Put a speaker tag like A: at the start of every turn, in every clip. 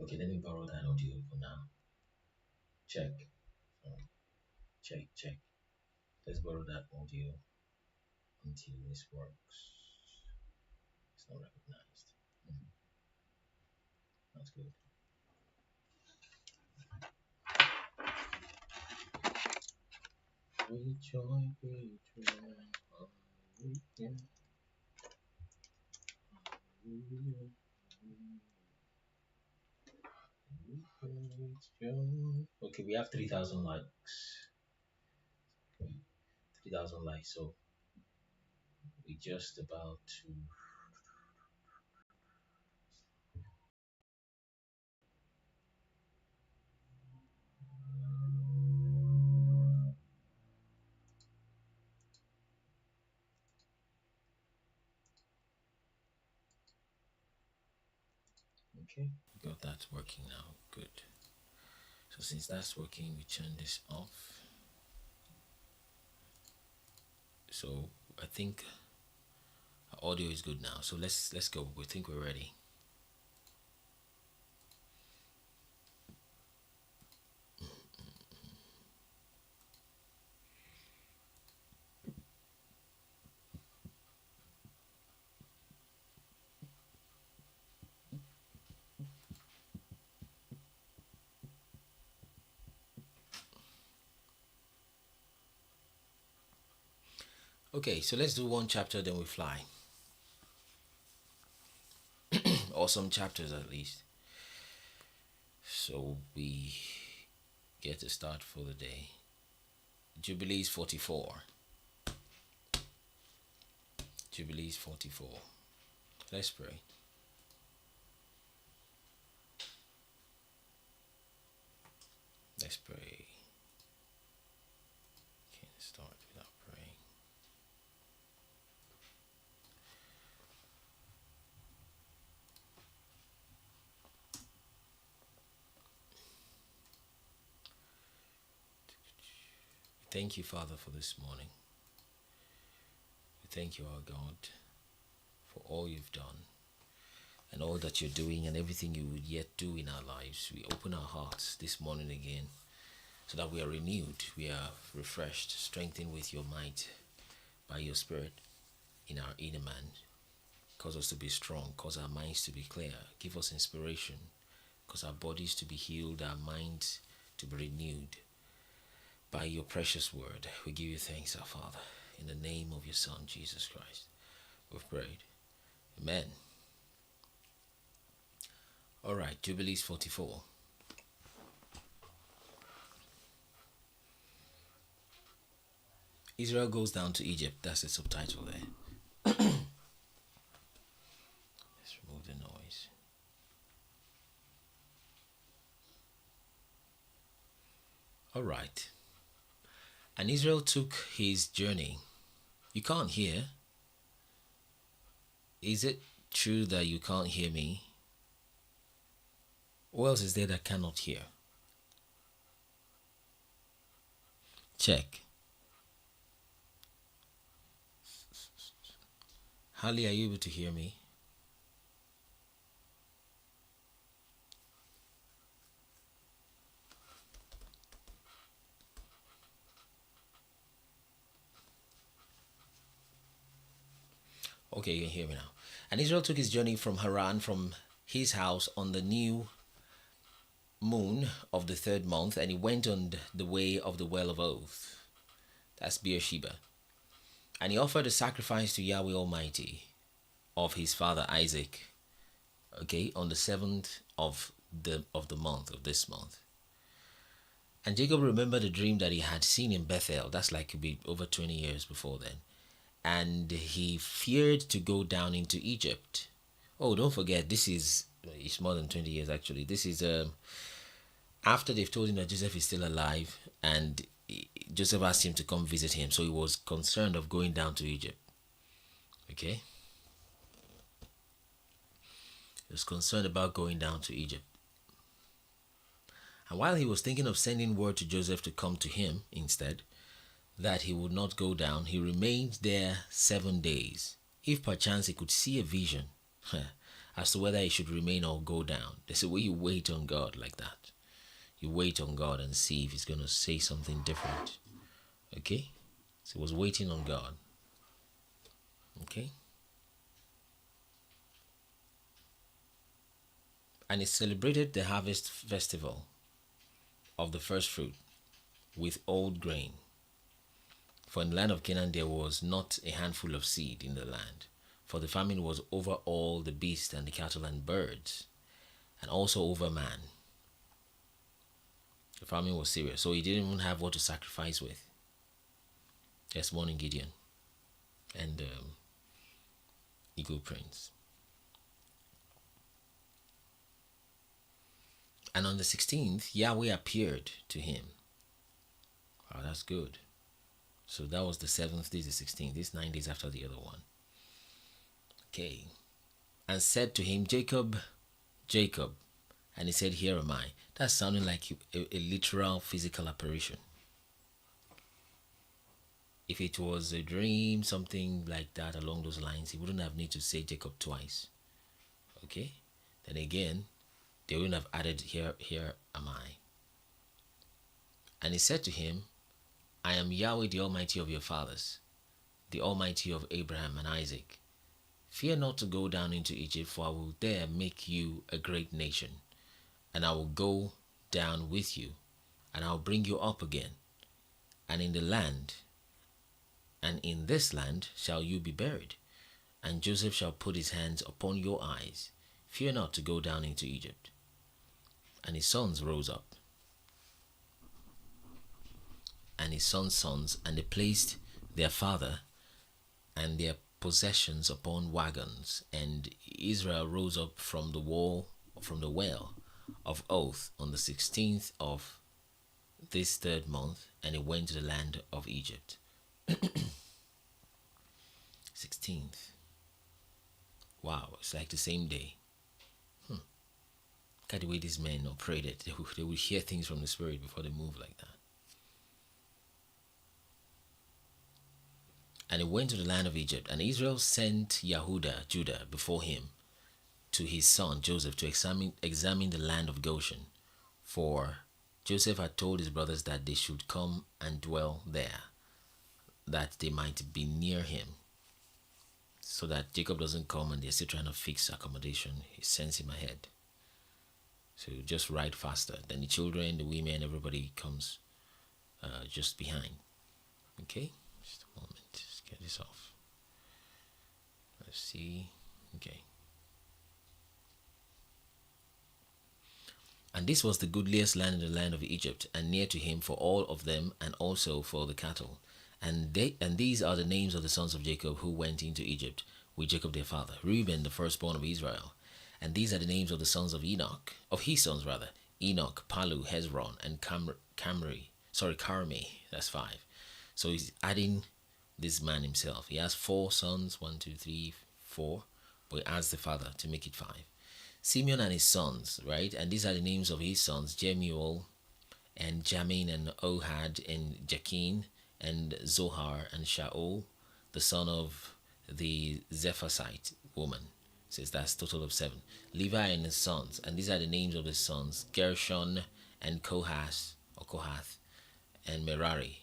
A: Okay, let me borrow that audio for now. Check. Check. Let's borrow that audio until this works. It's not recognized. That's good. Okay, we have 3,000 likes. 3,000 likes, so we just about to. Okay, got that working now. Good. So since that's working, we turn this off. So I think our audio is good now. So let's go. We think we're ready. Okay, so let's do one chapter, then we fly. Or some chapters at least. So we get a start for the day. Jubilees 44. Jubilees 44. Let's pray. Let's pray. Can't start without praying. Thank you, Father, for this morning. We thank you, our God, for all you've done and all that you're doing and everything you would yet do in our lives. We open our hearts this morning again so that we are renewed, we are refreshed, strengthened with your might by your Spirit in our inner man. Cause us to be strong, cause our minds to be clear, give us inspiration, cause our bodies to be healed, our minds to be renewed by your precious word. We give you thanks, our Father, in the name of your Son, Jesus Christ. We've prayed. Amen. All right, Jubilees 44. Israel goes down to Egypt. That's the subtitle there. Let's remove the noise. All right. And Israel took his journey. You can't hear. Is it true that you can't hear me? Who else is there that cannot hear? Check. Harley, are you able to hear me? Okay, you can hear me now. And Israel took his journey from Haran, from his house on the new moon of the 3rd month, and he went on the way of the well of oath. That's Beersheba. And he offered a sacrifice to Yahweh Almighty of his father Isaac, okay, on the 7th of the month, of this month. And Jacob remembered the dream that he had seen in Bethel. That's like could be over 20 years before then. And he feared to go down into Egypt. Oh, don't forget, it's more than 20 years actually. This is after they've told him that Joseph is still alive, and Joseph asked him to come visit him. So he was concerned of going down to Egypt. Okay? He was concerned about going down to Egypt. And while he was thinking of sending word to Joseph to come to him instead, that he would not go down, he remained there 7 days, if perchance he could see a vision. as to whether he should remain or go down. There's a way you wait on God like that. You wait on God and see if he's going to say something different. Okay? So he was waiting on God. Okay? And he celebrated the harvest festival of the first fruit with old grain. For in the land of Canaan there was not a handful of seed in the land, for the famine was over all the beasts and the cattle and birds, and also over man. The famine was serious, so he didn't even have what to sacrifice with. Yes, morning Gideon and Eagle Prince. And on the 16th, Yahweh appeared to him. Wow, that's good. So that was the 7th day, the 16th. This 9 days after the other one. Okay. And said to him, Jacob, Jacob. And he said, here am I. That's sounding like a literal physical apparition. If it was a dream, something like that along those lines, he wouldn't have need to say Jacob twice. Okay? Then again, they wouldn't have added, here am I. And he said to him, I am Yahweh, the Almighty of your fathers, the Almighty of Abraham and Isaac. Fear not to go down into Egypt, for I will there make you a great nation. And I will go down with you, and I will bring you up again. And in this land shall you be buried. And Joseph shall put his hands upon your eyes. Fear not to go down into Egypt. And his sons rose up, and his sons, and they placed their father and their possessions upon wagons. And Israel rose up from the well of Oath on the 16th of this 3rd month, and he went to the land of Egypt. 16th. Wow, it's like the same day. Look at the way these men operated. They would hear things from the Spirit before they move like that. And he went to the land of Egypt, and Israel sent Judah, before him to his son Joseph to examine the land of Goshen. For Joseph had told his brothers that they should come and dwell there, that they might be near him, so that Jacob doesn't come and they're still trying to fix accommodation. He sends him ahead. So just ride faster. Then the children, the women, everybody comes just behind. Okay? Just a moment. Let's get this off. Let's see. Okay. And this was the goodliest land in the land of Egypt, and near to him for all of them, and also for the cattle. And these are the names of the sons of Jacob who went into Egypt with Jacob their father. Reuben, the firstborn of Israel. And these are the names of the sons of his sons rather. Enoch, Palu, Hezron, and Carmi. That's 5. So he's adding this man himself. He has 4 sons, 1, 2, 3, 4. But he adds the father to make it 5. Simeon and his sons, right? And these are the names of his sons: Jemuel, and Jamin, and Ohad, and Jachin, and Zohar, and Shaul, the son of the Zephasite woman. Says that's total of 7. Levi and his sons, and these are the names of his sons: Gershon, and Kohath, and Merari.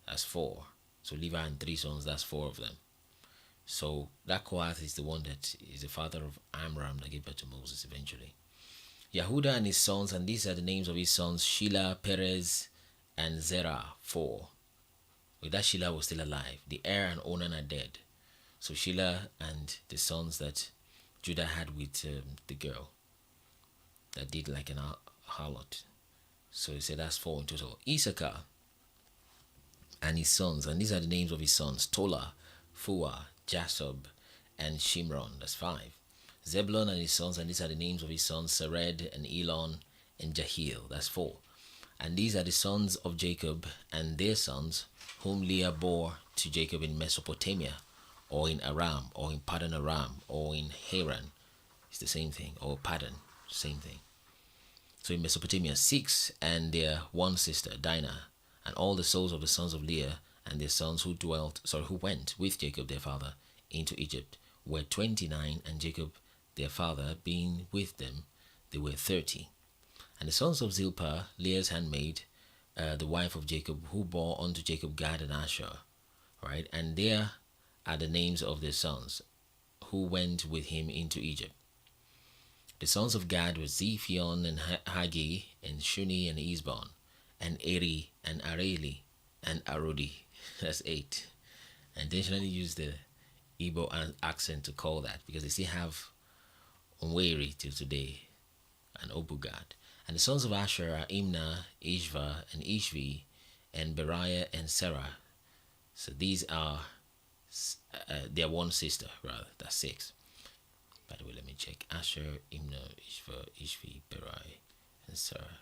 A: That's 4. So Levi and 3 sons, that's 4 of them. So that Kohath is the one that is the father of Amram that gave birth to Moses eventually. Yehuda and his sons, and these are the names of his sons: Shelah, Perez, and Zerah. 4. Well, that Shelah was still alive. The heir and Onan are dead. So Shelah and the sons that Judah had with the girl that did like an harlot. So he said that's 4 in total. Issachar and his sons, and these are the names of his sons: Tola, Phua, Jasob, and Shimron. That's 5. Zebulun and his sons, and these are the names of his sons: Sered, and Elon, and Jahiel. That's 4. And these are the sons of Jacob and their sons, whom Leah bore to Jacob in Mesopotamia, or in Aram, or in Paddan Aram, or in Haran. It's the same thing. Or Paddan, same thing. So in Mesopotamia, 6, and their one sister, Dinah, and all the souls of the sons of Leah and their sons who went with Jacob their father into Egypt were 29, and Jacob their father being with them, they were 30. And the sons of Zilpah, Leah's handmaid, the wife of Jacob, who bore unto Jacob Gad and Asher, right? And there are the names of their sons who went with him into Egypt. The sons of Gad were Zephion and Hagi and Shuni and Esbon and Eri and Areli and Arodi. That's 8. I intentionally use the Igbo accent to call that because they still have Onweri till today and Obugad. And the sons of Asher are Imnah, Ishva and Ishvi and Beriah and Sarah. So these are their one sister, rather. That's 6. By the way, let me check. Asher, Imnah, Ishva, Ishvi, Beriah and Sarah.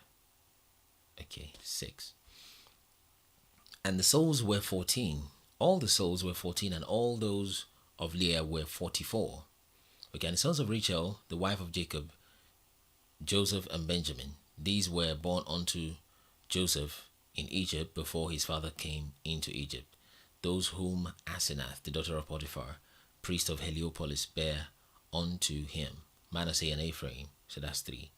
A: Okay, 6. And the souls were 14. All the souls were 14, and all those of Leah were 44. Okay, and the sons of Rachel, the wife of Jacob, Joseph and Benjamin. These were born unto Joseph in Egypt before his father came into Egypt. Those whom Asenath, the daughter of Potiphar, priest of Heliopolis, bare unto him, Manasseh and Ephraim. So that's 3.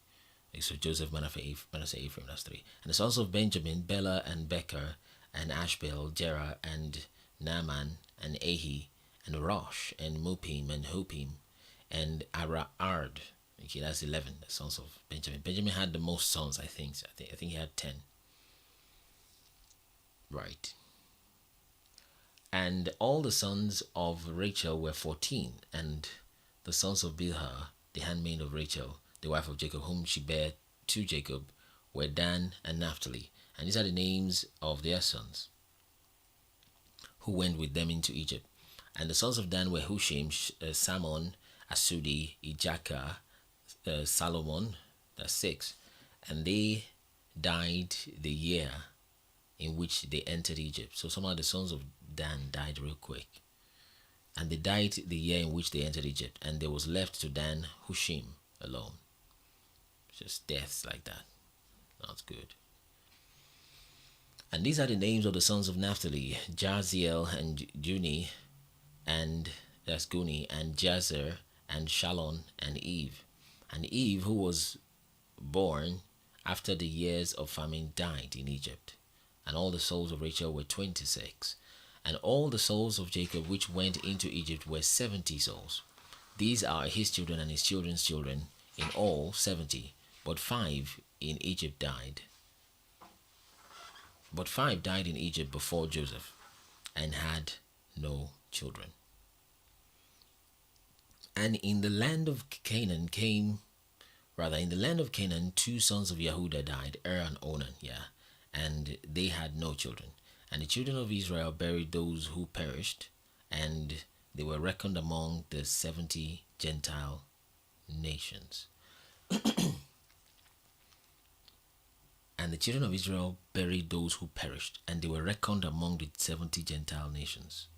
A: So Joseph, Manasseh, Ephraim, that's 3. And the sons of Benjamin, Bela and Becher, and Ashbel, Jerah, and Naaman, and Ahi, and Rosh, and Mupim, and Hupim, and Arad. Okay, that's 11, the sons of Benjamin. Benjamin had the most sons, I think. I think he had 10. Right. And all the sons of Rachel were 14, and the sons of Bilhah, the handmaid of Rachel, the wife of Jacob, whom she bare to Jacob, were Dan and Naphtali. And these are the names of their sons who went with them into Egypt. And the sons of Dan were Hushim, Salmon, Asudi, Ijaka, Solomon, that's 6. And they died the year in which they entered Egypt. So some of the sons of Dan died real quick. And they died the year in which they entered Egypt. And there was left to Dan Hushim alone. Just deaths like that. Not good. And these are the names of the sons of Naphtali, Jaziel and Juni, and that's Guni, and Jazer, and Shalon, and Eve. And Eve, who was born after the years of famine, died in Egypt. And all the souls of Rachel were 26. And all the souls of Jacob which went into Egypt were 70 souls. These are his children and his children's children, in all 70. But 5 in Egypt died. But 5 died in Egypt before Joseph, and had no children. And in the land of Canaan 2 sons of Yehuda died, and Onan, and they had no children. And the children of Israel buried those who perished, and they were reckoned among the 70 Gentile nations. And the children of Israel buried those who perished, and they were reckoned among the 70 Gentile nations.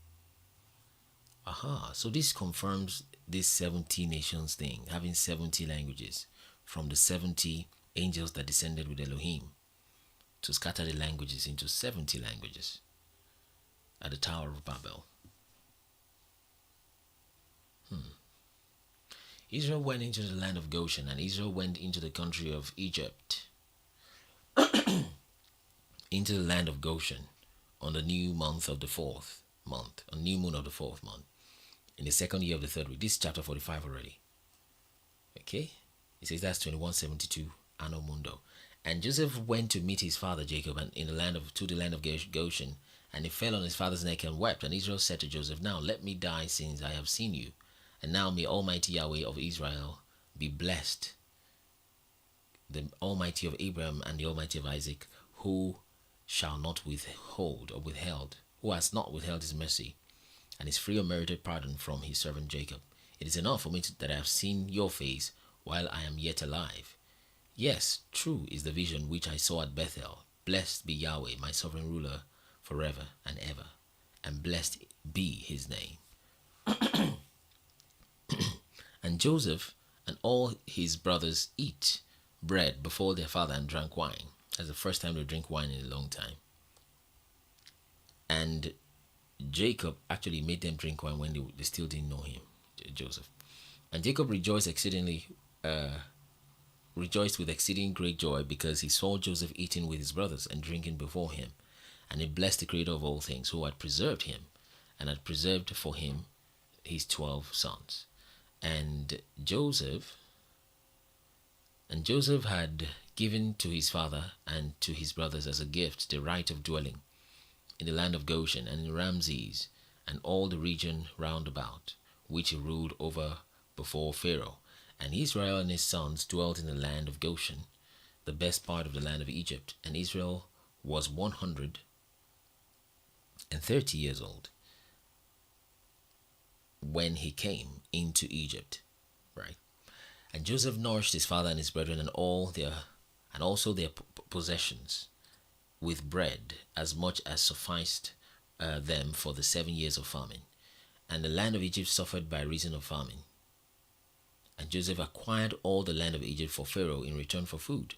A: So this confirms this 70 nations thing, having 70 languages, from the 70 angels that descended with Elohim to scatter the languages into 70 languages at the Tower of Babel. Israel went into the land of Goshen, and Israel went into the country of Egypt, into the land of Goshen, on the new month of the 4th month, on new moon of the 4th month, in the 2nd year of the 3rd week. This is chapter 45 already. Okay? It says that's 2172 Anno Mundo. And Joseph went to meet his father Jacob and to the land of Goshen, and he fell on his father's neck and wept. And Israel said to Joseph, "Now let me die, since I have seen you. And now may Almighty Yahweh of Israel be blessed, the Almighty of Abraham and the Almighty of Isaac, who has not withheld his mercy, and his free unmerited pardon from his servant Jacob. It is enough for me that I have seen your face while I am yet alive. Yes, true is the vision which I saw at Bethel. Blessed be Yahweh, my sovereign ruler, forever and ever, and blessed be his name." And Joseph and all his brothers eat bread before their father and drank wine. That's the first time they drink wine in a long time. Jacob actually made them drink wine when they still didn't know him, Joseph. And Jacob rejoiced with exceeding great joy, because he saw Joseph eating with his brothers and drinking before him. And he blessed the Creator of all things, who had preserved him, and had preserved for him his 12 sons. And Joseph had given to his father and to his brothers as a gift the right of dwelling in the land of Goshen and in Ramses and all the region round about, which he ruled over before Pharaoh. And Israel and his sons dwelt in the land of Goshen, the best part of the land of Egypt. And Israel was 130 years old when he came into Egypt, right? And Joseph nourished his father and his brethren and also their possessions with bread, as much as sufficed them for the 7 years of famine. And the land of Egypt suffered by reason of famine. And Joseph acquired all the land of Egypt for Pharaoh in return for food.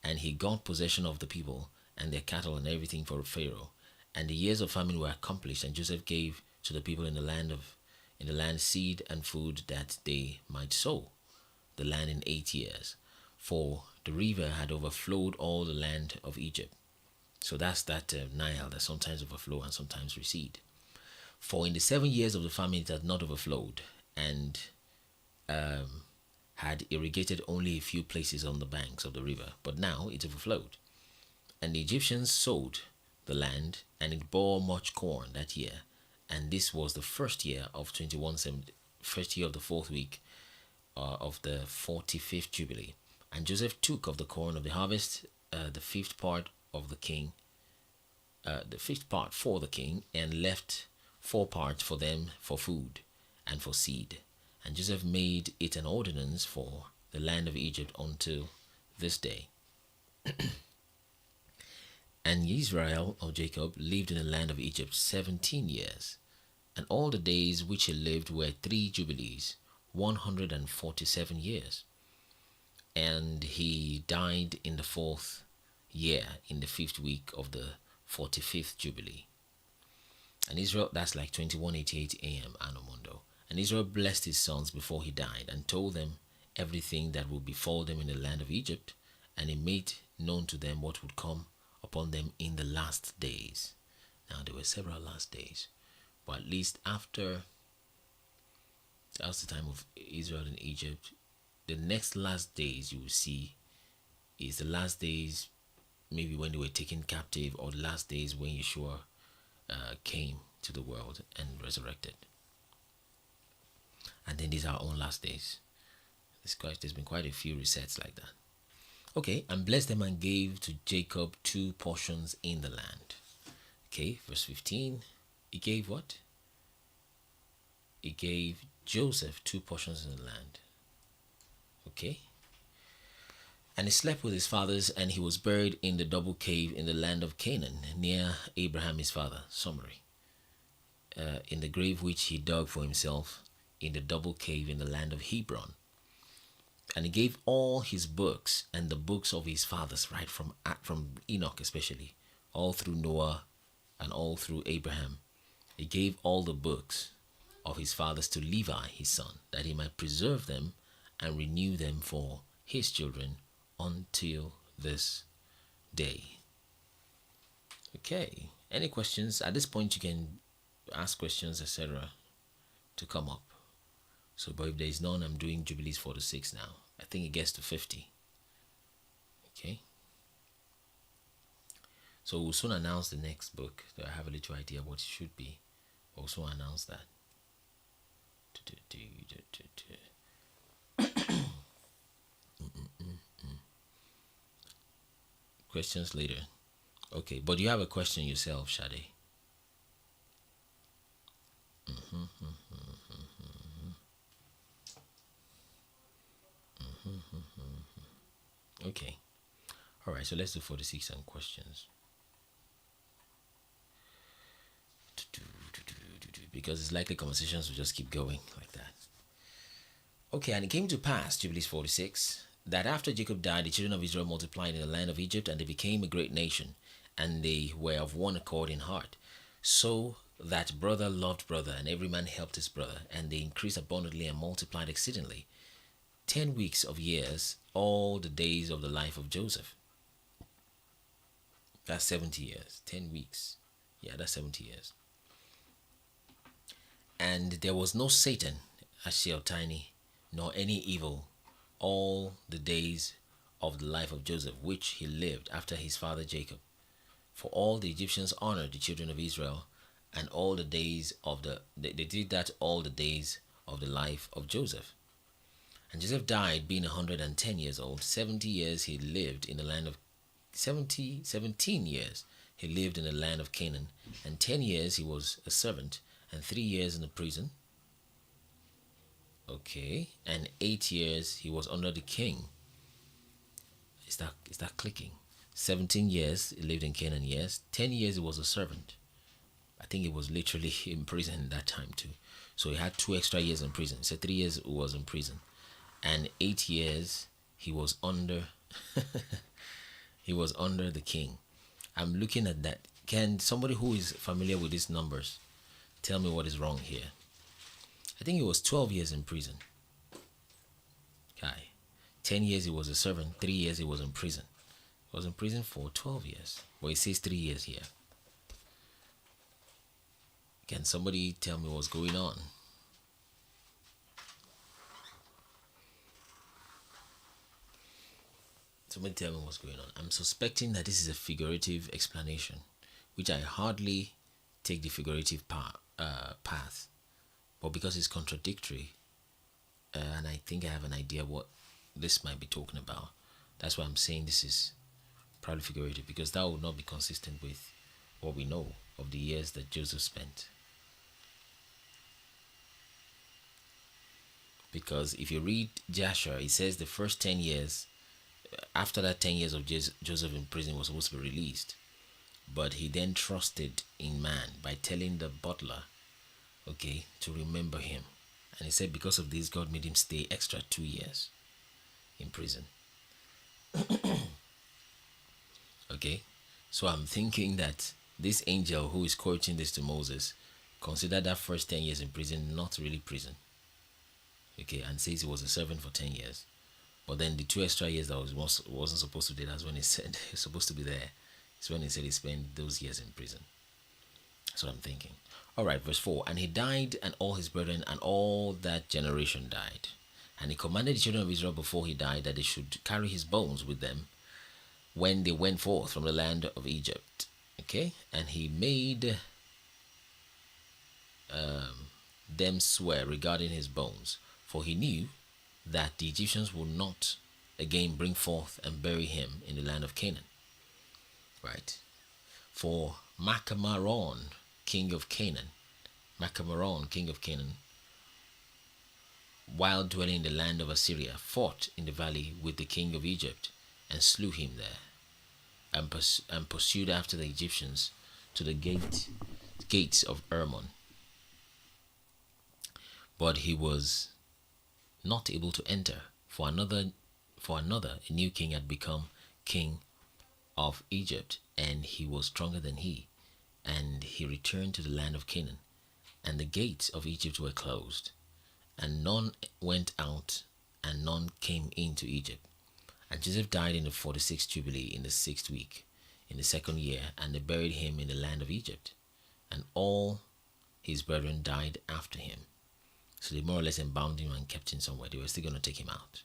A: And he got possession of the people and their cattle and everything for Pharaoh. And the years of famine were accomplished, and Joseph gave to the people in the land seed and food, that they might sow the land in 8 years. For the river had overflowed all the land of Egypt. So that's that Nile that sometimes overflow and sometimes recede. For in the 7 years of the famine it had not overflowed, and had irrigated only a few places on the banks of the river, but now it overflowed. And the Egyptians sowed the land, and it bore much corn that year. And this was the first year of first year of the 4th week of the 45th Jubilee. And Joseph took of the corn of the harvest the 5th part of the king, the 5th part for the king, and left 4 parts for them for food and for seed. And Joseph made it an ordinance for the land of Egypt until this day. And Israel or Jacob lived in the land of Egypt 17 years. And all the days which he lived were 3 jubilees, 147 years. And he died in the 4th year, in the 5th week of the 45th Jubilee. And Israel, that's like 2188 AM Anno Mundo. And Israel blessed his sons before he died, and told them everything that would befall them in the land of Egypt. And he made known to them what would come upon them in the last days. Now there were several last days, but at least after that's the time of Israel in Egypt. The next last days you will see is the last days, maybe when they were taken captive, or the last days when Yeshua came to the world and resurrected. And then these are our own last days. There's been quite a few resets like that. Okay, and blessed them and gave to Jacob 2 portions in the land. Okay, verse 15. He gave what? He gave Joseph 2 portions in the land. Okay. And he slept with his fathers, and he was buried in the double cave in the land of Canaan, near Abraham his father. Summary. In the grave which he dug for himself in the double cave in the land of Hebron. And he gave all his books and the books of his fathers, right, from Enoch especially, all through Noah and all through Abraham. He gave all the books of his fathers to Levi his son, that he might preserve them and renew them for his children until this day. Okay, any questions? At this point you can ask questions, etc. to come up. So, but if there is none, I'm doing Jubilees 46 now. I think it gets to 50. Okay. So we'll soon announce the next book. I have a little idea what it should be. We'll soon announce that. Questions later. Okay, but you have a question yourself, Shade. Okay. All right, so let's do 46 and questions. Because it's likely conversations will just keep going like that. Okay, and it came to pass, Jubilees 46, that after Jacob died, the children of Israel multiplied in the land of Egypt, and they became a great nation, and they were of one accord in heart. So that brother loved brother, and every man helped his brother, and they increased abundantly and multiplied exceedingly. 10 weeks of years, all the days of the life of Joseph. That's 70 years. 10 weeks. Yeah, that's 70 years. And there was no Satan, Ashiel nor any evil all the days of the life of Joseph, which he lived after his father Jacob. For all the Egyptians honored the children of Israel, and all the days of they did that all the days of the life of Joseph. And Joseph died being 110 years old. 70 years he lived in the land of 17 years he lived in the land of Canaan, and 10 years he was a servant, and 3 years in the prison. Okay, and 8 years he was under the king. Is that clicking? 17 years he lived in Canaan, yes. 10 years he was a servant. I think he was literally in prison that time too. So he had 2 extra years in prison. So 3 years he was in prison. And 8 years he was under he was under the king. I'm looking at that. Can somebody who is familiar with these numbers tell me what is wrong here? I think it was 12 years in prison. Okay. 10 years he was a servant. 3 years he was in prison. He was in prison for 12 years. Well, it says 3 years here. Can somebody tell me what's going on? Somebody tell me what's going on. I'm suspecting that this is a figurative explanation, which I hardly take the figurative path. But because it's contradictory, and I think I have an idea what this might be talking about, that's why I'm saying this is probably figurative, because that would not be consistent with what we know of the years that Joseph spent. Because if you read Jasher, it says the first 10 years, after that 10 years of Joseph in prison, was supposed to be released. But he then trusted in man by telling the butler, okay, to remember him. And he said because of this, God made him stay extra 2 years in prison. Okay, so I'm thinking that this angel who is quoting this to Moses considered that first 10 years in prison not really prison. Okay, and says he was a servant for 10 years. But then the 2 extra years that wasn't supposed to do, that's when he said he's supposed to be there. It's when he said he spent those years in prison. That's what I'm thinking. All right, verse 4. And he died, and all his brethren, and all that generation died. And he commanded the children of Israel before he died that they should carry his bones with them when they went forth from the land of Egypt. Okay, and he made them swear regarding his bones, for he knew that the Egyptians would not again bring forth and bury him in the land of Canaan. Right. For Macamaron, king of Canaan, while dwelling in the land of Assyria, fought in the valley with the king of Egypt and slew him there, and pursued after the Egyptians to the gates of Ermon. But he was not able to enter, for another a new king had become king of Egypt, and he was stronger than he, and he returned to the land of Canaan, and the gates of Egypt were closed, and none went out, and none came into Egypt. And Joseph died in the 46th jubilee, in the 6th week, in the 2nd year, and they buried him in the land of Egypt, and all his brethren died after him. So they more or less embalmed him and kept him somewhere. They were still going to take him out.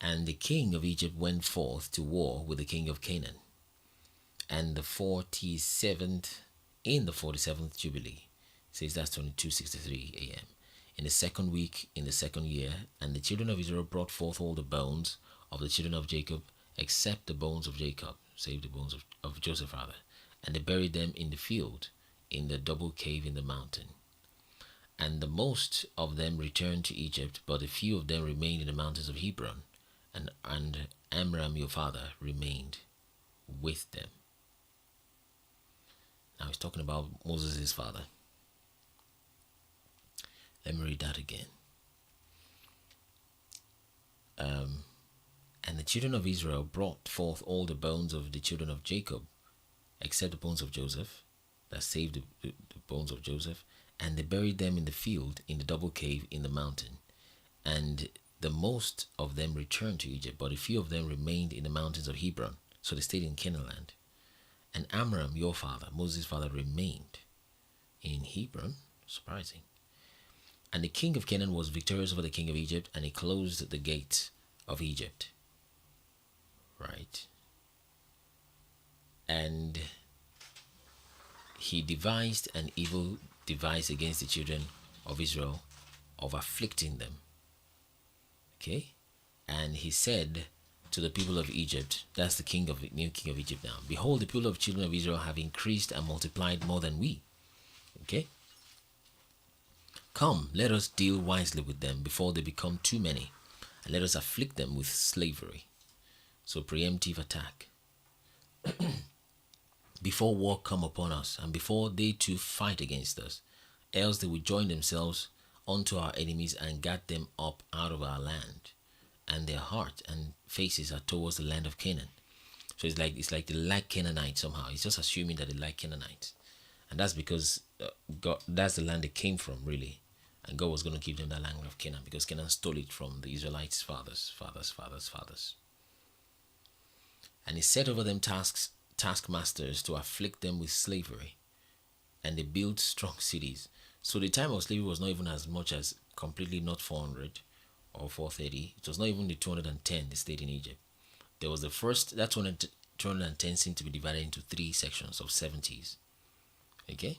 A: And the king of Egypt went forth to war with the king of Canaan. And the 47th jubilee, says that's 22:63 a.m. in the 2nd week, in the 2nd year, and the children of Israel brought forth all the bones of the children of Jacob, except the bones of Jacob, save the bones of Joseph rather, and they buried them in the field, in the double cave in the mountain. And the most of them returned to Egypt, but a few of them remained in the mountains of Hebron, and Amram your father remained with them. Now he's talking about Moses' father. Let me read that again. And the children of Israel brought forth all the bones of the children of Jacob, except the bones of Joseph, that saved the bones of Joseph, and they buried them in the field in the double cave in the mountain. And the most of them returned to Egypt, but a few of them remained in the mountains of Hebron. So they stayed in Canaan land. And Amram, your father, Moses' father, remained in Hebron. Surprising. And the king of Canaan was victorious over the king of Egypt, and he closed the gates of Egypt. Right. And he devised an evil device against the children of Israel of afflicting them. Okay? And he said to the people of Egypt, that's the new king of Egypt now, behold, the people of children of Israel have increased and multiplied more than we. Okay? Come, let us deal wisely with them before they become too many, and let us afflict them with slavery. So preemptive attack. Before war come upon us, and before they too fight against us, else they will join themselves unto our enemies and guard them up out of our land, and their heart and faces are towards the land of Canaan. So it's like they like Canaanites somehow. It's just assuming that they like Canaanites, and that's because God, that's the land they came from, really, and God was going to give them that land of Canaan because Canaan stole it from the Israelites' fathers. And he set over them taskmasters to afflict them with slavery, and they built strong cities. So the time of slavery was not even as much as completely not 400 or 430. It was not even the 210 they stayed in Egypt. There was the first, that 210 seemed to be divided into 3 sections of 70s. Okay?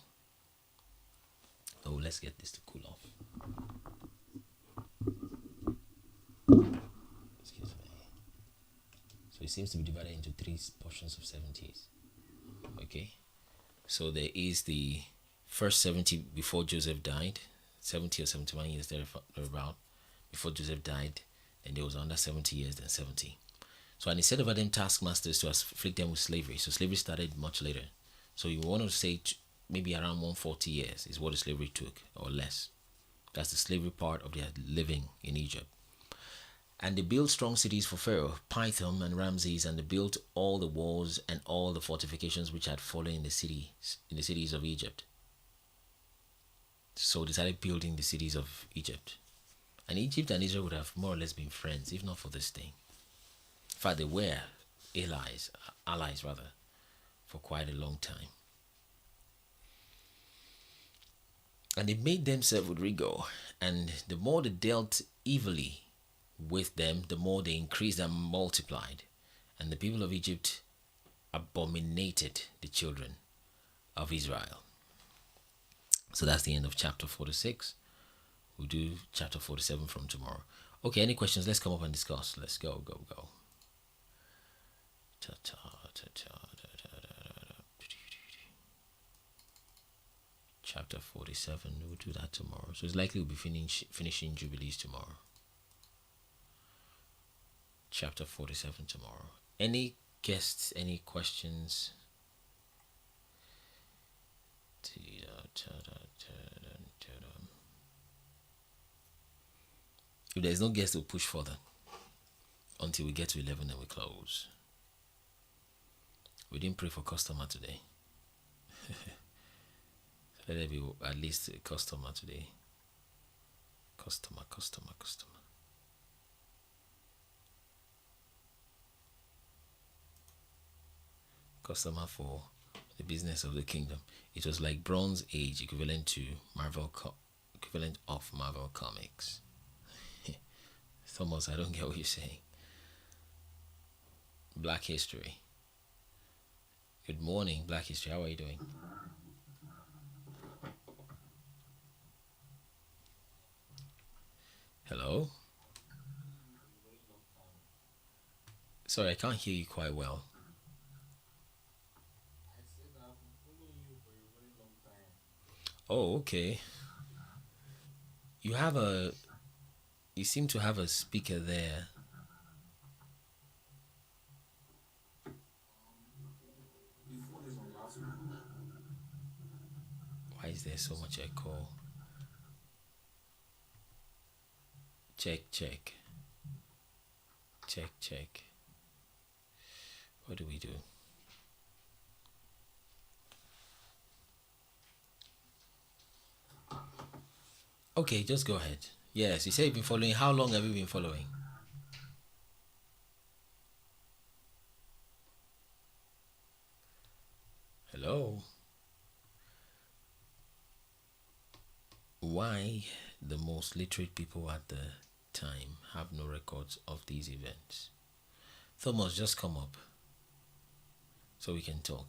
A: Oh, let's get this to cool off. Excuse me. So it seems to be divided into 3 portions of 70s. Okay? So there is the first 70 before Joseph died, 70 or 71 years thereabout, before Joseph died. Then there was another 70 years, then 70. So, and he set over them taskmasters to afflict them with slavery. So slavery started much later. So you want to say maybe around 140 years is what the slavery took, or less. That's the slavery part of their living in Egypt. And they built strong cities for Pharaoh, Pithom and Ramses, and they built all the walls and all the fortifications which had fallen in the cities of Egypt. So they started building the cities of Egypt. And Egypt and Israel would have more or less been friends, if not for this thing. In fact, they were allies, for quite a long time. And they made themselves with rigor, and the more they dealt evilly with them, the more they increased and multiplied. And the people of Egypt abominated the children of Israel. So that's the end of chapter 46. We'll do chapter 47 from tomorrow. Okay, any questions? Let's come up and discuss. Let's go. Chapter 47, we'll do that tomorrow. So it's likely we'll be finishing Jubilees tomorrow. Chapter 47 tomorrow. Any guests, any questions? If there's no guest, we'll push further until we get to 11 and we close. We didn't pray for customer today. Let there be at least a customer today. Customer. Customer for the business of the kingdom. It was like Bronze Age, equivalent of Marvel Comics. Thomas, I don't get what you're saying. Black History. Good morning, Black History. How are you doing? Hello? Sorry, I can't hear you quite well. Oh, okay. You seem to have a speaker there. Why is there so much echo? Check. What do we do? Okay, just go ahead. Yes, you say you've been following. How long have you been following? Hello. Why the most literate people at the time have no records of these events? Thomas, just come up so we can talk.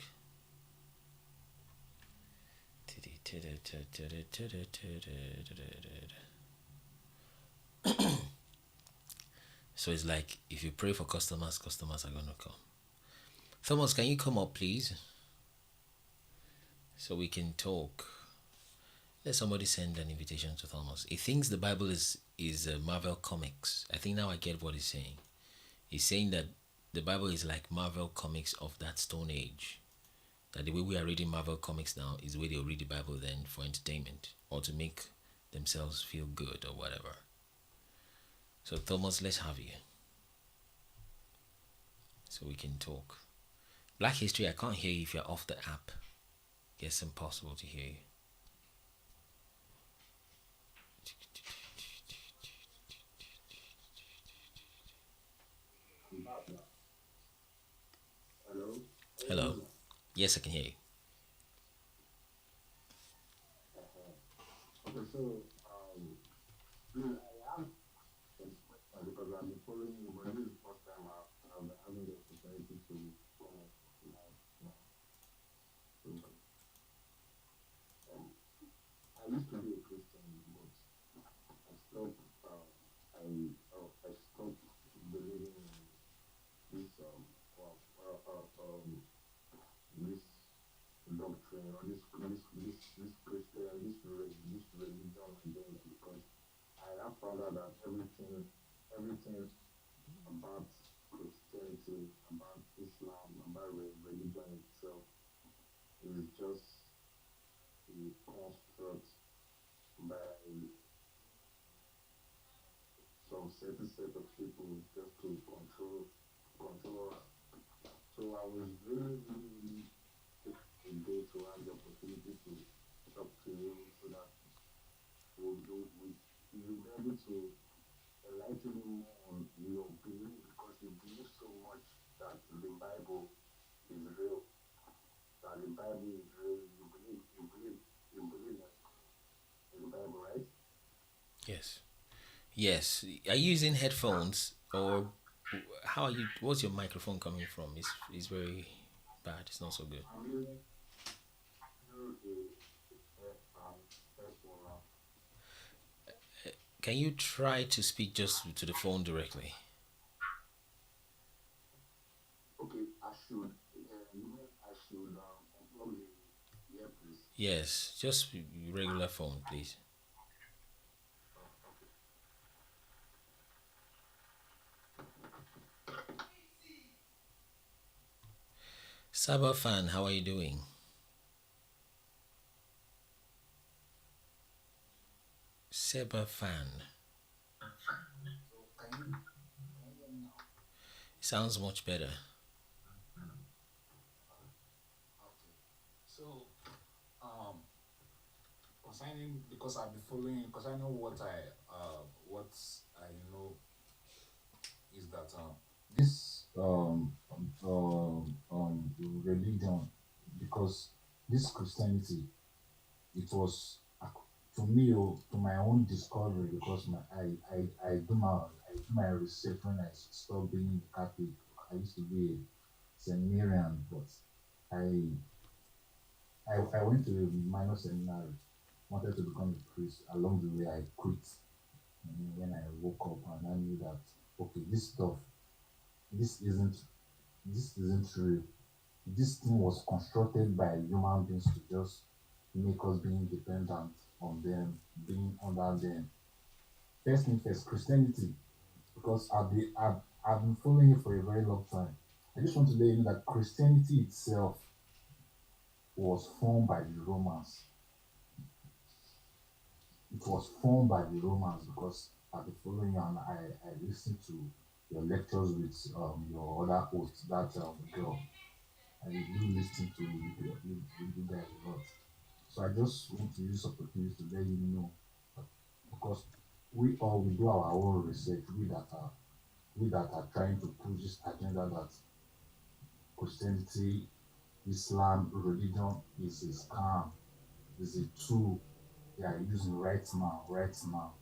A: So it's like if you pray for customers, customers are gonna come. Thomas, can you come up, please, so we can talk? Let somebody send an invitation to Thomas. He thinks the Bible is Marvel comics. I think now I get what he's saying. He's saying that the Bible is like Marvel comics of that Stone Age. That the way we are reading Marvel comics now is the way they'll read the Bible then for entertainment or to make themselves feel good or whatever. So Thomas, let's have you so we can talk. Black History, I can't hear you if you're off the app. It's impossible to hear you.
B: Hello?
A: Hello. Yes, I can hear you.
B: Okay, so I am because I've been following you, but this is the first time I've been having the opportunity to comment live now. So, I used to be a Christian, but I stopped. I stopped believing in this this doctrine or this Christian this religion identity because I have found out that everything about Christianity, about Islam, about religion itself is just a construct by some certain set of people just to control us. So I was really a day to have the opportunity to talk to you so that you'll be able to enlighten me more on your belief because you believe so much that the Bible is real. That the Bible is real. You believe that in the Bible, right?
A: Yes. Yes. Are you using headphones or how are you? What's your microphone coming from? It's very bad. It's not so good.
B: I'm using headphone now.
A: Can you try to speak just to the phone directly?
B: Okay, I should unplug the earpiece.
A: Yes, just regular phone, please.
B: Okay.
A: Saba fan, how are you doing? Seba fan.
B: So can you hear me now?
A: Sounds much better.
B: Okay. So um concerning because I've been following because I know what I know is that this religion because this Christianity it was to me to my own discovery because I do my research when I stopped being Catholic. I used to be a seminarian, but I I went to a minor seminary, wanted to become a priest. Along the way, I quit. And then when I woke up and I knew that okay, this isn't this isn't real. This thing was constructed by human beings to just make us being dependent on them, being under them. First thing first, Christianity, because I've been following it for a very long time. I just want to let you know that Christianity itself was formed by the Romans. It was formed by the Romans because I've been following you and I listened to your lectures with your other host, that girl. I do listen to you guys a lot. So I just want to use this opportunity to let you know. because we do our own research. We that are trying to push this agenda that Christianity, Islam, religion is a scam, is a tool they are using right now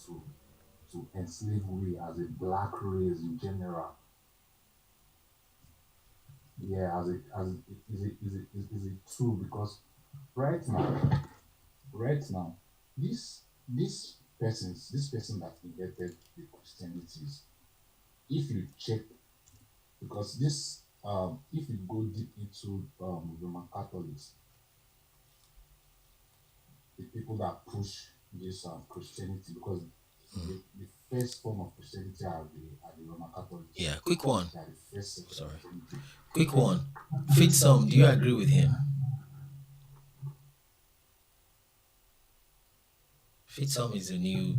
B: to enslave we as a black race in general. Yeah, as a tool because right now, right now, this person that invented the Christianities, if you check, because this if you go deep into Roman Catholics, the people that push this Christianity, because the first form of Christianity are the Roman Catholics.
A: Yeah, quick one.
B: They are the first sect of
A: Sorry.
B: Christianity.
A: Quick one. Fit some. Do you agree with him? Fit some is the new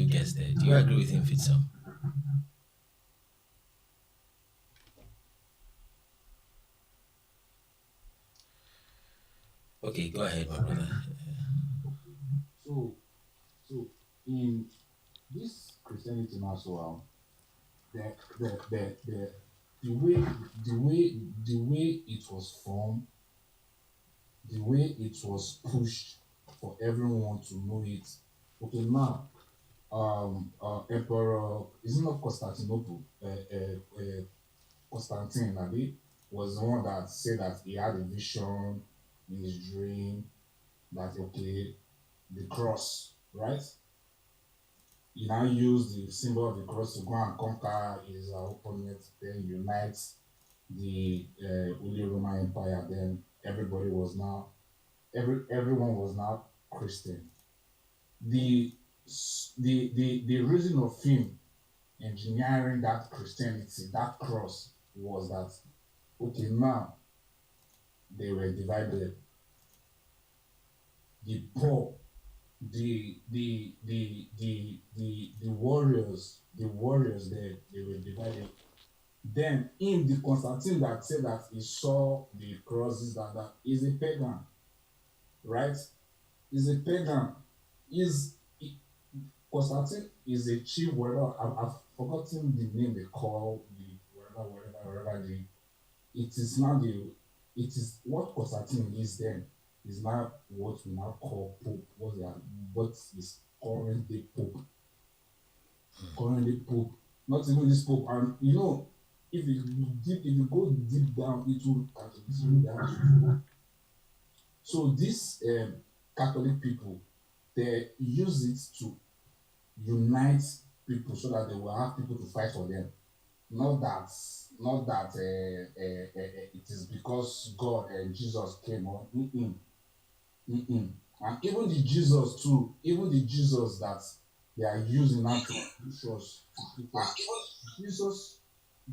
A: guest there. Do you agree with him, Fit some? Okay, go ahead, my brother.
B: So so in this Christianity now, so the the the the the way the way it was formed, the way it was pushed for everyone to know it. Okay, now Emperor, is it not Constantinople? Constantine, Abi, was the one that said that he had a vision in his dream that okay, the cross, right? He now used the symbol of the cross to go and conquer his opponent, then unite the Holy Roman Empire. Then everyone was now Christian. The reason of him engineering that Christianity, that cross, was that okay, now they were divided. The poor, the warriors, they were divided. Then him, the Constantine that said that he saw the crosses, that is a pagan, right? Is a pagan. Is Constantine is a chief, whatever. I've forgotten the name they call the whatever the. It is now the. It is what Constantine is then is now what we now call Pope. What is currently Pope? Currently Pope. Not even this Pope. And if you go deep down, it will it's really hard. So these Catholic people, they use it to unite people so that they will have people to fight for them. Not that it is because God and Jesus came on. And even the Jesus too, even the Jesus that they are using now to push us to people. Jesus,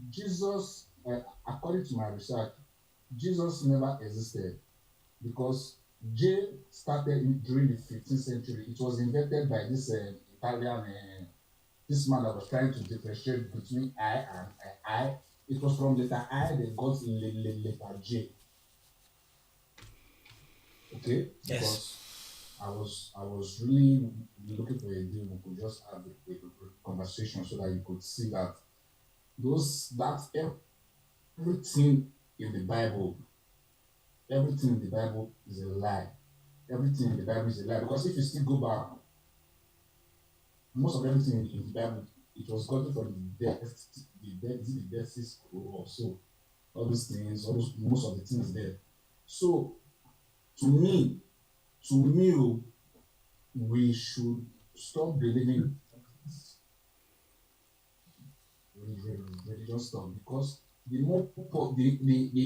B: Jesus, according to my research, Jesus never existed because J started during the 15th century. It was invented by this Italian, this man that was trying to differentiate between I and I. It was from letter I they got letter J. Okay,
A: Yes.
B: because I was really looking for a deal we could just have a conversation so that you could see that everything in the Bible, everything in the Bible is a lie. Everything in the Bible is a lie because if you still go back, most of everything in the Bible it was gotten from the Dead Sea Scroll or so. All those things, most of the things there. So to me, we should stop believing religious stuff because the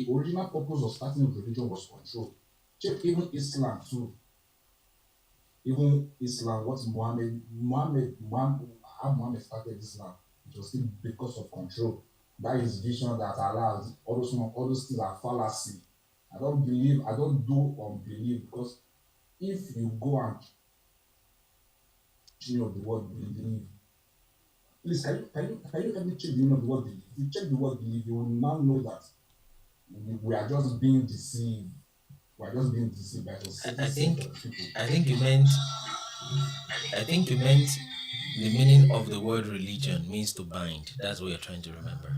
B: original purpose of starting religion was control. Check even Islam too. Even Islam, what Muhammad started Islam, it was still because of control. That is vision that allows all those things are fallacy. I don't do unbelief because if you go and change of the word believe, please can you help me check the meaning of the word believe? If you check the word believe, you will now know that we are just being deceived. We are just being deceived by
A: I
B: certain
A: think
B: set of people.
A: I think you meant I think you meant the meaning of the word religion means to bind. That's what you're trying to remember.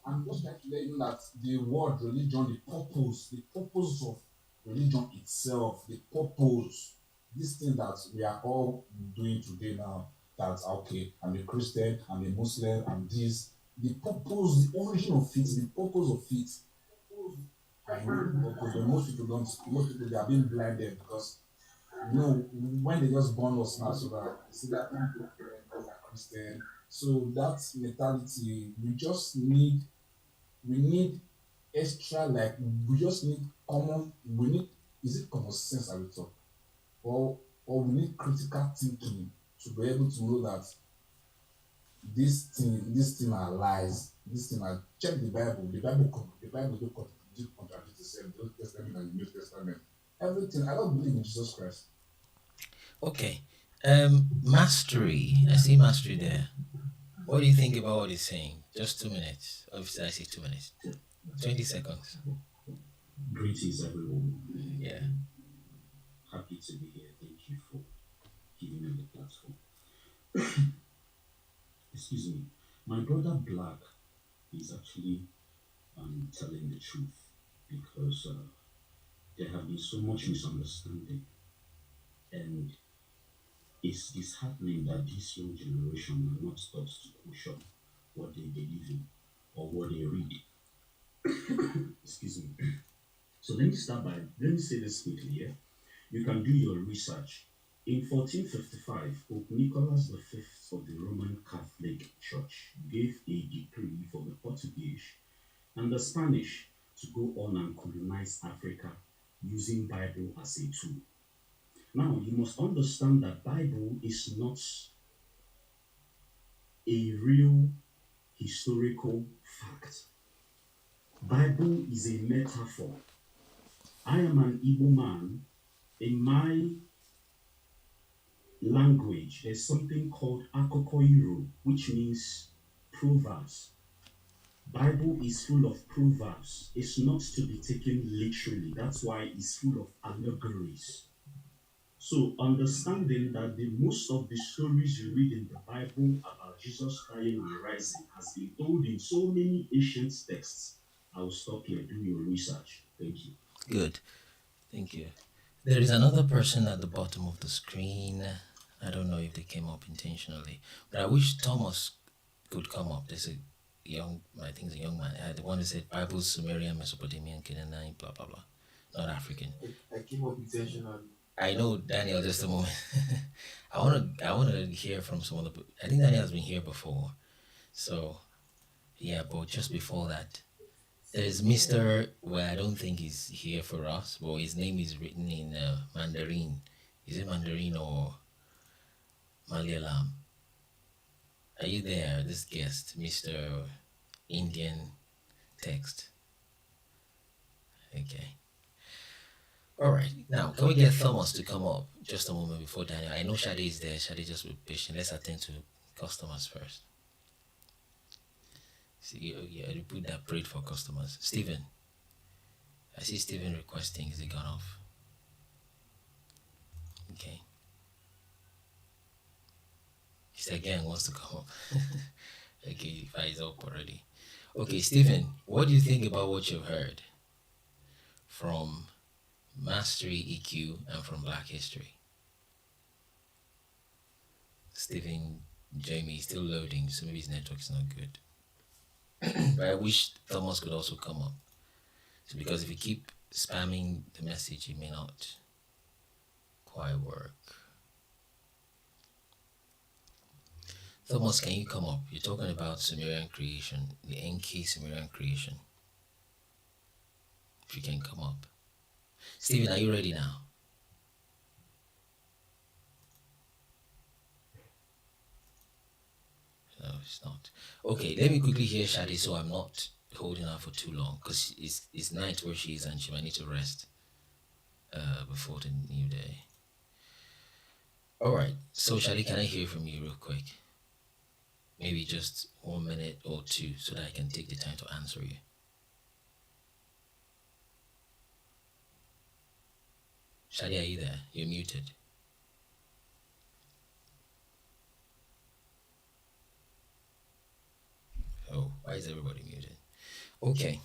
B: I'm just trying to let you know that the word religion, the purpose of religion itself, the purpose, this thing that we are all doing today now, that okay, I'm a Christian, I'm a Muslim, I'm this, the purpose, the origin of it, the purpose of it, I know, because most people don't, most people they are being blinded because when they just born us now, so that see that because they're Christian. So that mentality, we need extra, like we just need we need, is it common sense I will talk, or we need critical thinking to be able to know that this thing are lies, this thing are, check the Bible, the Bible do contradict itself, the Old Testament and the New Testament, everything. I don't believe in Jesus Christ.
A: Okay. Mastery. I see mastery there. What do you think about what he's saying? Just 2 minutes. Obviously, I say 2 minutes. 20 seconds.
C: Greetings, everyone.
A: Yeah.
C: Happy to be here. Thank you for giving me the platform. Excuse me. My brother Black is actually telling the truth because there have been so much misunderstanding, and it's disheartening that this young generation are not taught to question what they believe in or what they read. Excuse me. So let me say this quickly. Yeah? You can do your research. In 1455, Pope Nicholas V of the Roman Catholic Church gave a decree for the Portuguese and the Spanish to go on and colonize Africa using Bible as a tool. Now, you must understand that Bible is not a real historical fact. Bible is a metaphor. I am an Igbo man. In my language, there's something called Akokoiro, which means proverbs. Bible is full of proverbs. It's not to be taken literally. That's why it's full of allegories. So understanding that the most of the stories you read in the Bible about Jesus dying and rising has been told in so many ancient texts. I will stop here. Do your research. Thank you.
A: Good. Thank you. There is another person at the bottom of the screen. I don't know if they came up intentionally, but I wish Thomas could come up. There's a young, I think it's a young man. The one who said Bible, Sumerian, Mesopotamian, Canaanite, blah blah blah, not African.
D: I came up intentionally.
A: I know Daniel. Just a moment. I wanna hear from some other. I think Daniel has been here before, so yeah. But just before that, there's Mr. Well, I don't think he's here for us, but his name is written in Mandarin. Is it Mandarin or Malayalam? Are you there, this guest, Mr. Indian Text? Okay. All right. Now, can we get Thomas to come up just a moment before Daniel? I know Shade is there. Shade, just be patient. Let's attend to customers first. See, you put that prayed for customers. Stephen. I see Stephen requesting. Is he gone off? Okay. He said again wants to come up. Okay, he's up already. Okay, Stephen, what do you think about what you've heard from Mastery EQ and from Black History? Stephen, Jamie is still loading, so maybe his network's not good. But I wish Thomas could also come up. So because if you keep spamming the message, it may not quite work. Thomas, can you come up? You're talking about Sumerian creation, the Enki Sumerian creation. If you can come up. Stephen, are you ready now? No, it's not. Okay, let me quickly hear Shadi so I'm not holding her for too long because it's night where she is and she might need to rest before the new day. Alright, so Shadi, can I hear from you real quick? Maybe just 1 minute or two so that I can take the time to answer you. Shadia, are you there? You're muted. Oh, why is everybody muted? Okay.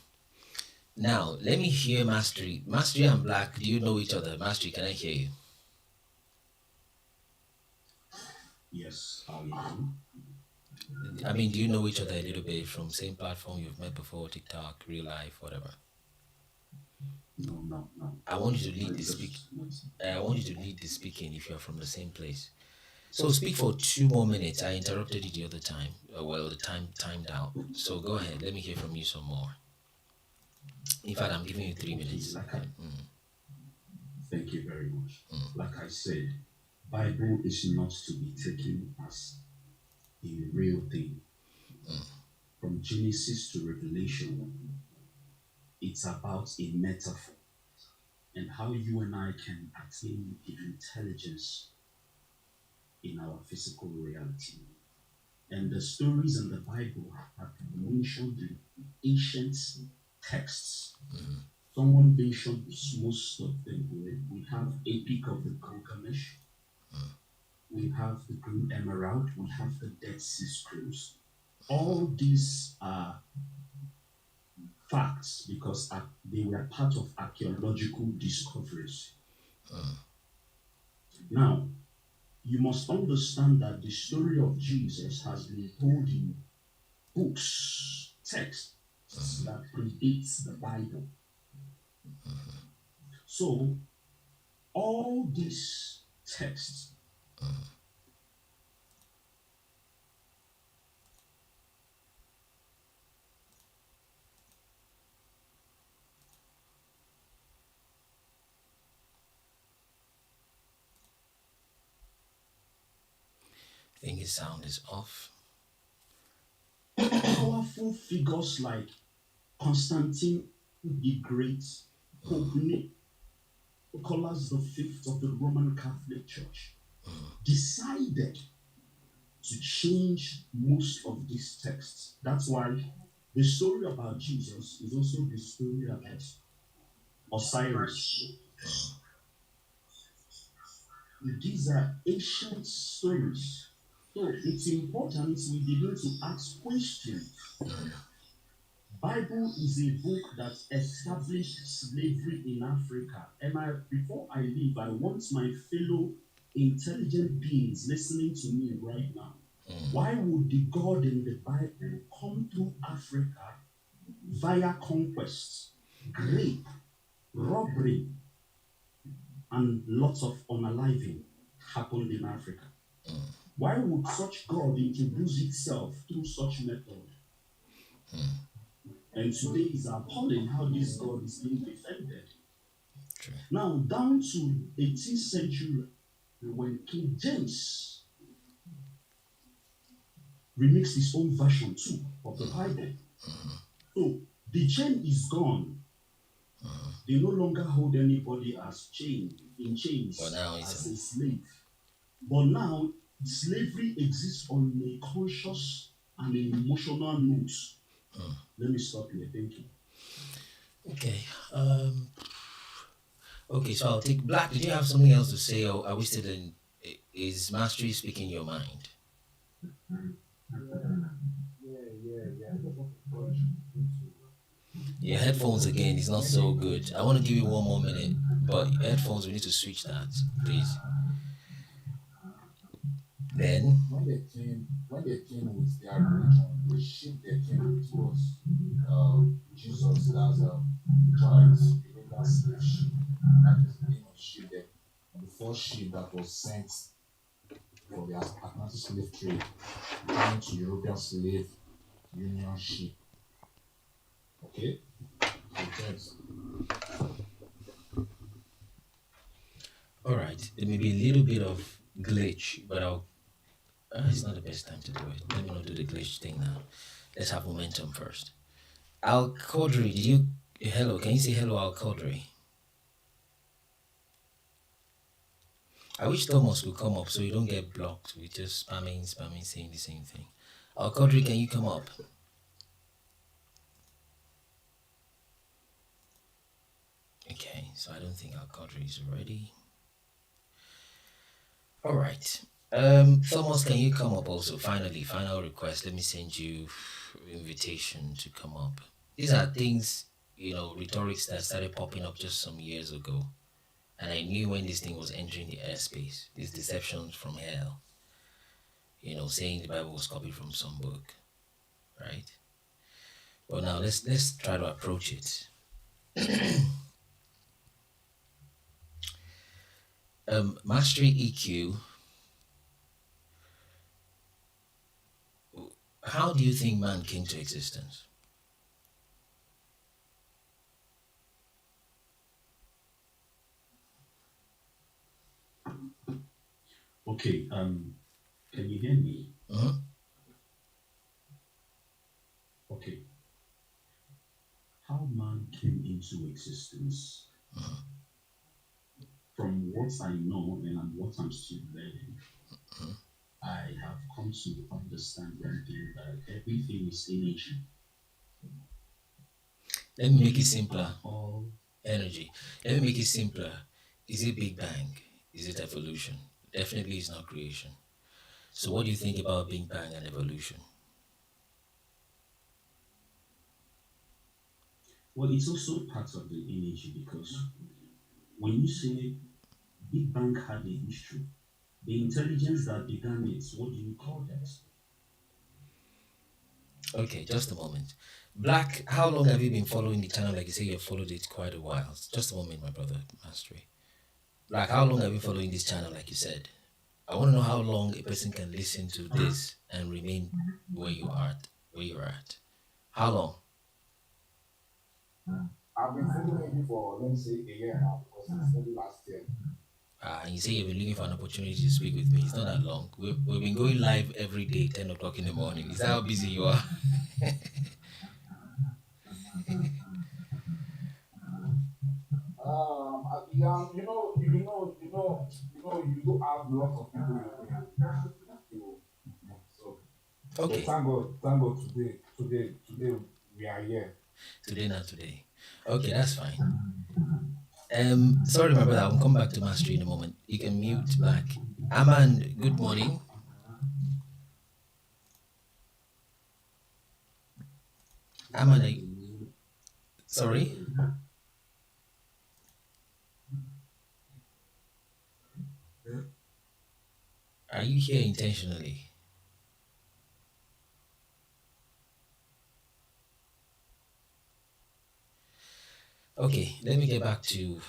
A: Now, let me hear Mastery. Mastery and Black, do you know each other? Mastery, can I hear you?
C: Yes, how are you doing?
A: I mean, do you know each other a little bit from same platform you've met before, TikTok, real life, whatever?
C: No.
A: I want you to lead the speak. I want you to lead the speaking if you're from the same place. So speak for 2 more minutes. I interrupted you the other time. Well, the time timed out. So go ahead. Let me hear from you some more. In fact, I'm giving you 3 minutes.
C: Thank you very much. Like I said, Bible is not to be taken as a real thing. From Genesis to Revelation, it's about a metaphor and how you and I can attain the intelligence in our physical reality. And the stories in the Bible have been mentioned in ancient texts. Someone mentioned most of them. We have Epic of the Gilgamesh. We have the Green Emerald. We have the Dead Sea Scrolls. All these are facts because they were part of archaeological discoveries. Now, you must understand that the story of Jesus has been told in books, texts that predates the Bible. So, all these texts
A: I think his sound is off.
C: powerful figures like Constantine the Great, Pope Nicholas V of the Roman Catholic Church decided to change most of these texts. That's why the story about Jesus is also the story about Osiris. These are ancient stories. So it's important we begin to ask questions. Bible is a book that established slavery in Africa. And before I leave, I want my fellow intelligent beings listening to me right now. Why would the God in the Bible come to Africa via conquest, rape, robbery, and lots of unaliving happened in Africa? Why would such God introduce itself through such method? And today is appalling how this God is being defended.
A: True.
C: Now, down to 18th century, when King James remixed his own version too of the Bible. So the chain is gone. They no longer hold anybody as in chains as a slave. But now slavery exists on a conscious and an emotional note. Let me stop here. Thank you.
A: Okay. Okay, so I'll take Black. Did you have something else to say, or are we still in? Is Mastery speaking your mind? Your headphones again is not so good. I want to give you 1 more minute, but headphones, we need to switch that, please. Then
B: when they came with their religion, the ship they came towards Jesus, that's giant European slave ship. That is the name of ship there. The first ship that was sent for the Atlantic slave trade, going to European slave union ship. Okay?
A: all right, there may be a little bit of glitch, but it's not the best time to do it. Let me not do the glitch thing now. Let's have momentum first. Al Qadri, hello? Can you say hello, Al Qadri? I wish Thomas could come up so you don't get blocked with just spamming, saying the same thing. Al Qadri, can you come up? Okay, so I don't think Al Qadri is ready. All right. Thomas, can you come up also? Finally, final request. Let me send you invitation to come up. These are things, rhetorics that started popping up just some years ago. And I knew when this thing was entering the airspace, these deceptions from hell, saying the Bible was copied from some book, right? But now let's try to approach it. Mastery EQ. How do you think man came to existence?
C: Okay, can you hear me?
A: Uh-huh.
C: Okay, how man came into existence. From what I know and what I'm still learning, I have come to understand one thing that everything is energy.
A: Let me make it
C: We
A: simpler.
C: are all
A: Energy. Let me make it simpler. Is it Big Bang? Is it evolution? Definitely it's not creation. So what do you think about Big Bang and evolution?
C: well, it's also part of the energy because when you say Big Bang had a history, the intelligence that began it, what do you call that?
A: Okay, just a moment. Black, how long have you been following the channel? Like you say, you've followed it quite a while. Just a moment, my brother, Mastery. Black, how long have you following this channel? Like you said, I want to know how long a person can listen to this and remain where you are, where you're at. How long?
B: I've been following you for let me say a year now because it's only last year.
A: And you say you've been looking for an opportunity to speak with me. It's not that long. We've been going live every day, 10 o'clock in the morning. Is that how busy you are?
B: Yeah, you do have lots of people you so. But
A: Okay,
B: thank God today we are here.
A: today, not today. Okay, that's fine. Sorry, my brother. I'll come back to Mastery in a moment. You can mute Black. Aman, good morning. Aman, sorry. Are you here intentionally? Okay, let me get back to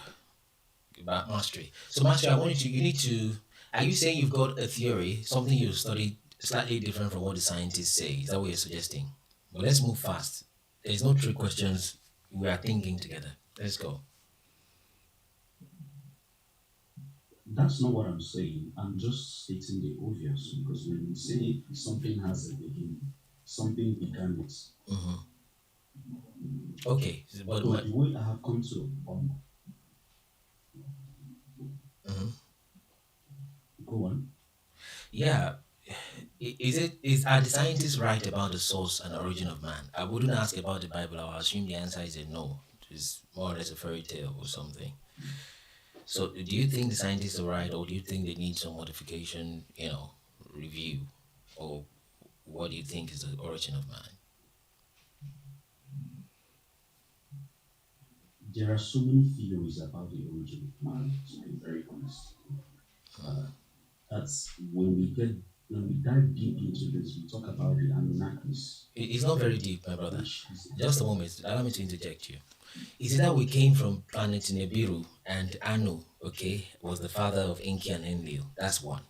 A: about mastery. So, mastery, I wanted to. You need to. Are you saying you've got a theory, something you studied slightly different from what the scientists say? Is that what you're suggesting? But let's move fast. There's no trick questions. We are thinking together. Let's go.
C: That's not what I'm saying. I'm just stating the obvious because when we say something has a beginning, something began it.
A: Mm-hmm. Okay, but
C: So
A: my.
C: the way I have come to
A: Mhm.
C: go on.
A: Yeah, is are the scientists right about the source and origin of man? I wouldn't ask about the Bible. I would assume the answer is a no. It's more or less a fairy tale or something. So, do you think the scientists are right, or do you think they need some modification? Review, or what do you think is the origin of man?
C: There are so many theories about the origin of man, to be very honest. That's when we dive deep into this, we talk about the Anunnakis,
A: It's not very deep, my brother.
C: which is
A: Just a moment. Allow me to interject you. Is it that we came from planet Nibiru and Anu, okay, was the father of Enki and Enlil? That's one.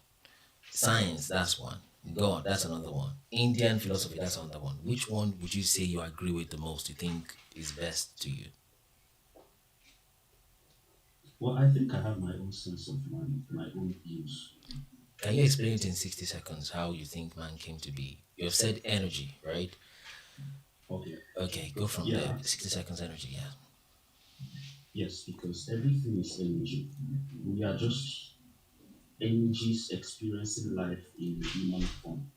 A: Science, that's one. God, that's another one. Indian philosophy, that's another one. Which one would you say you agree with the most? You think is best to you?
C: well, I think I have my own sense of my own views.
A: Can you explain it in 60 seconds how you think man came to be? You've said energy, right?
C: Okay.
A: Okay, go from there.
C: Yeah,
A: 60 seconds energy, yeah.
C: yes, because everything is energy. We are just energies experiencing life in human form.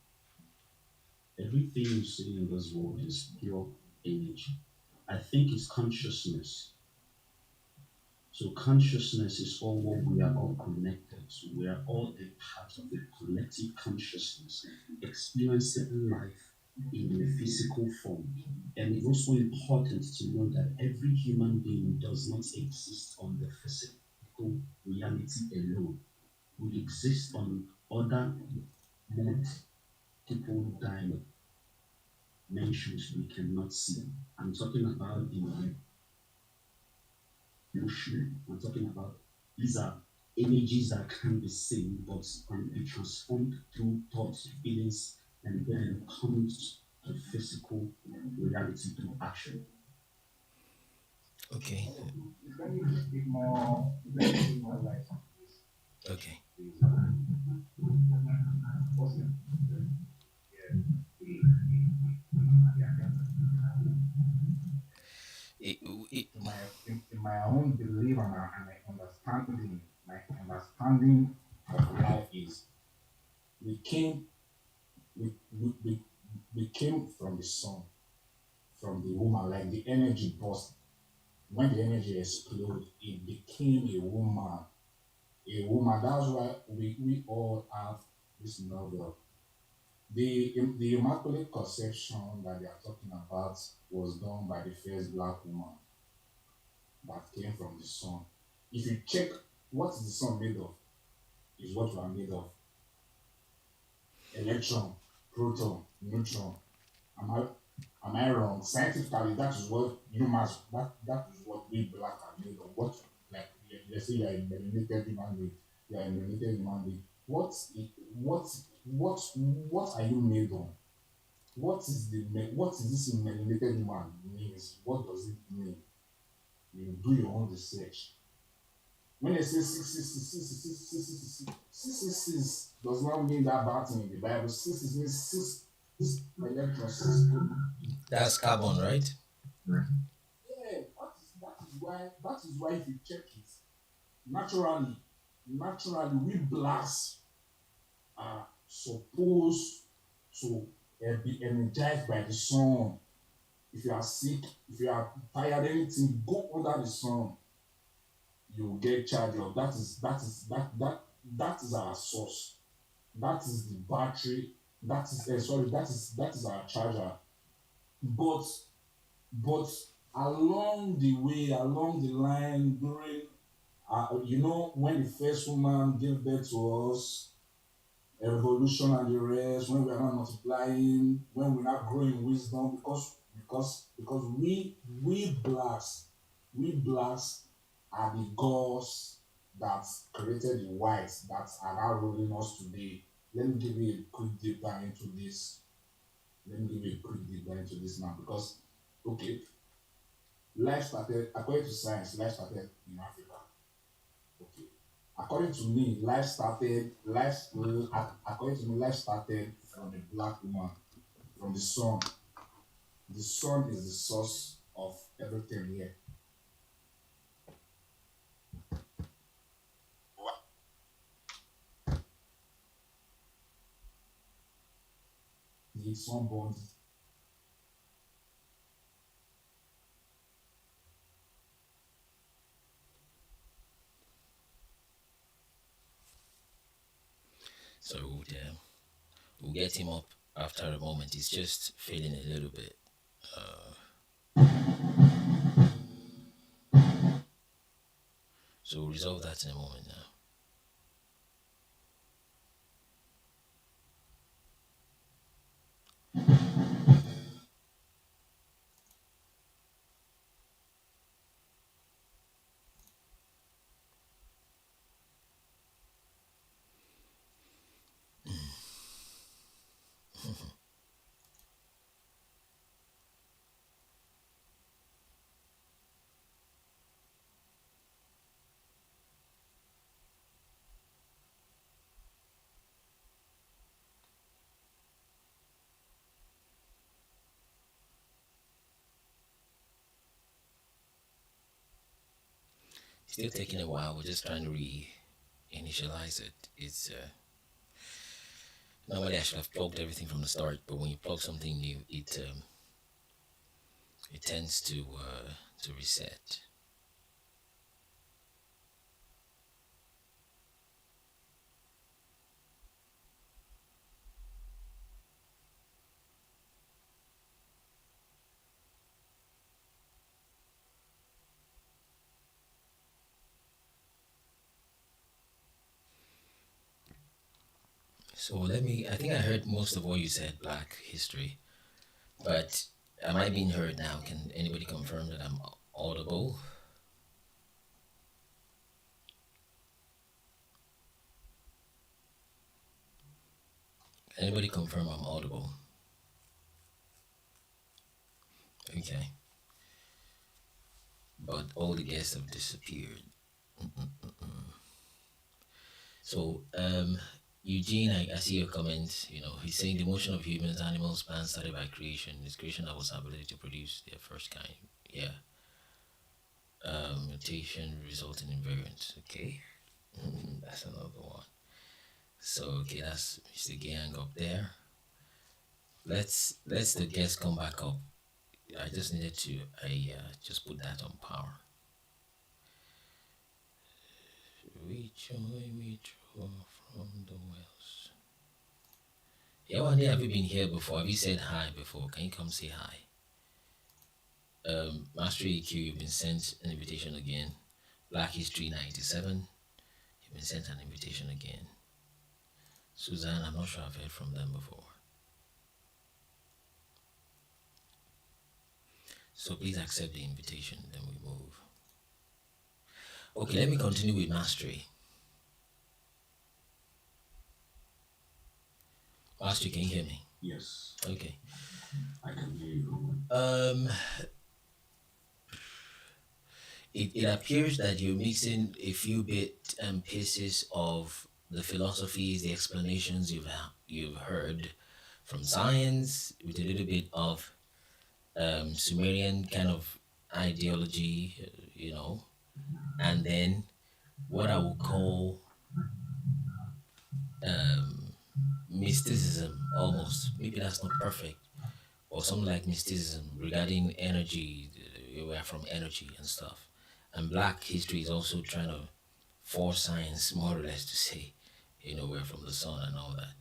C: Everything you see in this world is pure energy. I think it's consciousness. So consciousness is all what we are all connected to. We are all a part of a collective consciousness, experiencing life in a physical form. And it's also important to know that every human being does not exist on the physical reality alone. We exist on other multiple dimensions we cannot see. I'm talking about the emotion. I'm talking about these are energies that can be seen but can be transformed through thoughts, feelings, and then comes to physical reality through action.
A: Okay.
B: Can you speak more? Can you speak more like
A: Okay.
B: this? What's it? Yeah.
A: It, it,
B: In my own belief and my understanding of life is we came we, we, we, we came from the sun, from the woman, like the energy burst. When the energy exploded, it became a woman. A woman. That's why we all have this novel. The Immaculate Conception that they are talking about was done by the first black woman that came from the sun. If you check what is the sun made of, is what you are made of. Electron, proton, neutron. Am I am I wrong? Scientifically, that is what humans that is what we black are made of. What like they say you are a melanated human being. You are a melanated human being. What are you made of? What is this melanated human means? What does it mean? You do your own research. When they say 666 does not mean that bad thing in the Bible. Six means six electrons, six proton.
A: that's carbon, right?
B: Yeah, that is why if you check it, naturally, we blacks are supposed to be energized by the sun. If you are sick, if you are tired, anything, go under the sun. You will get charged of. That is our source. That is the battery. That is our charger. But but along the way, along the line, during when the first woman gave birth to us, evolution and the rest, when we are not multiplying, when we're not growing wisdom, because we blacks are the gods that created the whites that are now ruling us today. Let me give you a quick deep dive into this. Let me give you a quick deep dive into this now because okay, life started according to science, life started in Africa. Okay. According to me, life started from a black woman, from the sun. The sun is the source of everything here. The sun burns.
A: So we'll get him up after a moment. He's just feeling a little bit. So we'll resolve that in a moment now. Still taking a while. We're just trying to reinitialize it. It's normally I should have plugged everything from the start, but when you plug something new, it tends to reset. So let me. I think I heard most of what you said, Black history, but am I being heard now? Can anybody confirm that I'm audible? Anybody confirm I'm audible? Okay. But all the guests have disappeared. So, Eugene, I see your comment. He's saying the motion of humans, animals, plants started by creation. It's creation that was ability to produce their first kind. Yeah. Mutation resulting in variants. Okay. That's another one. So, okay, that's Mr. Gang up there. Let's the guests come back up. I just needed to. I just put that on power. We draw from the wells. Yeah, one day have you been here before? Have you said hi before? Can you come say hi? Master EQ, you've been sent an invitation again. Black History 97, you've been sent an invitation again. Suzanne, I'm not sure I've heard from them before. So please accept the invitation, then we move. Okay, let me continue with mastery. Mastery, can you hear me?
C: Yes,
A: Okay.
C: I can hear you.
A: It appears that you're mixing a few bit and pieces of the philosophies, the explanations you've heard from science with a little bit of Sumerian kind of ideology, and then what I would call mysticism almost. Maybe that's not perfect, or something like mysticism regarding energy, we're from energy and stuff. And Black history is also trying to force science more or less to say, we're from the sun and all that.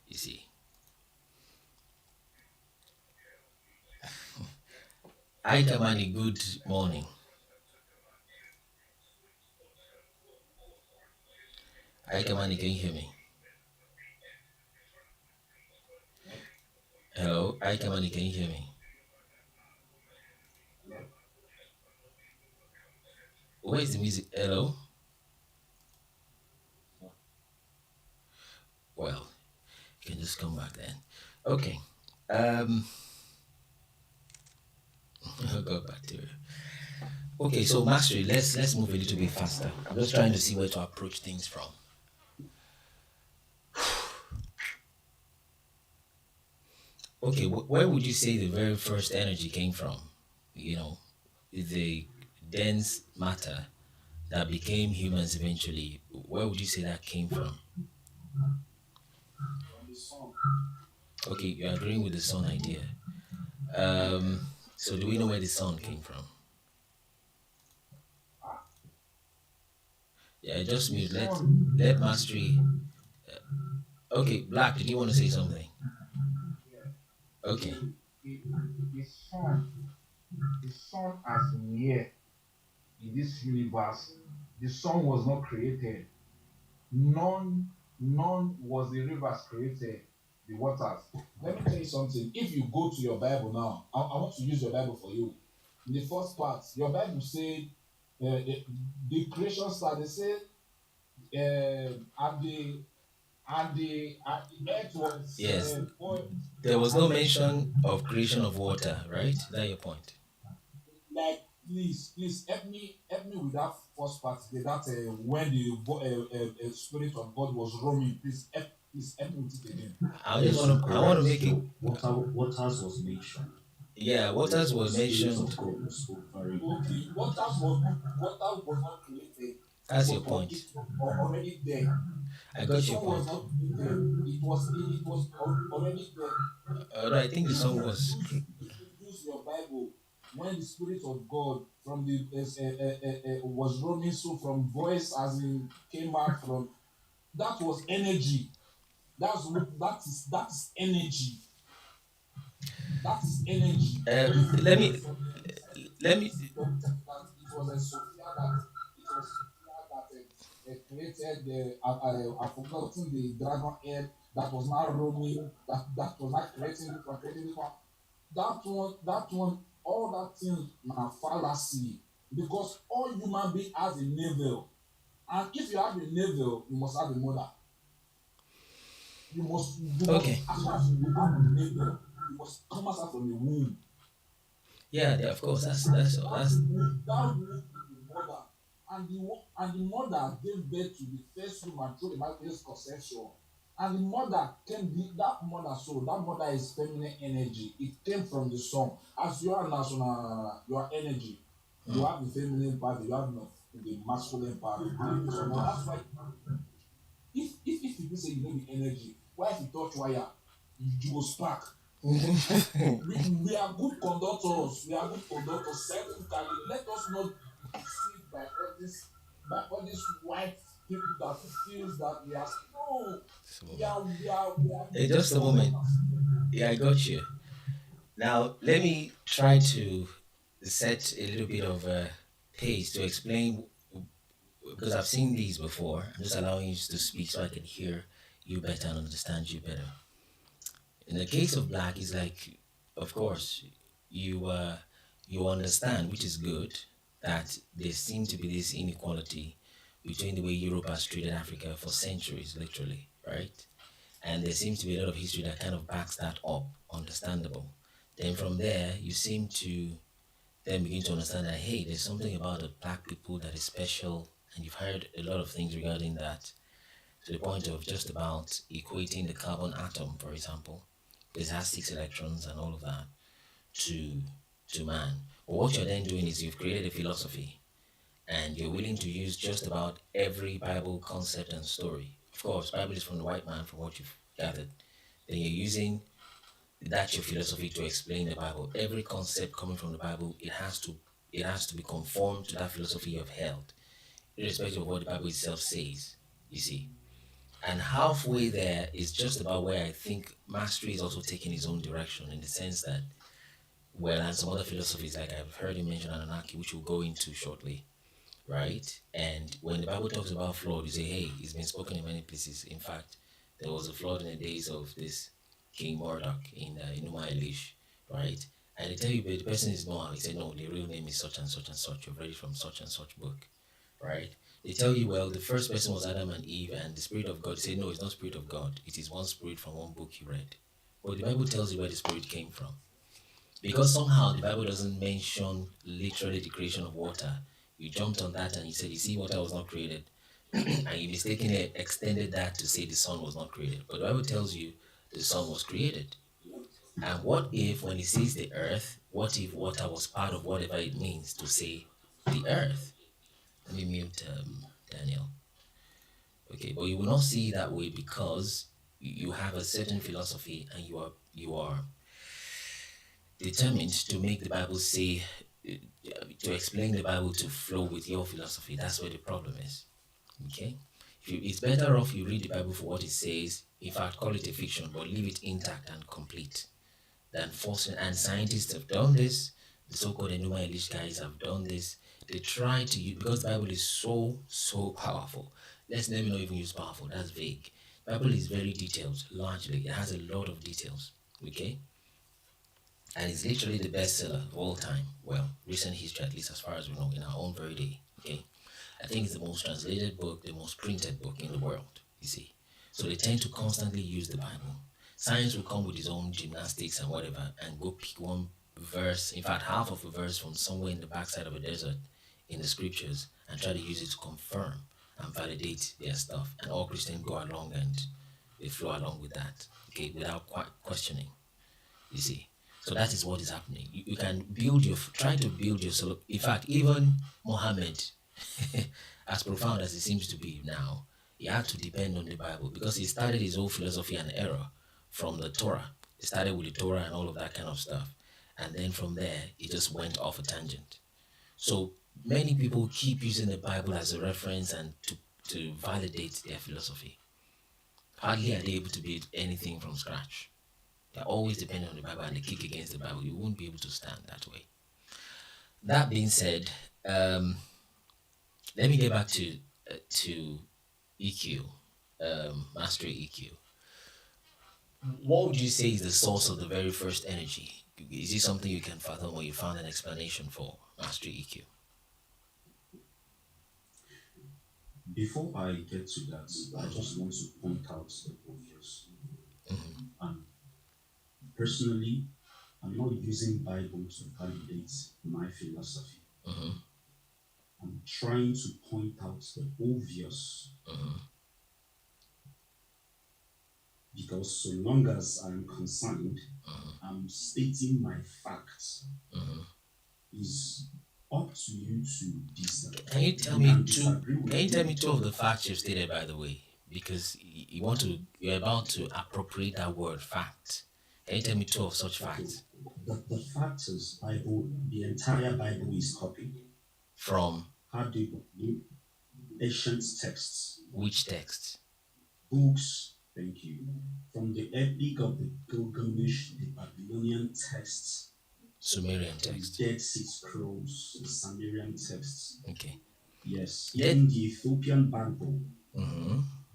A: You see. Hi Kamani, good morning. Hi Kamani, can you hear me? Hello, hi Kamani, can you hear me? Where's the music? Hello? Well, you can just come back then. Okay. I'll go back to it. Okay, so mastery, let's move a little bit faster. I'm just trying to see where to approach things from. Okay, where would you say the very first energy came from? The dense matter that became humans eventually. Where would you say that came from? Okay, you're agreeing with the sun idea. So do we know where the sun came from? Yeah, just mute. Let mastery. Okay, Black, did you want to say something? Okay.
B: The sun, the sun as in here in this universe, the sun was not created. None was the rivers created, the waters. Let me tell you something. If you go to your Bible now, I want to use your Bible for you. In the first part, your Bible said the creation started. They said and the earth was
A: Yes. There was no mention of creation of water, right? Is that your point?
B: like please help me with that first part there, that when the spirit of God was roaming. Please help me with it again.
A: I want to make it.
C: Waters was mentioned.
A: Yeah, waters were mentioned.
C: Of God was spoke very
B: Okay, water was not created.
A: That's your point.
B: It was already there.
A: I
B: The
A: got your
B: sun was
A: point.
B: not created. It was already there.
A: I think the
B: If
A: song
B: you
A: was.
B: use your Bible, when the Spirit of God from the was roaming, so from voice as in came out from, that was energy. That is energy. That is energy.
A: Let me let me
B: That it was a Sophia that created the I've forgotten the dragon head that was now roaming, that was not creating this one, creating this one. That one, all that thing na fallacy because all human being has a navel, and if you have a navel, you must have a mother. You must
A: Okay.
B: as far as you have a navel, you must come out from the womb.
A: Yeah, of course.
B: That
A: That's
B: womb, that womb is the mother, and the mother gave birth to the first human through the Immaculate Conception. And the mother came, that mother, so that mother is feminine energy. It came from the sun. As you are national, your energy, you have the feminine part, you have the masculine part. So that's why if you say you know the energy, why if you touch wire, you go spark. We are good conductors. We are good conductors. Scientifically, let us not be deceived by all these white people that feels that we are no.
A: just a
B: We
A: moment.
B: are we are we are
A: Hey,
B: good
A: just a moment.
B: conductors.
A: Yeah, I got you. Now, let me try to set a little bit of a pace to explain because I've seen these before. I'm just allowing you to speak so I can hear you better and understand you better. In the case of black, it's like, of course, you you understand, which is good, that there seems to be this inequality between the way Europe has treated Africa for centuries, literally, right? And there seems to be a lot of history that kind of backs that up, understandable. Then from there, you seem to then begin to understand that hey, there's something about the black people that is special, and you've heard a lot of things regarding that to the point of just about equating the carbon atom, for example, because it has 6 electrons and all of that, to to man. But what you're then doing is you've created a philosophy and you're willing to use just about every Bible concept and story. Of course, Bible is from the white man, from what you've gathered. Then you're using that's your philosophy to explain the Bible. Every concept coming from the Bible, it has to be conformed to that philosophy you've held, irrespective of what the Bible itself says. You see, and halfway there is just about where I think mastery is also taking its own direction in the sense that, well, and some other philosophies like I've heard you mention Anunnaki, which we'll go into shortly, right? And when the Bible talks about flood, you say, hey, it's been spoken in many places. In fact, there was a flood in the days of this King Marduk in Enuma Elish, right? And they tell you, but the person is Noah. He said, no, the real name is such and such and such. You've read it from such and such book, right? They tell you, well, the first person was Adam and Eve, and the Spirit of God. They say, no, it's not Spirit of God. It is one spirit from one book you read. But the Bible tells you where the Spirit came from. Because somehow the Bible doesn't mention literally the creation of water. You jumped on that and you said, you see, water was not created. And you mistakenly extended that to say the sun was not created. But the Bible tells you the sun was created. And what if, when it says the earth, what if water was part of whatever it means to say the earth? Let me mute Daniel. Okay, but you will not see it that way because you have a certain philosophy and you are determined to make the Bible say, to explain the Bible to flow with your philosophy. That's where the problem is. Okay? It's better off you read the Bible for what it says. In fact, call it a fiction, but leave it intact and complete than forcing. And scientists have done this. The so-called Enuma Elish guys have done this. They try to use, because the Bible is so powerful. Let's never not even use powerful. That's vague. The Bible is very detailed, largely. It has a lot of details. Okay? And it's literally the bestseller of all time. Well, recent history, at least as far as we know, in our own very day. Okay, I think it's the most translated book, the most printed book in the world. You see, so they tend to constantly use the Bible. Science will come with its own gymnastics and whatever, and go pick one verse, in fact, half of a verse from somewhere in the backside of a desert in the scriptures, and try to use it to confirm and validate their stuff. And all Christians go along and they flow along with that, okay, without questioning. You see, so that is what is happening. You can build try to build your solo. In fact, even Muhammad, as profound as it seems to be now, he had to depend on the Bible because he started his whole philosophy and error from the Torah. He started with the Torah and all of that kind of stuff, and then from there he just went off a tangent. So many people keep using the Bible as a reference and to validate their philosophy. Hardly are they able to build anything from scratch. They're always dependent on the Bible and they kick against the Bible. You won't be able to stand that way. That being said, let me get back to EQ, mastery EQ. What would you say is the source of the very first energy? Is it something you can fathom or you found an explanation for mastery EQ?
C: Before I get to that, I just want to point out the obvious. And personally, I'm not using Bible to validate my philosophy. I'm trying to point out the obvious. Because so long as I'm concerned, I'm stating my facts. Is up to you to decide.
A: Can you tell me two? Can you tell me two of the facts you've stated, by the way? Because you're about to appropriate that word fact. Can you tell me two of such facts?
C: The fact is, the entire Bible is copied
A: from
C: the ancient texts.
A: Which texts?
C: Books. Thank you. From the Epic of the Gilgamesh, the Babylonian texts.
A: Sumerian texts.
C: Dead Sea Scrolls, the Sumerian texts.
A: Okay.
C: Yes. Even the Ethiopian Bible.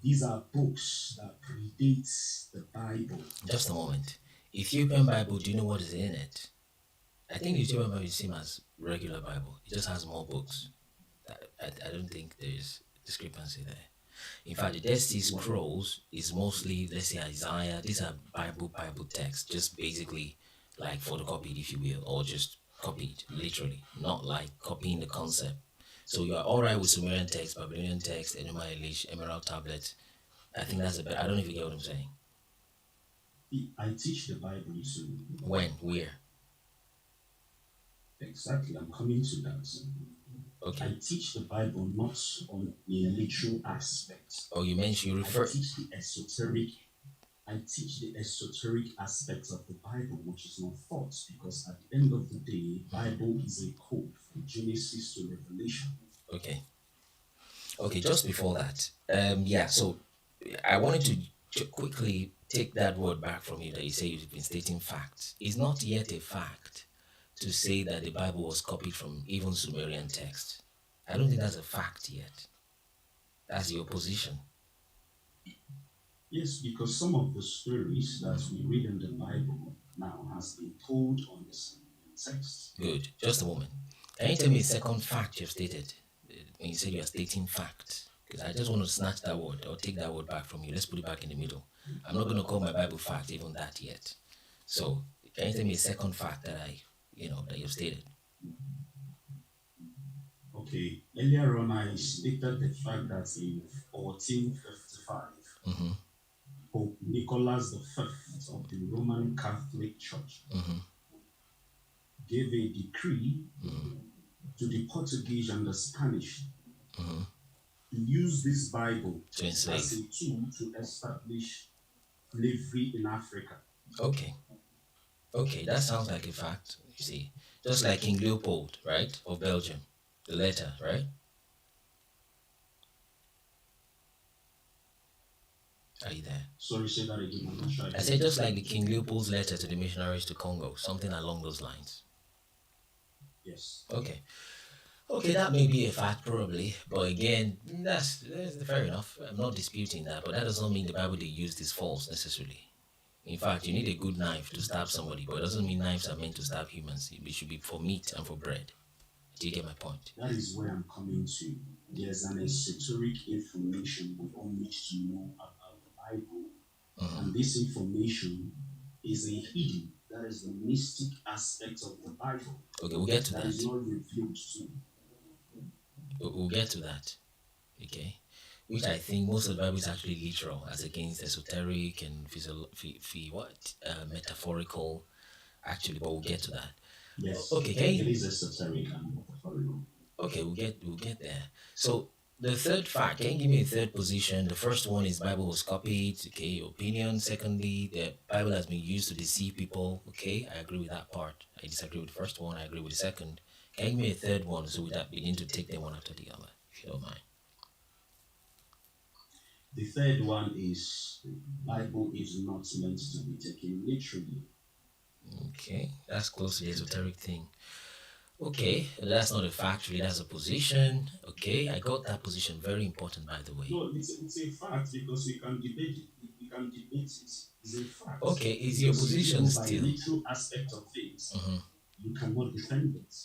C: These are books that predate the Bible.
A: Just a moment. Ethiopian Bible, do you know what is in it? I think the Ethiopian Bible is the same as regular Bible. It just has more books. I don't think there's discrepancy there. In fact, the Dead Sea Scrolls is mostly, let's say, Isaiah. These are Bible texts, just basically like photocopied, if you will, or just copied, literally, not like copying the concept. So you are all right with Sumerian text, Babylonian text, Enuma Elish, Emerald Tablet. I think that's a bit. I don't know if you get what I'm saying.
C: I teach the Bible too.
A: When? Where?
C: Exactly, I'm coming to that.
A: Okay.
C: I teach the Bible not on a literal aspect.
A: Oh, you mentioned you refer.
C: I teach the esoteric aspects of the Bible, which is not thought, because at the end of the day, Bible is a code from Genesis to Revelation.
A: Okay. Okay, just before that, so I wanted to quickly take that word back from you that you say you've been stating facts. It's not yet a fact to say that the Bible was copied from even Sumerian text. I don't think that's a fact yet. That's your position.
C: Yes, because some of the stories that we read in the Bible now has been told on the text.
A: Good. Just a moment. Can you tell me a second fact you've stated when you said you are stating facts? Because I just want to snatch that word or take that word back from you. Let's put it back in the middle. I'm not going to call my Bible fact even that yet. So can you tell me a second fact that that you've stated?
C: Okay. Earlier on, I stated the fact that in 1455, Pope Nicholas V of the Roman Catholic Church gave a decree to the Portuguese and the Spanish to use this Bible as a tool to establish slavery in Africa.
A: Okay, that sounds like a fact, you see. Just like King Leopold, right, of Belgium, the letter, right? Are you there?
C: Sorry, say that again.
A: I said just like the King Leopold's letter to the missionaries to Congo, something along those lines.
C: Yes.
A: Okay, that may be a fact probably, but again, that's fair enough. I'm not disputing that, but that does not mean the Bible they used is false necessarily. In fact, you need a good knife to stab somebody, but it doesn't mean knives are meant to stab humans. It should be for meat and for bread. Do you get my point?
C: That is where I'm coming to. There's an esoteric information we all need to know about the Bible. And this information is a hidden. That is the mystic aspect of the Bible.
A: Okay, we'll get to that.
C: That is not revealed to.
A: We'll get to that. Okay? Which I think most of the Bible is actually literal, as against esoteric and metaphorical, actually, but we'll get to that.
C: Yes.
A: Okay,
C: it is esoteric and metaphorical.
A: Okay, we'll get there. So the third fact, can you give me a third position? The first one is Bible was copied, okay, your opinion. Secondly, the Bible has been used to deceive people, okay, I agree with that part. I disagree with the first one, I agree with the second. Can you give me a third one so we begin to take them one after the other, if you don't mind?
C: The third one is the Bible is not meant to be taken literally.
A: Okay, that's close to the esoteric thing. Okay, that's not a fact, really. That's a position. Okay, I got that position. Very important, by the way.
C: No, it's a fact because we can debate it. We can debate it. It's a fact.
A: Okay, is your
C: Because if you
A: position
C: go by
A: still?
C: literal aspect of things, you cannot defend it.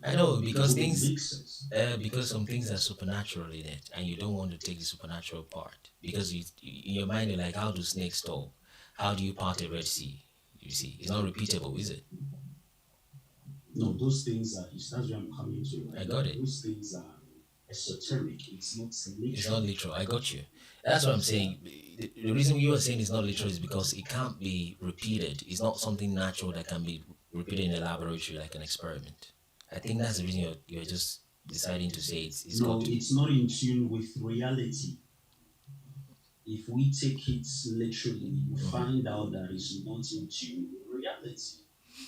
A: I know because
C: It
A: things,
C: makes sense.
A: because some things are supernatural in it, and you don't want to take the supernatural part because in your mind you're like, how do snakes talk? How do you part a Red Sea? You see, it's not repeatable, is it?
C: No, those things are. That's where I'm coming to. Right?
A: I got it.
C: Those things are esoteric. It's not literal.
A: It's not literal. I got you. That's what I'm saying. The reason you are saying it's not literal is because it can't be repeated. It's not something natural that can be repeated in a laboratory like an experiment. I think that's the reason you're just deciding to say it's
C: No,
A: got to.
C: it's not in tune with reality. If we take it literally, we find out that it's not in tune with reality.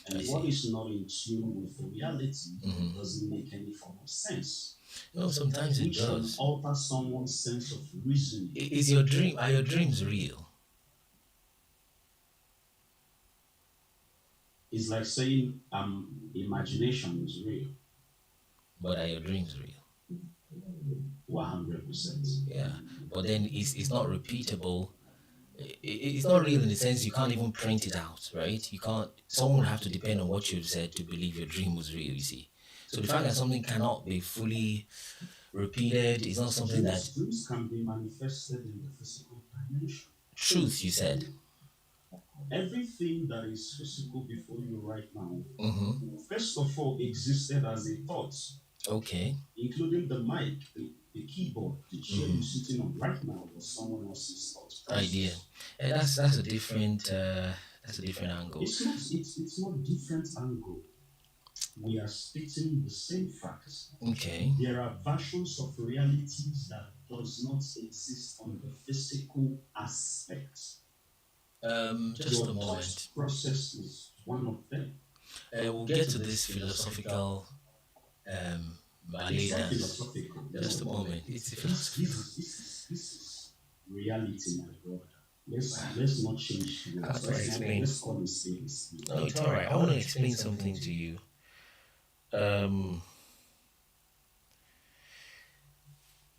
C: And what is not in tune with reality doesn't make any form of sense.
A: No, sometimes it
C: Which can
A: does.
C: alter someone's sense of reasoning.
A: Is your dream? Are your dreams real?
C: It's like saying imagination is real.
A: But are your dreams real?
C: 100%.
A: Yeah. But then it's not repeatable. It's not real in the sense you can't even print it out, right? You can't. Someone would have to depend on what you've said to believe your dream was real. You see. So the fact that something cannot be fully repeated is not something that.
C: Dreams can be manifested in the physical dimension.
A: Truth, you said.
C: Everything that is physical before you right now, first of all, existed as a thought.
A: Okay.
C: Including the mic, the keyboard, the chair you're sitting on right now was someone else's thought.
A: Idea. That's a different angle.
C: It's not different angle. We are stating the same facts.
A: Okay.
C: There are versions of realities that does not exist on the physical aspect.
A: Just a moment.
C: Process is one of them.
A: We'll get to this philosophical later. Just a moment. It's philosophical.
C: This is reality, my brother. Let's not change the words. Let's call it things.
A: No, it's all right. I want to explain something to you.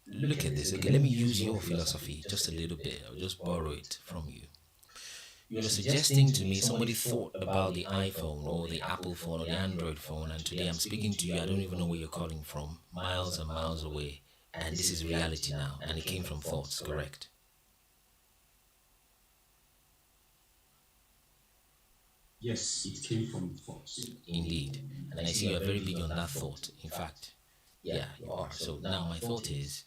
A: Look at this. Okay, let me use your philosophy just a little bit. I'll just borrow it from you. You're suggesting to me somebody thought about the iPhone or the Apple phone or the Android phone, and today I'm speaking to you. I don't even know where you're calling from, miles and miles away, and this is reality now, and it came from thoughts, correct?
C: Yes, it came from thoughts.
A: Indeed, and I see you're very big on that thought. In fact, yeah, you are. So now my thought is,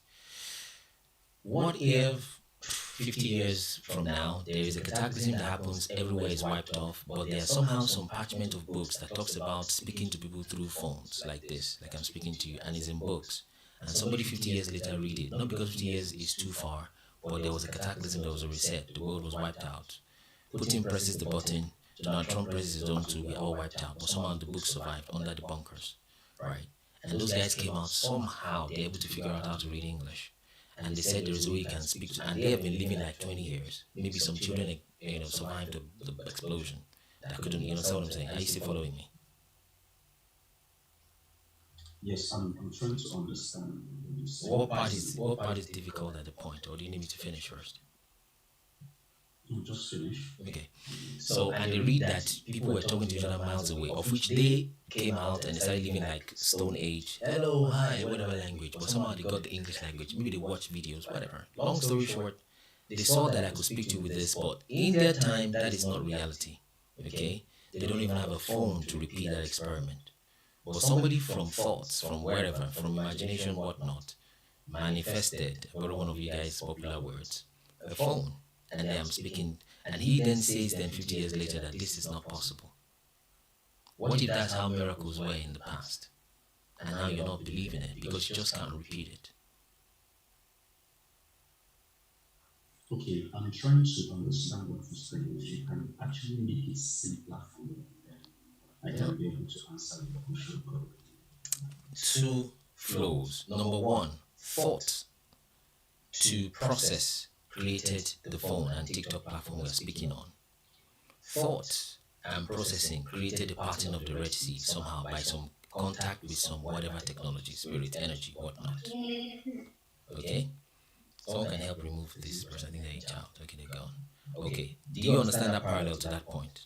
A: what if 50 years from now, there is a cataclysm that happens, everywhere is wiped off, but there's somehow some parchment of books that talks about speaking to people through phones like this, like I'm speaking to you, and it's in books. And somebody 50 years later read it, not because 50 years is too far, but there was a cataclysm, there was a reset, the world was wiped out. Putin presses the button, Donald Trump presses his own too, we're all wiped out, but somehow the books survived under the bunkers, right? And those guys came out, somehow they're able to figure out how to read English. And they said there is a way you can speak to, and they have been living like 20 years. Maybe some children, survived the explosion. That couldn't, you know what I'm saying? Are you still following me?
C: Yes, I'm trying to understand.
A: What part is difficult at the point, or do you need me to finish first?
C: No, just finish.
A: Okay. So, and they read that people were talking to each other miles away, of which they came out and they started living like Stone Age. Hello, hi, whatever language. But somehow they got the English language. Maybe they watched videos, whatever. Long story short, they saw that I could speak to you with this, but in their time, that is not reality. Okay? They don't even have a phone to repeat that experiment. But somebody from thoughts, from wherever, from imagination, whatnot, manifested, I borrow one of you guys' popular words, a phone. And then I'm speaking, and he then says 50 years later that this is not possible. What if that's how miracles were in the past? And now you're not believing it because you just can't repeat it.
C: Okay, I'm trying to understand what you're saying. If you can actually make it simpler for me, I can be able to answer your question correctly.
A: Two flows. Number one, thought to process created the phone and TikTok platform we're speaking on. Thought and processing created the pattern of the Red Sea somehow by some contact with some whatever technology, spirit, energy, whatnot. Okay? Someone can help remove this person. I think they're a child. Okay, they're gone. Okay. Do you understand that parallel to that point?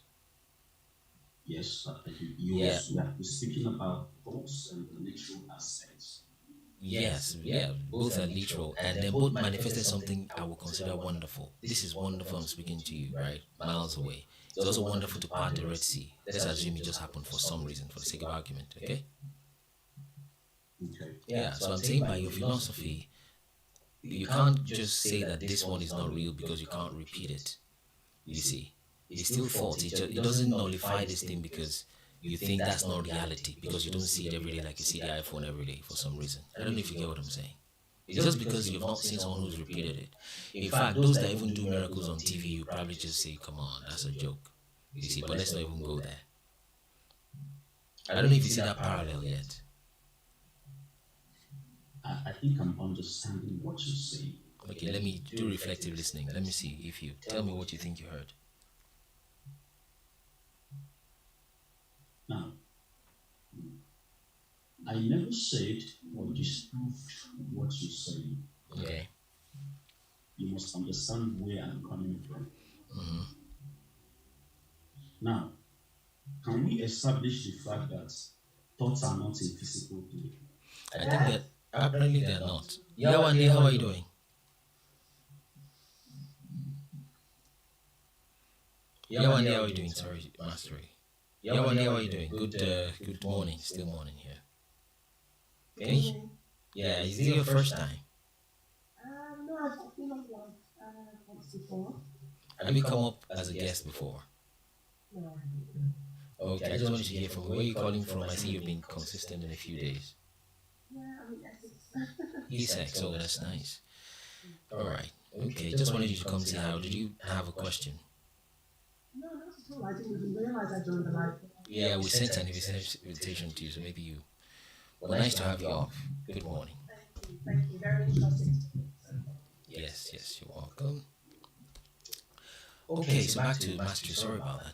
C: Yes, we're speaking about thoughts and the literal aspects.
A: Yes, yeah, both are literal, and then both manifested something I would consider wonderful. This is wonderful. I'm speaking to you, right, miles away. It's also wonderful to part the Red Sea. Let's assume it just happened for some reason, for the sake of argument. Okay.
C: Okay.
A: Yeah. So I'm saying by your philosophy, you can't just say that this one is not real because you can't repeat it. You see, it's still false. It doesn't nullify this thing because you think that's not reality, because you don't see it every day like you see the iPhone every day for some reason. I don't know if you get what I'm saying. It's just because you've not seen someone who's repeated it. In fact, those that even do miracles on TV, you probably just say, come on, that's a joke. You see, but let's not even go there. I don't know if you see that parallel yet.
C: I think I'm understanding what you're saying.
A: Okay, let me do reflective listening. Let me see if you tell me what you think you heard.
C: Now, I never said or disproved what you're saying.
A: Okay.
C: You must understand where I'm coming from. Now, can we establish the fact that thoughts are not a physical thing?
A: I think that apparently they're not. Yawande, how are you doing? Yawande, how are you doing? Sorry, Mastery. Yawande, how are you doing? Good morning. Still morning here. Okay? Yeah, is this your first time?
E: No, I've been on once before.
A: Have you come up as a guest before?
E: No.
A: Okay, I just wanted to hear from where you're calling from. I see you've been consistent in a few days.
E: Yeah, I mean,
A: Essex, oh, that's nice. Alright, okay, just wanted you to come say how. Did you have a question?
E: No, not at all. I didn't even realize I joined the live.
A: Yeah, we sent an invitation to you, so maybe you. Well, nice to have you off. Good morning.
E: Thank you. Very interesting.
A: Yes, you're welcome. Okay, so back to Mastery. Sorry about that.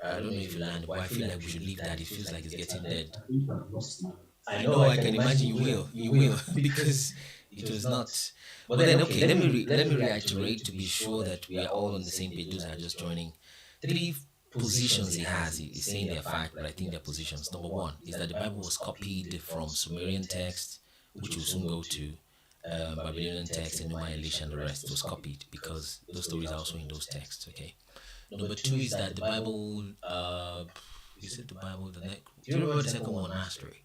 A: I don't know if you landed, but I feel like we should leave that. It feels like it's getting dead.
C: I think I've lost my.
A: I know, I can imagine you will, because it was not. But then, okay, let me reiterate to be sure that we are all on the same page. Those that are just joining. 3 positions he has. He's saying they're fact, but I think they're positions. Number 1 is that the Bible was copied from Sumerian text, which will soon go to Babylonian text, and Numa, Elisha, and the rest. It was copied because those stories are also in those texts. Okay. Number 2 is that the Bible. Is it the Bible? Do you remember the second one, Mastery?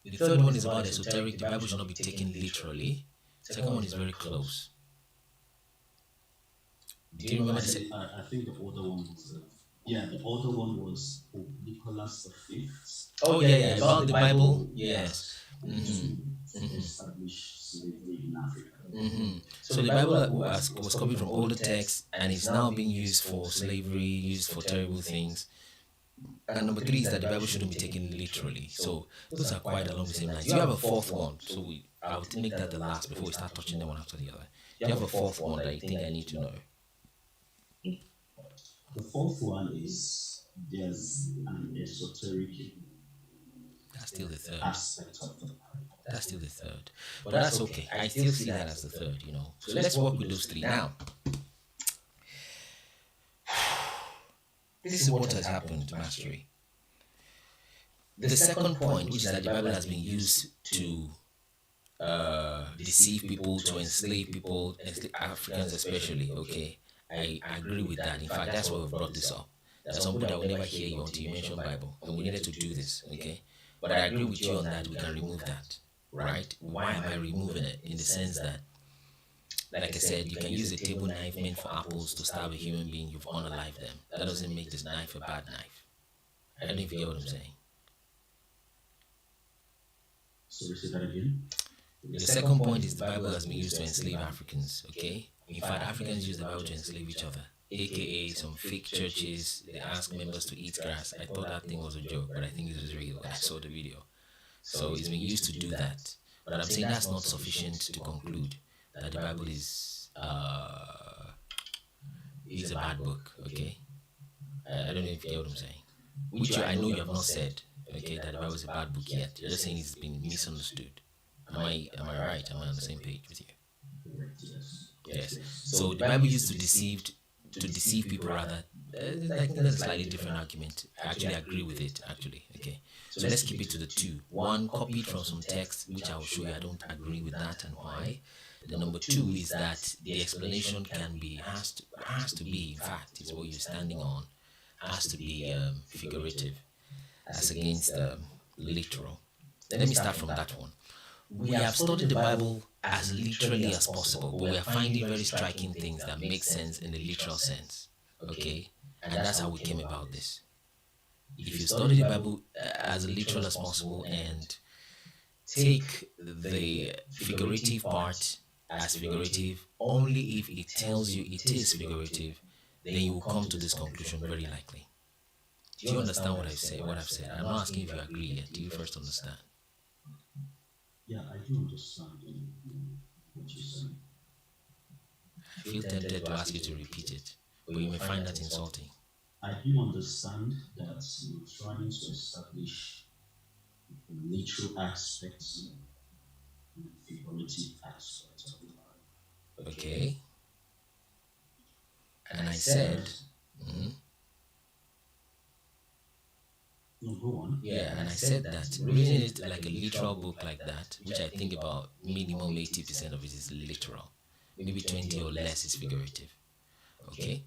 A: The third one is about esoteric. The Bible should not be taken literally. The second one is very close. Do you remember the second?
C: I think the other one was. The other one was Nicholas V.
A: Oh yeah, about the Bible. Yes.
C: To establish slavery in Africa.
A: So the Bible was copied from older texts and is now being used for slavery, used for terrible things. And number 3 is that the Bible shouldn't be taken literally. So those are quite along the same lines. You have a fourth one, so I'll make that the last before we start touching them one after the other. You have a fourth one that you think I need to know.
C: The fourth one is there's an esoteric.
A: That's still the third.
C: Aspect of the Bible.
A: That's still the third. But that's okay. I still see that as the third, So let's work with those 3. Now, this is what has happened, Mastery. The second point, which is that the Bible has been used to deceive people, to enslave people, Africans especially, okay? I agree with that. In fact, that's why we've brought this up. There's some people that will never hear you until you mention Bible, and we needed to do this, okay? But I agree with you on that. We can remove that, right? Why am I removing it? In the sense that, like I said, you can use a table knife meant for apples to stab a human being. You've unalived them. That doesn't make this knife a bad knife. I don't know if you get what I'm saying.
C: So say that again.
A: The second point is the Bible has been used to enslave Africans, okay? In fact, Africans use the Bible to enslave each other, aka some fake churches. They ask members to eat grass. I thought that thing was a joke, but I think it was real when I saw the video. So it's been used to do that. But I'm saying that's not sufficient to conclude that the Bible is a bad book, okay? I don't know if you get what I'm saying. which I know you have not said, okay, that the Bible is a bad book yet. You're just saying it's been misunderstood. Am I right? Am I on the same page with you?
C: Correct, yes.
A: Yes. So the Bible used to deceive people rather. I think that's a slightly different argument. I actually agree with it. Actually, okay. So let's keep it to the two. One copied from some text, which I will show you. I don't agree with that, and why. The number two is that the explanation has to be, in fact, is what you're standing on, has to be figurative, as against literal. Let me start from that one. We have studied the Bible as literally as possible, but we are finding very striking things that make sense in the literal sense. Okay? And that's how we came about this. If you study the Bible as literal as possible and take the figurative part as figurative, only if it tells you it is figurative, then you will come to this conclusion very likely. Do you understand what I've said? I'm not asking if you agree yet. Do you first understand?
C: Yeah, I do understand what you're saying.
A: I feel tempted to ask you to repeat it, but you may find that insulting.
C: I do understand that you're trying to establish the literal aspects and the figurative aspects of the Bible.
A: Okay? And I said,
C: No, go on.
A: yeah, and I said that reading it like a literal book like that, which I think about minimum 80% of it is literal, maybe 20 or less is figurative. Okay?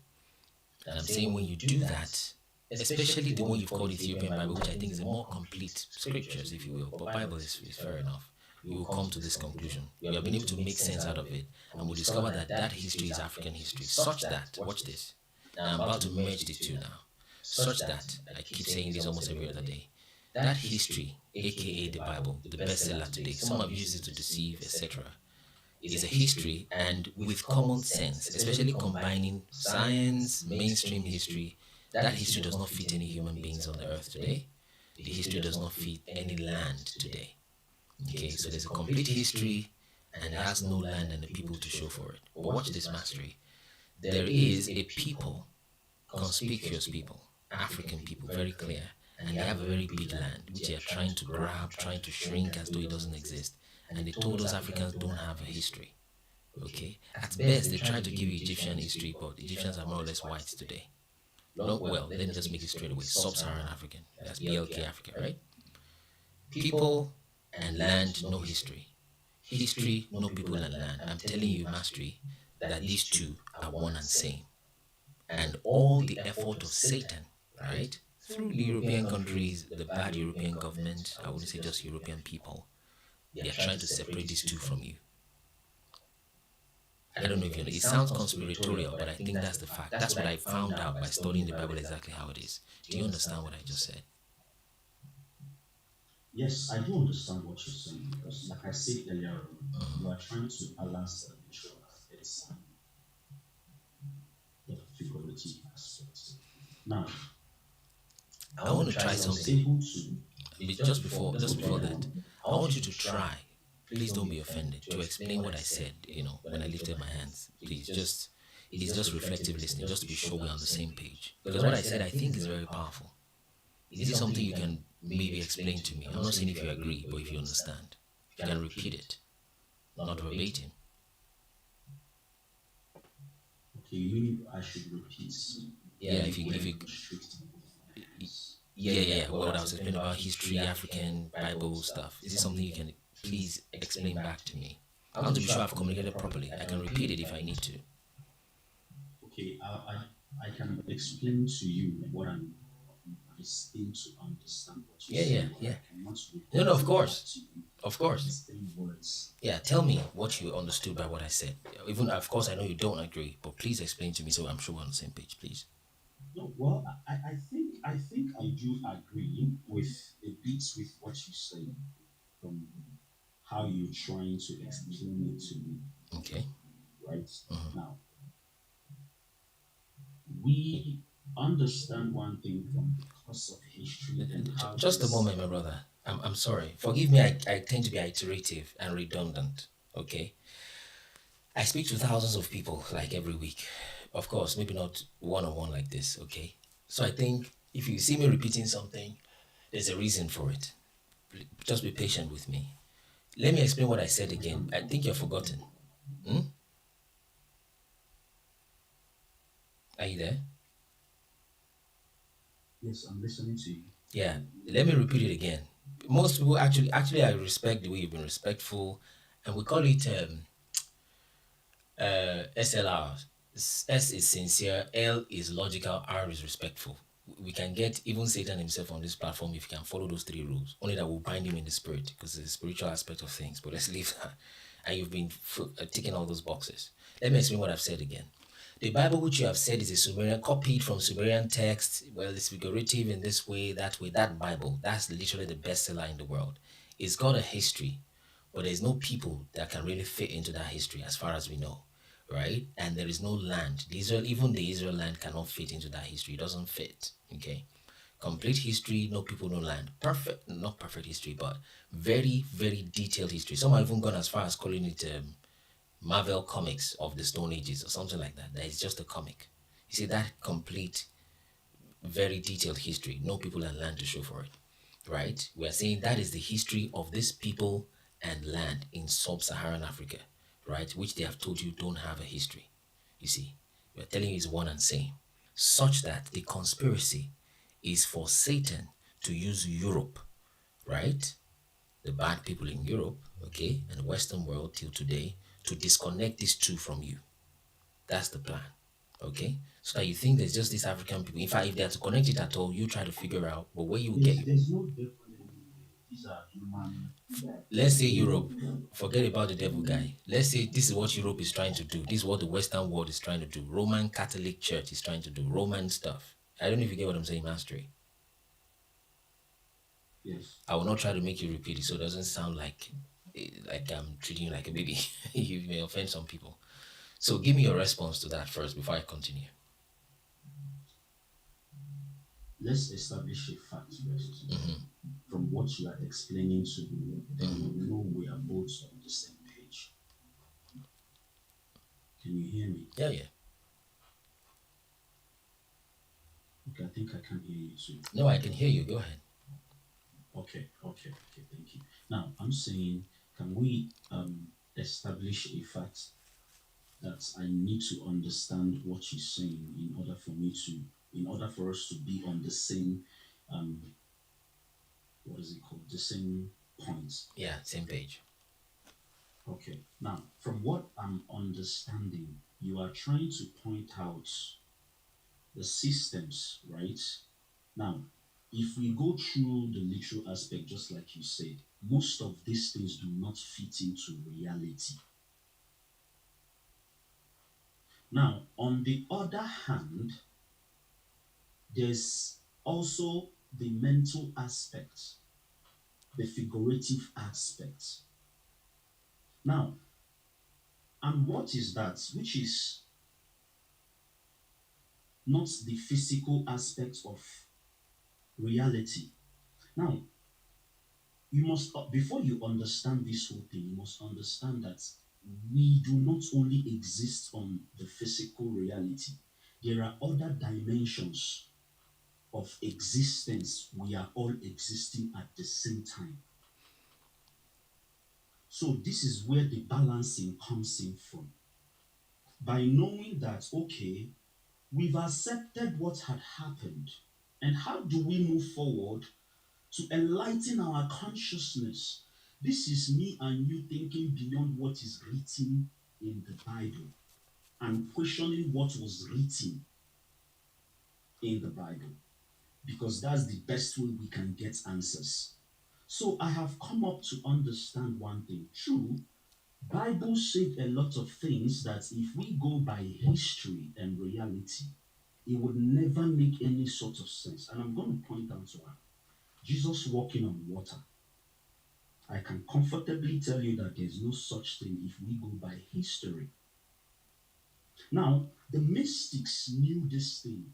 A: And I'm saying when you do that, especially the one you've called Ethiopian Bible, which I think is a more complete scriptures, if you will, but Bible is fair enough, you will come to this conclusion. We have been able to make sense out of it, and we'll discover that that history is African history, such that, watch this, now I'm about to merge the two now, such that, I keep saying this almost every other day, that history, aka the Bible, the bestseller today, some have used it to deceive, etc., is a history, and with common sense, especially combining science, mainstream history, that history does not fit any human beings on the earth today. The history does not fit any land today. Okay, so there's a complete history, and it has no land and the people to show for it. But watch this mastery. There is a people, conspicuous people, African people, very clear, and they have a very big land, which they are trying to grab, trying to shrink as though it doesn't exist. And they told us Africans don't have a history. Okay? At best, they try to give you Egyptian history, but Egyptians are more or less white today. No, well, let me just make it straight away. Sub-Saharan African. That's BLK Africa, right? People and land, no history. History, no people and land. I'm telling you, mastery, that these two are one and same. And all the effort of Satan, right? Through the European countries, the bad European government, I wouldn't say just European people, they are trying to separate these two from you. I don't know if you know. It sounds conspiratorial, but I think that's the fact. That's what I found out by studying the Bible exactly how it is. Do you understand what I just said?
C: Yes, I do understand what you're saying because, like I said earlier on, you are trying to balance the literal aspects and the figurative aspects. Now,
A: I want to try something. Just before that, I want you to try. Please don't be offended to explain what I said. When I lifted my hands, please it's just reflective listening, just to be sure we're on the same page. Because what I said, I think is very powerful. Is it something you can maybe explain to me? I'm not saying if you agree, but if you understand, you can repeat it, not verbatim.
C: Okay, you mean I should repeat?
A: Yeah, if you yeah. What I was explaining about history, African Bible stuff. Is it something you can please explain back to me? I want to be sure I've communicated properly. I can repeat it if I need to.
C: Okay, I can explain to you what I seem to understand what you're saying.
A: Yeah.
C: I cannot
A: No, of course.
C: Understand words.
A: Yeah, tell me what you understood by what I said. Even, of course, I know you don't agree, but please explain to me so I'm sure we're on the same page, please.
C: No, well, I think I do agree with a bit with what you say from how you're trying to explain it to me.
A: Okay.
C: Right? Now, we understand one thing from the course of history and how
A: Just a moment, my brother. I'm sorry. Forgive me, I tend to be iterative and redundant. Okay? I speak to thousands of people like every week. Of course, maybe not one-on-one like this, okay? So I think If you see me repeating something, there's a reason for it. Just be patient with me. Let me explain what I said again. I think you've forgotten. Hmm? Are you there?
C: Yes, I'm listening to you.
A: Yeah. Let me repeat it again. Most people actually, I respect the way you've been respectful, and we call it SLR. S is sincere, L is logical, R is respectful. We can get even Satan himself on this platform if you can follow those three rules. Only that will bind him in the spirit because it's the spiritual aspect of things. But let's leave that. And you've been ticking all those boxes. Let me explain what I've said again. The Bible, which you have said is a Sumerian, copied from Sumerian text, well, it's figurative in this way, that way. That Bible, that's literally the bestseller in the world. It's got a history, but there's no people that can really fit into that history as far as we know, right? And there is no land. Even the Israel land cannot fit into that history. It doesn't fit, okay? Complete history, no people, no land. Perfect, not perfect history, but very, very detailed history. Some have even gone as far as calling it Marvel comics of the Stone Ages or something like that. That is just a comic. You see, that complete, very detailed history, no people and land to show for it, right? We are saying that is the history of this people and land in sub-Saharan Africa, right? Which they have told you don't have a history. You see, we are telling you is one and same, such that the conspiracy is for Satan to use Europe, right? The bad people in Europe, okay, and the Western world till today to disconnect these two from you. That's the plan, okay? So that you think there's just these African people. In fact, if they are to connect it at all, you try to figure out, but where you get,
C: There's no devil anywhere. These are human.
A: let's say Europe, forget about the devil guy. Let's say this is what Europe is trying to do. This is what the Western world is trying to do. Roman Catholic Church is trying to do. Roman stuff. I don't know if you get what I'm saying, Mastery.
C: Yes.
A: I will not try to make you repeat it so it doesn't sound like I'm treating you like a baby. You may offend some people. So give me your response to that first before I continue.
C: Let's establish a fact first. From what you are explaining to me, then you know we are both on the same page. Can you hear me?
A: Yeah, yeah.
C: Okay, I think I can hear you too.
A: No, I can hear you. Go ahead.
C: Okay, thank you. Now, I'm saying, can we establish a fact that I need to understand what you're saying in order for us to be on the same, what is it called? The same point.
A: Yeah, same page.
C: Okay. Now, from what I'm understanding, you are trying to point out the systems, right? Now, if we go through the literal aspect, just like you said, most of these things do not fit into reality. Now, on the other hand, there's also the mental aspect, the figurative aspect. Now, and what is that? Which is not the physical aspect of reality. Now, you must, before you understand this whole thing, you must understand that we do not only exist on the physical reality, there are other dimensions of existence. We are all existing at the same time. So, this is where the balancing comes in from. By knowing that, okay, we've accepted what had happened, and how do we move forward to enlighten our consciousness? This is me and you thinking beyond what is written in the Bible and questioning what was written in the Bible, because that's the best way we can get answers. So I have come up to understand one thing. True, Bible said a lot of things that if we go by history and reality, it would never make any sort of sense. And I'm going to point out to one. Jesus walking on water. I can comfortably tell you that there's no such thing if we go by history. Now, the mystics knew this thing,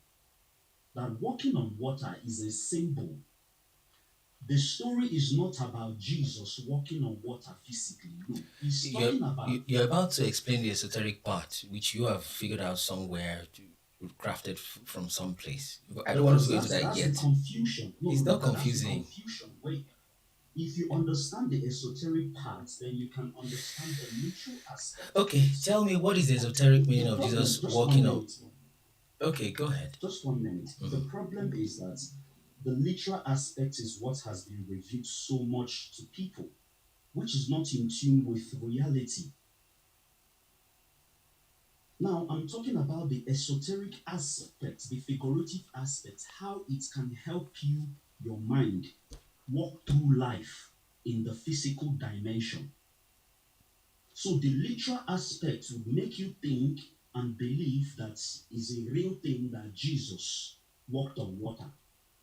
C: that walking on water is a symbol. The story is not about Jesus walking on water physically. No, he's talking about...
A: You're about to explain the esoteric part, which you have figured out somewhere. crafted from some place. I don't want to go into that
C: That's
A: yet.
C: the confusion. No,
A: It's
C: no,
A: not
C: that's the
A: confusing.
C: confusion. Wait, if you understand the esoteric parts, then you can understand the literal aspect.
A: Okay, tell me, what is the esoteric meaning
C: The
A: of
C: problem,
A: Jesus
C: just
A: walking
C: 1
A: on?
C: minute,
A: Okay, go ahead.
C: just 1 minute.
A: Mhm.
C: The problem is that the literal aspect is what has been revealed so much to people, which is not in tune with reality. Now, I'm talking about the esoteric aspect, the figurative aspect, how it can help you, your mind, walk through life in the physical dimension. So, the literal aspect would make you think and believe that is a real thing that Jesus walked on water.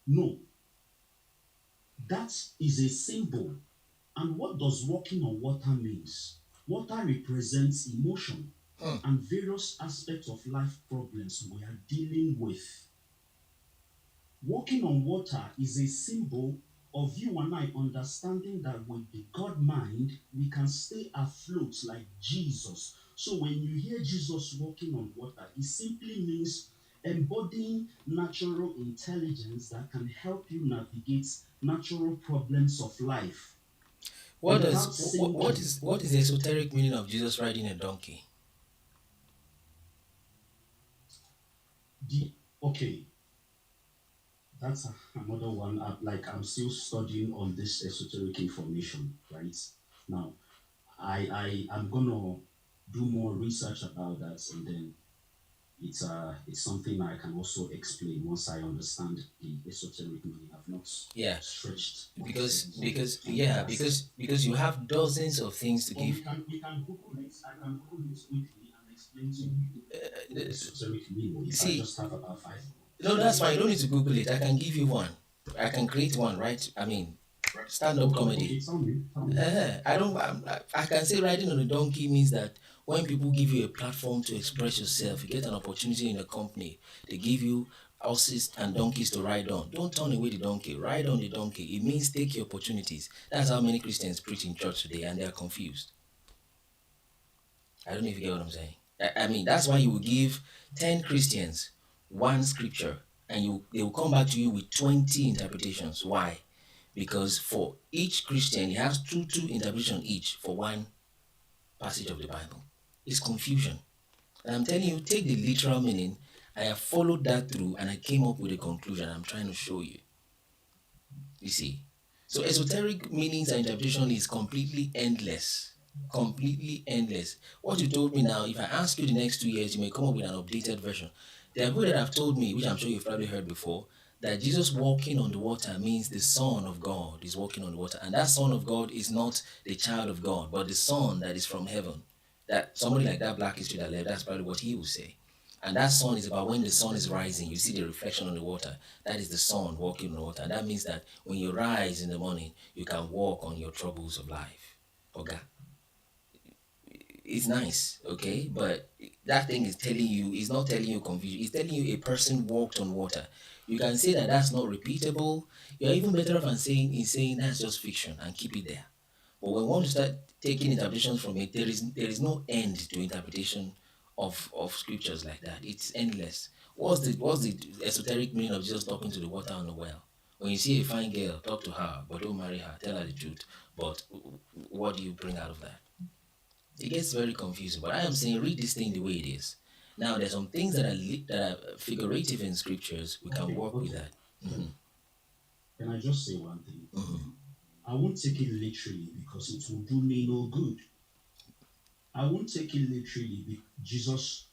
C: No, that is a symbol. And what does walking on water means? Water represents emotion and various aspects of life problems we are dealing with. Walking on water is a symbol of you and I understanding that with the God mind, we can stay afloat like Jesus. So when you hear Jesus walking on water, it simply means embodying natural intelligence that can help you navigate natural problems of life
A: What
C: without
A: does
C: sinking.
A: what is the esoteric meaning of Jesus riding a donkey?
C: Okay, that's another one. Like I'm still studying on this esoteric information, right? Now, I'm gonna do more research about that, and then it's something I can also explain once I understand the esoteric meaning. I've not
A: Yeah,
C: stretched
A: because you have dozens of things to
C: But
A: give.
C: we can Google it. I can Google it quickly and explain to you the esoteric meaning if I
A: See,
C: just have about 5 minutes.
A: no, that's fine. You don't need to Google it. I can give you one. I can create one, right? I mean, stand-up comedy.
C: Okay, tell me.
A: I don't. I can say riding on a donkey means that when people give you a platform to express yourself, you get an opportunity in a company. They give you horses and donkeys to ride on. Don't turn away the donkey. Ride on the donkey. It means take your opportunities. That's how many Christians preach in church today, and they are confused. I don't know if you get what I'm saying. I mean, that's why you will give 10 Christians one scripture, and they will come back to you with 20 interpretations. Why? Because for each Christian, he has two interpretations each for one passage of the Bible. It's confusion. And I'm telling you, take the literal meaning. I have followed that through, and I came up with a conclusion I'm trying to show you. You see? So esoteric meanings and interpretation is completely endless. Completely endless. What you told me now, if I ask you the next 2 years, you may come up with an updated version. There are people that have told me, which I'm sure you've probably heard before, that Jesus walking on the water means the Son of God is walking on the water. And that Son of God is not the child of God, but the Son that is from heaven. That somebody like that Black History that left, that's probably what he will say. And that sun is about when the sun is rising, you see the reflection on the water. That is the sun walking on the water. And that means that when you rise in the morning, you can walk on your troubles of life. Okay. It's nice, okay? But that thing is telling you, it's not telling you confusion. It's telling you a person walked on water. You can say that that's not repeatable. You're even better off in saying that's just fiction and keep it there. But when we want to start taking interpretations from it, there is no end to interpretation of scriptures like that. It's endless. What's the esoteric meaning of Jesus talking to the water on the well? When you see a fine girl, talk to her, but don't marry her. Tell her the truth. But what do you bring out of that? It gets very confusing. But I am saying, read this thing the way it is. Now, there's some things that are figurative in scriptures. We can work with that.
C: Can I just say one thing?
A: Mm-hmm.
C: I won't take it literally because it will do me no good. I won't take it literally Jesus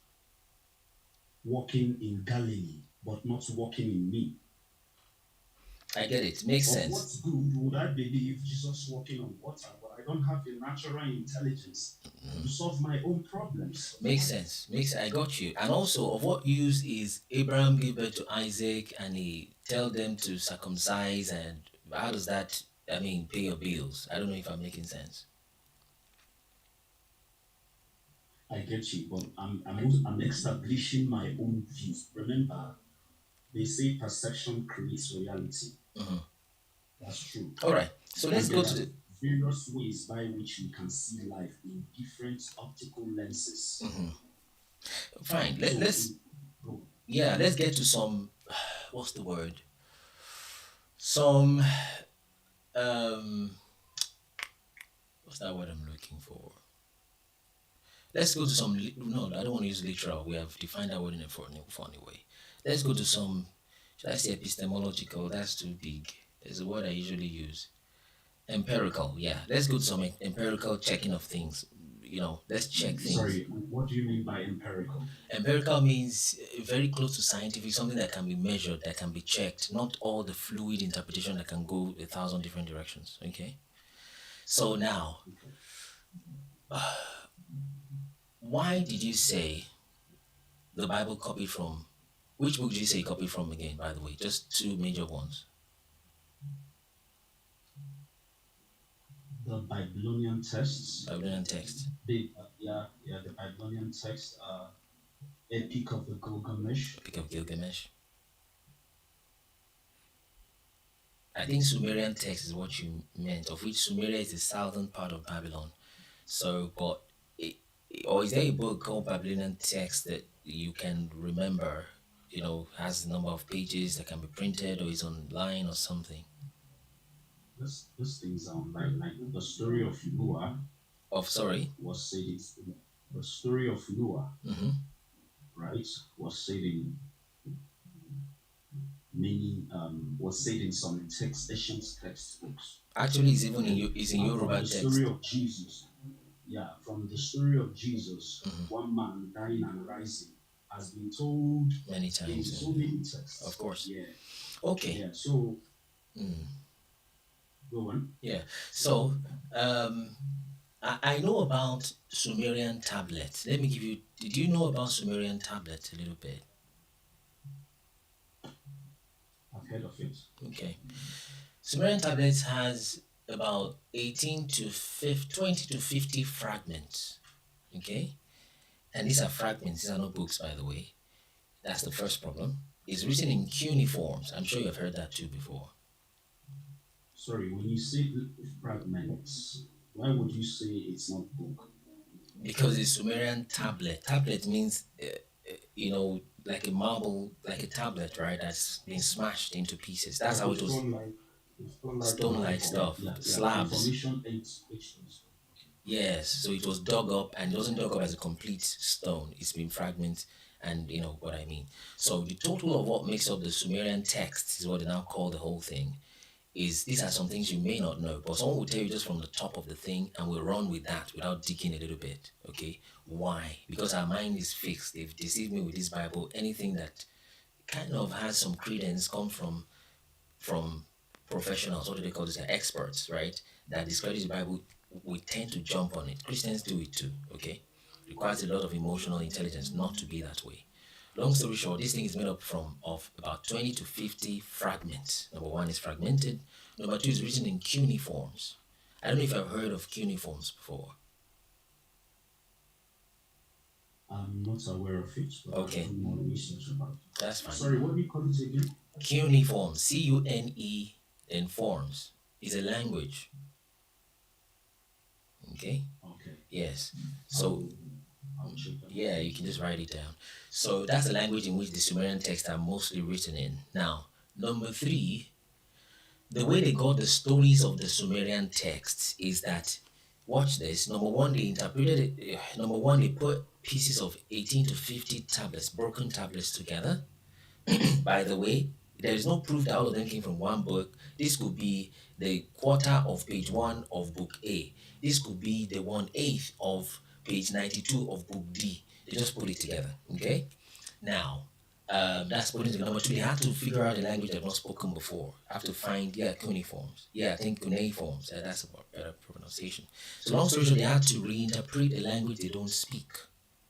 C: walking in Galilee, but not walking in me.
A: I get it. Makes
C: Of
A: sense.
C: what good would I believe Jesus walking on water, but I don't have the natural intelligence to solve my own problems?
A: Makes sense. I got you. And also, of what use is Abraham give birth to Isaac and he tell them to circumcise, and how does that, pay your bills? I don't know if I'm making sense.
C: I get you, but I'm establishing my own views. Remember, they say perception creates reality. That's true.
A: All right. So let's go to the
C: various ways by which we can see life in different optical lenses.
A: fine. Let's yeah, let's get to some, what's the word? Some, um, what's that word I'm looking for? Let's go to some, no, I don't want to use literal. We have defined that word in a funny way. Let's go to some, should I say epistemological? That's too big. There's a word I usually use. Empirical, yeah. Let's go to some empirical checking of things. Let's check things.
C: Sorry, what do you mean by empirical?
A: Empirical means very close to scientific, something that can be measured, that can be checked, not all the fluid interpretation that can go 1,000 different directions. Okay? So now, why did you say the Bible copied from, which book did you say you copied from again, by the way? Just two major ones.
C: The Babylonian texts.
A: Babylonian text.
C: The Babylonian text. Epic of the Gilgamesh.
A: Epic of Gilgamesh. I think Sumerian text is what you meant, of which Sumeria is the southern part of Babylon. So, but, or is there a book called Babylonian text that you can remember, has a number of pages that can be printed or is online or something?
C: This thing's like the story of Noah.
A: Sorry?
C: Was said the story of Noah,
A: Mm-hmm.
C: right, was said in many was said in some ancient textbooks.
A: Actually, it's even in Yoruba
C: text. The
A: text.
C: story of Jesus. Yeah, from the story of Jesus, one man dying and rising has been told
A: many times
C: in so many texts.
A: Of course.
C: Yeah.
A: Okay.
C: Yeah. So. Go on.
A: Yeah. So, I know about Sumerian tablets. Let me give you. Did you know about Sumerian tablets a little bit?
C: I've heard of it.
A: Okay. Sumerian tablets has about 20 to 50 fragments. Okay? And these are fragments, these are not books, by the way. That's the first problem. It's written in cuneiforms. I'm sure you've heard that too before.
C: Sorry, when you say fragments, why would you say it's not book?
A: Because it's Sumerian tablet. Tablet means, like a marble, like a tablet, right? That's been smashed into pieces. That's how it was. Stone-like stuff, slabs. Yes, so it was dug up, and it wasn't dug up as a complete stone. It's been fragmented, and you know what I mean. So the total of what makes up the Sumerian text is what they now call the whole thing. These are some things you may not know, but someone will tell you just from the top of the thing, and we'll run with that without digging a little bit. Okay, why? Because our mind is fixed. They've deceived me with this Bible. Anything that kind of has some credence come from professionals. What do they call this? They're experts, right? That discredit the Bible. We tend to jump on it. Christians do it too. Okay, requires a lot of emotional intelligence not to be that way. Long story short, this thing is made up of about 20 to 50 fragments. Number one is fragmented. Number two is written in cuneiforms. I don't know if you've heard of cuneiforms before.
C: I'm not aware of it, but
A: okay.
C: I do more research about it.
A: That's fine.
C: Sorry, what do you call it again?
A: Cuneiform, C-U-N-E, and forms, is a language. Okay?
C: Okay.
A: Yes. So, yeah, you can just write it down. So that's the language in which the Sumerian texts are mostly written in. Now, number three, the way they got the stories of the Sumerian texts is that, watch this, number one, they interpreted it, number one, they put pieces of 18 to 50 tablets, broken tablets together. By the way, there is no proof that all of them came from one book. This could be the quarter of page 1 of book A. This could be the 1/8 of page 92 of book D. They just put it together, okay? Now, that's putting together. Number two, they have to figure out the language they've not spoken before. Have to find, cuneiforms. Yeah, I think cuneiforms. That's a better pronunciation. So long story short, they had to reinterpret a language they don't speak.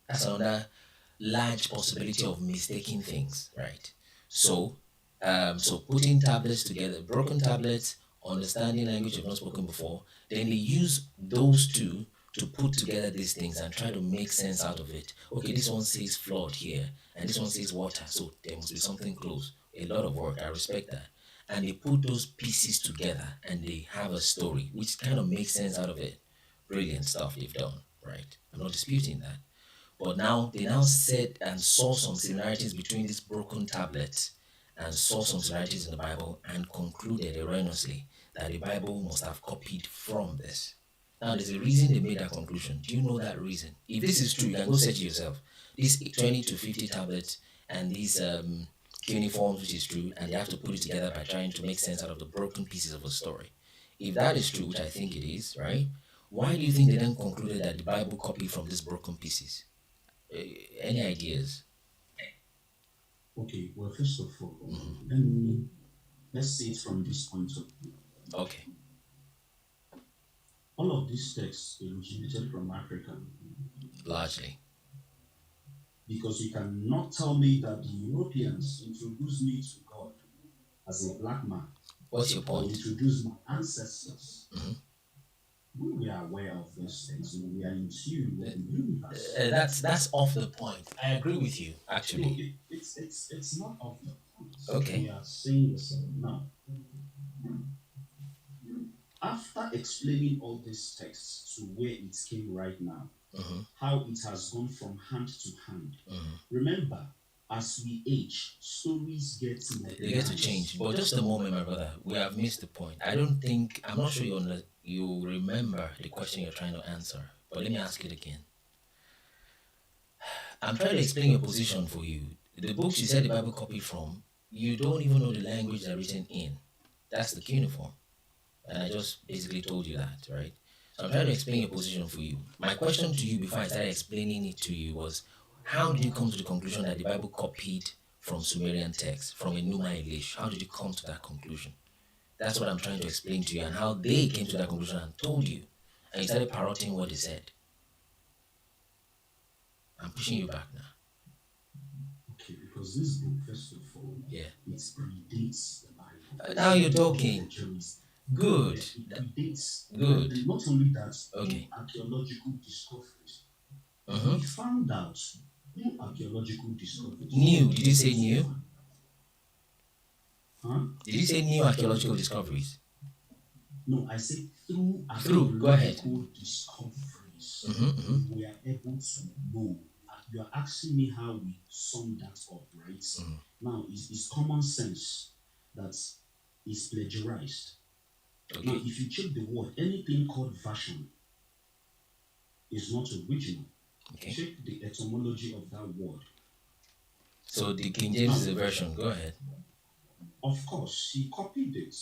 A: That's another large possibility of mistaking things, right? So, putting tablets together, broken tablets, understanding language you've not spoken before, then they use those two to put together these things and try to make sense out of it. Okay, this one says flood here, and this one says water, so there must be something close. A lot of work, I respect that. And they put those pieces together and they have a story, which kind of makes sense out of it. Brilliant stuff they've done, right? I'm not disputing that. But now they now said and saw some similarities between these broken tablets and saw some similarities in the Bible and concluded erroneously that the Bible must have copied from this. Now, there's a reason they made that conclusion. Do you know that reason? If this is true, you can go search it yourself. These 20 to 50 tablets and these cuneiforms, which is true, and they have to put it together by trying to make sense out of the broken pieces of a story. If that is true, which I think it is, right? Why do you think they then concluded that the Bible copied from these broken pieces? Any ideas?
C: Okay, well, first of all, let's see it from this point of view.
A: Okay.
C: All of these texts originated from Africa.
A: Largely.
C: Because you cannot tell me that the Europeans introduced me to God as a black man.
A: What's your point?
C: Or introduced my ancestors. We are aware of these things. We are in tune with the universe.
A: That's off the point. I agree with you, actually.
C: No, it's not off the point.
A: Okay.
C: We are saying the same now. After explaining all these texts to where it came right now, how it has gone from hand to hand. Remember, as we age, stories get
A: they get to change. But just a moment, my brother, we have missed the point. I'm not sure you remember the question you're trying to answer. But let me ask it again. I'm trying to explain your position for you. The books you said the Bible copied from, you don't even know the language they're written in. That's the cuneiform. And I just basically told you that, right? So I'm trying to explain your position for you. My question to you before I started explaining it to you was, how did you come to the conclusion that the Bible copied from Sumerian texts, from Enuma Elish? How did you come to that conclusion? That's what I'm trying to explain to you, and how they came to that conclusion and told you. And you started parroting what they said. I'm pushing you back now.
C: Okay, because this book, first of all,
A: it
C: predates the Bible.
A: Now you're talking. Good.
C: It predates.
A: Good.
C: And not only that,
A: Okay.
C: Archaeological discoveries. We found out new archaeological discoveries.
A: New? Did you say new?
C: Huh?
A: Did you say new archaeological discoveries?
C: No, I said through
A: Go ahead.
C: archaeological discoveries, we are able to know. You are asking me how we sum that up, right? Now, it's common sense that is plagiarized.
A: Okay.
C: Now, if you check the word, anything called version is not original.
A: Okay.
C: Check the etymology of that word.
A: So the King James is a version. Go ahead.
C: Of course, he copied it.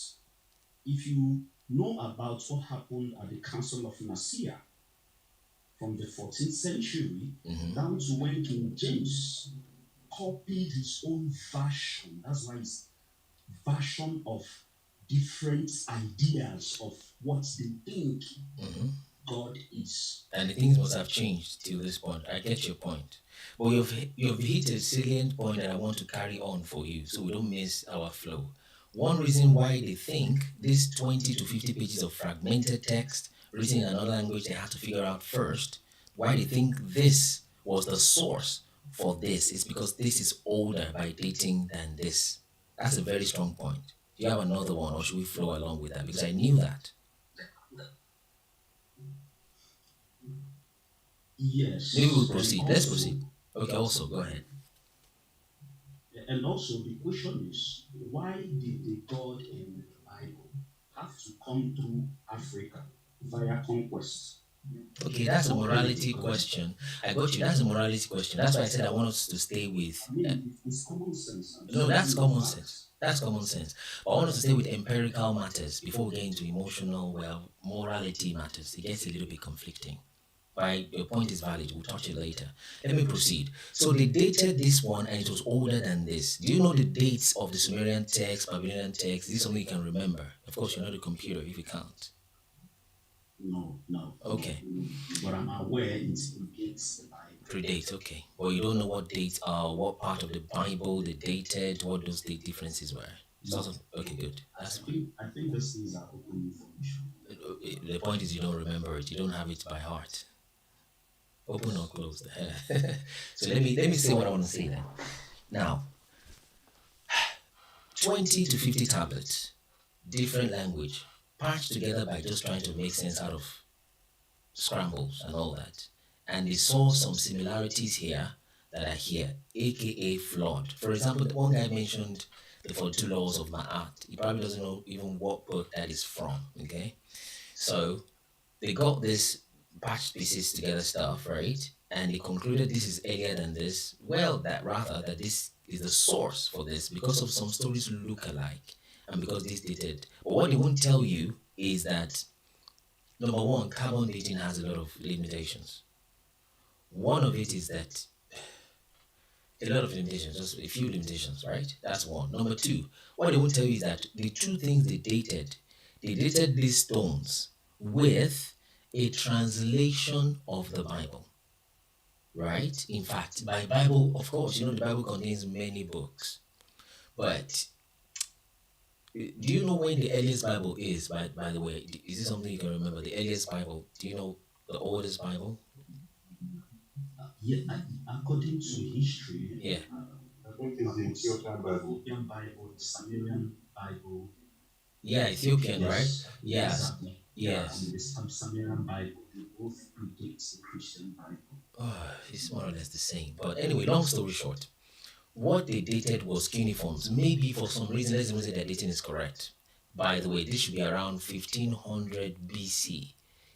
C: If you know about what happened at the Council of Nicaea from the 14th century down to when King James copied his own version. That's why it's version of different ideas of what they think God is.
A: And the things must have changed till this point. I get your point. But you've hit a salient point that I want to carry on for you so we don't miss our flow. One reason why they think these 20 to 50 pages of fragmented text written in another language they had to figure out first, why they think this was the source for this is because this is older by dating than this. That's a very strong point. Do you have another one, or should we flow along with that? Because I knew that.
C: Yes.
A: Maybe we'll proceed. Let's proceed. Okay, also, go ahead.
C: And also, the question is, why did the God in the Bible have to come through Africa via conquest?
A: Okay, that's a morality question. I got you. That's a morality question. That's why I said I want us to stay with.
C: It's common sense.
A: No, that's common sense. That's common sense. But I want us to stay with empirical matters before we get into emotional, morality matters. It gets a little bit conflicting. But your point is valid. We'll touch it later. Let me proceed. So they dated this one and it was older than this. Do you know the dates of the Sumerian text, Babylonian text? Is this something you can remember? Of course, you're not a computer if you can't.
C: No.
A: Okay.
C: But I'm aware it predates the Bible.
A: Predates, okay. Well, you don't know what dates are, what part of the Bible they dated, what those date differences were. It's also, okay, good. That's fine.
C: I think these things are open information.
A: The point is you don't remember it. You don't have it by heart. Open or closed. So let me say what I want to say then. Now, 20 to 50 tablets, different language, patched together by just trying to make sense out of scrambles and all that. and they saw some similarities here that are here, aka flawed. For example, the one guy mentioned the 42 laws of Ma'at. He probably doesn't know even what book that is from. Okay, so they got this patched pieces together stuff, right? And they concluded this is earlier than this. Well, that rather that this is the source for this because of some stories look alike and because this dated. But what they won't tell you is that number one, carbon dating has a lot of limitations. One of it is that a lot of limitations, just a few limitations, right? That's one. Number two, what they won't tell you is that the two things they dated these stones with a translation of the Bible, right? In fact, by Bible, of course, the Bible contains many books, but do you know when the earliest Bible is? By the way, is this something you can remember? The earliest Bible. Do you know the oldest Bible?
C: Yeah, according to history,
A: Yeah.
B: I think it's the Ethiopian Bible.
C: Ethiopian Bible, the Sumerian Bible.
A: Yeah, Ethiopian, right? Yes.
C: Exactly.
A: Yes.
C: And the Sumerian Bible, they both predate the Christian Bible.
A: Oh, it's more or less the same. But anyway, long story short, what they dated was cuneiforms. Maybe for some reason, let's even say their dating is correct. By the way, this should be around 1500 BC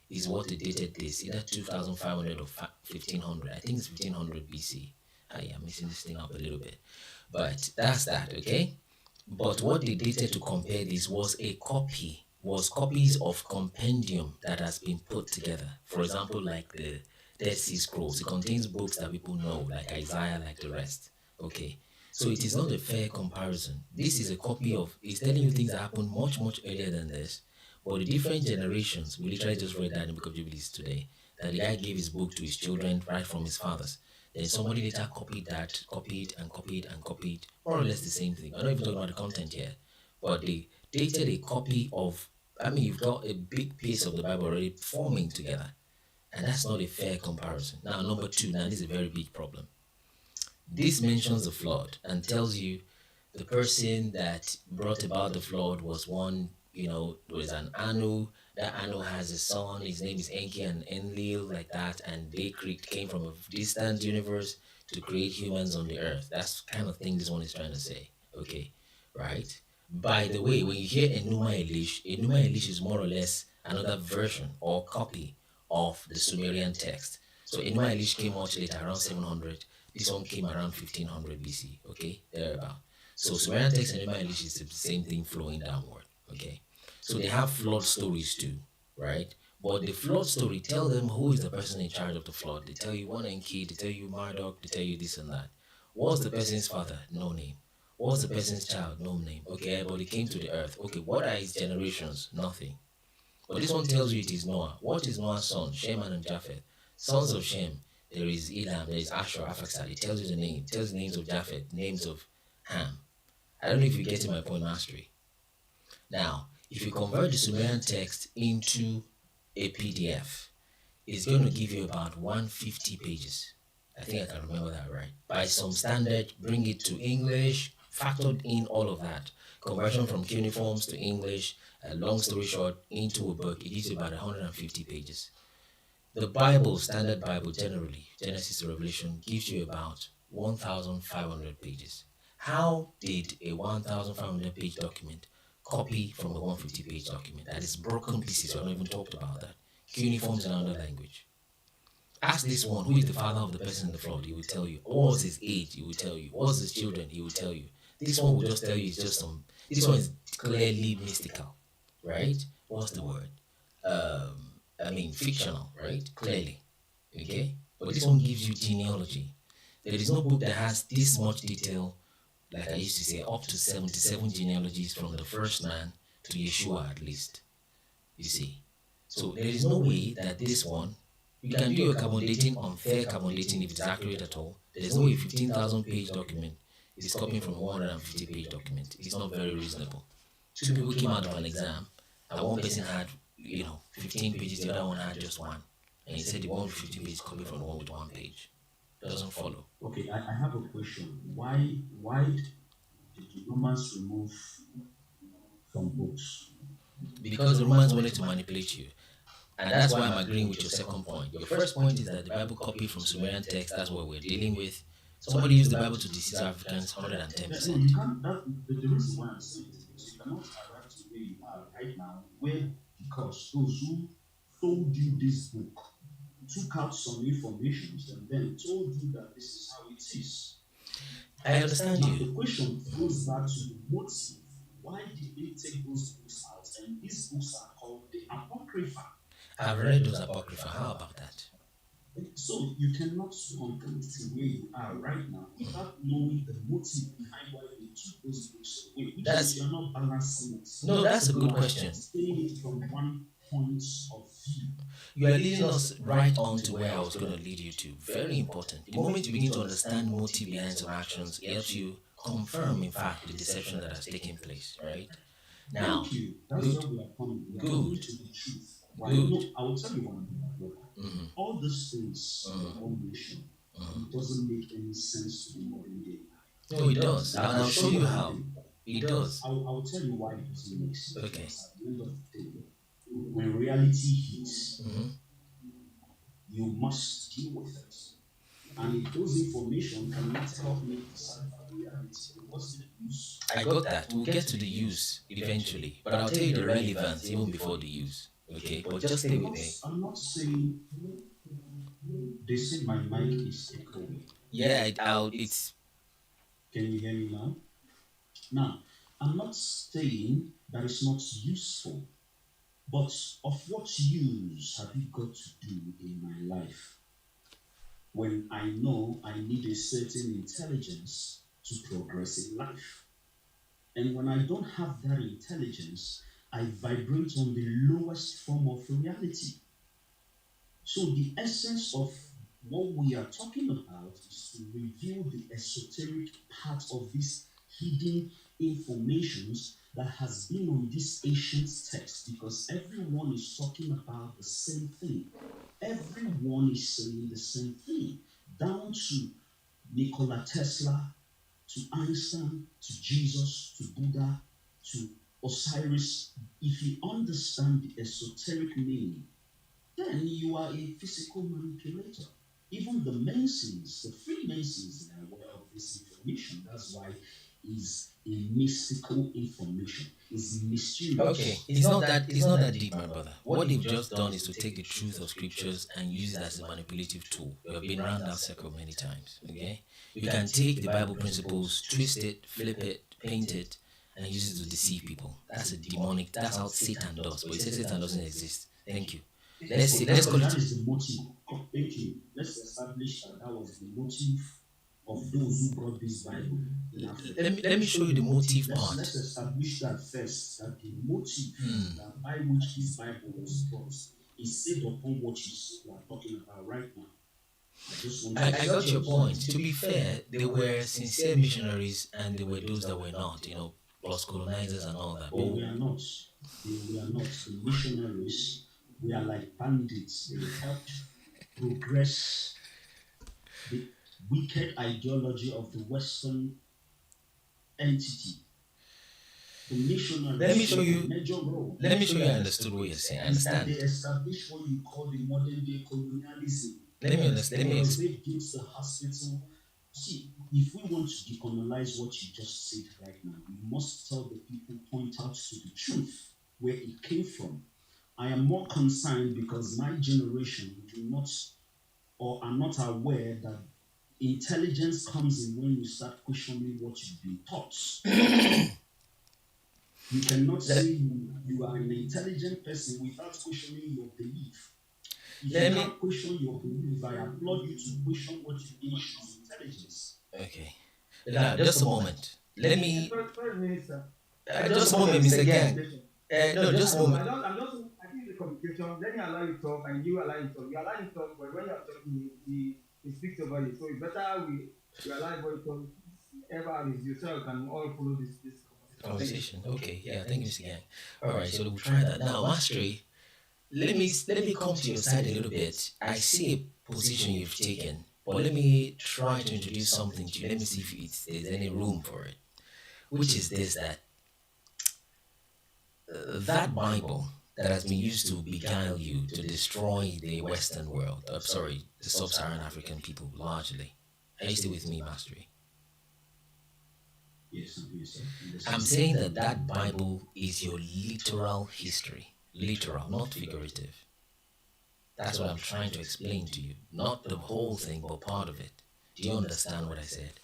A: is what they dated this, either 2500 or 1500. I think it's 1500 BC. I am missing this thing up a little bit. But that's that, okay? But what they dated to compare this was copies of compendium that has been put together. For example, like the Dead Sea Scrolls. It contains books that people know, like Isaiah, like the rest. Okay. So it is not a fair comparison. This is a copy of, it's telling you things that happened much, much earlier than this. But the different generations, we literally just read that in the Book of Jubilees today, that the guy gave his book to his children right from his fathers. Then somebody later copied and copied, more or less the same thing. I'm not even talking about the content here, but they dated a copy of, you've got a big piece of the Bible already forming together. And that's not a fair comparison. Now, number two, this is a very big problem. This mentions the flood and tells you the person that brought about the flood was one, there was an Anu. That Anu has a son. His name is Enki and Enlil, like that. And they came from a distant universe to create humans on the earth. That's the kind of thing this one is trying to say. Okay, right? By the way, when you hear Enuma Elish is more or less another version or copy of the Sumerian text. So Enuma Elish came much later, around 700. This one came around 1500 BC. Okay, thereabout. So Sumerian text and Enuma Elish is the same thing flowing downward. Okay, so they have flood stories too, right? But the flood story tell them who is the person in charge of the flood. They tell you one Enki, they tell you Marduk, they tell you this and that. What's the person's father? No name. What's the person's child? No name. Okay, but he came to the earth. Okay, what are his generations? Nothing. But this one tells you it is Noah. What is Noah's son? Shem and Japheth. Sons of Shem. There is Elam, there is Ashur, Arphaxad. It tells you the name. It tells the names of Japheth, names of Ham. I don't know if you're getting my point, mastery. Now, if you convert the Sumerian text into a PDF, it's going to give you about 150 pages. I think I can remember that right. By some standard, bring it to English, factored in all of that. Conversion from cuneiforms to English, long story short, into a book, it gives you about 150 pages. The Bible, standard Bible generally, Genesis to Revelation, gives you about 1,500 pages. How did a 1,500 page document copy from a 150 page document? That is broken pieces, we haven't even talked about that. Cuneiforms in another language. Ask this one, who is the father of the person in the flood? He will tell you. What was his age? He will tell you. What was his children? He will tell you. This one will just tell you it's just this one is clearly mystical, right? What's the word? Fictional, right? Clearly, okay? But this one gives you genealogy. There is no book that has this much detail, like I used to say, up to 77 genealogies from the first man to Yeshua at least. You see? So there is no way that this one, you can do your carbon dating, unfair carbon dating if it's accurate at all. There is no way a 15,000 page document is copying from a 150 page document. It's not very reasonable. Two people came out of an exam, and one person had 15 pages, the other one had just one. And he said the 150 page copy from the one with one page. That doesn't follow.
C: Okay, I have a question. Why did the Romans remove some books?
A: Because the Romans wanted to manipulate you. And that's why I'm agreeing with your second point. Your first point is that the Bible copied from Sumerian text. That's what we're dealing with. Somebody used the Bible to deceive Africans
C: Yeah,
A: 110%.
C: no, you can't. The reason why I'm saying it is because you cannot arrive to where you are right now, where because those who told you this book took out some information and then told you that this is how it is.
A: I understand
C: Now,
A: you.
C: the question goes back to the motive. Why did they take those books out? And these books are called the Apocrypha.
A: I've read those Apocrypha. How about that?
C: So you cannot conclude to where you are right now without knowing the motive behind why they took those books away. Because you're not balancing it.
A: No, that's a good question.
C: Saying it from one point of view.
A: You are leading us right on to where I was going to lead you to. Very important. The moment you begin to understand motive behind some actions, it helps you confirm, in fact, the deception that has taken place, right? Now,
C: Thank you. That's
A: good.
C: where we are coming. We are
A: Good.
C: coming to the truth. Why?
A: Good.
C: No, I will tell you one thing. All these things in one nation, it doesn't make any sense to the modern day.
A: No, it does. And I'll show you how. It does.
C: I will tell you why it doesn't make sense.
A: Okay.
C: Because at the end of the day, when reality hits, you must deal with it. And if those information cannot help me decipher reality, what's the use?
A: I got that. We'll get to the use eventually. But I'll tell you the relevance even before the use. Okay? But just stay with me.
C: I'm not saying they say my mic is echoing.
A: Yeah, it's.
C: Can you hear me now? Now, I'm not saying that it's not useful, but of what use have you got to do in my life when I know I need a certain intelligence to progress in life? And when I don't have that intelligence, I vibrate on the lowest form of reality. So the essence of what we are talking about is to reveal the esoteric part of this hidden informations that has been on this ancient text, because everyone is talking about the same thing. Everyone is saying the same thing, down to Nikola Tesla, to Einstein, to Jesus, to Buddha, to Osiris. If you understand the esoteric meaning, then you are a physical manipulator. Even the Masons, the Freemasons, are aware of this information. That's why it's a mystical information. It's mysterious.
A: Okay, it's not that deep, my brother. What they've just done is to take the truth of scriptures and use it as a manipulative tool. We have been around that circle many times. Okay, you can take the Bible principles, twist it, flip it, paint it, and use it to deceive people. That's a demonic. That's how Satan does. But it says Satan doesn't exist. Thank you. Let's call
C: That
A: it.
C: is the motive. Thank you. Let's establish that that was the motive of those who brought this Bible in Africa.
A: Let me show you the motive
C: Let's
A: part.
C: establish that first, that the motive that by which this Bible was brought is set upon what you are talking about right now.
A: I got your point. To be fair, there were sincere missionaries and there were those that were not, plus colonizers and all that.
C: But we are not. We are not. The missionaries, we are like bandits. They helped progress the wicked ideology of the Western entity. The missionaries.
A: Let me show you.
C: Major role.
A: Let me show you. I understood what you're saying. I understand.
C: They established what you call the modern day colonialism.
A: Let me understand. Let me explain.
C: They built the hospital. See, if we want to decolonize what you just said right now, we must tell the people, point out to the truth where it came from. I am more concerned because my generation do not or are not aware that intelligence comes in when you start questioning what you've been taught. You cannot say you are an intelligent person without questioning your belief. If you can't question your belief, I applaud you to question what you think is intelligence.
A: Okay. Now, just a moment. Let me.
E: First minister.
A: Just a moment, Mr. Gang. No, just a moment.
E: I think the communication, let me allow you to talk and you allow you to talk. You allow you to talk, but when you are talking, he speaks over you. So it's better we allow you to talk. Ever is you, so you can all follow this
A: conversation. Okay, yeah, thank you, Mr. Gang. Alright, so we'll try that. Now, Mastery, let me come to your side a little bit. I see a position you've taken, but let me try to introduce something to you. Let me see if there's any room for it. Which is this, that Bible that has been used to beguile you, to destroy the Western world. Sorry, the sub-Saharan African people largely. Are you still with me, Mastery?
C: Yes, I'm here, sir.
A: I'm saying that that Bible is your literal history. Literal, not figurative. That's what I'm trying to explain to you. Not the whole thing, but part of it. Do you understand what I said?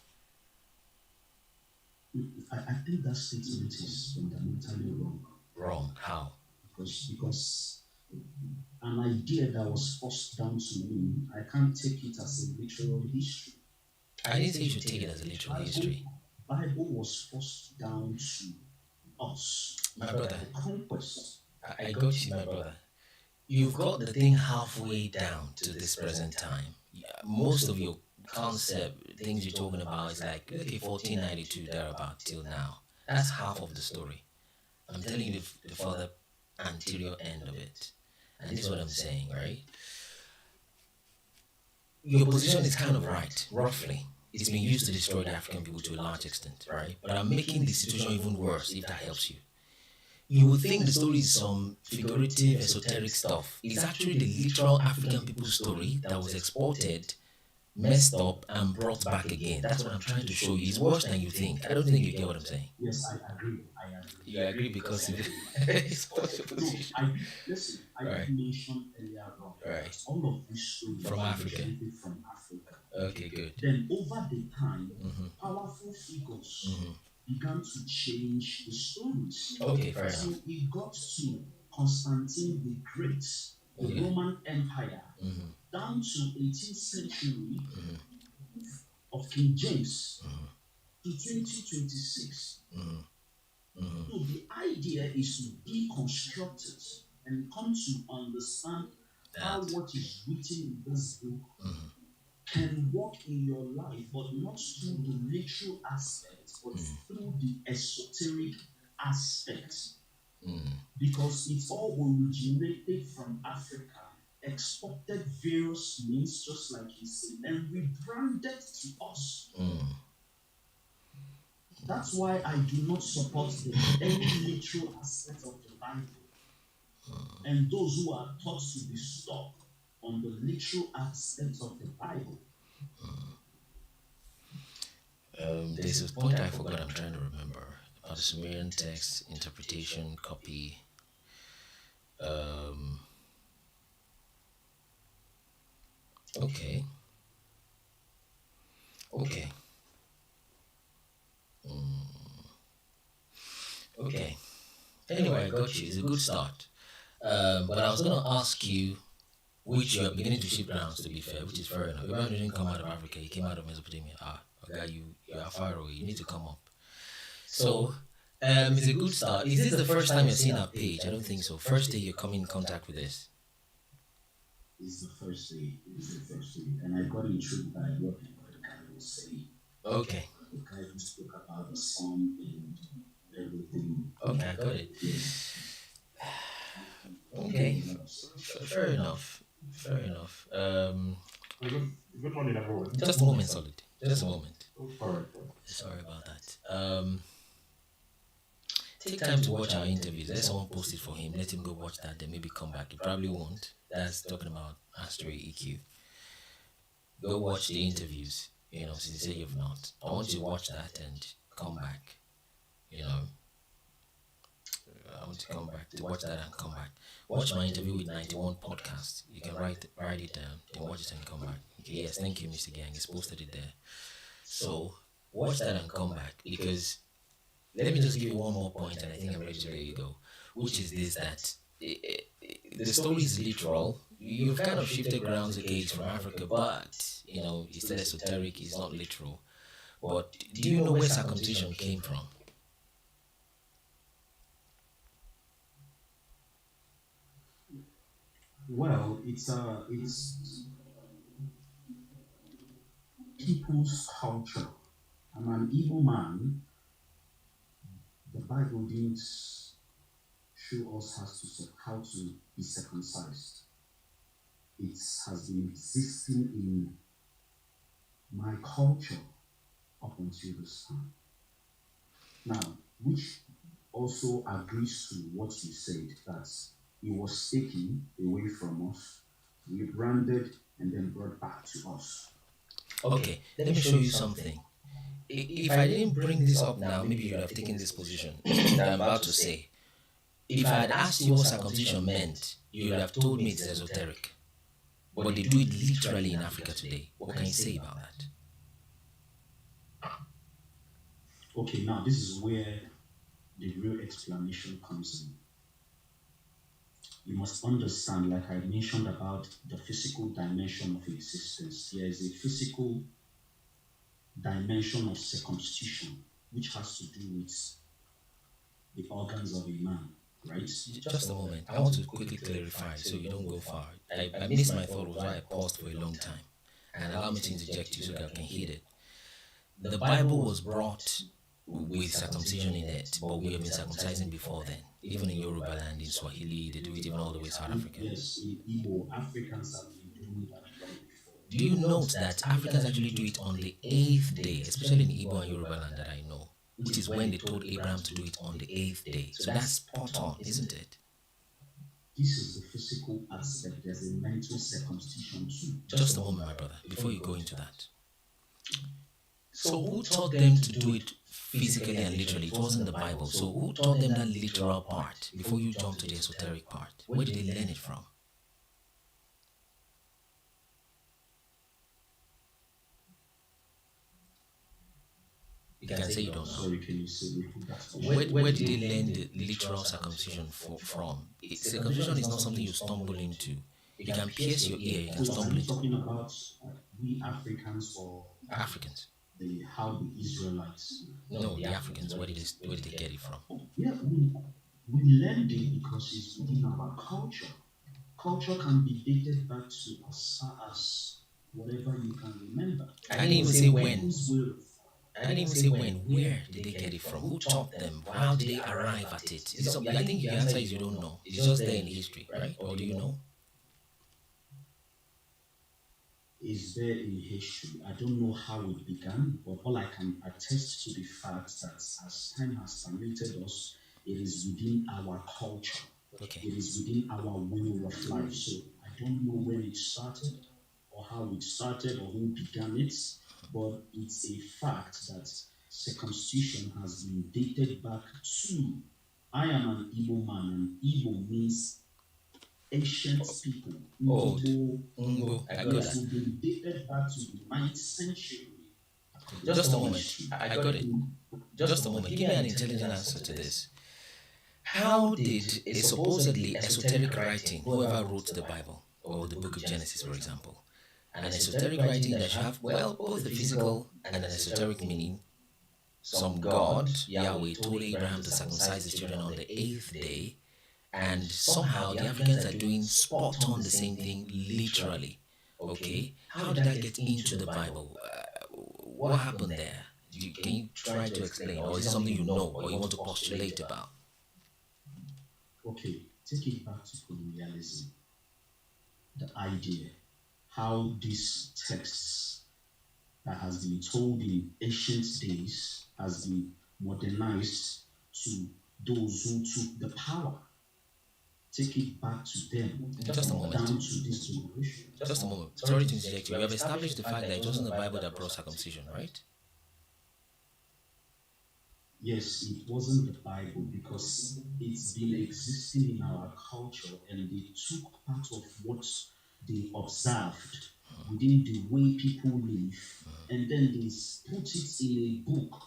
C: I think that statement is fundamentally wrong.
A: Wrong. How?
C: Because an idea that was forced down to me, I can't take it as a literal history.
A: I didn't say you should take it as a literal history.
C: Bible was forced down to us.
A: My brother,
C: The conquest.
A: I got you, my brother. You've got the thing halfway down to this present time. Most of your concept, things you're talking about, is like, okay, 1492, thereabout, till now. That's half of the story. I'm telling you the further anterior end of it. And this is what I'm saying, right? Your position is kind of right, roughly. It's been used to destroy the African people to a large extent, right? But I'm making the situation even worse, if that helps you. You would think the story is some figurative, esoteric stuff. It's actually the literal African people's story that was exported, messed up, and brought back again. That's what I'm trying to show you. It's worse than you think. I don't think you get what I'm saying.
C: Yes, I agree.
A: You agree because it's possible.
C: Listen, I
A: Right.
C: mentioned earlier on
A: Right.
C: all of these stories
A: From Africa.
C: originated from Africa.
A: Okay, good.
C: Then over the time,
A: Mhm.
C: powerful figures
A: Mhm.
C: began to change the stories.
A: Okay, fair
C: So
A: enough.
C: it got to Constantine the Great, the
A: Okay.
C: Roman Empire,
A: Mhm.
C: down to 18th century
A: Mhm.
C: of King James
A: Mhm.
C: to 2026.
A: Mhm. Mhm.
C: So the idea is to deconstruct it and come to understand how
A: That.
C: what is written in this book
A: Mhm.
C: can work in your life, but not through the literal aspect, but through the esoteric aspect.
A: Mhm.
C: Because it all originated from Africa, exported various means, just like he said, and rebranded to us.
A: Mhm.
C: That's why I do not support any literal aspect of the Bible. And those who are taught to be stuck on the literal aspect of the Bible.
A: There's a point I forgot. I'm trying to remember about the Sumerian text interpretation copy. Okay. Okay. Okay. Anyway, I got you. It's a good start. But I was gonna ask you, which you are beginning to shift grounds, to be fair, which is fair enough. Abraham didn't come out of Africa; he came out of Mesopotamia. Okay, you are far away. You need to come up. So, it's a good start. Is this the first time you're seeing our page? I don't think so. First day you're coming in contact with this.
C: It's the first day. And I got intrigued by what the guy was saying.
A: Okay.
C: The guy who spoke about the sun and everything.
A: Okay, I got it. Okay. Fair enough. Fair enough.
B: Good morning, everyone.
A: Just a moment, Solid. Just a moment.
B: All right.
A: Sorry about that. Take time to watch our interviews. Let someone post it for him. Let him go watch that. Then maybe come back. He probably won't. That's talking about Mastery EQ. Go watch the interviews. Since you say you've not. I want you to watch that and come back. I want to come back to watch that and come back. Watch my interview with 91 podcast. You can write it down, then watch it and come back. Okay, yes, thank you, Mr. Gang. It's posted it there. So watch that and come back, because let me just give you one more point, and I think I'm ready to let you go. Which is this: that the story is literal. You've kind of shifted grounds again. It's from Africa, but it's still esoteric. It's not literal. But do you know where circumcision came from?
C: Well, it's people's culture. I'm an evil man. The Bible didn't show us how to be circumcised. It has been existing in my culture up until this time. Now, which also agrees to what you said, that it was taken away from us, rebranded, and then brought back to us.
A: Okay, let me show you something. If I didn't bring this up now, maybe you'd have taken this position that I'm about to say. If I had asked you what circumcision meant, you would have told me it's esoteric. But they do it literally in Africa today. What can you say about that?
C: Okay, now this is where the real explanation comes in. You must understand, like I mentioned about the physical dimension of existence, there is a physical dimension of circumcision, which has to do with the organs of a man, right?
A: Just a moment. I want to quickly clarify so you don't go far. I missed my thought, was why I paused for a long time. And allow me to interject you so that I can hit it. The Bible was brought with circumcision in it, but we have been circumcising before then. Even in Yoruba land, in Swahili, they do it even all the way South Africa.
C: Yes, in Igbo, Africans have been doing that long before.
A: Do you note that Africans actually do it on the 8th day, especially in Igbo and Yoruba land that I know, which is when they told Abraham to do it on the 8th day. So that's spot on, isn't it?
C: This is the physical aspect. There's a mental circumcision too.
A: Just a moment, my brother, before you go into that. So who taught them to do it physically and literally? It wasn't the Bible. So who taught them that literal part before you jump to the esoteric part? Where did they learn it from? You can say you don't know.
C: Sorry, can you say repeat that?
A: Where did they learn the literal circumcision from? Circumcision is not something you stumble into. You can pierce your ear, you can
C: So are
A: stumble
C: you
A: into.
C: talking about we Africans or
A: Africans.
C: how the Israelites?
A: No, the Africans. Where did they get it from?
C: Yeah, we learned it because it's within our culture. Culture can be dated back to as far as whatever you can remember.
A: I didn't even say when.
C: Whose will?
A: I didn't even say when. Where did they get it from? Who taught them? How did they arrive at it? Is it something, I think the answer is you don't know. It's just there in history, right? Or do you know?
C: Is there in history. I don't know how it began, but all I can attest to the fact that as time has permitted us, it is within our culture.
A: Okay.
C: It is within our way of life. So I don't know when it started or how it started or who began it, but it's a fact that circumcision has been dated back to. I am an Igbo man, and Igbo means ancient people.
A: Old.
C: Igbo,
A: I got
C: has
A: that.
C: been dated back to the 9th century.
A: Just a moment. I got it. Just a moment. Give me an intelligent answer to this. How did a supposedly esoteric writing, whoever wrote the Bible, or the book of Genesis, for example, an esoteric writing that should have, well, both the physical and an esoteric meaning, some God, Yahweh, told Abraham to circumcise his children on the 8th day, and somehow the Africans are doing spot on the same thing literally. Okay? How did that get into the Bible? What happened there? Can you try to explain? Or is it something you know or you want to postulate about?
C: Okay, take it back to colonialism. The idea, how these texts that has been told in ancient days has been modernized to those who took the power. Take it back to them.
A: Just a moment.
C: Down to this generation.
A: Just a moment. Sorry to interject you. We have established the fact that it wasn't the Bible that brought circumcision, right?
C: Yes, it wasn't the Bible because it's been existing in our culture and they took part of what they observed within the way people live and then they put it in a book.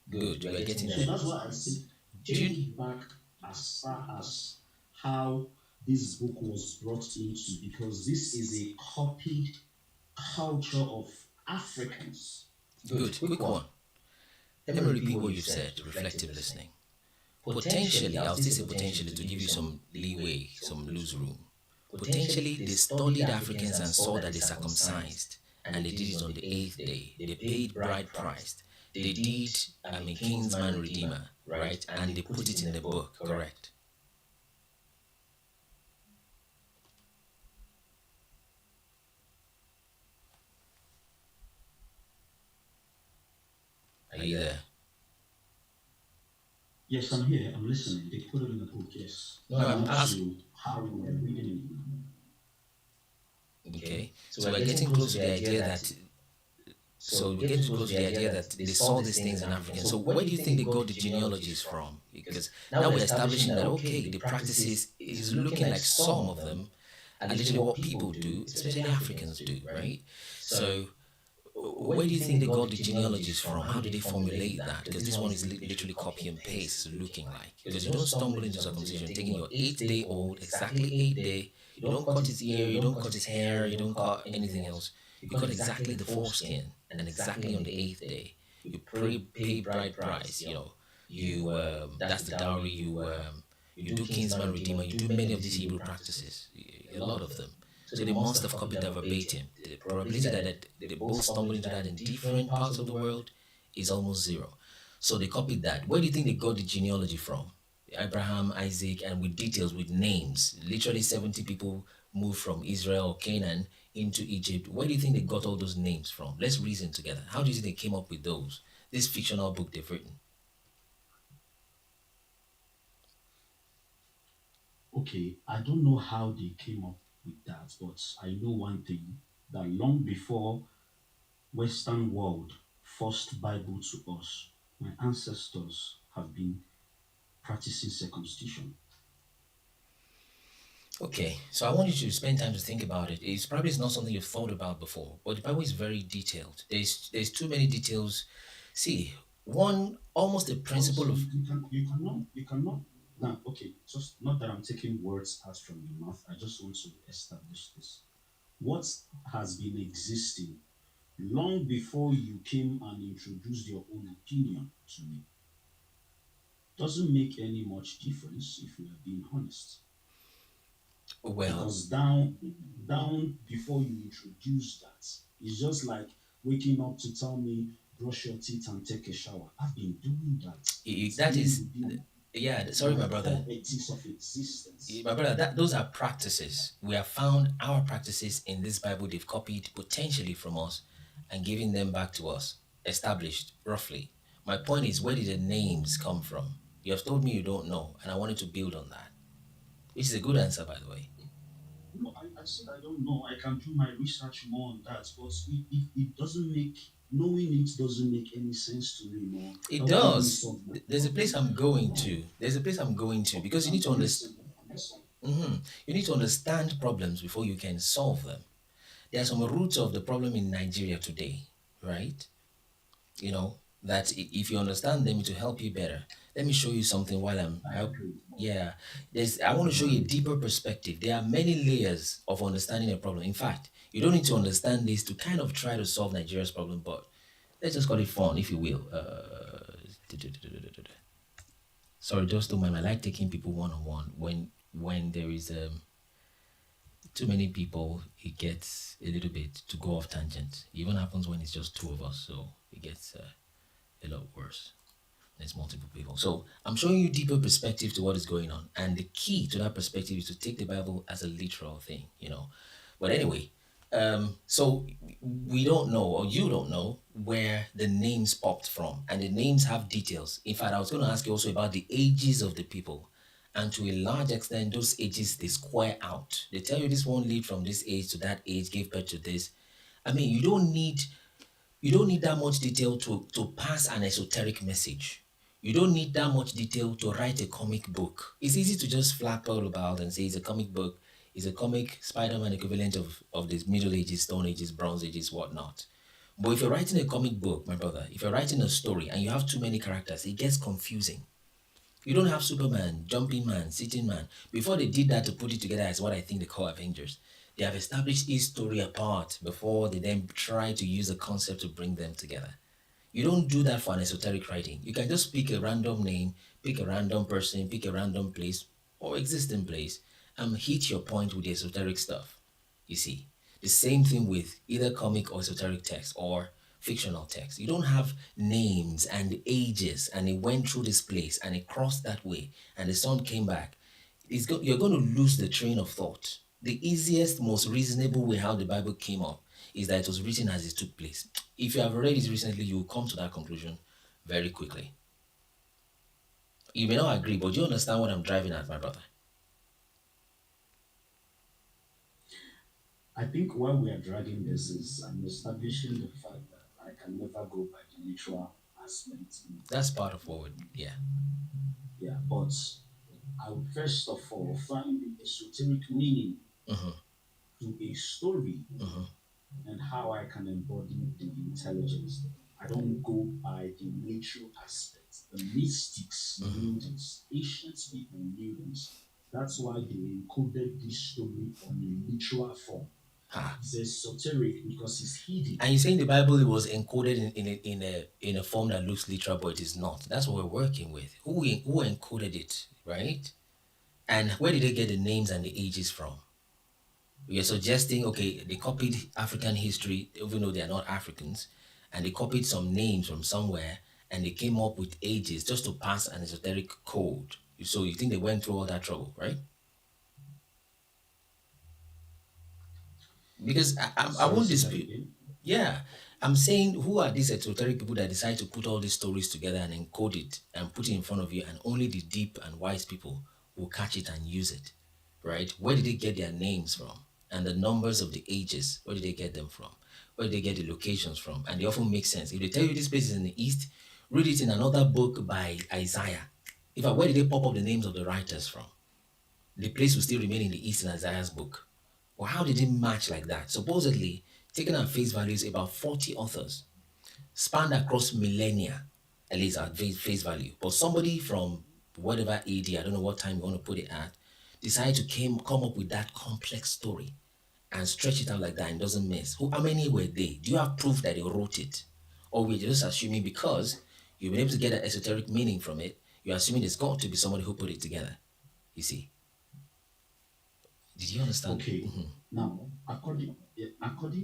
A: Good, you are getting
C: So
A: there.
C: that's why I said, take it back as far as how this book was brought into, because this is a copied culture of Africans.
A: Good, quick one. Let me repeat what you've said, reflective listening. Potentially, I'll still say potentially to give you some leeway, some loose room. Potentially, they studied Africans and saw that they circumcised, and they did it on the 8th day. They paid bride price. They did, kinsman redeemer, right? And they put it in the book, correct? Are you there?
C: Yes, I'm here. I'm listening. They put it in the book. Yes.
A: No,
C: I
A: I'm
C: want
A: asking.
C: to how we were reading
A: Okay, so we're getting close to the idea that we're getting close to the idea that they saw these things in African. So where do you think they got the genealogies from? Because now we're establishing that okay, the practices is looking like some of them are literally what people do, especially Africans do, right? So where do you think they got the genealogies from? How did they formulate that? Because this one is literally copy and paste looking like. Because you don't stumble into circumcision taking your 8 day old, exactly 8 day, you don't cut his ear, you don't cut his hair, you don't cut anything else. You cut exactly the foreskin and exactly on the 8th day. You pay bride price, you that's the dowry, you do kinsman redeemer, you do many of these Hebrew practices, a lot of them. So they must have copied that verbatim. The probability that they both stumbled into that in different parts of the world is almost zero. So they copied that. Where do you think they got the genealogy from? Abraham, Isaac, and with details, with names. Literally 70 people moved from Israel or Canaan into Egypt. Where do you think they got all those names from? Let's reason together. How do you think they came up with those? This fictional book they've written.
C: Okay, I don't know how they came up with that, but I know one thing that long before Western world forced Bible to us, my ancestors have been practicing circumcision.
A: Okay, so I want you to spend time to think about it. It's probably not something you've thought about before, but the Bible is very detailed. There's too many details. See, one almost a principle of
C: You cannot. Now, okay, just not that I'm taking words out from your mouth. I just want to establish this. What has been existing long before you came and introduced your own opinion to me doesn't make any much difference if we are being honest.
A: well,
C: Because down before you introduce that, it's just like waking up to tell me brush your teeth and take a shower. I've been doing that.
A: that is
C: Within
A: yeah. Sorry, my brother.
C: ethics of existence.
A: My brother, those are practices. We have found our practices in this Bible they've copied potentially from us and giving them back to us, established roughly. My point is, where did the names come from? You have told me you don't know, and I wanted to build on that, which is a good answer, by the way.
C: No, I said I don't know. I can do my research more on that, but it doesn't make knowing it doesn't make any sense to me more.
A: It
C: Helping me
A: does.
C: solve my
A: There's a place I'm
C: problem.
A: going to. There's a place I'm going to because you need to
C: I'm
A: understand.
C: listening. I'm listening.
A: You need to understand problems before you can solve them. There are some roots of the problem in Nigeria today, right? That if you understand them, it will help you better. Let me show you something while I'm
C: I
A: help.
C: agree.
A: Yeah, I want to show you a deeper perspective. There are many layers of understanding a problem. In fact, you don't need to understand this to kind of try to solve Nigeria's problem, but let's just call it fun, if you will. Sorry, just don't mind. I like taking people one on one. When there is too many people, it gets a little bit to go off tangent. It even happens when it's just two of us, so it gets a lot worse. There's multiple people. So I'm showing you deeper perspective to what is going on. And the key to that perspective is to take the Bible as a literal thing. But anyway, so we don't know, or you don't know, where the names popped from. And the names have details. In fact, I was going to ask you also about the ages of the people. And to a large extent, those ages, they square out. They tell you this one lived from this age to that age, gave birth to this. I mean, you don't need that much detail to pass an esoteric message. You don't need that much detail to write a comic book. It's easy to just flap all about and say it's a comic book. It's a comic Spider-Man equivalent of the Middle Ages, Stone Ages, Bronze Ages, whatnot. But if you're writing a comic book, my brother, if you're writing a story and you have too many characters, it gets confusing. You don't have Superman, Jumping Man, Sitting Man. Before they did that to put it together as what I think they call Avengers, they have established each story apart before they then try to use a concept to bring them together. You don't do that for an esoteric writing. You can just pick a random name, pick a random person, pick a random place or existing place and hit your point with the esoteric stuff. You see, the same thing with either comic or esoteric text or fictional text. You don't have names and ages and it went through this place and it crossed that way and the sun came back. You're going to lose the train of thought. The easiest, most reasonable way how the Bible came up is that it was written as it took place. If you have read it recently, you will come to that conclusion very quickly. You may not agree, but do you understand what I'm driving at, my brother?
C: I think why we are dragging this is I'm establishing the fact that I can never go by the literal aspect.
A: That's part of what yeah.
C: Yeah, but I would first of all find the esoteric meaning
A: Mm-hmm.
C: to a story
A: Mm-hmm.
C: and how I can embody the intelligence. I don't go by the literal aspect. The mystics knew this, ancient people knew this. That's why they encoded this story on a literal form.
A: Ah.
C: It's esoteric because it's hidden.
A: And you're saying the Bible was encoded in a form that looks literal, but it is not. That's what we're working with. Who encoded it, right? And where did they get the names and the ages from? You're suggesting, okay, they copied African history, even though they are not Africans, and they copied some names from somewhere, and they came up with ages just to pass an esoteric code. So you think they went through all that trouble, right? Because I won't dispute. Yeah, I'm saying, who are these esoteric people that decide to put all these stories together and encode it and put it in front of you, and only the deep and wise people will catch it and use it, right? Where did they get their names from? And the numbers of the ages, where did they get them from? Where did they get the locations from? And they often make sense. If they tell you this place is in the east, read it in another book by Isaiah. In fact, where did they pop up the names of the writers from? The place will still remain in the east in Isaiah's book. Well, how did it match like that? Supposedly, taken at face value, is about 40 authors, spanned across millennia, at least at face value. But somebody from whatever AD, I don't know what time you want to put it at, decided to come up with that complex story and stretch it out like that and doesn't miss. How many were they? Do you have proof that they wrote it? Or we're just assuming because you've been able to get an esoteric meaning from it, you're assuming there's got to be somebody who put it together. You see? Did you understand?
C: Okay. Now, according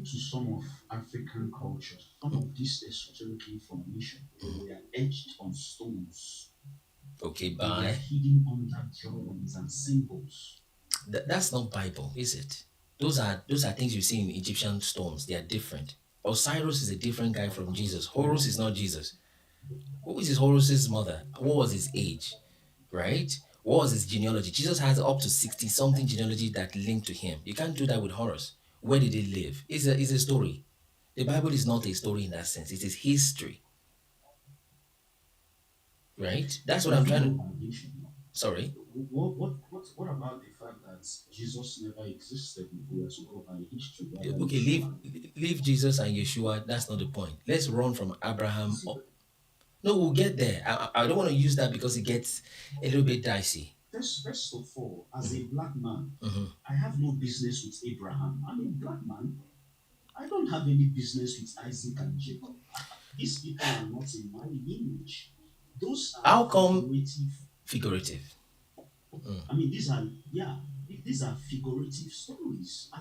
C: to some of African cultures, some of this esoteric information were etched on stones.
A: Okay,
C: They were
A: bye.
C: hidden under drawings and symbols.
A: That's not Bible, is it? Those are things you see in Egyptian stones. They are different. Osiris is a different guy from Jesus. Horus is not Jesus. Who is Horus's mother? What was his age? Right? What was his genealogy? Jesus has up to 60 something genealogy that linked to him. You can't do that with Horus. Where did he live? It's a story. The Bible is not a story in that sense. It is history. Right? That's what I'm trying to. Sorry.
C: What about the fact that Jesus never existed if we are to go by history?
A: Okay, leave Jesus and Yeshua. That's not the point. Let's run from Abraham up. No, we'll get there. I don't want to use that because it gets a little bit dicey.
C: First of all, as a black man, I have no business with Abraham. I'm a black man. I don't have any business with Isaac and Jacob. These people are not in my image. Those are
A: How come figurative?
C: I mean, these are figurative stories.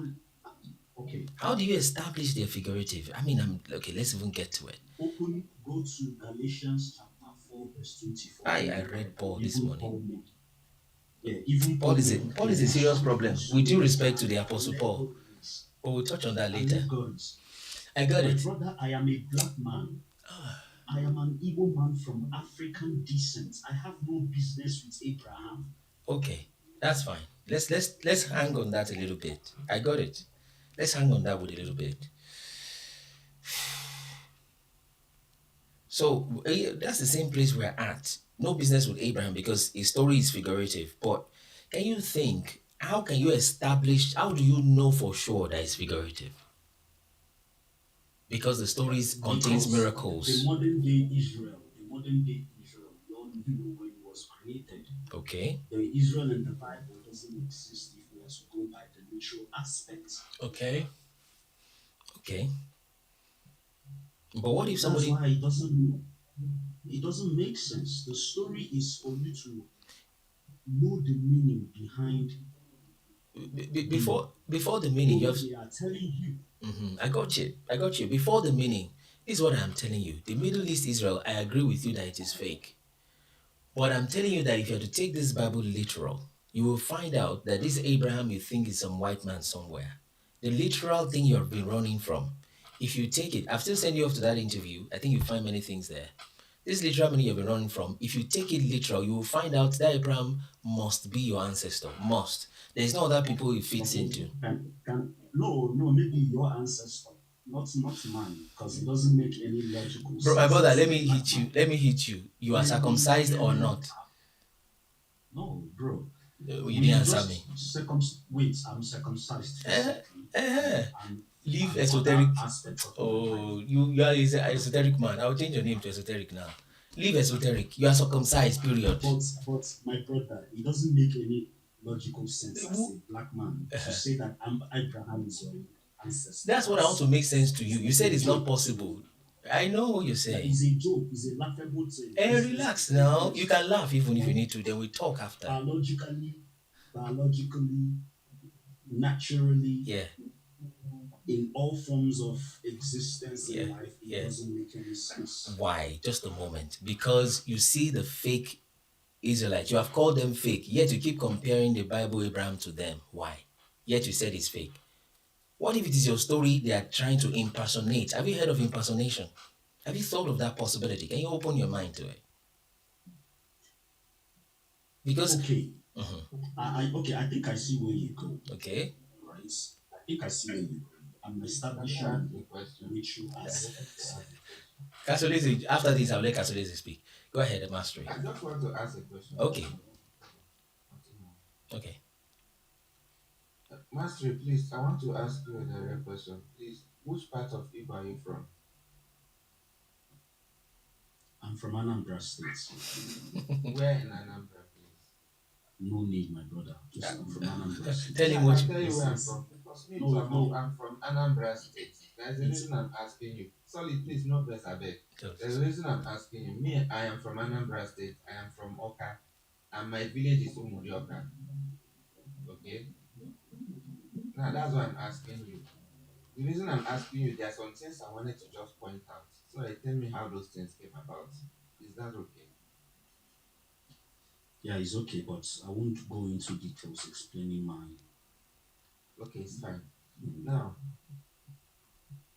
C: Okay.
A: How do you establish they're figurative? I mean, okay, let's even get to it.
C: Go to Galatians chapter 4, verse 24.
A: I read Paul this morning.
C: Even
A: Paul is a serious problem. With due respect to the Apostle Paul. But we'll touch on that later. I got it.
C: Brother, I am a black man. I am an Igbo man from African descent. I have no business with Abraham.
A: Okay, that's fine. Let's hang on that a little bit. I got it. Let's hang on that with a little bit. So that's the same place we're at. No business with Abraham because his story is figurative. But can you think, how do you know for sure that it's figurative? Because the stories contains miracles.
C: The modern day Israel, we all knew when it was created.
A: Okay.
C: The Israel in the Bible doesn't exist if we are to go by the literal aspects.
A: Okay. But what if somebody...
C: That's why it doesn't make sense. The story is for you to know the meaning behind.
A: Before the meaning,
C: they are telling you.
A: I got you. Before the meaning, this is what I'm telling you. The Middle East Israel, I agree with you that it is fake. But I'm telling you that if you are to take this Bible literal, you will find out that this Abraham you think is some white man somewhere. The literal thing you have been running from. If you take it, I've still sent you off to that interview. I think you'll find many things there. This literal meaning you've been running from, if you take it literal, you will find out that Abraham must be your ancestor. Must. There's no other people it fits
C: Okay.
A: into.
C: No, maybe your ancestor, not mine, because it doesn't make any logical
A: Bro, my
C: sense.
A: brother,
C: as
A: let
C: a
A: me
C: black
A: hit you.
C: man.
A: Let me hit you. You are circumcised or not?
C: No, bro.
A: You didn't answer me.
C: Wait, I'm circumcised physically. And
A: Leave
C: and
A: esoteric.
C: other aspects of my
A: Oh,
C: life.
A: you are an esoteric man. I'll change your name to esoteric now. Leave esoteric. You are circumcised, period.
C: But my brother, it doesn't make any logical sense as
A: Who-
C: a black man to say that Abraham is your ancestor.
A: That's what I want to make sense to you. You said it's not
C: joke.
A: possible. I know what you're
C: That
A: saying.
C: is a joke. It's a laughable thing.
A: Relax now. You can laugh even if you need to. Then we talk after.
C: Biologically, naturally,
A: Yeah.
C: in all forms of existence
A: Yeah,
C: in life, it doesn't make any sense.
A: Why? Just a moment. Because you see the fake Israelites. You have called them fake. Yet you keep comparing the Bible Abraham to them. Why? Yet you said it's fake. What if it is your story they are trying to impersonate? Have you heard of impersonation? Have you thought of that possibility? Can you open your mind to it? Because
C: Okay, I think I see where you go.
A: okay,
C: Right? I think I see where you go. I'm establishing
D: the question.
C: which you ask.
A: Casolese, after this I'll let Casolese speak. Go ahead, Mastery.
D: I just want to ask a question.
A: Okay. Okay.
D: Master, please, I want to ask you a direct question. Please, which part of Igbo are you from?
C: I'm from Anambra State.
D: Where in Anambra, please?
C: No need, my brother. Just I'm from Anambra State.
A: Tell him
D: I
A: what
D: can
A: you.
D: tell you where I'm from. Because me,
C: No,
D: too,
C: no.
D: I'm from Anambra State. There's a reason I'm asking you. Solid, please, no press, I beg. There's a reason I'm asking you. Me, I am from Anambra State. I am from Oka. And my village is Umurioka. Okay? Now, that's why I'm asking you. The reason I'm asking you, there are some things I wanted to just point out. So, tell me how those things came about. Is that okay?
C: Yeah, it's okay, but I won't go into details explaining mine.
D: Okay, it's fine. Now,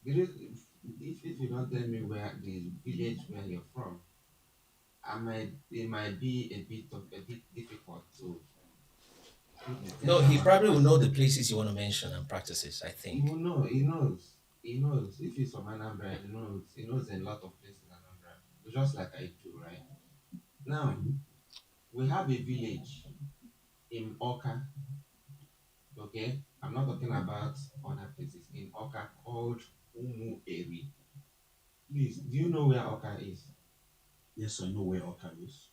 D: the reason, if you don't tell me where the village where you're from, it might be a bit difficult to put the things
A: No, he
D: down.
A: probably will know the places you want to mention and practices, I
D: He
A: think.
D: will know. He knows. He knows. If he's from Anambra, he knows. He knows a lot of places in Anambra, just like I do, right? Now, we have a village in Oka. Okay, I'm not talking about other places in Oka called Umu Eri. Please, do you know where Oka is?
C: Yes, I know where Oka is.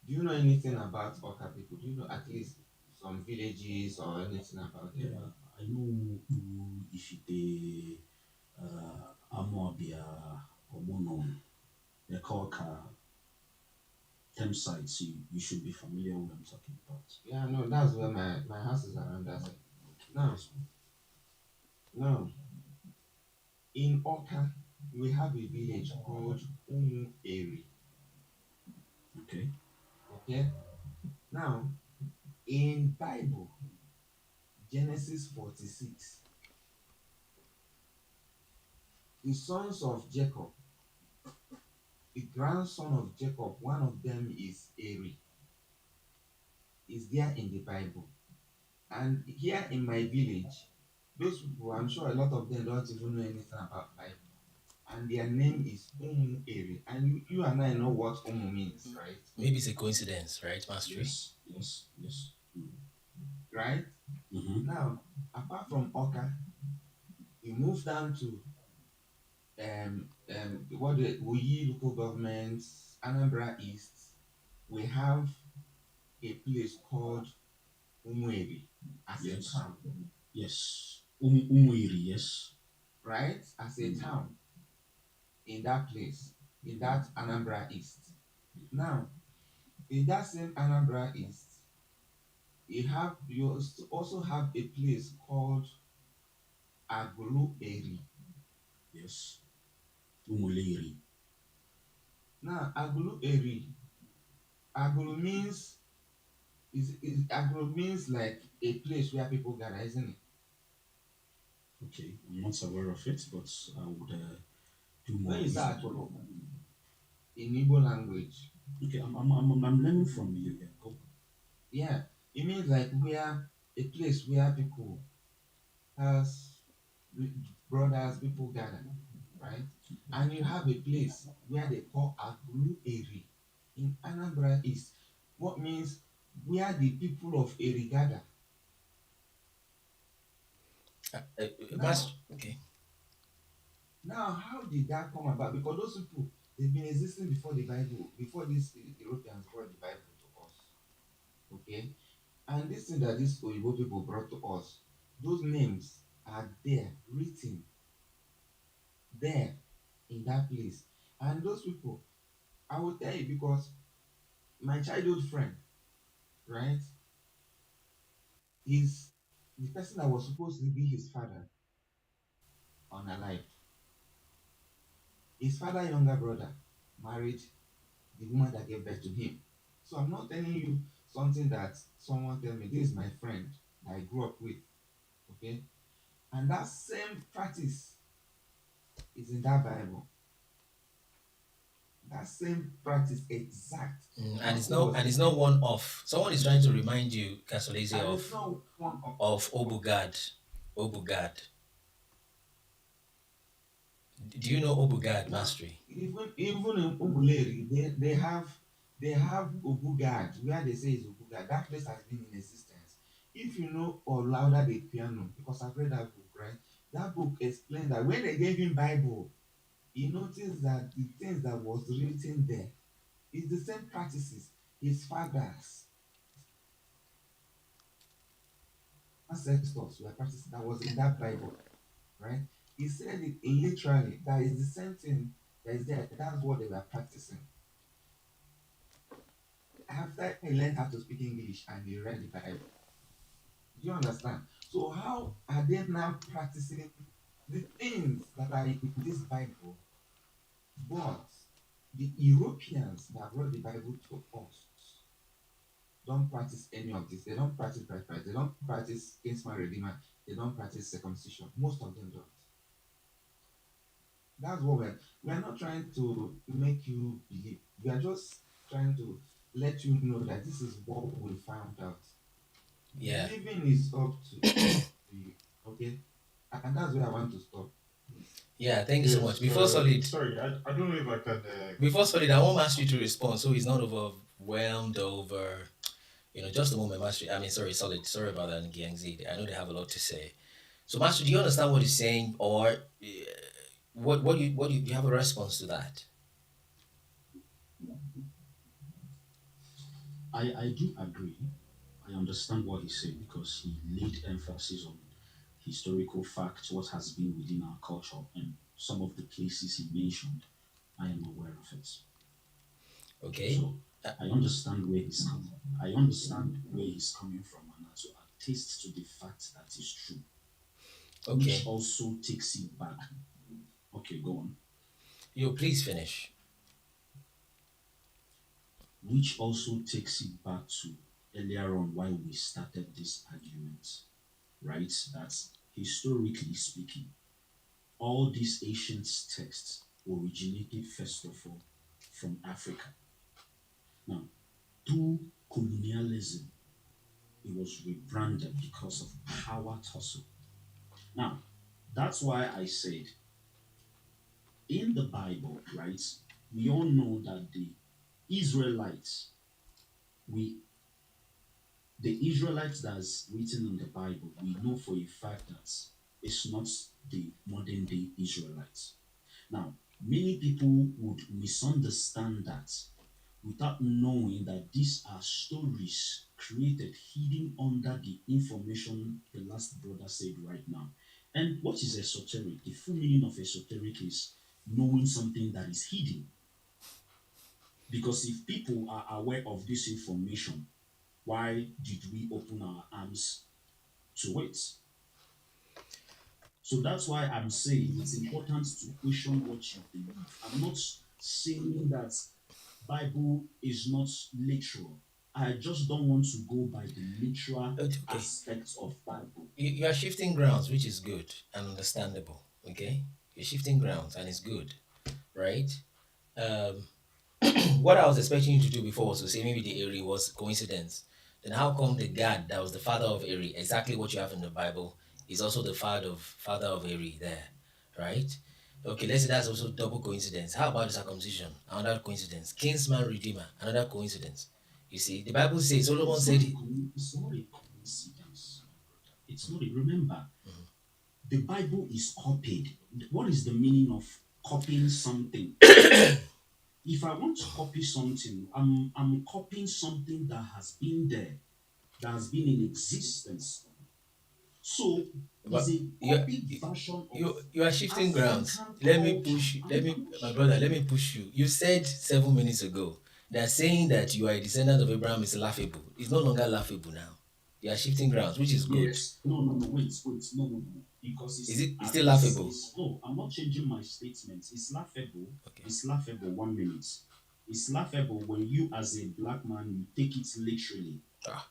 D: Do you know anything about Oka people? Do you know at least some villages or anything about them?
C: Yeah, I know Ifite, Amoabia, Omono, the Oka, them sites. You should be familiar with what I'm talking about.
D: Yeah, no, that's where my house is around that side. Now, in Oka, we have a village called Umu Eri.
C: Okay.
D: Okay? Now, in Bible, Genesis 46, the sons of Jacob, the grandson of Jacob, one of them is Eri. Is there in the Bible. And here in my village, those people, I'm sure a lot of them don't even know anything about Bible. And their name is Umu Eri. And you and I know what Umu means, right?
A: Maybe it's a coincidence, right, Mastery?
C: Yes.
D: Right?
C: Mm-hmm.
D: Now, apart from Oka, we move down to what the Uyi local government, Anambra East. We have a place called Umueri as a town.
C: Yes. Umuiri, yes.
D: Right? As a town in that place, in that Anambra East. Now, in that same Anambra East, you also have a place called Agulu Eri.
C: Yes. Umuleri.
D: Now, Agulu Eri, Agulu means Agulu means like a place where people gather, isn't it?
C: Okay, I'm not aware of it, but I would do more.
D: Where is that Agulu? in Igbo language.
C: Okay, I'm learning from you here. Go.
D: Yeah, it means like where a place where people has brothers, people gather, right? And you have a place where they call Agulu Eri in Anambra East. What means where the people of Eri gather. Now,
A: Master, okay.
D: now, how did that come about? Because those people they've been existing before the Bible, before these Europeans brought the Bible to us. Okay, and this thing that these Oyibo people brought to us, those names are there written there in that place. And those people, I will tell you because my childhood friend, right, is the person that was supposed to be his father unalive. His father, younger brother, married the woman that gave birth to him. So I'm not telling you something that someone tell me, this is my friend that I grew up with. Okay? And that same practice is in that Bible. That same practice exact.
A: And
D: That
A: it's
D: thing
A: not
D: was
A: and it's not one off. Someone is trying to remind you, Kasolese,
D: and it's not one
A: of Obugad. Obugad. Do you know Obugad
D: now,
A: mastery?
D: even in Uguleri, they have Obugad, where they say is Obugad. That place has been in existence. If you know or louder the piano, because I've read that book, right? That book explained that when they gave him Bible, he noticed that the things that was written there is the same practices his fathers, ancestors were practicing that was in that Bible, right? He said it in literally that is the same thing that is there. That's what they were practicing. After he learned how to speak English and he read the Bible. Do you understand? So how are they now practicing the things that are in this Bible? But the Europeans that brought the Bible to us don't practice any of this. They don't practice bride price. They don't practice kinsman redeemer. They don't practice circumcision. Most of them don't. That's what we're not trying to make you believe. We are just trying to let you know that this is what we found out.
A: Yeah.
D: Believing is up to you. Okay? And that's where I want to stop.
A: Yeah, thank you so much.
F: Yes,
A: Before Solid,
F: sorry, I don't know if I can.
A: before Solid, I won't ask you to respond so he's not overwhelmed over, just a moment, Master. I mean, sorry, Solid. Sorry about that, Giangzi. I know they have a lot to say. So, Master, do you understand what he's saying, or do you have a response to that?
C: I do agree. I understand what he said because he laid emphasis on historical facts, what has been within our culture, and some of the places he mentioned. I am aware of it.
A: Okay.
C: So I understand where he's coming. I understand where he's coming from, and also attest to the fact that is true.
A: Okay.
C: Which also takes it back. Okay, go on.
A: Please finish.
C: Which also takes it back to earlier on why we started this argument, right? That historically speaking, all these ancient texts originated first of all from Africa. Now, through colonialism, it was rebranded because of power tussle. Now, that's why I said in the Bible, right, we all know that Israelites, we the Israelites that's written in the Bible, we know for a fact that it's not the modern day Israelites. Now, many people would misunderstand that without knowing that these are stories created hidden under the information the last brother said right now. And what is esoteric? The full meaning of esoteric is knowing something that is hidden. Because if people are aware of this information, why did we open our arms to it? So that's why I'm saying it's important to question what you believe. I'm not saying that Bible is not literal. I just don't want to go by the literal aspects of Bible.
A: You are shifting grounds, which is good and understandable. Okay, you're shifting grounds, and it's good, right? What I was expecting you to do before was to say maybe the Eri was coincidence. Then how come the God that was the father of Eri, exactly what you have in the Bible, is also the father of Eri there, right? Okay, let's say that's also double coincidence. How about the circumcision? Another coincidence. Kinsman redeemer, another coincidence. You see, the Bible says Solomon
C: It's
A: said,
C: not a it's not a coincidence. It's not a remember. The Bible is copied. What is the meaning of copying something? If I want to copy something, I'm copying something that has been there, that has been in existence. So is
A: but
C: a
A: you
C: copied version of
A: you are shifting grounds.
C: African
A: Let me
C: culture.
A: push you.
C: I'm,
A: Let me,
C: I'm not
A: my brother. Let
C: shifting.
A: me push you. You said 7 minutes ago that saying that you are a descendant of Abraham is laughable. It's no longer laughable now. You are shifting grounds, which is good.
C: Yes. No, no, no. Wait. No, no, no. Because
A: Is it? It's
C: uh,
A: still laughable.
C: it's no. I'm not changing my statements. It's laughable.
A: Okay.
C: It's laughable. 1 minute. It's laughable when you, as a black man, you take it literally
A: Ah.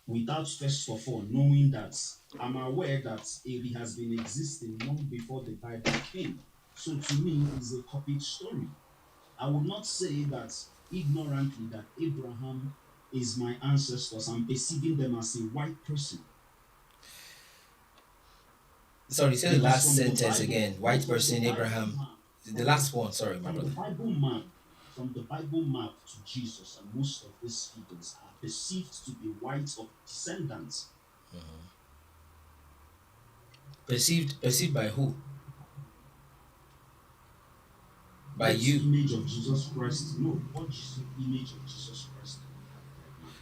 C: without first of all knowing that I'm aware that it has been existing long before the Bible came. So to me, it's a copied story. I would not say that ignorantly that Abraham is my ancestors. I'm perceiving them as a white person
A: Sorry, say the
C: because
A: last sentence again. White
C: from the
A: person,
C: Bible
A: Abraham.
C: map,
A: The last one. Sorry, my
C: from the
A: brother.
C: Bible map, from the Bible map to Jesus, and most of these figures are perceived to be white of descendants.
A: Perceived by who? By
C: What
A: you.
C: image of Jesus Christ? No, what image of Jesus Christ do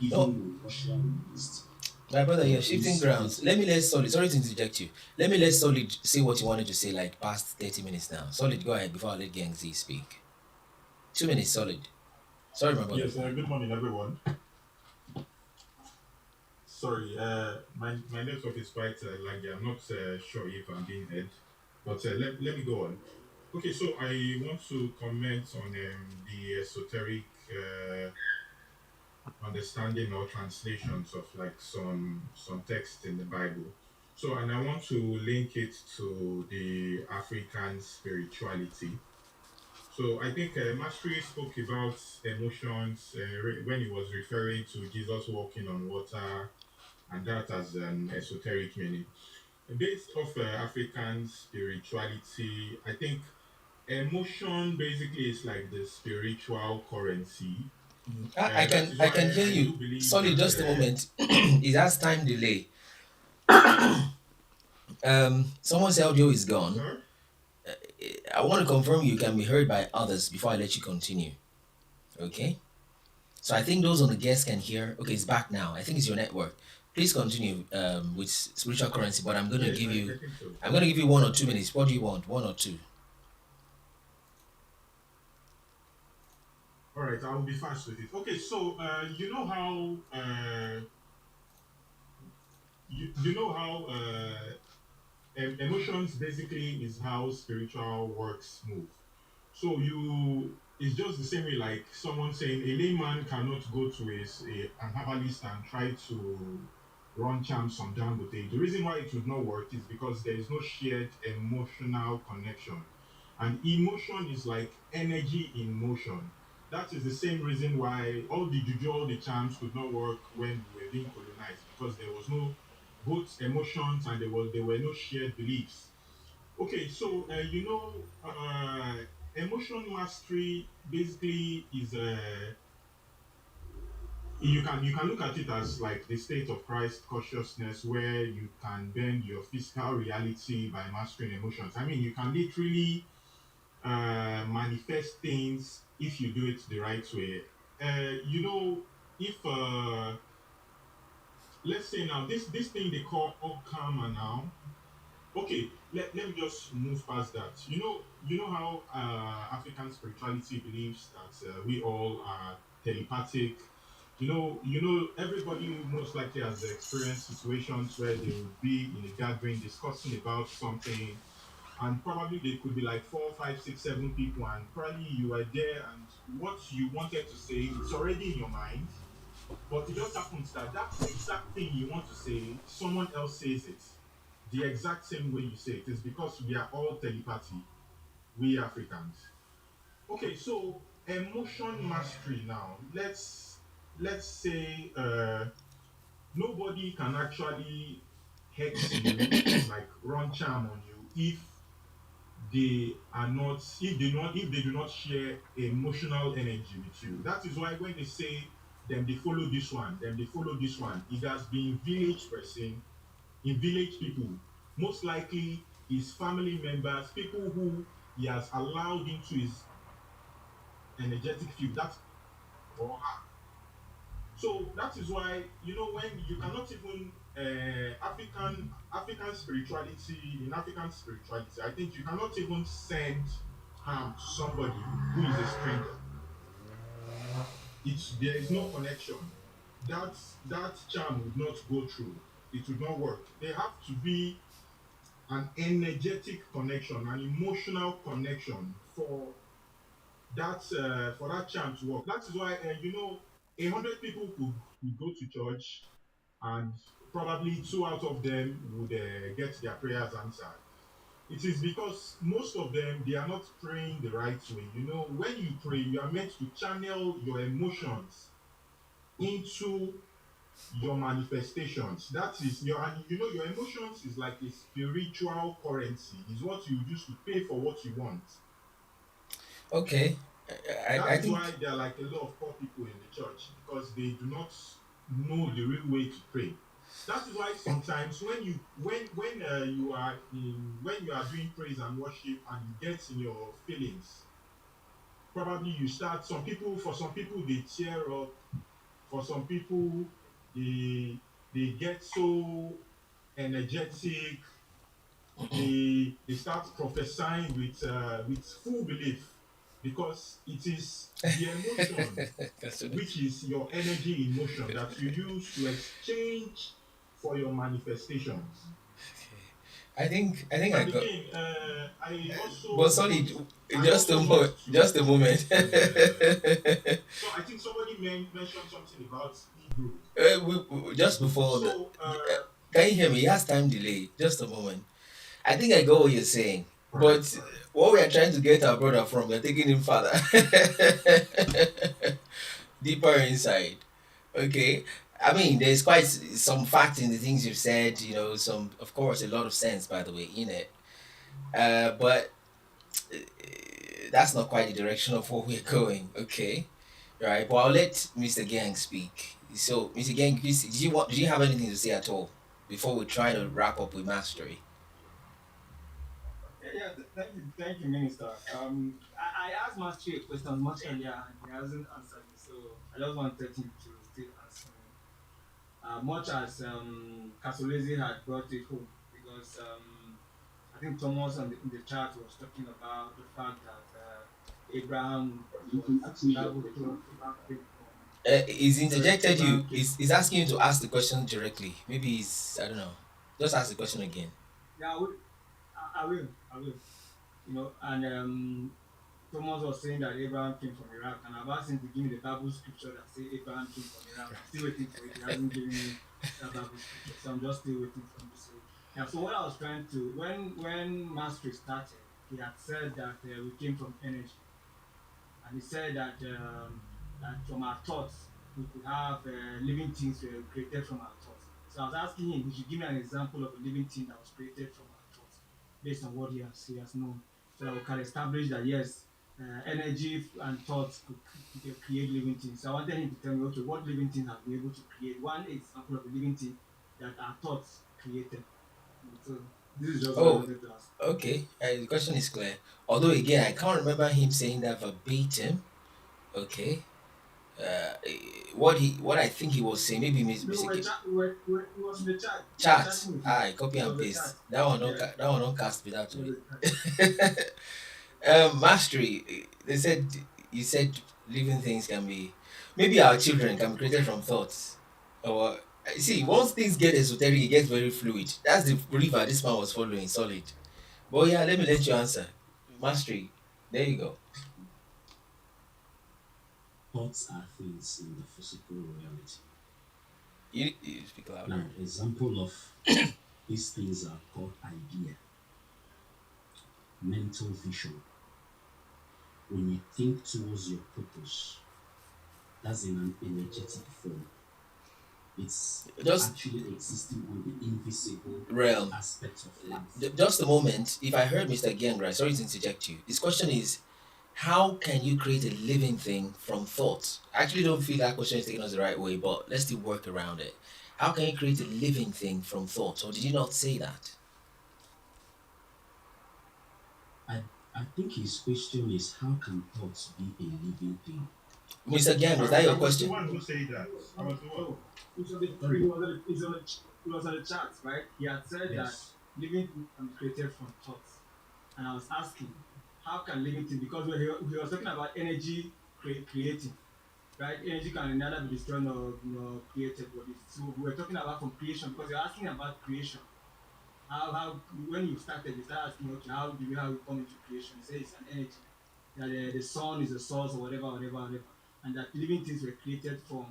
C: we have right now?
A: No,
C: Even with Russia released
A: my brother, you're
C: their own
A: shifting grounds.
C: security.
A: Let me let Solid. Sorry to interject you. Let me let Solid say what you wanted to say like past 30 minutes now. Solid, go ahead before I let Gang Z speak. 2 minutes, Solid. Sorry, my brother.
F: Yes, good morning, everyone. Sorry, my network is quite laggy. I'm not sure if I'm being heard, but let me go on. Okay, so I want to comment on the esoteric understanding or translations of like some text in the Bible. So, and I want to link it to the African spirituality. So I think Mastery spoke about emotions when he was referring to Jesus walking on water, and that as an esoteric meaning. Based off African spirituality, I think emotion basically is like the spiritual currency.
A: I
F: That
A: can
F: is
A: I
F: why
A: can hear
F: I
A: you.
F: do believe
A: Solid,
F: that.
A: just a moment. It has time delay. Someone's audio is gone.
F: Sir?
A: I want to confirm you can be heard by others before I let you continue. Okay? So I think those on the guest can hear. Okay, it's back now. I think it's your network. Please continue with spiritual currency, but I'm gonna
F: Yes,
A: give you
F: I think so.
A: 1 or 2 minutes. What do you want? One or two?
F: All right, I will be fast with it. Okay, so you know how you know how emotions basically is how spiritual works move. So you it's just the same way like someone saying a layman cannot go to an herbalist and try to run charms from Dangote. The reason why it would not work is because there is no shared emotional connection. And emotion is like energy in motion. That is the same reason why all the juju, all the charms could not work when we were being colonized because there was no both emotions and there were no shared beliefs. Okay, so emotion mastery basically is you can look at it as like the state of Christ consciousness where you can bend your physical reality by mastering emotions. I mean, you can literally manifest things if you do it the right way. If let's say now this thing they call karma now. Okay, let me just move past that. You know how African spirituality believes that we all are telepathic. Everybody most likely has experienced situations where they would be in a gathering discussing about something, and probably they could be like four, five, six, seven people, and probably you were there, and what you wanted to say, it's already in your mind, but it just happens that that exact thing you want to say, someone else says it the exact same way you say it. Is because we are all telepathy, we Africans. Okay, so emotion mastery now. Let's say nobody can actually hex you, like run charm on you, if they do not share emotional energy with you. That is why when they say them they follow this one, them they follow this one, it has been village person, in village people, most likely his family members, people who he has allowed into his energetic field. That's or So that is why when you cannot even African spirituality, in African spirituality, I think you cannot even send harm to somebody who is a stranger. There is no connection. That charm would not go through. It would not work. There have to be an energetic connection, an emotional connection for that charm to work. That is why 100 people could go to church, and probably two out of them would get their prayers answered. It is because most of them, they are not praying the right way. When you pray, you are meant to channel your emotions into your manifestations. That is your emotions is like a spiritual currency. Is what you use to pay for what you want.
A: Okay. I
F: That is
A: think
F: why there are like a lot of poor people in the church, because they do not know the real way to pray. That is why sometimes when you are doing praise and worship and you get in your feelings, probably you start some people they tear up, for some people they get so energetic, they start prophesying with full belief, because it is the emotion,
A: that's what
F: which is your energy in motion, that you use to exchange for your manifestations.
A: I think I
F: And
A: got.
F: again,
A: But sorry,
F: I also want
A: just a
F: to
A: moment.
F: so I think somebody mentioned something about Hebrew.
A: Just before the,
F: So
A: can you hear me? He has time delay. Just a moment. I think I got what you're saying,
F: right,
A: but what we are trying to get our brother from, we're taking him further, deeper inside. Okay. I mean, there's quite some fact in the things you've said. Some, of course, a lot of sense, by the way, in it. But that's not quite the direction of what we're going. Okay. Right. But I'll let Mr. Gang speak. So, Mr. Gang, please, did you have anything to say at all before we try to wrap up with mastery?
E: Yeah, thank you, Minister. I asked Master a question much earlier and he hasn't answered me, so I just wanted him to still answer me. Much as Casolese had brought it home, because I think Thomas in the chat was talking about the fact that Abraham was the Bible told Abraham came from.
A: He's
E: Sorry,
A: interjected you.
E: Abraham came
A: He's asking you to ask the question directly. Maybe he's, I don't know. Just ask the question again.
E: Yeah, I will. And Thomas was saying that Abraham came from Iraq, and I've asked him to give me the Bible scripture that say Abraham came from Iraq. I'm still waiting for it. He hasn't given me that Bible scripture, so I'm just still waiting for him to say. Yeah. So what I was trying to, when Mastery started, he had said that we came from energy, and he said that from our thoughts we could have living things were created from our thoughts. So I was asking him, he should give me an example of a living thing that was created from our thoughts, based on what he has known, so that we can establish that yes, energy and thoughts could create living things. So I wanted him to tell me, okay, what living thing have we able to create? One example of a living thing that our thoughts created. So this is just what I
A: Oh,
E: wanted to ask.
A: okay. The question is clear. Although, again, I can't remember him saying that verbatim. Okay. Uh, what I think he was saying, maybe
E: No,
A: Mr.
E: it was in the chat. We were
A: Chat.
E: chatting with him.
A: I copy
E: It
A: and
E: was a chat.
A: paste. That one don't
E: Yeah,
A: that one don't cast without
E: it was
A: way.
E: a chat.
A: Mastery. They said you said living things can be, maybe our children can be created from thoughts. Or see, once things get esoteric, it gets very fluid. That's the river this man was following, solid. But yeah, let me let you answer. Mastery. There you go.
C: Thoughts are things in the physical reality.
A: You speak louder.
C: Now, example of these things are called idea, mental vision, When you think towards your purpose, that's in an energetic form. It's
A: Just
C: actually existing on the invisible
A: realm.
C: aspect of life.
A: Just a moment. If I heard Mr. Gengra, sorry to interject you. His question is, how can you create a living thing from thoughts? I actually don't feel that question is taken us the right way, but let's still work around it. How can you create a living thing from thoughts? Or did you not say that?
C: I think his question is how can thoughts be a living thing?
A: Mr. Gang, was
F: I,
A: that
F: I
A: your
F: was the
A: question?
F: one who said that. I was the one.
E: So it was on the,
C: Sorry.
E: it was on the chat, right? He had said that
C: Yes.
E: living things can be created from thoughts. And I was asking, how can living things, because when he was talking about energy creating, right? Energy can neither be destroyed nor created. But so we were talking about from creation because you're asking about creation. How when you start asking, okay, how we come into creation? You say it's an energy, that the sun is the source or whatever, and that living things were created from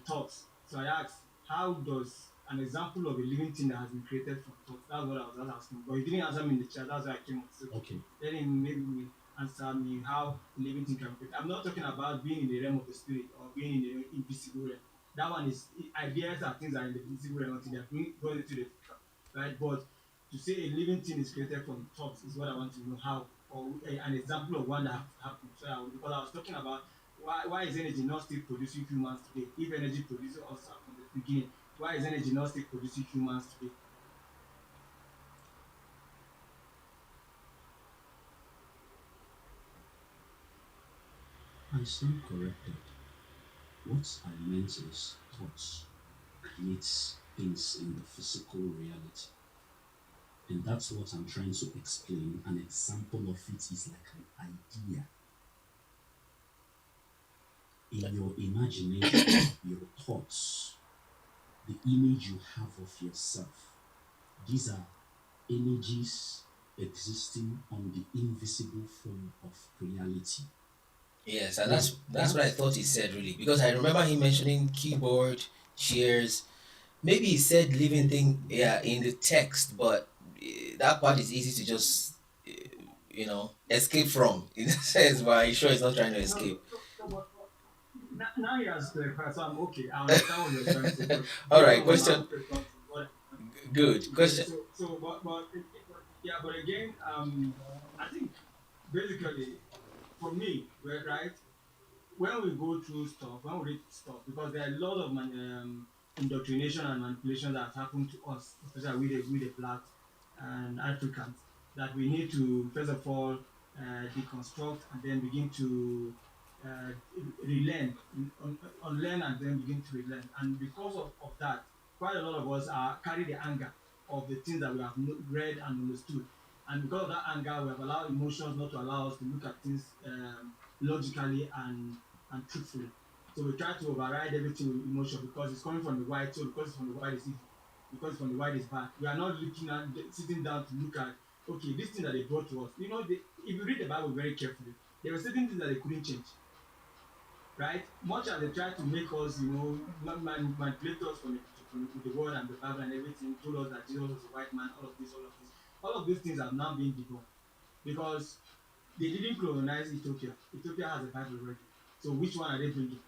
E: thoughts. So I asked, how does an example of a living thing that has been created from thoughts? That's what I was asking, but he didn't answer me in the chat. That's why I came up. So
C: Okay.
E: then he maybe answer me how a living thing can be created. I'm not talking about being in the realm of the spirit or being in the invisible realm. That one is ideas and things are in the invisible realm until they're going into the physical, right? But to say a living thing is created from thoughts is what I want to know how, or an example of one that happened. So because I was talking about why is energy not still producing humans today? If energy produces us from the beginning, why is energy not still producing humans today?
C: I stand corrected. What I meant is thoughts creates things in the physical reality. And that's what I'm trying to explain. An example of it is like an idea. In your imagination, your thoughts, the image you have of yourself, these are images existing on the invisible form of reality.
A: Yes, and
C: Now,
A: that's what I
C: that
A: thought he said really, because I remember him mentioning keyboard, chairs. Maybe he said living thing, yeah, in the text, but that part is easy to just escape from in a sense. But I'm sure he's not trying to
E: No,
A: escape.
E: but now he has clarified, so I'm okay. I understand what you're trying to say, but
A: All
E: based
A: right,
E: on my
A: question.
E: own perspective, what
A: Good
E: okay,
A: question.
E: yeah, but again, I think basically for me, right, when we go through stuff, when we read stuff, because there are a lot of indoctrination and manipulation that has happened to us, especially with the blacks and Africans, that we need to first of all deconstruct and then begin to uh, relearn, unlearn and then begin to relearn. And because of that, quite a lot of us are carry the anger of the things that we have read and understood. And because of that anger, we have allowed emotions not to allow us to look at things logically and truthfully. So we try to override everything with emotion because it's coming from the white, so because it's from the white is evil, because it's from the white is bad. We are not looking at sitting down to look at okay, this thing that they brought to us. If you read the Bible very carefully, there were certain things that they couldn't change, right? Much as they try to make us, manipulate us with the word and the Bible and everything, told us that Jesus was a white man, all of these things have now been debunked because they didn't colonize Ethiopia. Ethiopia has a Bible already. So which one are they bringing?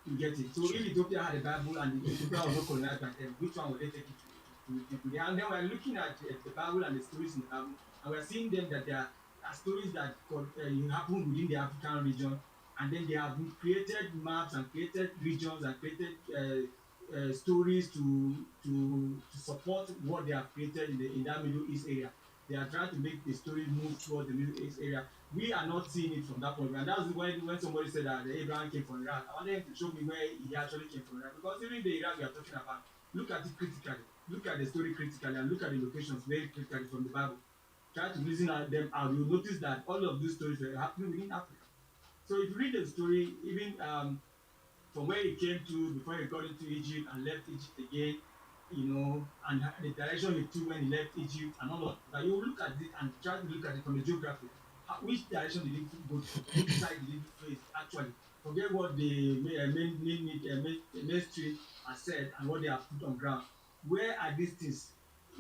E: You get it. So if Ethiopia had a Bible and Ethiopia was not colonized by them, which one would they take it to? And then we're looking at the Bible and the stories in the Bible, and we're seeing them that there are stories that happen within the African region, and then they have created maps and created regions and created stories to support what they have created in that Middle East area. They are trying to make the story move towards the Middle East area. We are not seeing it from that point of view. And that's when somebody said that Abraham came from Iraq. I wanted him to show me where he actually came from Iraq. Because even the Iraq we are talking about, look at it critically. Look at the story critically and look at the locations very critically from the Bible. Try to reason at them out. You'll notice that all of these stories were happening within Africa. So if you read the story, even from where he came to before he got into Egypt and left Egypt again, and the direction he took when he left Egypt and all of that. You look at it and try to look at it from the geography. Which direction did he go to? Which side did he face actually? Forget what the mainstream has said and what they have put on ground. Where are these things?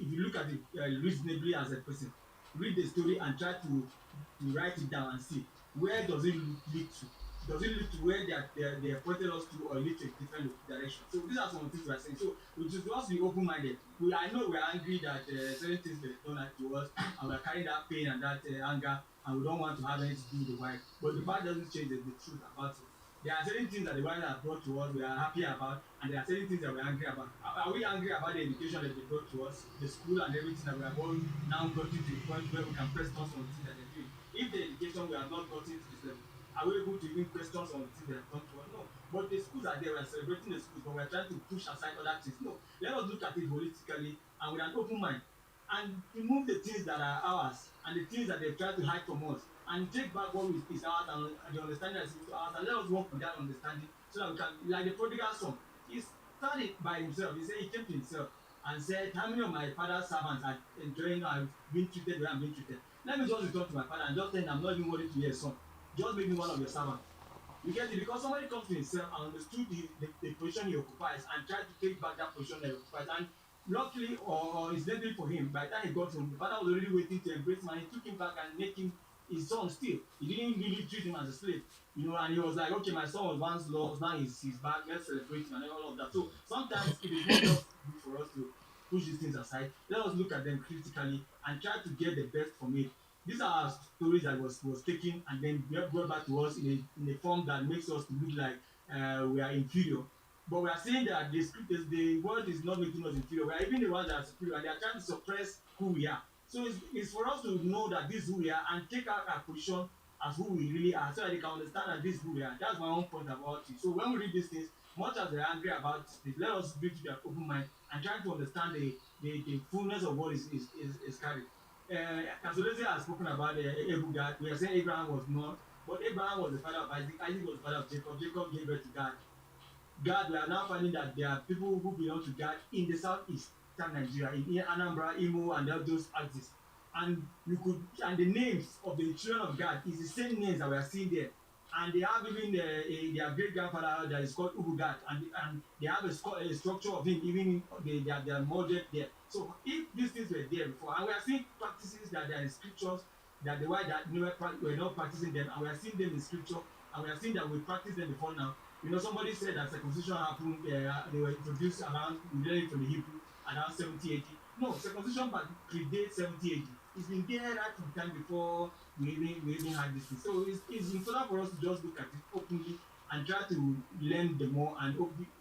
E: If you look at it reasonably as a person, read the story and try to write it down and see where does it lead to. Does it lead to where they have pointed us to, or lead to a different direction? So these are some of the things we are saying. So we just be open-minded. I know we are angry that certain things were done to us, and we are carrying that pain and that anger, and we don't want to have anything to do with the wife. But the fact doesn't change the truth about it. There are certain things that the wife has brought to us we are happy about, and there are certain things that we're angry about. Are we angry about the education that they brought to us, the school and everything that we have all now gotten to the point where we can press on some things that they're doing? If the education we have not gotten to this level, are we able to even question some of the things they have done to us? No. But the schools are there, we're celebrating the schools, but we're trying to push aside other things. No. Let us look at it holistically and with an open mind and remove the things that are ours and the things that they've tried to hide from us and take back what is ours and the understanding that is ours and let us work with that understanding so that we can, like the prodigal son, he started by himself. He said he came to himself and said, how many of my father's servants are enjoying have been treated the way I'm being treated? Let me just return to my father and just tell him I'm not even worthy to be a son. Just make me one of your servants. You get it? Because somebody comes to himself and understood the position he occupies and tried to take back that position that he occupies. And luckily, or incidentally for him, by the time he got home, the father was already waiting to embrace him and he took him back and make him his son still. He didn't really treat him as a slave. And he was like, okay, my son was once lost, now he's back, let's celebrate him and all of that. So sometimes it is not just good for us to push these things aside. Let us look at them critically and try to get the best from it. These are stories that was taken and then brought back to us in a form that makes us look like we are inferior. But we are saying that the world is not making us inferior. We are even the ones that are superior, and they are trying to suppress who we are. So it's for us to know that this is who we are and take out our position as who we really are, so that they can understand that this is who we are. That's my own point about it. So when we read these things, much as they're angry about it, let us be to their open mind and try to understand the fullness of what is carried. Casolese has spoken about Abu God. We are saying Abraham was not, but Abraham was the father of Isaac. Isaac was the father of Jacob. Jacob gave birth to God. God, we are now finding that there are people who belong to God in the southeastern Nigeria, in Anambra, Imo, and all those axes. And the names of the children of God is the same names that we are seeing there. And they have even their great grandfather that is called Ubugat, and they have a structure of him, even they are molded there. So if these things were there before, and we are seeing practices that are in scriptures that the white that were not practicing them, and we are seeing them in scripture, and we are seeing that we practice them before now. Somebody said that circumcision happened, they were introduced around, related from the Hebrew, around 70 AD. No, circumcision predates 70 AD. It's been there right from time before we even had this thing. So it's important for us to just look at it openly and try to learn the more and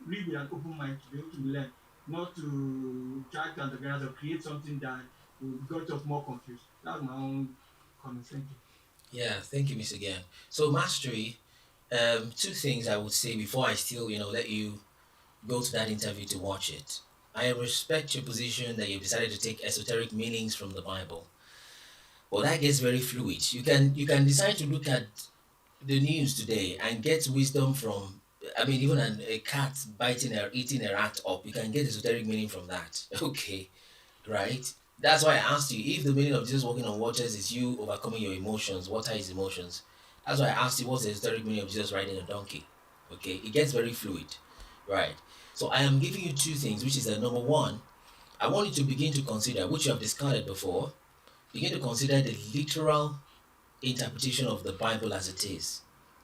E: read with an open mind to be able to learn, not to try to underground or create something that will got us more confused. That's my own comment. Thank you.
A: Yeah, thank you, Mr. Gang. So mastery, two things I would say before I still, let you go to that interview to watch it. I respect your position that you've decided to take esoteric meanings from the Bible. But that gets very fluid. You can decide to look at the news today and get wisdom from, even a cat biting or eating a rat up, you can get esoteric meaning from that. Okay, right? That's why I asked you if the meaning of Jesus walking on waters is you overcoming your emotions. What are his emotions? That's why I asked you what's the esoteric meaning of Jesus riding a donkey. Okay, it gets very fluid, right? So I am giving you two things, which is that number one, I want you to begin to consider, which you have discarded before, begin to consider the literal interpretation of the Bible as it is.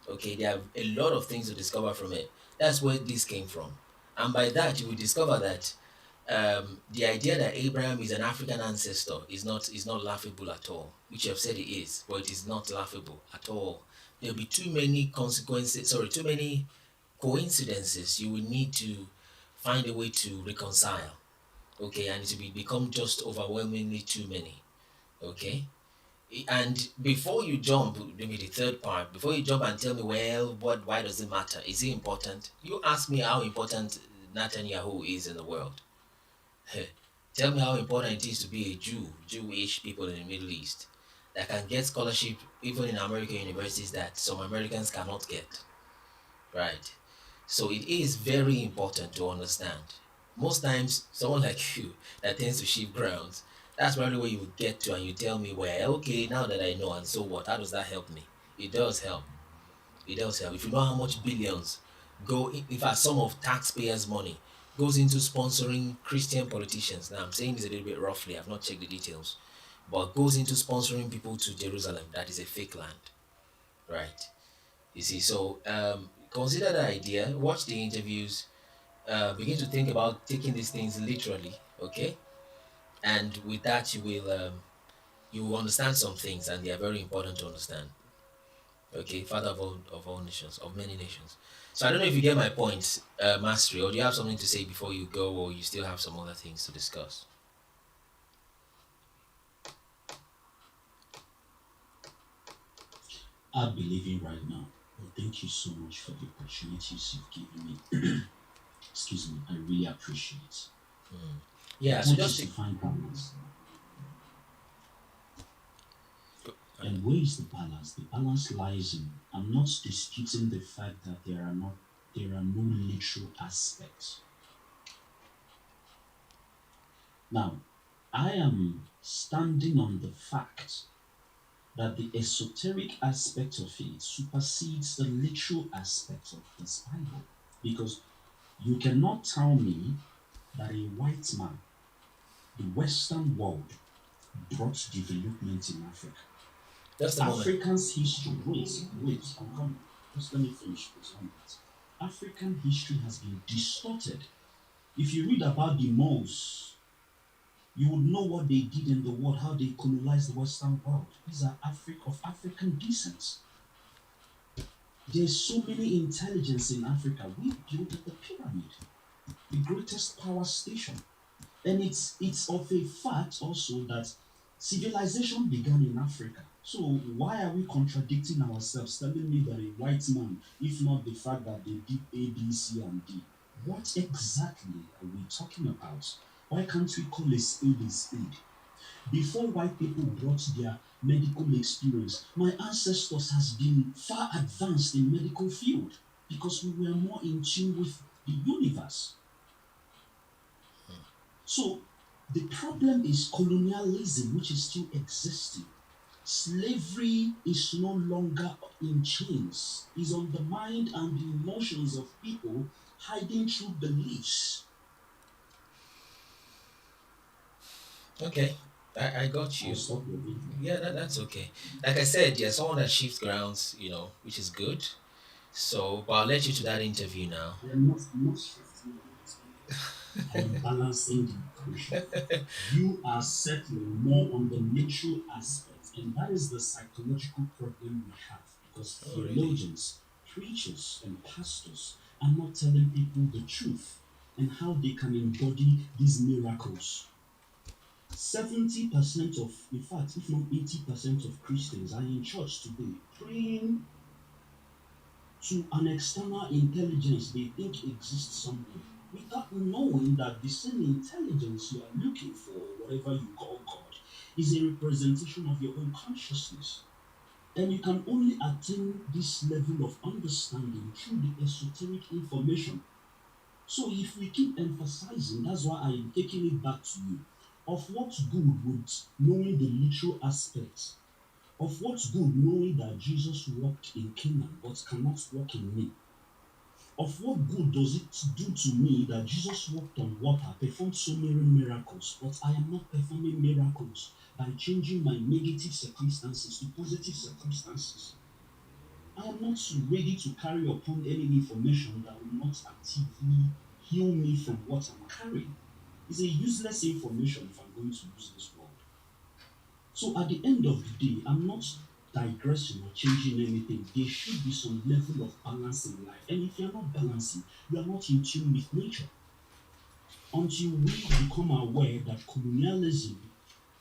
A: Okay, there are a lot of things to discover from it. That's where this came from. And by that, you will discover that the idea that Abraham is an African ancestor is not laughable at all, which you have said it is, but it is not laughable at all. There'll be too many too many coincidences you will need to find a way to reconcile. Okay, and it will become just overwhelmingly too many. Okay, and before you jump, maybe the third part, before you jump and tell me, well, why does it matter? Is it important? You ask me how important Netanyahu is in the world. Tell me how important it is to be a Jewish people in the Middle East that can get scholarship even in American universities that some Americans cannot get. Right? So it is very important to understand. Most times, someone like you that tends to shift grounds, that's probably where you would get to and you tell me, well, okay, now that I know, and so what? How does that help me? It does help. It does help. If you know how much billions if a sum of taxpayers' money goes into sponsoring Christian politicians, now I'm saying this a little bit roughly, I've not checked the details, but goes into sponsoring people to Jerusalem. That is a fake land, right? You see, so consider the idea, watch the interviews, begin to think about taking these things literally, okay? And with that, you will understand some things, and they are very important to understand. Okay, Father of all nations, of many nations. So I don't know if you get my point, Mastery, or do you have something to say before you go, or you still have some other things to discuss?
C: I believe in right now. Well, thank you so much for the opportunities you've given me. Excuse me, I really appreciate it. The
A: Yeah, so
C: point
A: just
C: is
A: to,
C: to find balance.
A: uh,
C: And where is the balance? The balance lies in I'm not disputing the fact that there are no literal aspects. Now, I am standing on the fact that the esoteric aspect of it supersedes the literal aspect of this Bible. Because you cannot tell me that a white man, the Western world, brought development in Africa.
A: just a moment.
C: African's history, wait, I'm coming. Just let me finish this one minute. African history has been distorted. If you read about the Moors, you would know what they did in the world, how they colonized the Western world. These are of African descent. There's so many intelligence in Africa. We built the pyramid, the greatest power station. And it's of a fact also that civilization began in Africa. So why are we contradicting ourselves, telling me that a white man, if not the fact that they did A, B, C, and D? What exactly are we talking about? Why can't we call a spade a spade? Before white people brought their medical experience, my ancestors has been far advanced in medical field because we were more in tune with the universe. So the problem is colonialism, which is still existing. Slavery is no longer in chains, is on the mind and the emotions of people hiding through beliefs.
A: Okay, I got
C: I'll
A: you.
C: stop there.
A: Yeah, that's okay. Like I said, yeah, someone that shifts grounds, which is good. So, but I'll let you to that interview now.
C: I'm not shifting anything. I am balancing the equation. You are settling more on the natural aspect, and that is the psychological problem we have because
A: Oh, really?
C: theologians, preachers, and pastors are not telling people the truth and how they can embody these miracles. 70% of, in fact, if not 80% of Christians are in church today praying to an external intelligence they think exists somewhere without knowing that the same intelligence you are looking for, whatever you call God, is a representation of your own consciousness. And you can only attain this level of understanding through the esoteric information. So if we keep emphasizing, that's why I am taking it back to you. Of what good would knowing the literal aspects? Of what good knowing that Jesus walked in Canaan but cannot walk in me? Of what good does it do to me that Jesus walked on water, performed so many miracles, but I am not performing miracles by changing my negative circumstances to positive circumstances? I am not ready to carry upon any information that will not actively heal me from what I'm carrying. It's a useless information if I'm going to use this world. So at the end of the day, I'm not digressing or changing anything. There should be some level of balance in life. And if you're not balancing, you are not in tune with nature. Until we become aware that colonialism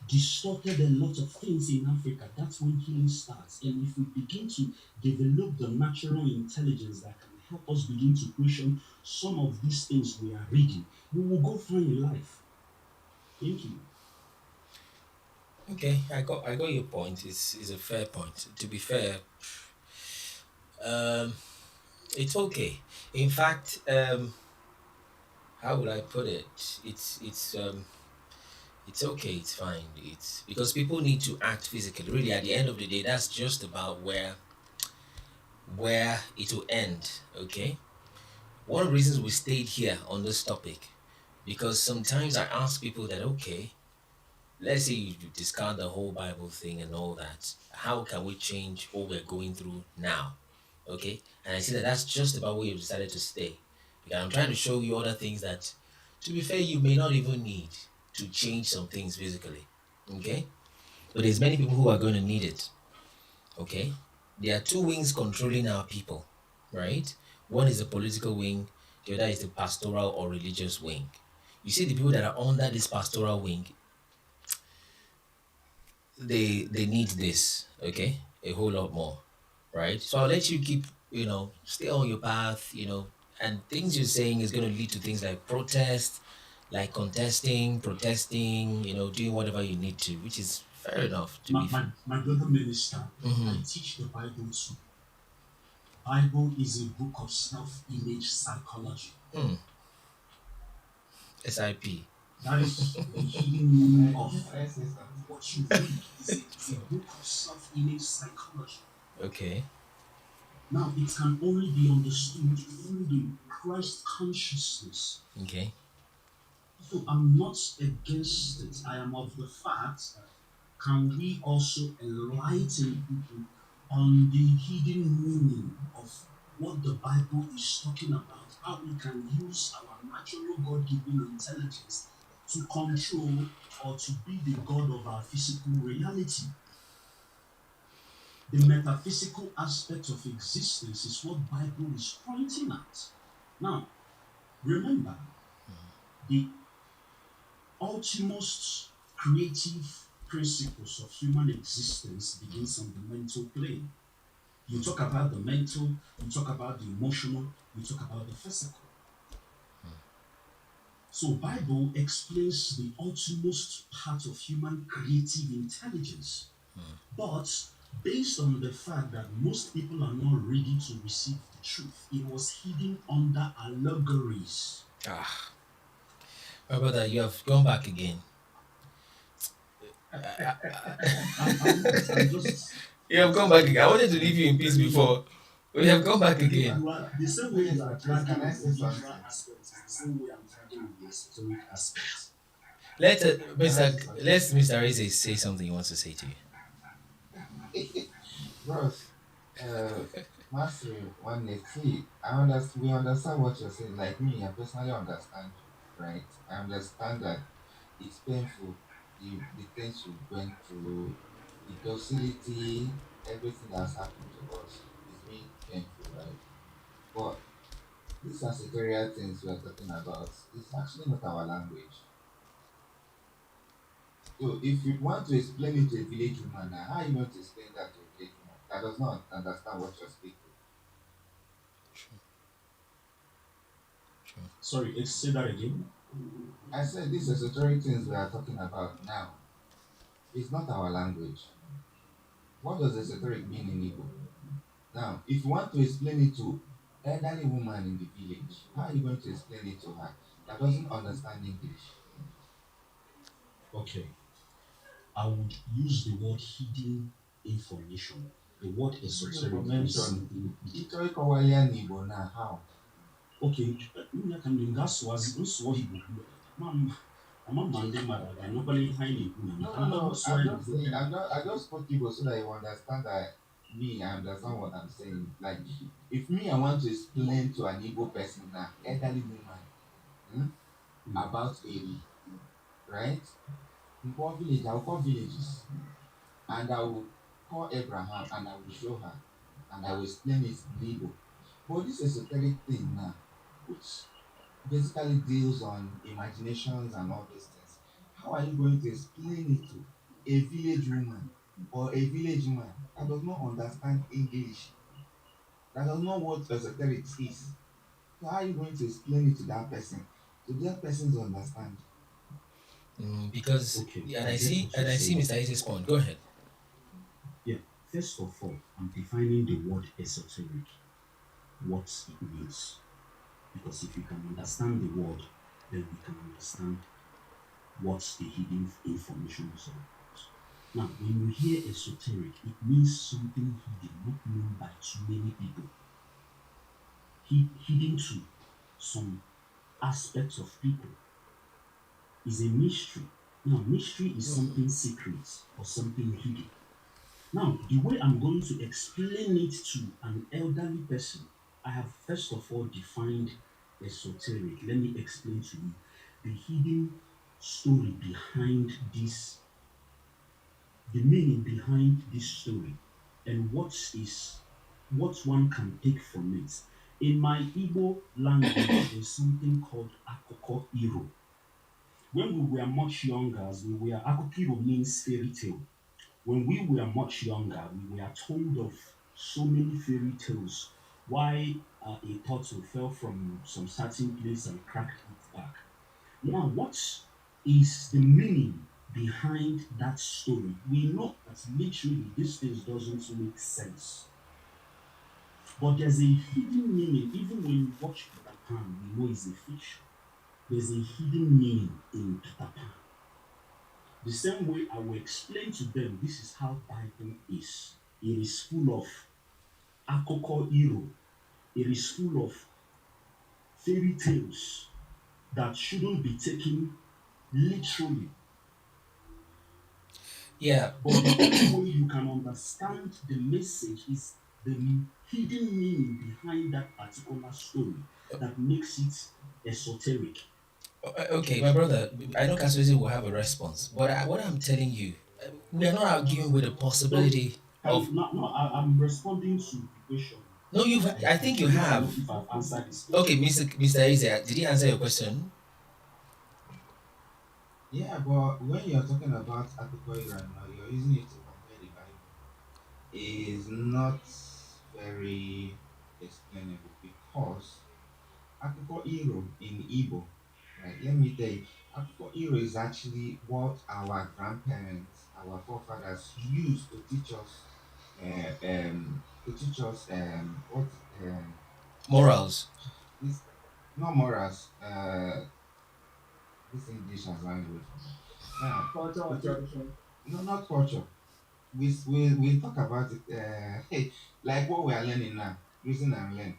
C: distorted a lot of things in Africa, that's when healing starts. And if we begin to develop the natural intelligence that can help us begin to question some of these things we are reading, we will go far in life. Thank you.
A: Okay, I got your point. It's a fair point. To be fair, um, it's okay. In fact, how would I put it? It's okay. It's fine. It's because people need to act physically. Really, at the end of the day, that's just about where it will end. Okay. One of the reasons we stayed here on this topic, because sometimes I ask people that, okay, let's say you discard the whole Bible thing and all that, how can we change what we're going through now? Okay, and I see that that's just about where you decided to stay, because I'm trying to show you other things that, to be fair, you may not even need to change some things physically. Okay, but there's many people who are going to need it. Okay, there are two wings controlling our people, right? One is the political wing, the other is the pastoral or religious wing. You see, the people that are under this pastoral wing, they need this, okay, a whole lot more, right? So I'll let you keep, stay on your path, and things you're saying is going to lead to things like protest, like contesting, protesting, doing whatever you need to, which is fair enough to be.
C: My brother minister,
A: Mhm.
C: I teach the Bible too. Bible is a book of self-image psychology.
A: SIP.
C: That is the hidden meaning of
D: Can I say something?
C: what you read. It's a book of self-image psychology.
A: Okay.
C: Now, it can only be understood through the Christ consciousness.
A: Okay.
C: So I'm not against it. I am of the fact, can we also enlighten people on the hidden meaning of what the Bible is talking about, how we can use our natural God-given intelligence to control or to be the God of our physical reality. The metaphysical aspect of existence is what Bible is pointing at. Now, remember, the ultimate creative principles of human existence begins on the mental plane. You talk about the mental, you talk about the emotional, you talk about the physical. So Bible explains the utmost part of human creative intelligence. But based on the fact that most people are not ready to receive the truth, it was hidden under allegories.
A: My brother, you have gone back again.
C: I'm just
A: You have gone back again. I wanted to leave you in peace before. We have gone back again.
C: the same way you are
D: Please,
C: dragging
D: can I
C: the
D: say something?
C: individual aspects, the same way I'm dragging the esoteric aspects.
A: Let Mr. Eze say something he wants to say to you.
D: Bros, Mastery, one day, see, I understand, we understand what you're saying. Like me, I personally understand you, right? I understand that it's painful, the things you went through, the docility, everything that's happened to us is being painful, right? But these ancestral things we are talking about is actually not our language. So if you want to explain it to a village woman now, how are you going to explain that to a village woman that does not understand what you're speaking?
C: Sorry, say that again.
D: I said these esoteric things we are talking about now is not our language. What does esoteric mean in Igbo? Now, if you want to explain it to elderly woman in the village, how are you going to explain it to her that doesn't understand English?
C: Okay. I would use the word hidden information. The word esoteric is something.
D: Ito ikawalia ni Igbo na how?
C: Okay, that's what he would. I'm a man, nobody hiding.
D: No, I'm not saying I just spoke Igbo so that you understand that me, I understand what I'm saying. Like if me I want to explain to an Igbo person now, elderly woman, about Eri, right? In poor village, I'll call villages and I will call Abraham and I will show her and I will explain it in Igbo. But this esoteric thing now, which basically deals on imaginations and all these things, how are you going to explain it to a village woman or a village man that does not understand English, that does not know what esoterics is? So how are you going to explain it to that person, to that person's understanding?
A: Because
C: Okay,
A: and
C: I
A: I
C: get
A: see
C: what
A: and
C: you're
A: I see
C: saying.
A: Mr. Eze's point. Go ahead.
C: Yeah, first of all, I'm defining the word esoteric, what it means. Because if you can understand the word, then we can understand what the hidden information is about. Now, when you hear esoteric, it means something hidden, not known by too many people. Hidden to some aspects of people is a mystery. Now, mystery is something secret or something hidden. Now, the way I'm going to explain it to an elderly person, I have first of all defined esoteric. Let me explain to you the hidden story behind this, the meaning behind this story, and what one can take from it. In my Igbo language, there's something called akoko iro. When we were much younger, as we were, akoko iro means fairy tale. When we were much younger, we were told of so many fairy tales. Why a turtle fell from some certain place and cracked its back. Now, what is the meaning behind that story? We know that literally this thing doesn't make sense. But there's a hidden meaning. Even when you watch Peter Pan, we know it's a fiction. There's a hidden meaning in Peter Pan. The same way I will explain to them this is how Bible is. It is full of akoko hero. It is full of fairy tales that shouldn't be taken literally.
A: Yeah.
C: But the only way you can understand the message is the hidden meaning behind that particular story that makes it esoteric.
A: Okay, my brother, I know Kaswezi will have a response, but what I'm telling you, we are not arguing with the
C: So,
A: possibility of.
C: I'm responding to the question.
A: No, you've. I think you
C: I don't know
A: have.
C: if I've answered this
A: Okay,
C: question.
A: Mr. Isaac, did he answer your question?
D: Yeah, but when you're talking about Akukoi right now, you're using it to compare the Bible. It is not very explainable because Akukọ Iro in Igbo, right? Let me tell you, Akukọ Iro is actually what our grandparents, our forefathers used to teach us what
A: Morals.
D: this not morals. This English has run away from me. Now,
E: Culture
D: to
E: and
D: teach,
E: tradition.
D: no, not culture. We talk about it. Hey, like what we are learning now, reason and learn,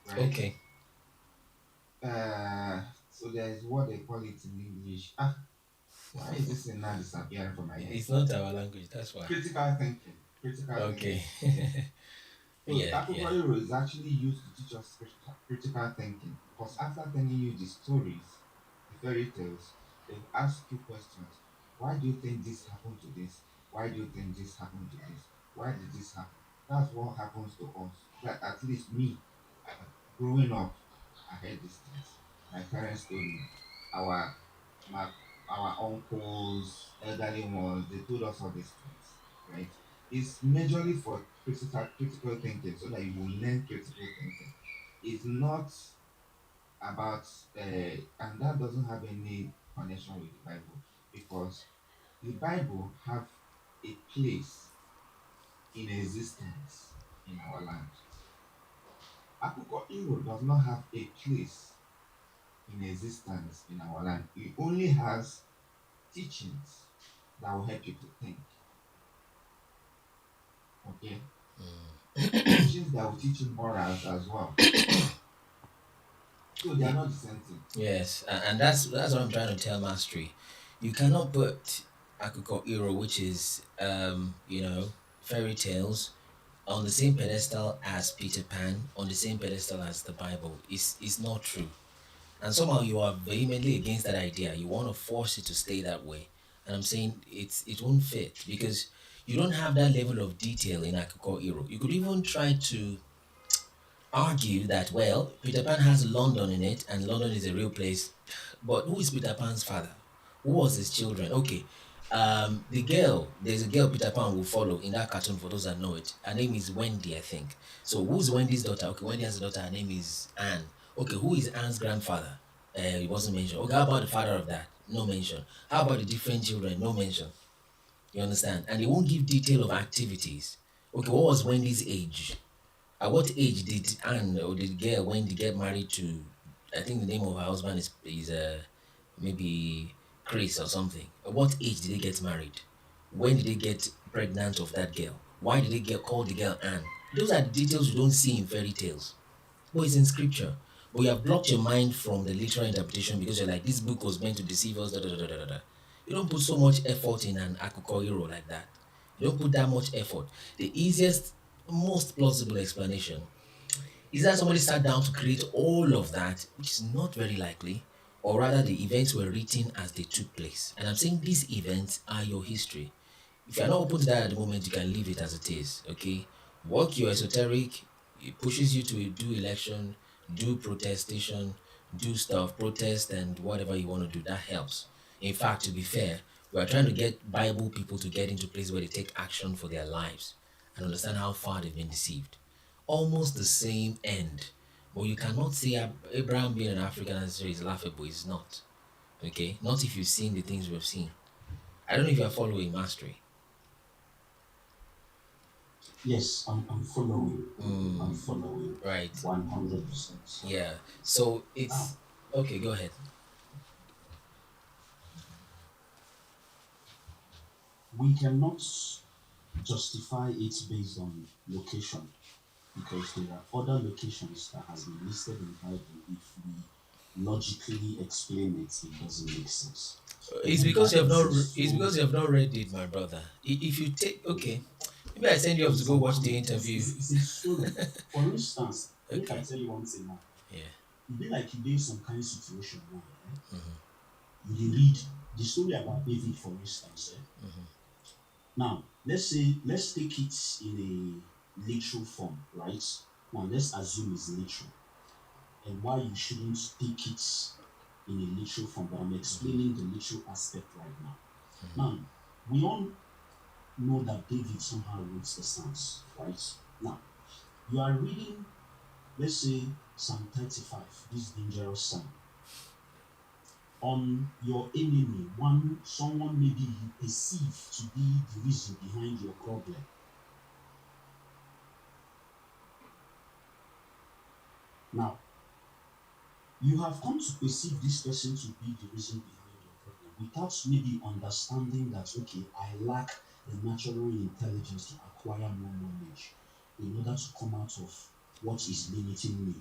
D: right?
A: Okay.
D: So there's what they call it in English. Ah, why is this thing now disappearing from my head?
A: It's not our language, that's why.
D: Critical thinking. Critical
A: Okay.
D: thinking. So
A: Yeah, yeah.
D: Akukọ is actually used to teach us critical thinking because after telling you the stories, the fairy tales, they will ask you questions. Why do you think this happened to this? Why do you think this happened to this? Why did this happen? That's what happens to us. That at least me, growing up, I heard these things. My parents told me. Our my our uncles, elderly ones, they told us all these things, right? It's majorly for critical thinking, so that you will learn critical thinking. It's not about and that doesn't have any connection with the Bible because the Bible have a place in existence in our land. Akukọ Iro does not have a place in existence in our land. It only has teachings that will help you to think. Okay? Teachings that will teach you morals as well. So they are not the same thing.
A: Yes, and that's what I'm trying to tell Mastery. You cannot put Akiko Iro, which is fairy tales, on the same pedestal as Peter Pan, on the same pedestal as the Bible. It's not true. And somehow you are vehemently against that idea. You want to force it to stay that way. And I'm saying it won't fit because you don't have that level of detail in Akiko Iro. You could even try to argue that, well, Peter Pan has London in it and London is a real place. But who is Peter Pan's father? Who was his children? Okay. There's a girl Peter Pan will follow in that cartoon for those that know it. Her name is Wendy, I think. So who's Wendy's daughter? Okay, Wendy has a daughter, her name is Anne. Okay, who is Anne's grandfather? It wasn't mentioned. Okay, how about the father of that? No mention. How about the different children? No mention. You understand? And they won't give detail of activities. Okay, what was Wendy's age? At what age did Anne or did girl Wendy get married to? I think the name of her husband is maybe Chris or something. At what age did they get married? When did they get pregnant of that girl? Why did they get called the girl Anne? Those are the details you don't see in fairy tales. But it's in scripture. But you have blocked your mind from the literal interpretation because you're like, this book was meant to deceive us. Da, da, da, da, da, da. You don't put so much effort in an akoko hero like that. You don't put that much effort. The easiest, most plausible explanation is that somebody sat down to create all of that, which is not very likely, or rather, the events were written as they took place. And I'm saying these events are your history. If you're not open to that at the moment, you can leave it as it is. Okay, work your esoteric. It pushes you to do election, do protestation, do stuff, protest, and whatever you want to do. That helps. In fact, to be fair, we are trying to get Bible people to get into a place where they take action for their lives and understand how far they've been deceived. Almost the same end. But you cannot say Abraham being an African ancestor is laughable. It's not. Okay? Not if you've seen the things we've seen. I don't know if you're following mastery.
C: Yes, I'm following. I'm following.
A: Right.
C: 100%.
A: Yeah. So it's okay, go ahead.
C: We cannot justify it based on location because there are other locations that has been listed in the Bible. If we logically explain it, it doesn't make sense.
A: It's
C: And
A: because
C: that
A: you have not
C: is
A: it's
C: so
A: because you have not read it, my brother. If you take okay, maybe I send you off to go watch the interview.
C: It's a story. For instance, make I
A: Okay.
C: tell you one thing now.
A: Yeah.
C: It be like you dey some kind of situation now. You dey read the story about David, for instance. Now, let's take it in a literal form, right? Now, let's assume it's literal, and why you shouldn't take it in a literal form. But I'm explaining the literal aspect right now. Now, we all know that David somehow wrote the Psalms, right? Now, you are reading, let's say, Psalm 35, this dangerous psalm. On your enemy, someone maybe you perceive to be the reason behind your problem. Now, you have come to perceive this person to be the reason behind your problem without maybe understanding that, okay, I lack the natural intelligence to acquire more knowledge in order to come out of what is limiting me.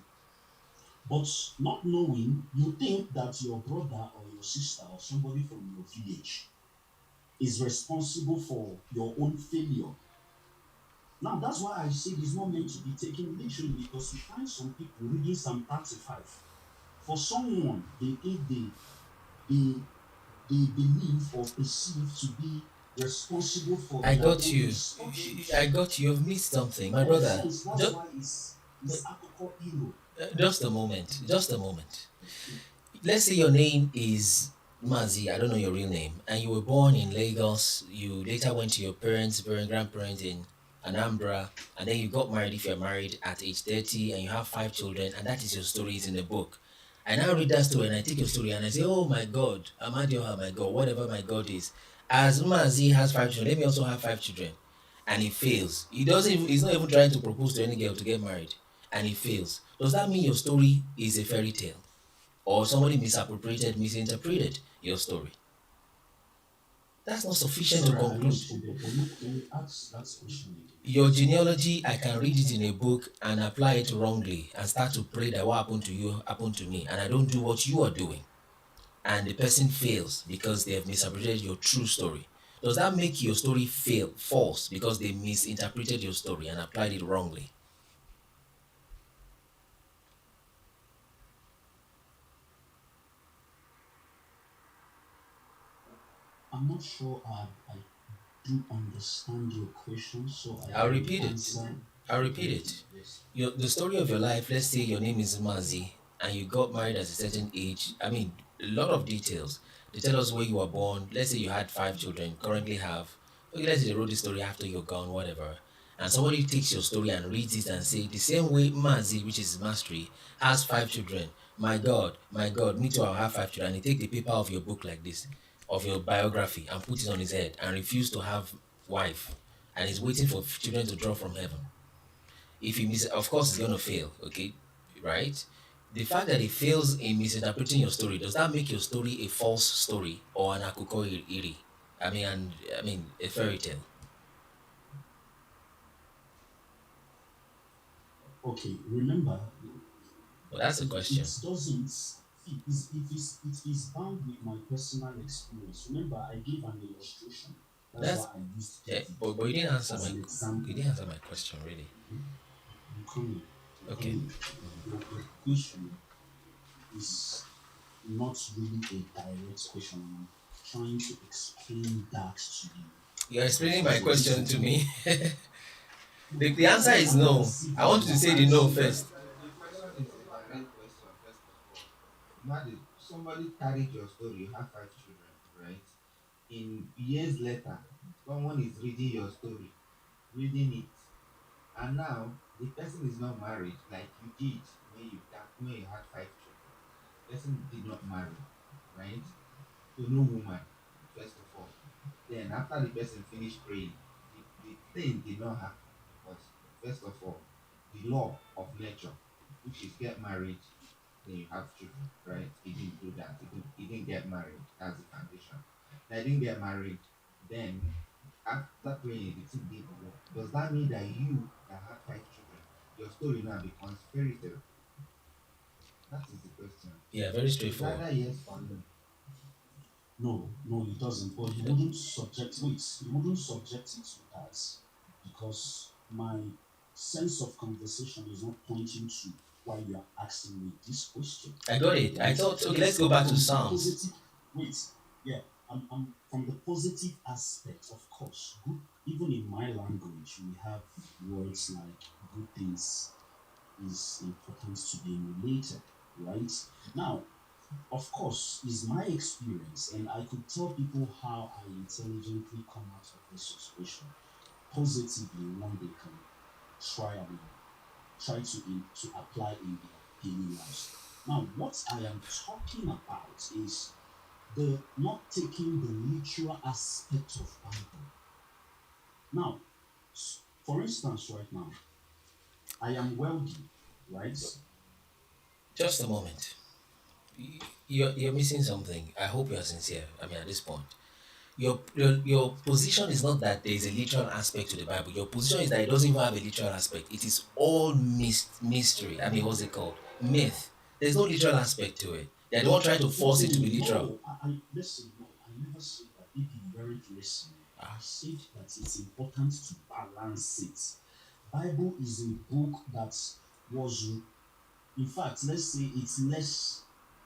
C: But not knowing, you think that your brother or your sister or somebody from your village is responsible for your own failure. Now, that's why I say it's not meant to be taken literally because you find some people reading Psalm 35. For someone, they believe or perceive to be responsible for
A: I
C: their
A: got
C: own
A: you.
C: misfortunes.
A: I got you. You've missed something, my
C: In a
A: brother.
C: sense, that's why it's alcohol hero.
A: Just a moment. Just a moment. Let's say your name is Mazi, I don't know your real name, and you were born in Lagos, you later went to your grandparents in Anambra, and then you got married if you're married at age 30 and you have 5 children, and that is your story, is in the book. I now read that story and I take your story and I say, oh my God, Amadioha, my God, whatever my God is. As Mazi has 5 children, let me also have 5 children. And he fails. He's not even trying to propose to any girl to get married. And he fails. Does that mean your story is a fairy tale? Or somebody misinterpreted your story? That's not sufficient to
C: Sorry, I
A: conclude.
C: lost you there. Can you ask that question again?
A: Your genealogy, I can read it in a book and apply it wrongly and start to pray that what happened to you happened to me, and I don't do what you are doing. And the person fails because they have misinterpreted your true story. Does that make your story false because they misinterpreted your story and applied it wrongly?
C: I'm not sure I do understand your question, so
A: I'll
C: I will
A: repeat it.
C: answer.
A: I'll repeat it.
C: Yes.
A: The story of your life, let's say your name is Mazi and you got married at a certain age. I mean, a lot of details. They tell us where you were born. Let's say you had 5 children, currently have. Okay, let's say they wrote the story after you're gone, whatever. And somebody takes your story and reads it and say, the same way Mazi, which is mastery, has 5 children. My God, me too, I'll have 5 children. And he take the paper of your book like this, of your biography, and put it on his head and refuse to have wife. And he's waiting for children to drop from heaven. If he of course he's gonna fail, okay, right? The fact that he fails in misinterpreting your story, does that make your story a false story or an akuko iri? I mean a fairy tale.
C: Okay, remember,
A: Well, that's the question.
C: it doesn't See, it is bound with my personal experience. Remember, I gave an illustration. That's
A: That's
C: why I used
A: yeah,
C: David
A: but you didn't answer
C: as
A: my
C: an
A: you
C: example.
A: didn't answer my question really.
C: I'm coming. I'm
A: Okay.
C: coming. Your question is not really a direct question. I'm trying to explain that to you.
A: You're explaining my
C: So
A: question
C: listen.
A: to me.
C: No,
A: The answer is
C: I'm not
A: no.
C: as if
A: I want you to
C: you
A: say
C: are
A: the no
C: answering.
A: first.
D: The question is a direct question, first of all. Imagine somebody carried your story, you have five children, right? In years later, someone is reading your story, reading it, and now the person is not married like you did when you had five children. Person did not marry, right? So no woman, first of all. Then after the person finished praying, the thing did not happen because first of all, the law of nature, which is get married, then you have children, right? He didn't do that. He didn't get married. That's the foundation. Now he didn't get married. Then after praying, the thing didn't work. Does that mean that you that have five children, your story now becomes fairy tale? That is the question.
A: Yeah, very
D: So it's
A: straightforward.
D: either yes or no.
C: No, no, it doesn't. But you wouldn't subject it to that because my sense of conversation is not pointing to why you are asking me this question.
A: I got it. I
C: Right?
A: thought okay, let's
C: Yes,
A: go back to
C: from the
A: Psalms.
C: positive, wait, yeah, I'm from the positive aspect, of course. Good, even in my language, we have words like good things is important to be emulated, right? Now, of course, is my experience, and I could tell people how I intelligently come out of this situation. Positively, one they can try and try to apply in their daily lives. Now, what I am talking about is the not taking the literal aspect of Bible. Now, for instance, right now, I am wealthy, right?
A: Just a moment. You're missing something. I hope you're sincere. I mean, at this point, your position is not that there is a literal aspect to the Bible. Your position is that it doesn't even have a literal aspect. It is all mystery. I mean, what's it called? Myth. There's no literal aspect to it. They're the one trying to
C: No,
A: force it to be literal.
C: no, I listen. No, I never said that. If you weren't listening, I said that it's important to balance it. Bible is a book that was, in fact, let's say it's less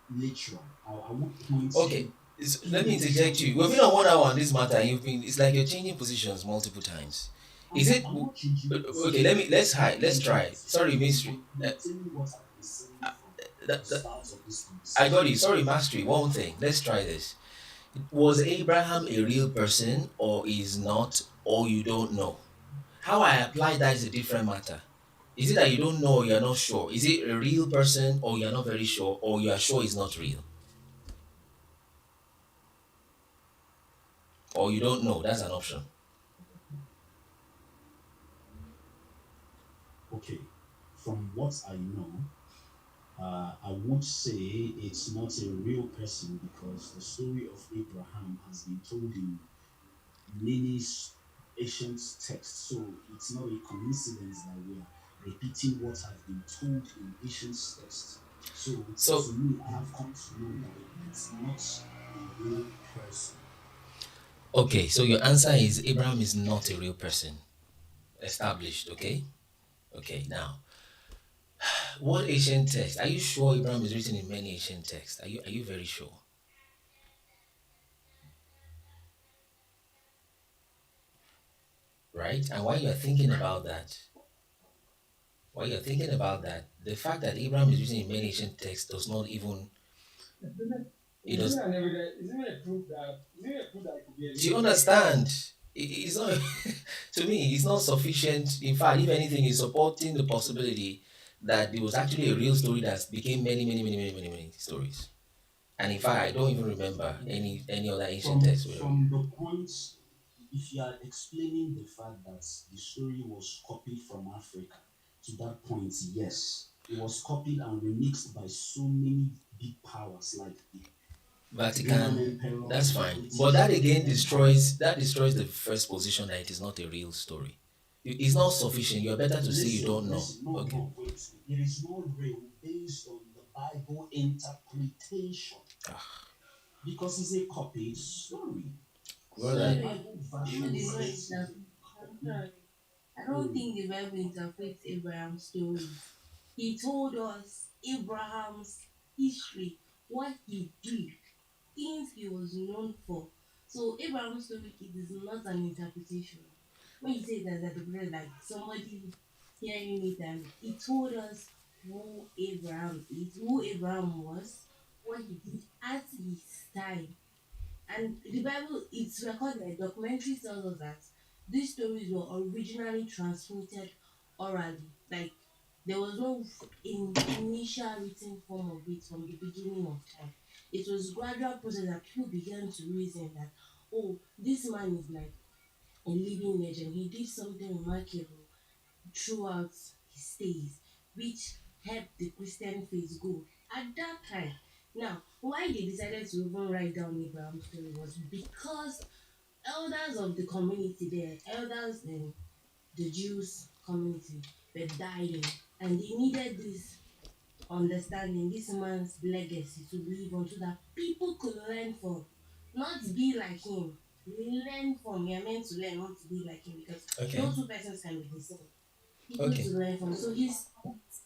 C: literal. I won't point
A: Okay,
C: you
A: let me
C: even
A: interject
C: to
A: you. We've been
C: this.
A: on 1 hour on this matter, and you've been. It's like you're changing positions multiple times. Is it
C: I'm not changing
A: okay?
C: position.
A: Let's
C: In
A: try.
C: fact,
A: Sorry, mystery.
C: I'm maintaining what I've been saying from
A: That,
C: the
A: that,
C: start of this
A: I got
C: conversation.
A: it. Sorry, mastery. One thing. Let's try this. Was Abraham a real person, or is not, or you don't know? How I apply that is a different matter. Is it that you don't know or you're not sure? Is it a real person, or you're not very sure, or you are sure it's not real, or you don't know? That's an option.
C: Okay, from what I know, I would say it's not a real person because the story of Abraham has been told in many ancient texts. So it's not a coincidence that we are repeating what has been told in ancient texts. So
A: So
C: to me, I have come to know that it's not a real person.
A: okay, so your answer is Abraham is not a real person. Established, okay? Okay, now, what ancient text? Are you sure Abraham is written in many ancient texts? Are you very sure? Right? And while you're thinking about that, the fact that Abraham is written in many ancient texts does not even it
E: Isn't
A: does
E: it an evidence? Isn't it a proof that it could be a
A: do you
E: real person?
A: understand? It's not to me, it's not sufficient. In fact, if anything, is supporting the possibility that there was actually a real story that became many stories. And in fact, I don't even remember any other ancient text.
C: From the point, if you are explaining the fact that the story was copied from Africa, to that point, yes, it was copied and remixed by so many big powers like the Roman
A: Vatican,
C: Emperor,
A: that's
C: the
A: fine. But
C: British
A: that again
C: Empire.
A: destroys the first position that it is not a real story. It's not sufficient. You're better to say you
C: Listen,
A: don't know.
C: listen, no,
A: Okay.
C: no, wait. It is not real based on the Bible interpretation because it's a copied story.
A: Well,
C: The
A: that
G: Sorry,
C: Bible
G: Bible
C: version
G: did not
C: says it's a
G: interpret. I'm
C: copied
G: sorry. I don't
C: story.
G: think the Bible interprets Abraham's stories. He told us Abraham's history, what he did, things he was known for. So Abraham's story it is not an interpretation. When you say that the bread like somebody hearing it and he told us who Abraham is, who Abraham was, what he did at his time. And the Bible, it's recorded, like documentary tells us that these stories were originally transmitted orally. Like there was no initial written form of it from the beginning of time. It was gradual process that people began to reason that, oh, this man is like a living legend. He did something remarkable throughout his days, which helped the Christian faith go at that time. Now, why they decided to even write down Abraham's story was because elders of the community there, elders in the Jews community, were dying, and they needed this understanding, this man's legacy to live on so that people could learn from, not be like him. Learn from. We are meant to learn, not to be like him, because
A: okay,
G: no two persons can be the same. People
A: okay,
G: to learn from. So his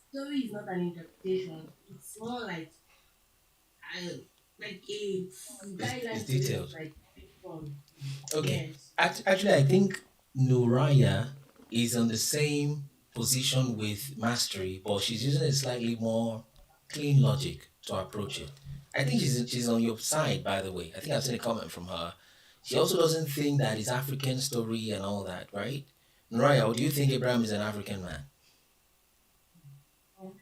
G: story is not an interpretation. It's more like a
A: it's
G: guideline to learn
A: detailed.
G: like from.
A: Okay.
G: Yes.
A: Actually, I think Nuraya is on the same position with mastery, but she's using a slightly more clean logic to approach it. I think she's on your side, by the way. I think I've seen a comment from her. She also doesn't think that it's African story and all that, right? Nuraya, or do you think Abraham is an African man?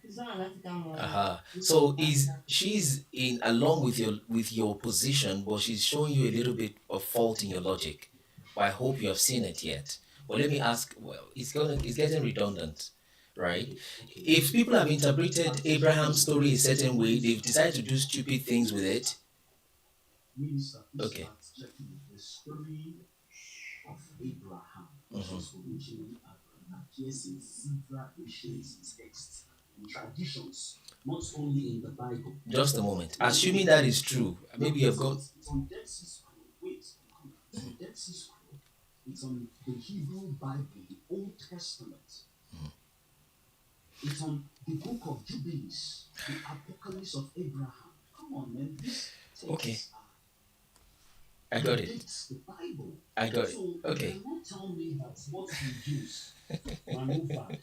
G: It's not an African one.
A: Uh-huh.
G: It's
A: So is
G: African.
A: she's in along with your position, but she's showing you a little bit of fault in your logic. But I hope you have seen it yet. But let me ask, well, it's getting redundant, right?
C: Okay.
A: If people have interpreted
C: But
A: Abraham's
C: checking
A: story a certain way, they've
C: please
A: decided to do stupid things with it.
C: Minister, please
A: Okay.
C: start checking the story of Abraham, which
A: Mhm.
C: was originally Abraham, appears in several ancient texts and traditions, not only in the Bible.
A: Just a moment. Assuming that is true, maybe you've
C: It's on,
A: gone.
C: it's on Dead Sea Scroll. Wait, it's on Dead Sea Scroll. It's on the Hebrew Bible, the Old Testament. It's on the book of Jubilees, the Apocalypse of Abraham. Come on, man. These
A: Okay,
C: texts
A: I got it.
C: predates the Bible.
A: I got it.
C: So you
A: Okay.
C: cannot tell me that what reduced, maneuvered,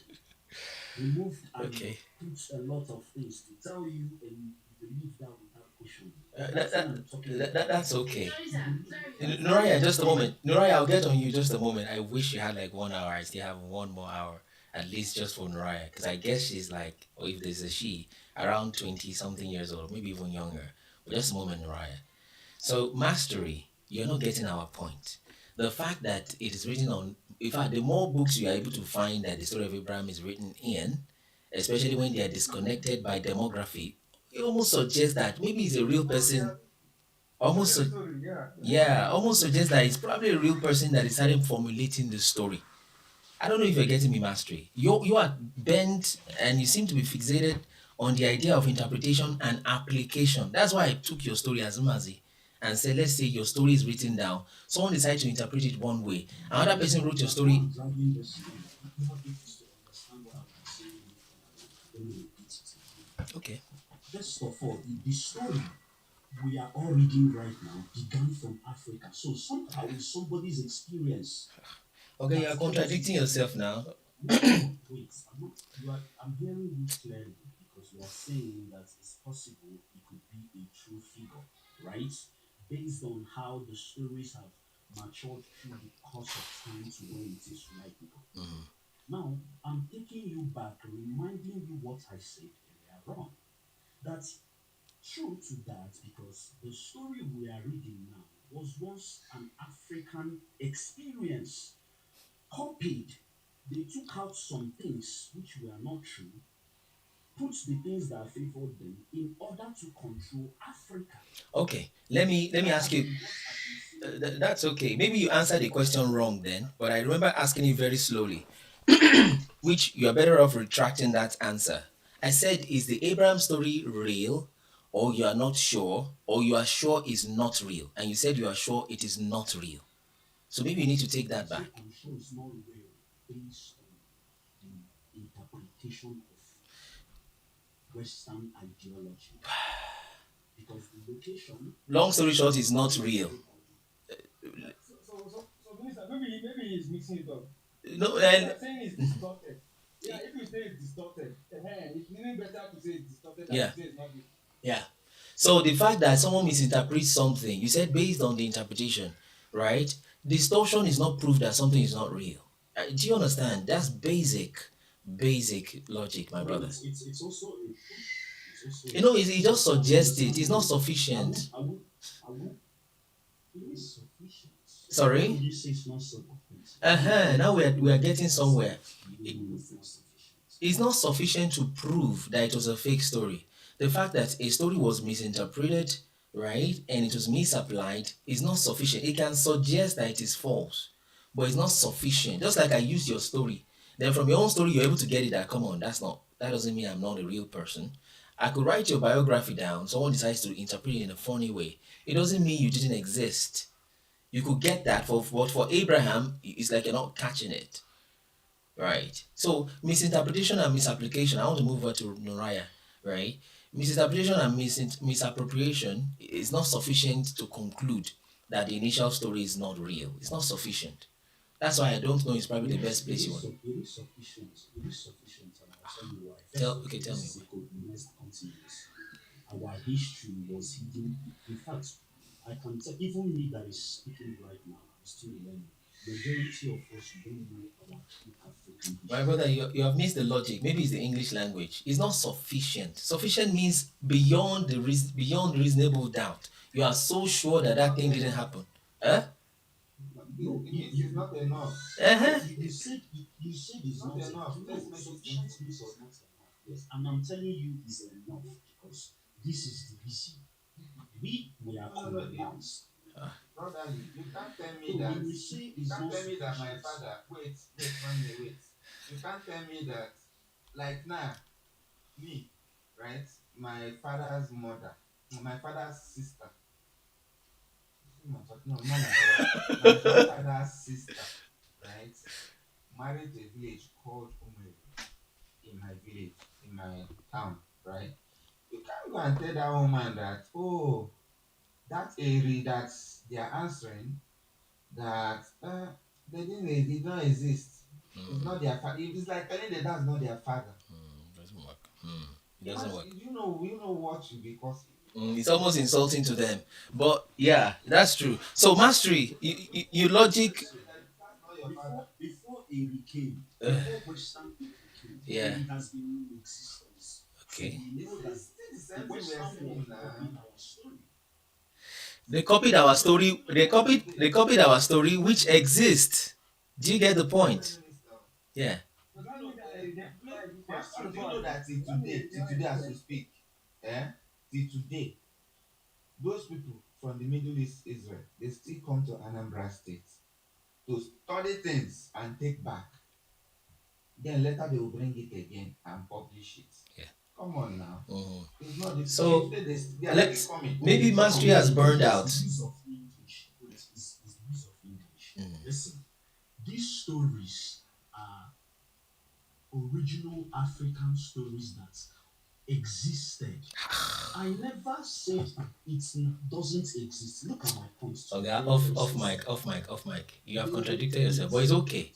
C: removed, and
A: Okay.
C: put a lot of things to tell you and you believe that without question.
A: That,
C: That's what
A: that,
C: I'm talking about.
A: that's okay.
G: Sorry, sir. Sorry, sir.
A: Noraya, just a moment. Noraya, I'll get on you just a moment. I wish you had like 1 hour. I still have 1 more hour at least just for Noraya, because I guess she's like, or if there's a she, around 20 something years old, maybe even younger. But just a moment, Noraya. So, mastery, you're not getting our point. The fact that it is written on, in fact, the more books you are able to find that the story of Abraham is written in, especially when they are disconnected by demography, it almost suggests that maybe he's a real person. Almost,
E: Story, yeah.
A: yeah, almost suggests that it's probably a real person that is started formulating the story. I don't know if you're getting me, mastery. You are bent and you seem to be fixated on the idea of interpretation and application. That's why I took your story as Mazi and said, let's say your story is written down. Someone decided to interpret it one way. Another person wrote your
C: That's why
A: story.
C: I'm dragging this in. You have to understand what I'm saying. Let me repeat it again.
A: Okay.
C: First of all, the story we are all reading right now began from Africa. So somehow it's somebody's experience.
A: Okay, you're contradicting yourself now.
C: No, no, wait. I'm hearing you clearly because you are saying that it's possible it could be a true figure, right? Based on how the stories have matured through the course of time to where it is right now. Now, I'm taking you back, reminding you what I said earlier on. That's true to that because the story we are reading now was once an African experience copied. They took out some things which were not true, put the things that favored them in order to control Africa.
A: Okay, let me
C: That
A: ask
C: has
A: you.
C: been what I've been saying.
A: That's okay. Maybe you answered the question wrong then, but I remember asking it very slowly, which you are better off retracting that answer I said, is the Abraham story real, or you are not sure, or you are sure is not real? And you said you are sure it is not real. So maybe you need to take that
C: So
A: back.
C: I'm sure it's not real based on the interpretation of Western ideology. Because the location
A: Long story short, is not
C: not
A: real.
E: Minister, maybe he's mixing it up.
A: No,
E: You
A: and
E: are saying it's distorted. Yeah, if you say it's distorted, it's even better to say it's distorted than
A: yeah,
E: to say it's not.
A: yeah. So the fact that someone misinterprets something, you said based on the interpretation, right? Distortion is not proof that something is not real. Do you understand? That's basic logic, my brother.
C: it's also a it's also
A: You know, he just
C: I
A: suggests it.
C: understand
A: It's not sufficient.
C: I would it is sufficient. Why
A: Sorry.
C: would you say it's not sufficient?
A: Now we are getting somewhere.
C: It's not sufficient.
A: It's not sufficient to prove that it was a fake story. The fact that a story was misinterpreted, right, and it was misapplied is not sufficient. It can suggest that it is false, but it's not sufficient. Just like I used your story, then from your own story you're able to get it that come on, that doesn't mean I'm not a real person. I could write your biography down. Someone decides to interpret it in a funny way. It doesn't mean you didn't exist. You could get that for Abraham, it's like you're not catching it. Right. So misinterpretation and misapplication. I want to move over to Noraya. Right. Misinterpretation and misappropriation is not sufficient to conclude that the initial story is not real. It's not sufficient. That's why I don't know. It's probably the best place you want.
C: It is sufficient. It is sufficient, and I'll tell you why.
A: Tell me.
C: This is a colonized continent. Our history was hidden. In fact, I can tell even me that is speaking right now, I'm still learning. Majority of us don't know our true African history.
A: My brother, you have missed the logic. Maybe it's the English language. It's not sufficient. Sufficient means beyond reasonable doubt. You are so sure that that thing didn't happen. Huh?
C: No,
D: It's not enough.
A: Uh-huh.
C: You said it's not enough.
D: No, let's make it
C: Sufficient
D: simple.
C: means it's not enough. Yes, and I'm telling you, it's enough because this is the reason. We were colonized.
D: Brother, you can't tell me
C: So
D: that.
C: when you say
D: You
C: it's
D: can't
C: not
D: tell me that my
C: sufficient,
D: father. Wait. You can't tell me that. Like now, me, right? My father's mother, my father's sister. No, not my father. My father's sister, right? Married a village called Umeri in my village, in my town, right? You can't go and tell that woman that, oh, that area that they are answering that they did not exist. It's not their father. It's like telling them that's not their father.
A: Doesn't work. It doesn't work.
D: You know what you because
A: It's almost insulting to them. But yeah, that's true. So mastery, you logic.
D: that's not your father.
C: before Eri came,
A: Uh,
C: before Western Eri came,
A: Yeah.
C: Eri has been in existence.
A: Okay.
C: So we know that
D: It's still the
C: the
D: same thing we are
C: Western
D: saying
C: world
D: now.
C: copied our story.
A: They copied our story. They copied our story, which exists. Do you get the point? Yeah.
D: Pastor, do you know that till today as we speak, till today, those people from the Middle East Israel, they still come to Anambra State to study things and take back. Then later they will bring it again and publish it.
A: Yeah.
D: Come on now.
A: Mhm.
D: It's not the
A: So,
D: they are
A: let's
D: still coming.
A: maybe mastery has burned out.
C: The use of English. It's the use of English. Listen, these stories are original African stories that existed. I never said it doesn't exist. Look at my points.
A: Okay, off mic. You have contradicted yourself, but it's okay.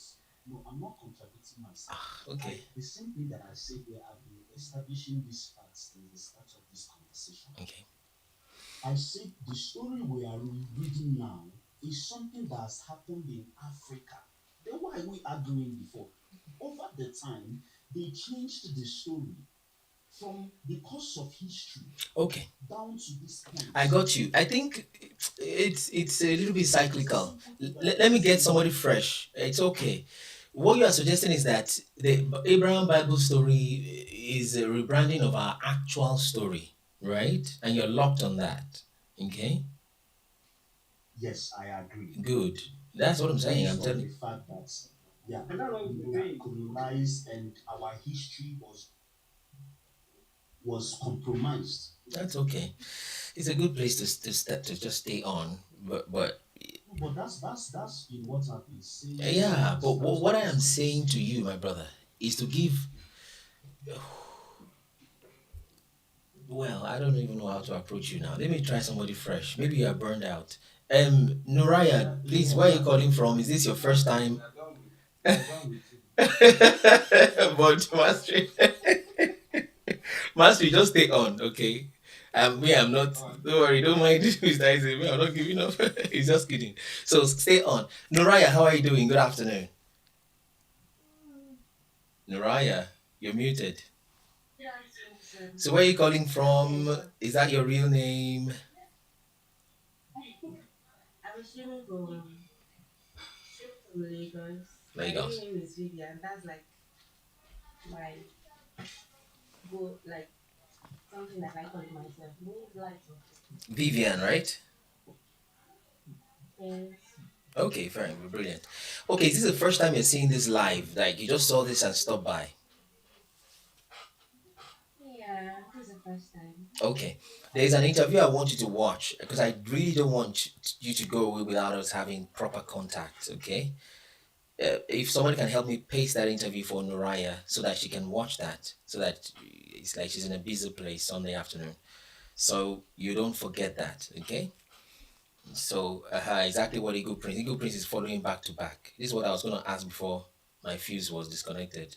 C: No, I'm not contradicting myself.
A: Okay.
C: The same thing that I said where I've been establishing these facts since the start of this conversation.
A: Okay.
C: I said the story we are reading now is something that has happened in Africa. Then why are we arguing before? Over the time, they changed the story from the course of history
A: Okay.
C: down to this point.
A: I got you. I think it's a little bit cyclical. Let me get somebody fresh. It's okay. What you are suggesting is that the Abraham Bible story is a rebranding of our actual story, right? And you're locked on that. Okay?
C: Yes, I agree.
A: Good. That's what I'm saying. I'm
C: Based on
A: telling
C: the fact that
E: And that's what
C: we
E: we're
C: were
E: saying.
C: colonized and our history was was compromised.
A: That's okay. It's a good place to just stay on. But
C: No, but that's in what I've been saying.
A: yeah, but what I am
C: That's what I'm
A: saying to
C: saying.
A: you, my brother, is to give. Well, I don't even know how to approach you now. Let me try somebody fresh. Maybe you are burned out. Noraya, please, where are you calling from? Is this your first time?
D: We are done with you.
A: But Mastery, Mastery, just stay on, okay? Me, I'm not.
D: On.
A: Don't worry, don't mind Mr. Isaac. Me, I'm not giving up. He's just kidding. So stay on. Noraya, how are you doing? Good afternoon. Noraya, you're muted. So where are you calling from? Is that your real name?
G: I'm streaming from Lagos. My real
A: Lagos.
G: name is Vivian. That's like my go like something that I call it myself. Means light of
A: Vivian, right?
G: things.
A: Okay, fine, brilliant. Okay, is this the first time you're seeing this live? Like you just saw this and stopped by?
G: Yeah, this is the first time.
A: Okay, there's an interview I want you to watch because I really don't want you to go away without us having proper contact. Okay, if someone can help me paste that interview for Noraya so that she can watch that, so that it's like she's in a busy place Sunday afternoon, so you don't forget that. Okay. So exactly what Eagle Prince. Eagle Prince is following back to back. This is what I was going to ask before my fuse was disconnected.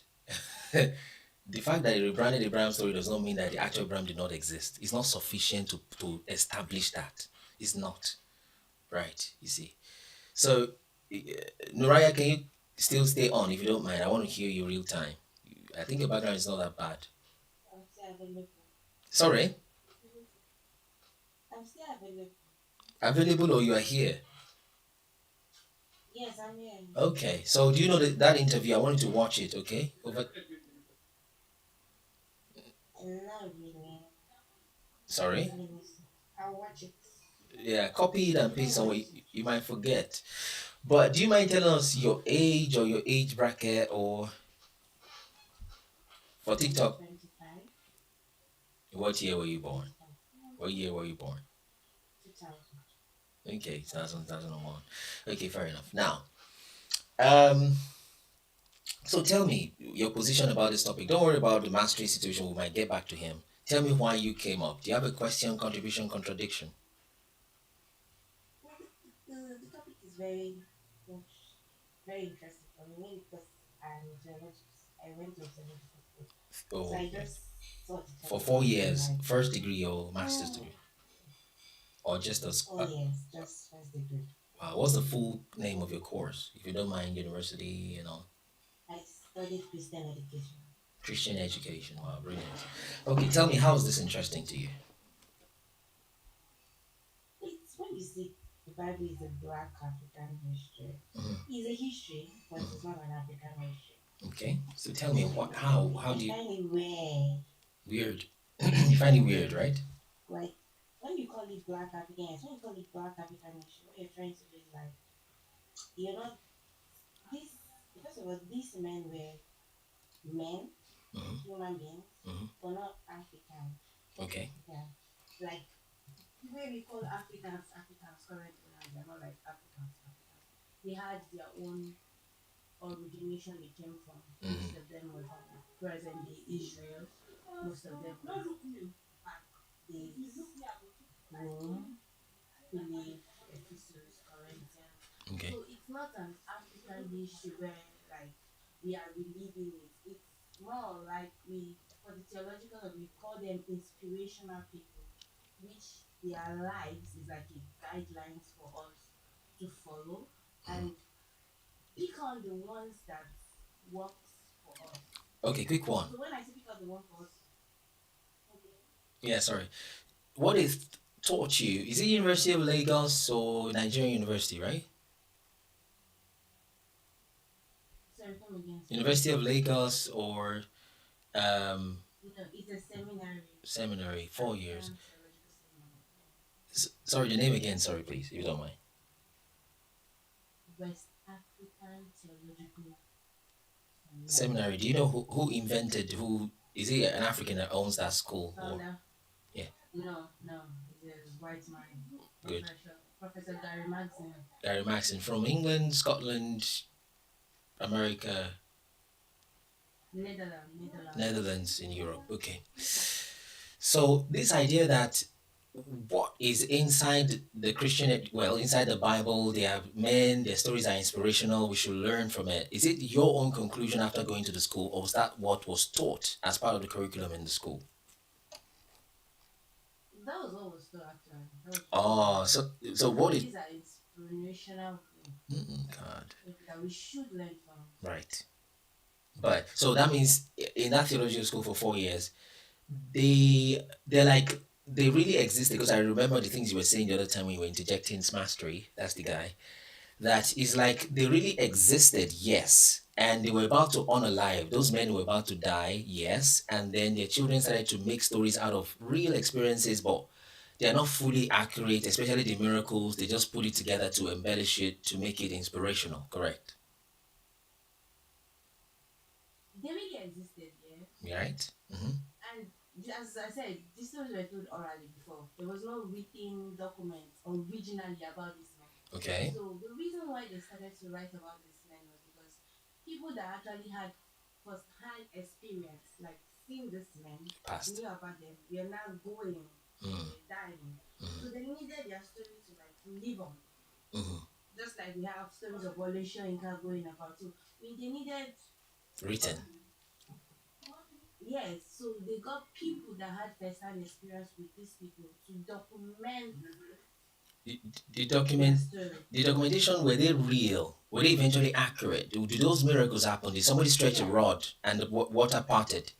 A: The fact that they rebranded the Abraham story does not mean that the actual Abraham did not exist. It's not sufficient to establish that. It's not. Right, you see. So, uh, Noraya, can you still stay on if you don't mind? I want to hear you real time. I think your background is not that bad.
G: I'm still available.
A: Sorry?
G: I'm still available.
A: Available or you are here?
G: Yes, I'm here.
A: Okay, so do you know that interview? I want you to watch it, okay?
G: Not really.
A: Sorry?
G: I'll watch it.
A: Yeah, copy it and paste somewhere. You might forget. But do you mind telling us your age or your age bracket or for TikTok?
G: 25.
A: What year were you born? What year were you born?
G: 2000.
A: Okay, 2001. Okay, fair enough. Now, um, so tell me your position about this topic. Don't worry about the mastery situation. We might get back to him. Tell me why you came up. Do you have a question, contribution, contradiction?
G: The topic is very much very interesting for me because I'm geologist. I went to geological school. So
A: Oh,
G: I just thought the
A: for
G: topic
A: 4 years,
G: like
A: first degree or master's degree, or just a
G: 4 years, just first degree.
A: what's the full name of your course, if you don't mind, university,
G: I studied Christian education.
A: Christian education. Wow, brilliant. Okay, tell me, how is this interesting to you?
G: It's when you see the Bible is a black African history.
A: Mhm.
G: It's a history, but it's not an African history.
A: Okay, so tell me how do you
G: find it weird.
A: weird? You find it weird, right?
G: Like when you call it black Africans, when you call it black African history, what you're trying to do is like you're not this first of all, these men were men,
A: Mhm.
G: human beings,
A: Mhm.
G: but not African.
A: Okay.
G: Yeah. Like the way we call Africans currently now, they're not like Africans. They had their own origination they came from. Most of them were from present day Israel. Most of them were back days Rome, Philip, Ephesus, Corinthians.
A: Okay.
G: So it's not an African history where like we are reliving it. It's more like for the theological we call them inspirational people, which their lives is like a guidelines for us to follow and pick on the ones that works for us.
A: Okay, quick one.
G: So when I say pick on the one for us,
A: Yeah, sorry. What is taught you? Is it University of Lagos or Nigerian University, right?
G: sorry, come again.
A: University of Lagos or
G: It's a seminary.
A: seminary, 4 years.
G: Theological seminary.
A: Sorry, the name again. Sorry, please, if you don't mind.
G: West African Theological
A: Seminary. Do you know who invented, who Is he an African that owns that school? Or
G: Founder.
A: yeah,
G: No, he's a white man.
A: good.
G: Professor Gary Maxon.
A: Gary Maxon from England, Scotland, America,
G: Netherlands.
A: Netherlands, in Europe. Okay. So this idea that what is inside the Christian, well, inside the Bible, they are men, their stories are inspirational, we should learn from it. Is it your own conclusion after going to the school, or was that what was taught as part of the curriculum in the school?
G: That was what was taught actually.
A: Oh, so what is
G: These are inspirational
A: God,
G: that we should learn from.
A: right? But so that means in that theological school for 4 years, they're like they really exist, because I remember the things you were saying the other time when you were interjecting Mastery, that's the guy, that is like they really existed, yes, and they were about to unalive. Those men were about to die, yes, and then their children started to make stories out of real experiences, but they are not fully accurate, especially the miracles. They just put it together to embellish it, to make it inspirational, correct?
G: They really existed, yeah.
A: Right? Mm-hmm.
G: And as I said, these stories were told orally before. There was no written document originally about this man.
A: Okay.
G: So the reason why they started to write about this man was because people that actually had first-hand experience, like seeing this man,
A: Past.
G: knew about them, we are now going, dying. So they needed their story to like live on. Just like we have stories of Wale Soyinka going about. So they needed
A: Written.
G: yes, so they got people that had first-hand experience with these people to document
A: The document,
G: their story.
A: the documentation, were they real? Were they eventually accurate? Did those miracles happen? Did somebody stretch a rod and the water parted?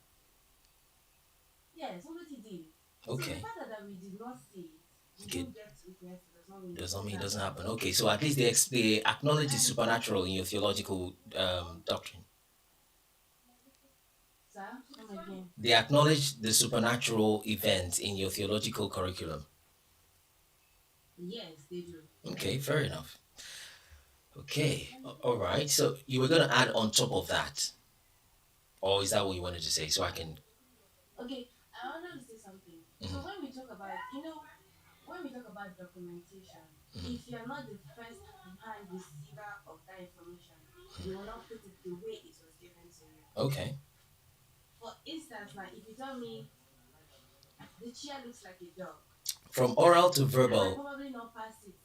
G: Yeah, somebody did.
A: Okay.
G: So the fact that we did not see it, we
A: Okay.
G: don't get witness,
A: Does not mean it doesn't happen. Okay, so at least they acknowledge the supernatural in your theological doctrine.
G: Sir, come again.
A: They acknowledge the supernatural events in your theological curriculum.
G: Yes, they do.
A: Okay, fair enough. Okay, all right. So you were going to add on top of that, or is that what you wanted to say? So I can.
G: Okay, I wanted to say something. So when we talk about, when we talk about documentation, if you're not the first-hand receiver of that information, you will not put it the way it was given to you.
A: Okay.
G: For instance, like if you tell me the chair looks like a dog,
A: From oral to
G: I might
A: verbal,
G: probably not pass it.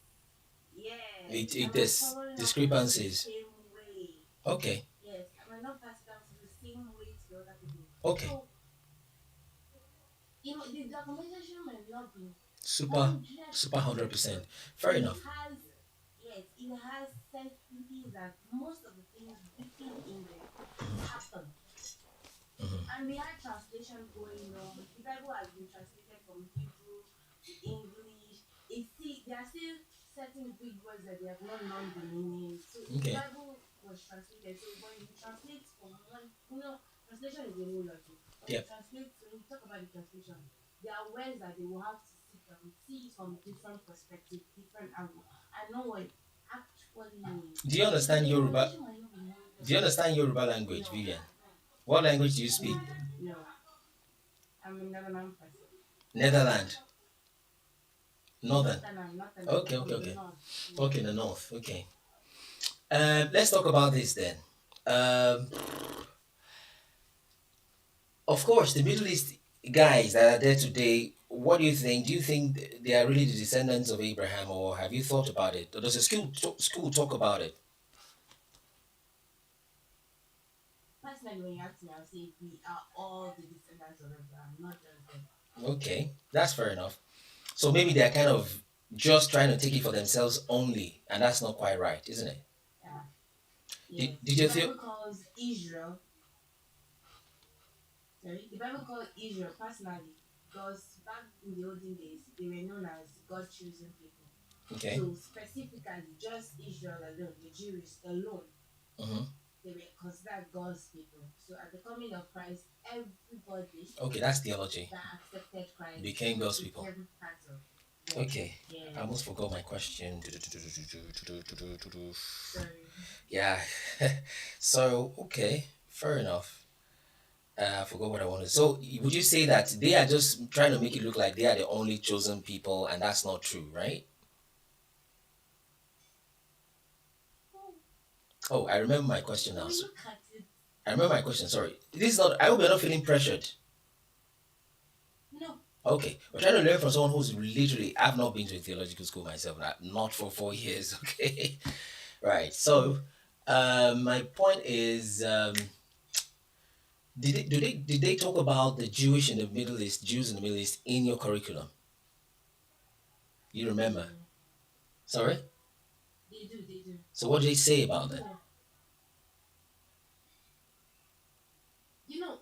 G: Yeah.
A: there's discrepancies.
G: The same way.
A: Okay.
G: Yes, I might not pass it down to the same way to the other people.
A: Okay.
G: So, the documentation might not be
A: Super 100%. Fair enough.
G: It has set things that most of the things written in there happen. And we had translation going on. The Bible has been translated from Hebrew to English. There are still certain big words that they have not known the meaning. So
A: Okay.
G: the Bible was translated. So when you translate from one, translation is a whole lot. When you translate, when you talk about the translation, there are words that they will have to see it from different perspectives, different angles, and know what it actually means.
A: Do you understand Yoruba?
G: Translation might not be known.
A: Do you understand Yoruba language, Vivian? What language do you speak?
G: No. I'm a Netherlands person.
A: Netherlands. Northern.
G: Northern.
A: Okay.
G: North.
A: Okay, in the north. Okay. Let's talk about this then. Of course, the Middle East guys that are there today, what do you think? Do you think they are really the descendants of Abraham, or have you thought about it? Or does the school talk about it?
G: Personally, when you ask me, I'll say we are all the descendants of Abraham, not just them.
A: Okay, that's fair enough. So maybe they're kind of just trying to take it for themselves only, and that's not quite right, isn't it?
G: Yeah.
A: Did you
G: the Bible calls Israel. Sorry, the Bible calls Israel personally because back in the olden days they were known as God chosen people.
A: Okay.
G: So specifically, just Israel alone, the Jews alone, they were considered God's people. So at the coming of Christ, everybody
A: Okay, that's theology.
G: that accepted Christ
A: Became God's people.
G: became part of God.
A: Okay.
G: Yeah.
A: I almost forgot my question.
G: Sorry.
A: Yeah. So, okay, fair enough. I forgot what I wanted. So, would you say that they are just trying to make it look like they are the only chosen people, and that's not true, right? Oh, I remember my question now.
G: When we look at it,
A: I remember my question. Sorry, this is not. I hope you're not feeling pressured.
G: no,
A: Okay, we're trying to learn from someone who's literally. I've not been to a theological school myself, not for 4 years. Okay, right. So, my point is, did they talk about the Jewish in the Middle East, Jews in the Middle East in your curriculum? You remember? Sorry.
G: they do.
A: So what did they say about that?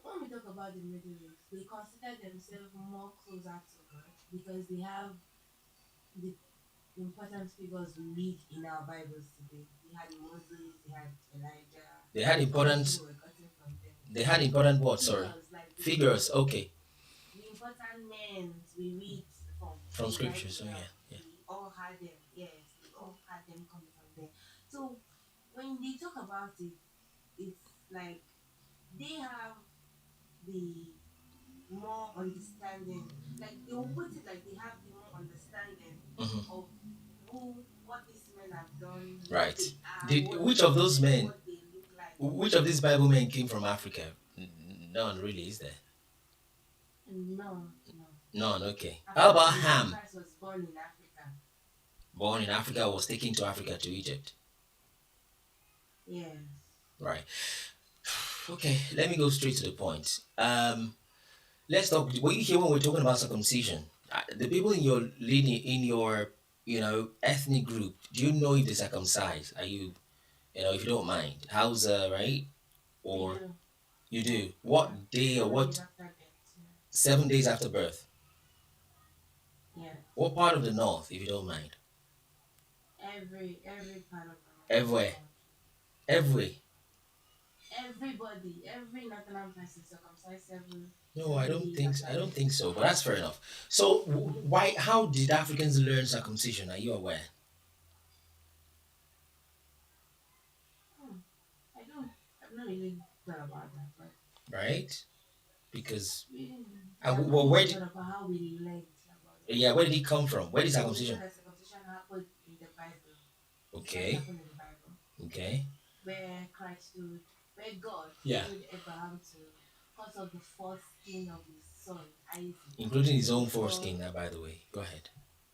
G: When we talk about the Middle East, they consider themselves more closer to God because they have the important figures we read in our Bibles today. They had Moses, they had Elijah.
A: They had important.
G: All were gotten from them.
A: They had important what? Sorry.
G: Figures, like
A: Figures. Okay.
G: the important men we read
A: From
G: the
A: scripture.
G: Bible,
A: So yeah. Yeah.
G: we all had them. Yes, we all had them coming from there. So when they talk about it, it's like they have the more understanding. Like they will put it like they have the more understanding
A: Mhm.
G: of what these men have done,
A: Right.
G: what they are,
A: Did which of those men?
G: what they look like.
A: Which of these Bible men came from Africa? None really, is there?
G: No.
A: None. Okay. How about Ham?
G: Christ was born in Africa.
A: Born in Africa, was taken to Africa, to Egypt.
G: Yes.
A: Right. Okay. Let me go straight to the point. Let's talk. What you hear when we're talking about circumcision? The people in your lineage, in your ethnic group, do you know if they circumcise? Are you, if you don't mind, how's right? Or
G: They do.
A: you do? What day or
G: 7
A: what?
G: days after birth.
A: 7 days after birth.
G: Yeah.
A: What part of the north, if you don't mind?
G: Every part of the
A: Everywhere. Every.
G: Everybody, every Northern person circumcised 7.
A: No, I
G: 7
A: don't
G: days
A: think.
G: after
A: I don't
G: birth.
A: think so. But that's fair enough. So, why? How did Africans learn circumcision? Are you aware?
G: I don't. I've not really thought about that, but
A: Right? Because
G: really,
A: and
G: I've
A: well,
G: not
A: where
G: really
A: did
G: thought about how we learned about it.
A: yeah, where did it come from? Where did
G: We know
A: circumcision?
G: that circumcision happened in the Bible. It
A: Okay.
G: happened in the Bible,
A: Okay.
G: where Christ told, where God
A: Yeah.
G: told Abraham to cut off the foreskin of his son Isaac,
A: Including his own
G: before-
A: foreskin. Now, by the way, go ahead.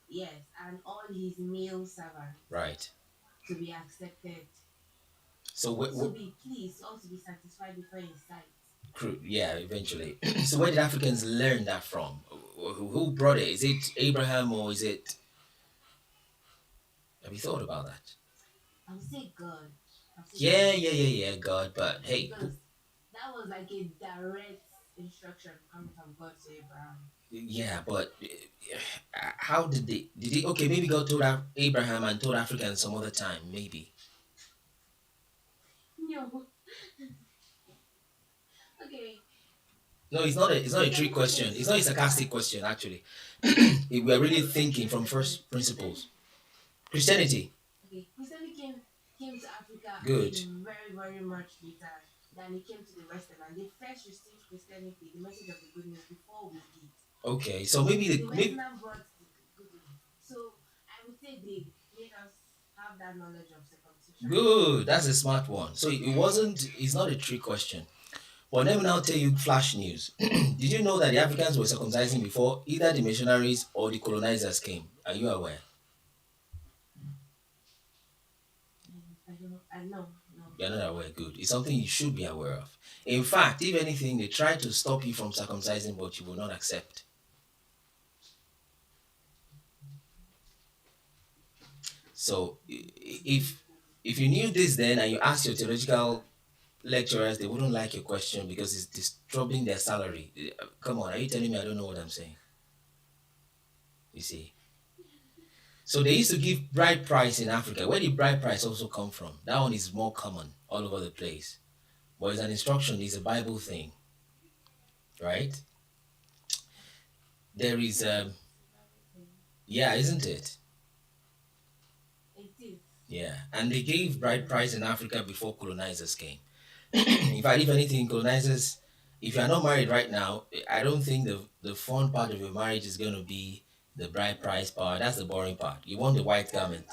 G: yes, and all his male servants
A: Right.
G: to be accepted,
A: So,
G: to be pleased, also be satisfied before his sight.
A: yeah, eventually. So, where did Africans learn that from? Who brought it? Is it Abraham or is it? Have you thought about that?
G: I would say God.
A: Yeah. God, but hey,
G: Because that was like a direct instruction coming from God to Abraham.
A: yeah, but how did they? Did he? Okay, maybe God told Abraham and told Africans some other time, maybe.
G: No. Okay.
A: No, it's not a. It's not a trick question. It's not a sarcastic question, actually. If we're really thinking from first principles. Christianity.
G: Okay. Christianity came to Africa
A: Good.
G: very, very much later than it came to the Western. And they first received Christianity, the message of the good news, before we did.
A: Okay, so maybe
G: The
A: the maybe.
G: Western brought the good news. So I would say they made us have that knowledge of circumcision.
A: Good. That's a smart one. So it wasn't. It's not a trick question. But let me now tell you flash news. Did you know that the Africans were circumcising before either the missionaries or the colonizers came? Are you aware?
G: I don't know. I know. No.
A: You're not aware. Good. It's something you should be aware of. In fact, if anything, they tried to stop you from circumcising, but you will not accept. So if you knew this then and you asked your theological lecturers, they wouldn't like your question because it's disturbing their salary. Come on, are you telling me I don't know what I'm saying? You see. So they used to give bride price in Africa. Where did bride price also come from? That one is more common all over the place. But it's an instruction, it's a Bible thing. Right? There is yeah, isn't it?
G: It is.
A: Yeah. And they gave bride price in Africa before colonizers came. In fact, if anything, colonizers If you are not married right now, I don't think the fun part of your marriage is going to be the bride price part. That's the boring part. You want the white garment,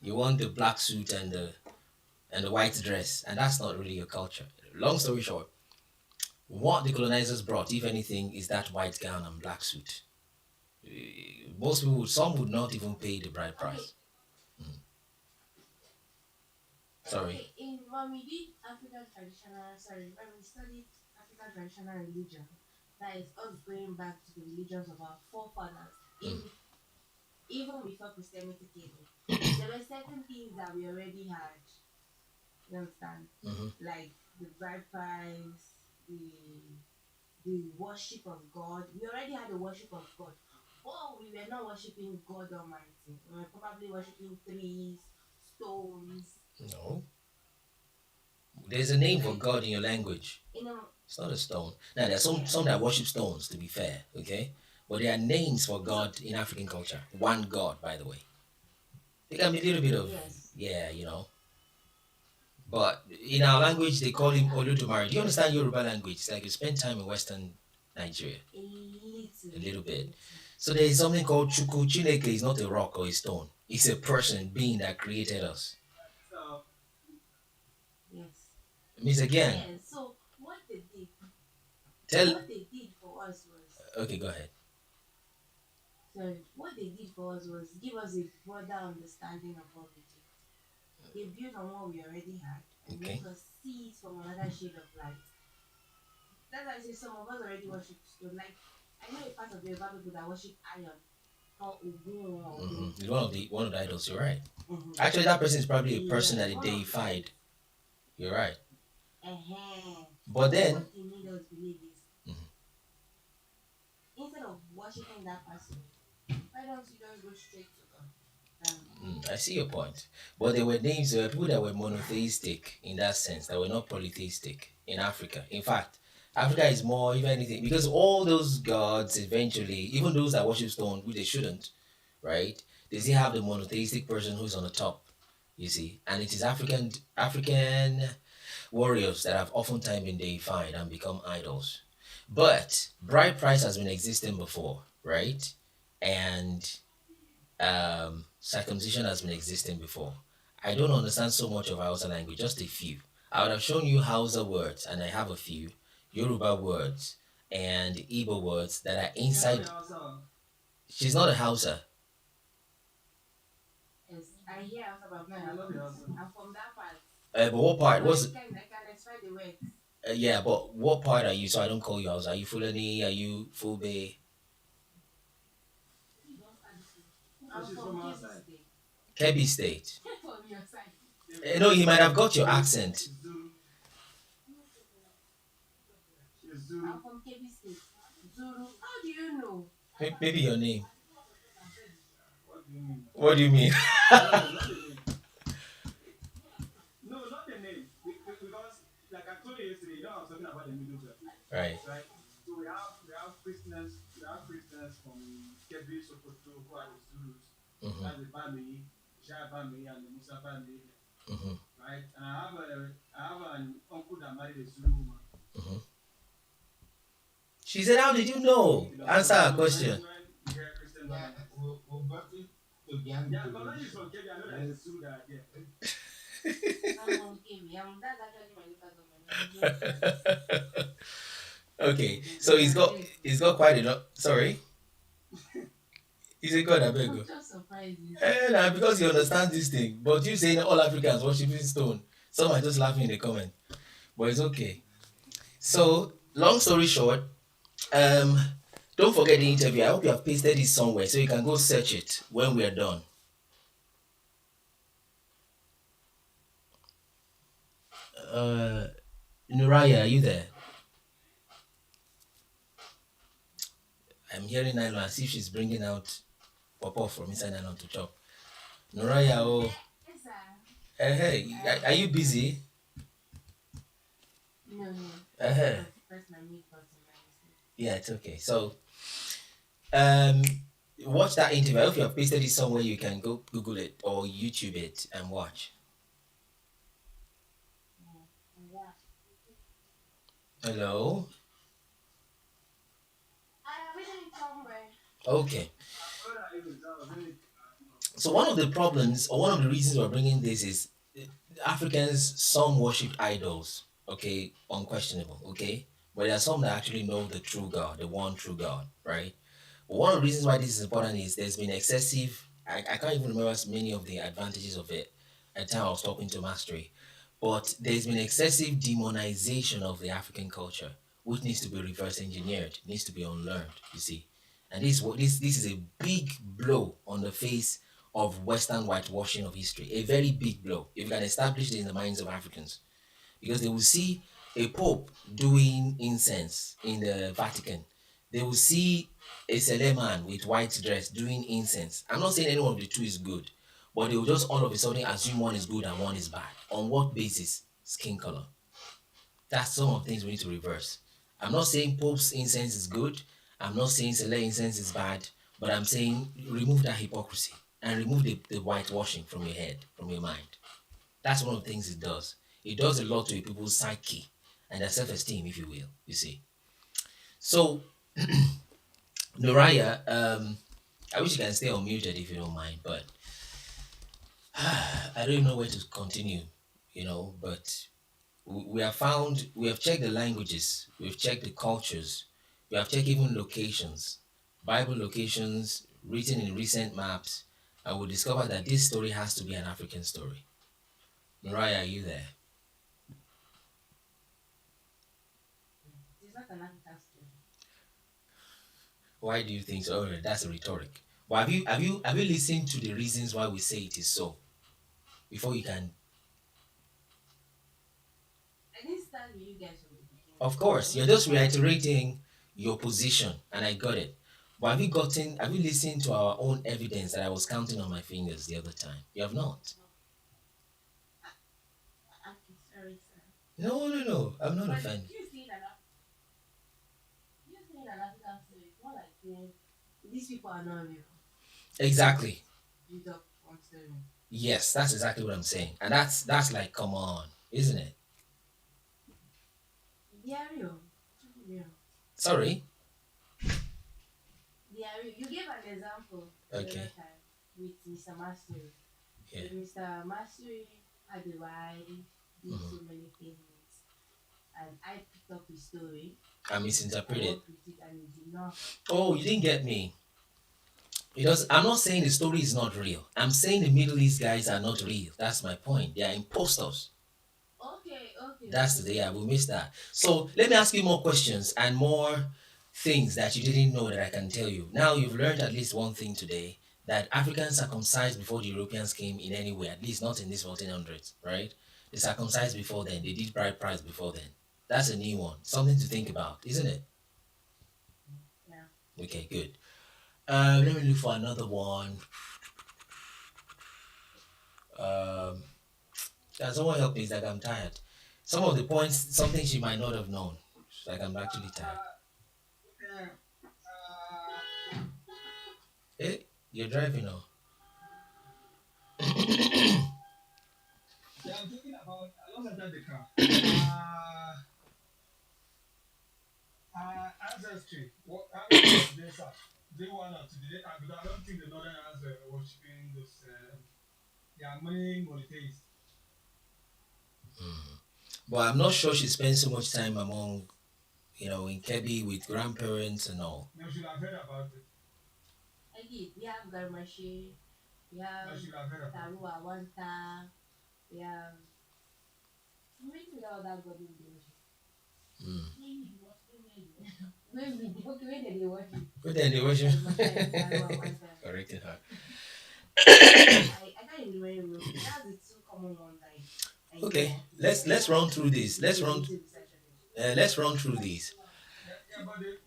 A: you want the black suit and the white dress, and that's not really your culture. Long story short, what the colonizers brought, if anything, is that white gown and black suit. Most people, some would not even pay the bride price. Sorry.
G: Okay, when we did African traditional, sorry, when we studied African traditional religion, that is us going back to the religions of our forefathers, even before Christianity came in, there were certain things that we already had. You understand? Like the bride price, the worship of God. We already had the worship of God. Oh, we were not worshiping God Almighty. We were probably worshiping trees, stones.
A: No. There's a name for God in your language.
G: You know,
A: It's not a stone. Now, there's some that worship stones, to be fair, okay? But there are names for God in African culture. One God, by the way. They can be a little bit of,
G: yes.
A: yeah, But in our language, they call him Oludumare. Do you understand Yoruba language? It's like you spend time in Western Nigeria. A little bit. So there is something called Chuku. Chineke is not a rock or a stone. It's a person, being that created us.
G: Yes.
A: Miss again.
G: Yeah, so what they did for us was,
A: Okay, go ahead.
G: so what they did for us was give us a broader understanding of what we did. They built on what we already had and
A: Okay.
G: make us see it from another shade of light. That's why I say some of us already worship stone. Like I know a part of the Yoruba people that worship iron or Ogun or
A: It's one of the idols. You're right.
G: Mhm.
A: Actually, that person is probably a person that
G: Yeah,
A: they deified. You're right.
G: Uh-huh.
A: But then,
G: What they made us believe is
A: Mhm.
G: instead of worshiping that person, why don't you just go straight to God?
A: I see your point. But there were names, there were people that were monotheistic in that sense, that were not polytheistic in Africa. In fact, Africa is more, if anything, because all those gods eventually, even those that worship stone, which they shouldn't, right? They still have the monotheistic person who's on the top, you see. And it is African warriors that have oftentimes been deified and become idols. But bride price has been existing before, right? And circumcision has been existing before. I don't understand so much of Hausa language, just a few. I would have shown you Hausa words, and I have a few, Yoruba words, and Igbo words that are inside. She's not a Hausa.
G: Yes, I hear about that. I'm from that part.
A: But what part?
G: I
A: What's
G: can explain the words.
A: yeah, but what part are you? So I don't call you Hausa. Are you Fulani? Are you Fulbe?
G: I'm
E: she's
G: from
E: from
G: Kebbi
E: outside.
G: State.
A: Kebbi State.
G: From your side.
A: No, he might have got your accent.
E: Zulu. She's Zulu.
G: I'm from Kebbi State. Zulu. How do you know?
A: Maybe your name.
E: What do you mean?
A: What do you mean?
E: No, not the name. Because, like I told you yesterday, I was talking about the Middle Belt,
A: Right.
E: right? So we have Christians from Kebbi, Sokoto, who are the Zulus. That's the Bami, Shah Bami, and the Musa Bami, right? And I have an uncle that married a Zulu woman.
A: She said, "How did you know?" Answer her question.
E: When you hear Christian
D: Yeah,
E: band,
D: we'll got it to the end.
E: yeah, but when you're from Kebbi, I know that it's Zulu that are there.
G: I'm from Kebbi. That's actually my local government.
A: Okay, so he's got quite enough. Sorry, he's a god, I beg
G: I'm
A: you.
G: just surprised.
A: Nah, because you understand this thing. But you saying all Africans worshiping stone. Some are just laughing in the comment, but it's okay. So, long story short, don't forget the interview. I hope you have pasted it somewhere so you can go search it when we are done. Nuraya, are you there? I'm hearing nylon as if she's bringing out pop from inside nylon to chop. Nuraya, oh,
G: Yes, sir.
A: hey, are you busy?
G: No.
A: Uh-huh.
G: Press my mute button.
A: Yeah, it's okay. So, watch that interview. I hope you have pasted it somewhere you can go Google it or YouTube it and watch. Hello. Okay. So one of the problems, or one of the reasons we're bringing this is Africans, some worship idols. Okay, unquestionable. Okay, but there are some that actually know the true God, the one true God, right? But one of the reasons why this is important is there's been excessive. I can't even remember many of the advantages of it at the time I was talking to Mastery, but there's been excessive demonization of the African culture, which needs to be reverse engineered, needs to be unlearned. You see, and this is a big blow on the face of Western whitewashing of history. A very big blow if you can establish it in the minds of Africans, because they will see a pope doing incense in the Vatican. They will see a Sele man with white dress doing incense. I'm not saying any one of the two is good, but they will just all of a sudden assume one is good and one is bad. On what basis? Skin color. That's some of the things we need to reverse. I'm not saying Pope's incense is good. I'm not saying Sele incense is bad, but I'm saying remove that hypocrisy and remove the whitewashing from your head, from your mind. That's one of the things it does. It does a lot to people's psyche and their self-esteem, if you will. You see. So, Noraya, I wish you can stay unmuted if you don't mind, but I don't know where to continue. But we have found, we have checked the languages, we've checked the cultures, we have checked even locations, Bible locations written in recent maps, and we discovered that this story has to be an African story. Mariah, are you there?
G: It's not an African story.
A: Why do you think so? Oh, that's a rhetoric. Well, have you listened to the reasons why we say it is so before you can?
G: I didn't start with you guys from the beginning.
A: Of course, you're just reiterating your position, and I got it. But have you listened to our own evidence that I was counting on my fingers the other time? You have not.
G: Okay, sorry, sir.
A: No, no, no. I'm not
G: But
A: offended.
G: you saying an African story, it's more like saying these people are not real.
A: Exactly.
G: You talk on story.
A: Yes, that's exactly what I'm saying, and that's like, come on, isn't it?
G: They are real. Real.
A: Sorry.
G: They are real. You gave an example the
A: Okay.
G: other time with Mr. Mastery.
A: Yeah.
G: Mr. Mastery had a wife, did
A: Mhm.
G: so many things, and I picked up his story.
A: I misinterpreted.
G: worked with it, and it did not.
A: Oh, you didn't get me. Because I'm not saying the story is not real. I'm saying the Middle East guys are not real. That's my point. They are imposters.
G: Okay.
A: That's the, yeah, we missed that. So let me ask you more questions and more things that you didn't know that I can tell you. Now you've learned at least one thing today, that Africans circumcised before the Europeans came in any way, at least not in this 1400s, right? They circumcised before then. They did bride price before then. That's a new one. Something to think about, isn't it?
G: Yeah.
A: Okay, good. Let me look for another one. Can someone help me? It's like I'm tired. Some of the points, something she might not have known. It's like I'm actually tired. Hey, you're driving now.
E: Yeah, I'm talking about. I don't enter the car. Ancestry. What? How many of this are? Day one or two? Because I don't think the northerners are worshiping those. They are many monotheists.
A: But I'm not sure she spends so much time among, in Kebi with grandparents and all.
E: You should have heard about it.
G: I did. We have Garmashi, we have
E: You should have heard about it.
G: Tarua Wanta, we have. Maybe without that God in the worship. Where did they worship?
A: But then they worship.
G: Tarua Wanta.
A: Correcting her.
G: I can't even remember. That's the two common ones I
A: Okay,
G: know.
A: let's run through this. Let's run through these.
E: Yeah, but they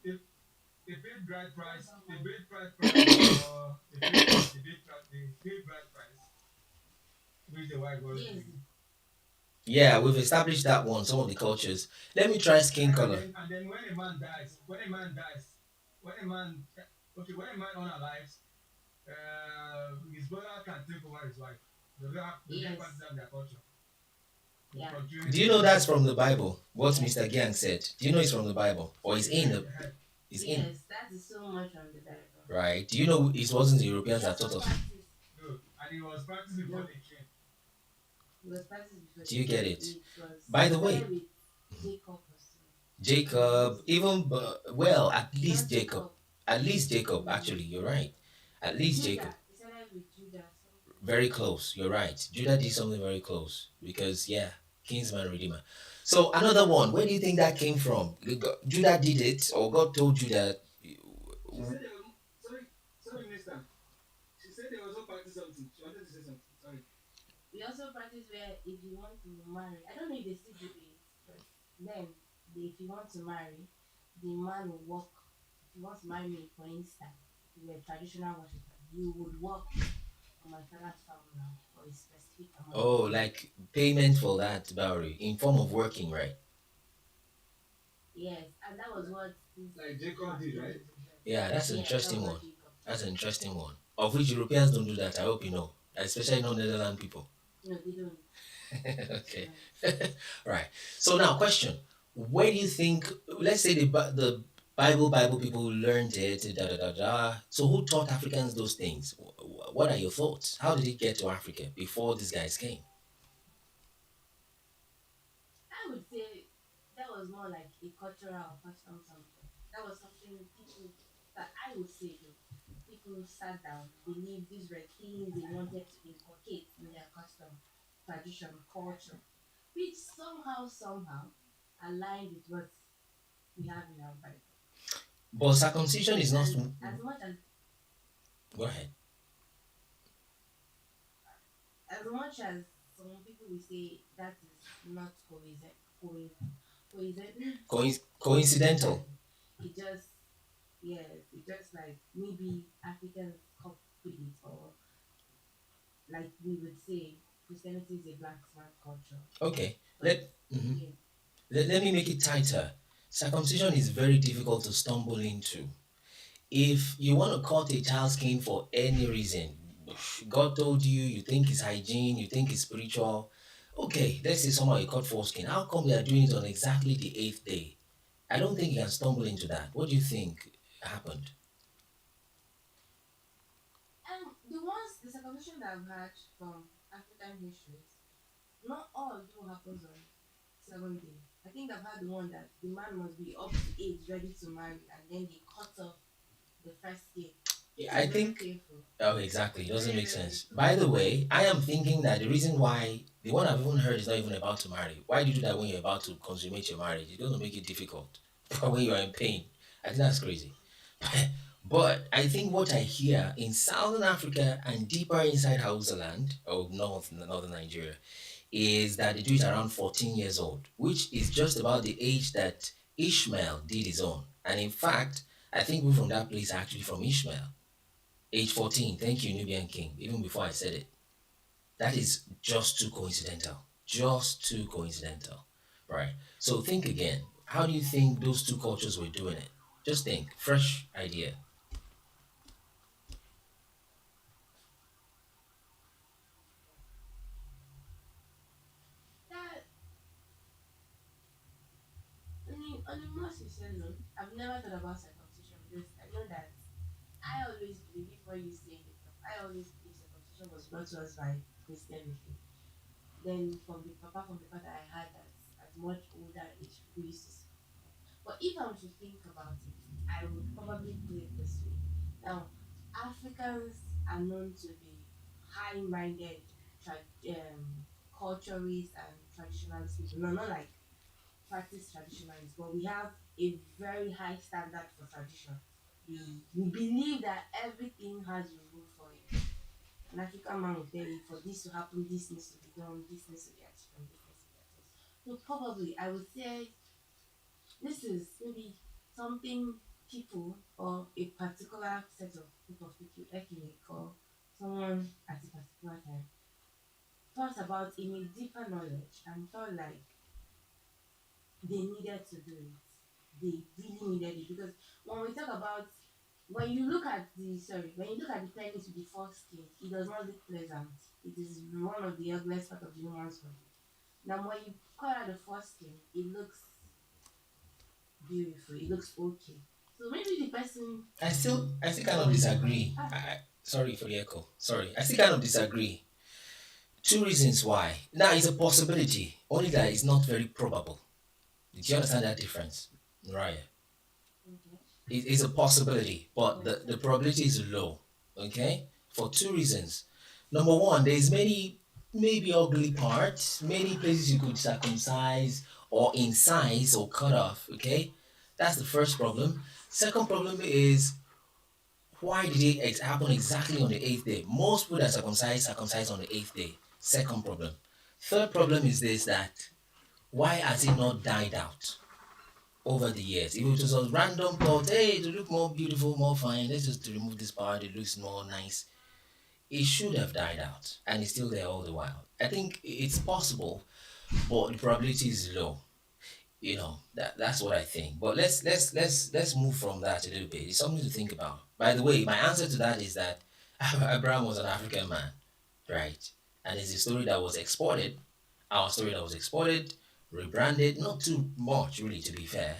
E: paid bride price. They paid bride price. They paid bride price. Which the white girl.
G: Yes.
A: Yeah, we've established that one. Some of the cultures. Let me try skin color.
E: And then when a man dies, when a man unalives, his brother can take over his wife. They don't have to
G: Yes.
E: pass down their culture.
G: Yeah.
A: Do you know that's from the Bible? What Mr. Gang said. Do you know it's from the Bible or it's in the? It's in.
G: Yes, that is so much from the Bible.
A: Right. Do you know it wasn't the Europeans
G: He
A: that
G: also
A: taught us?
G: practiced.
D: No, and he was practicing before
G: No,
D: they came.
G: he was practiced before
A: Do you get it?
G: it was
A: By the
G: it
A: way,
G: started with Jacob or so.
A: Jacob, even well, at
G: Not
A: least Jacob,
G: Jacob.
A: at least Jacob. Actually, you're right. At least Jacob.
G: Judah. It started with Judah. Something.
A: Very close. You're right. Judah did something very close because yeah, kinsman redeemer. So another one. Where do you think that came from? Judah did it, or God told you that?
E: She said there was sorry, Mister. She said there was no party something. She wanted to say something. Sorry.
G: We also practice where if you want to marry, I don't know if they still do it, but then if you want to marry, the man will walk. If you want to marry me, for instance, if you were a traditional worshiper, you would walk on my father's farm now for a specific amount
A: Oh,
G: of time.
A: like payment for that dowry in form of working, right?
G: Yes, and that was what this
E: Like Jacob did, right?
A: Yeah, that's an
G: yes, that was
A: interesting
G: what
A: one.
G: Jacob did.
A: That's an interesting one. Of which Europeans don't do that. I hope you know, especially non-Netherlands people.
G: No, they don't.
A: Okay. Right. So now, question: where do you think? Let's say the Bible people learned it. Da da da da. So who taught Africans those things? What are your thoughts? How did it get to Africa before these guys came?
G: I would say that was more like a cultural custom something. That was something people that I would say though. People sat down, believed these were things they wanted to inculcate in their custom, tradition, culture, which somehow aligned with what we have in our Bible.
A: But circumcision is not.
G: And
A: Go ahead.
G: as much as some people will say that is not coincident,
A: Coincidental.
G: it just yes, it just like maybe Africans copied it or like we would say Christianity is a black man culture.
A: Okay.
G: But
A: Mhm.
G: yeah,
A: Let me make it tighter. Circumcision is very difficult to stumble into. If you want to cut a child's skin for any reason, God told you, you think it's hygiene, you think it's spiritual. Okay, let's say someone you cut foreskin. How come they are doing it on exactly the eighth day? I don't think you can stumble into that. What do you think happened?
G: and the circumcision that I've had from African histories, not all do happens on 7 day. I think I've had the one that the man must be up to age, ready to marry, and then they cut off the first skin, which
A: Yeah,
G: is
A: I
G: very
A: think.
G: painful.
A: Oh, exactly. It doesn't
G: Very,
A: make
G: very
A: sense.
G: painful.
A: By the way, I am thinking that the reason why the one I've even heard is not even about to marry. Why do you do that when you're about to consummate your marriage? It's going to make it difficult. But when you are in pain, I think that's crazy. But I think what I hear in Southern Africa and deeper inside Hausa land or northern Nigeria is that they do it around 14 years old, which is just about the age that Ishmael did his own. And in fact, I think we from that place are actually from Ishmael. Age 14, thank you, Nubian King, even before I said it. That is just too coincidental. Just too coincidental. Right? So think again. How do you think those two cultures were doing it? Just think. Fresh idea.
G: That on a more sincere note, I've never thought about circumcision because I know that I always believe before you say it, I always believe circumcision was brought to us by Christianity. Then from the father I had that at much older age people used to say. But if I were to think about it, I would probably put it this way. Now, Africans are known to be high-minded, culturists and traditionalist people. No, not like practice traditionalists, but we have a very high standard for tradition. We believe that everything has a rule for it. An African man will tell you for this to happen, this needs to be done, this needs to be achieved, and this needs to be achieved. So probably I would say this is maybe something people or a particular set of group of people, ethnic or someone at a particular time thought about in a deeper knowledge and felt like they needed to do it. They really needed it because when we talk about when you look at the penis with the foreskin, it does not look pleasant. It is one of the ugliest part of the human's body. Now, when you cut out the foreskin, it looks beautiful. It looks okay. So maybe the person.
A: I still kind of disagree. Sorry for the echo. Sorry, I still kind of disagree. Two reasons why. Now, it's a possibility, only that it's not very probable. Did you understand that difference, Mariah?
G: Okay.
A: It's a possibility, but the probability is low. Okay, for two reasons. Number one, there's many maybe ugly parts, many places you could circumcise or incise or cut off. Okay, that's the first problem. Second problem is, why did it happen exactly on the eighth day? Most people that circumcise on the eighth day. Second problem. Third problem is this, that why has it not died out over the years? If it was a random thought, hey, to look more beautiful, more fine, let's just remove this part, it looks more nice. It should have died out and it's still there all the while. I think it's possible, but the probability is low. That's what I think. But let's move from that a little bit. It's something to think about. By the way, my answer to that is that Abraham was an African man, right? And it's a story that was exported, our story that was exported, rebranded, not too much really to be fair,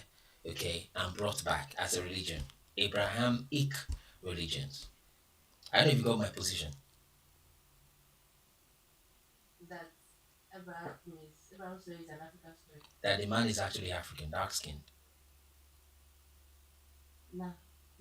A: okay, and brought back as a religion. Abrahamic religions. I don't know if you got my position.
G: That Abraham's story is an African story.
A: That the man is actually African, dark skinned.
G: Nah,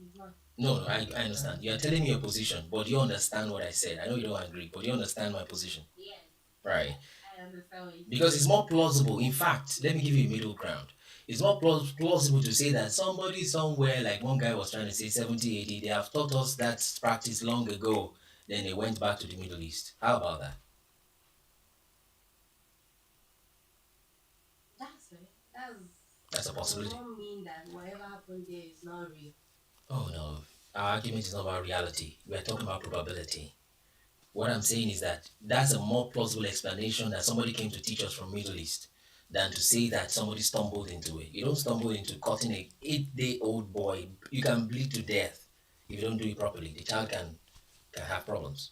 G: it's not.
A: No, I understand. You are telling me your position, but you understand what I said. I know you don't agree, but you understand my position.
G: Yes,
A: Right.
G: I understand what you
A: Because it's more plausible. In fact, let me give you a middle ground. It's more plausible to say that somebody somewhere, like one guy was trying to say 70 80, they have taught us that practice long ago. Then they went back to the Middle East. How about that?
G: That's right.
A: That's a
G: That
A: possibility.
G: don't mean that whatever happened there is not real.
A: Oh no. Our argument is not about reality. We are talking about probability. What I'm saying is that that's a more plausible explanation that somebody came to teach us from Middle East than to say that somebody stumbled into it. You don't stumble into cutting a 8-day-old boy. You can bleed to death if you don't do it properly. The child can have problems.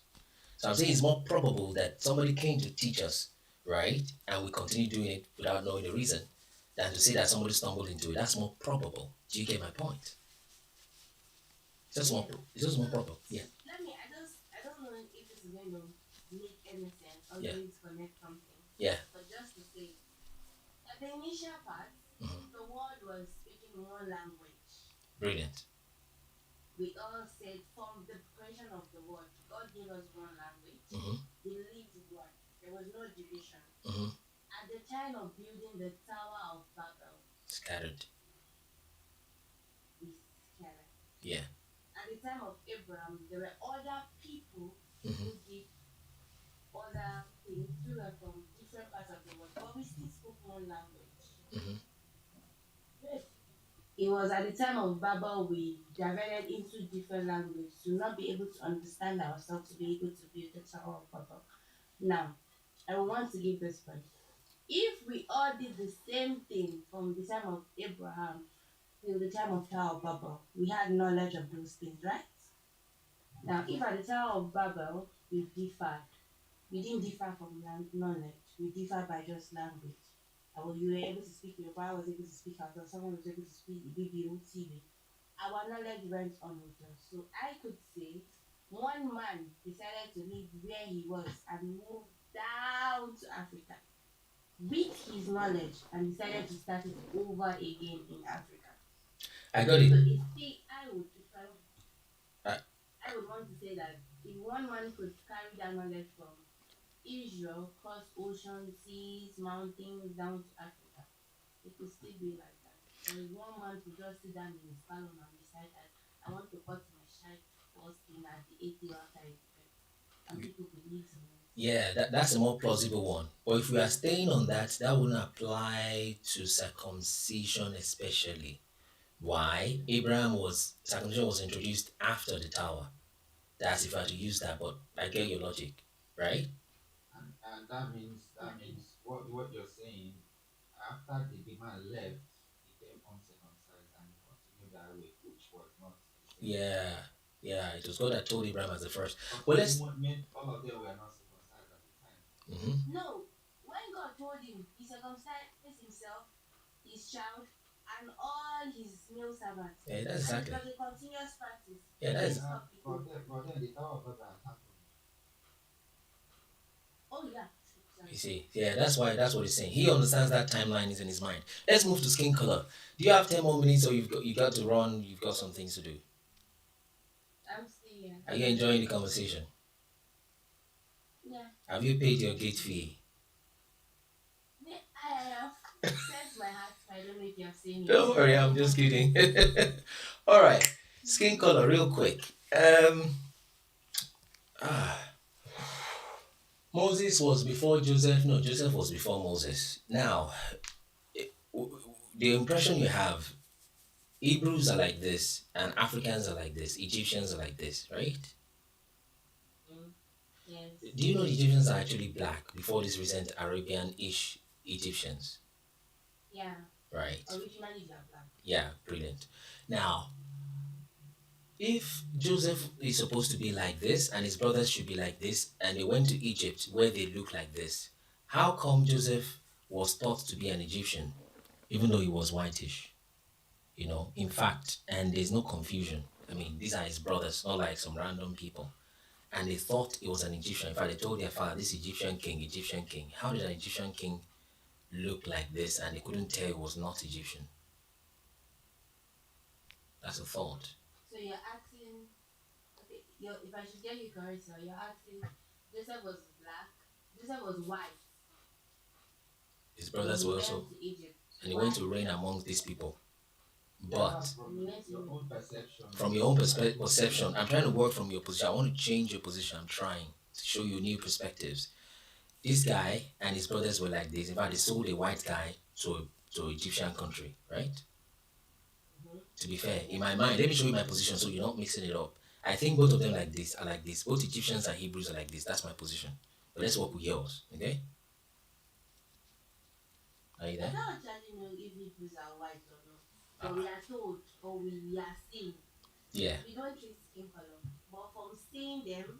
A: So I'm saying it's more probable that somebody came to teach us, right? And we continue doing it without knowing the reason than to say that somebody stumbled into it. That's more probable. Do you get my point? It's just more probable. Yeah.
G: I don't know if this is going to make any sense or
A: Yeah.
G: going to connect something.
A: Yeah.
G: But just to say, at the initial part,
A: Mhm.
G: the world was speaking one language.
A: Brilliant.
G: We all said from the creation of the world, God gave us one language.
A: Mhm.
G: We lived one. There was no division.
A: Mhm.
G: At the time of building the Tower of Babel,
A: Scattered.
G: we scattered.
A: Yeah.
G: At the time of Abraham, there were other people
A: Mhm.
G: who did other things who were from different parts of the world, but we still spoke one language.
A: Mhm.
G: It was at the time of Babel we divided into different languages to not be able to understand ourselves to be able to build the Tower of Babel. Now, I want to give this point. If we all did the same thing from the time of Abraham till the time of Tower of Babel, we had knowledge of those things, right? Now, if at the Tower of Babel we differed, we didn't differ from knowledge, we differed by just language. You were able to speak Yoruba, I was able to speak Hausa, someone was able to speak Ibibio, TV. Our knowledge went on with us. So I could say one man decided to leave where he was and move down to Africa with his knowledge and decided to start it over again in Africa.
A: I got
G: So
A: it.
G: it's still,
A: Uh,
G: I would want to say that if one man could carry that knowledge from Israel, cross ocean, seas, mountains down to Africa, it could still be like that. Or if one man could just sit down in his salon and decide that I want to cut my shine first thing at the 80 after it depends. And people believe in it.
A: Yeah, that's a more plausible one. But if we are staying on that, that wouldn't apply to circumcision especially. Why? Circumcision was introduced after the tower. That's if I had to use that, but I get your logic, right?
D: And that means what you're saying, after the man left, he came uncircumcised and he continued that way, which was not the same.
A: Yeah, it was God that told Abraham as the first.
D: But
A: Well, let's.
D: all of them were not circumcised at the time.
A: Mhm.
G: No, when God told him he circumcised himself, his child, and all his male servants.
A: Yeah, that's
G: And it
A: exactly.
G: was a continuous practice.
A: Yeah,
G: They
A: that's
G: didn't stop people.
D: But then the Tower of Babel happened.
G: Oh yeah.
A: you see. Yeah, that's what he's saying. He understands that timeline is in his mind. Let's move to skin color. Do you have 10 more minutes, or you got to run? You've got some things to do.
G: I'm still here.
A: Are you enjoying the conversation?
G: Yeah.
A: Have you paid your gate fee?
G: I have set my heart. I don't know if you have seen it.
A: Don't worry, I'm just kidding. All right, skin color, real quick. Moses was before Joseph. No, Joseph was before Moses. Now, the impression you have, Hebrews are like this, and Africans are like this, Egyptians are like this, right?
G: Yes.
A: Do you know the Egyptians are actually black before these recent Arabian-ish Egyptians,
G: Yeah.
A: right?
G: Originally they are black.
A: Yeah, brilliant. Now, if Joseph is supposed to be like this and his brothers should be like this, and they went to Egypt where they look like this, how come Joseph was thought to be an Egyptian even though he was whitish? You know, in fact, and there's no confusion. I mean, these are his brothers, not like some random people. And they thought it was an Egyptian. In fact, they told their father, this Egyptian king, Egyptian king. How did an Egyptian king look like this? And they couldn't tell it was not Egyptian. That's a thought.
G: So you're asking, okay, if I should get you correct, so you're asking, Joseph was black, Joseph was white.
A: His brothers
G: He
A: were
G: went
A: also,
G: to Egypt.
A: and he went to reign amongst these people. But
D: From your own perception.
A: from your own perception, I'm trying to work from your position. I want to change your position. I'm trying to show you new perspectives. This guy and his brothers were like this. In fact, they sold a white guy to Egyptian country, right? To be fair, in my mind, let me show you my position so you're not mixing it up. I think both of them like this are like this. Both Egyptians and Hebrews are like this. That's my position. But let's work with yours, okay? Are you
G: I
A: there?
G: don't actually know if Hebrews are white or not. But we are told, or we are seeing.
A: Yeah.
G: We don't treat skin color. But from seeing them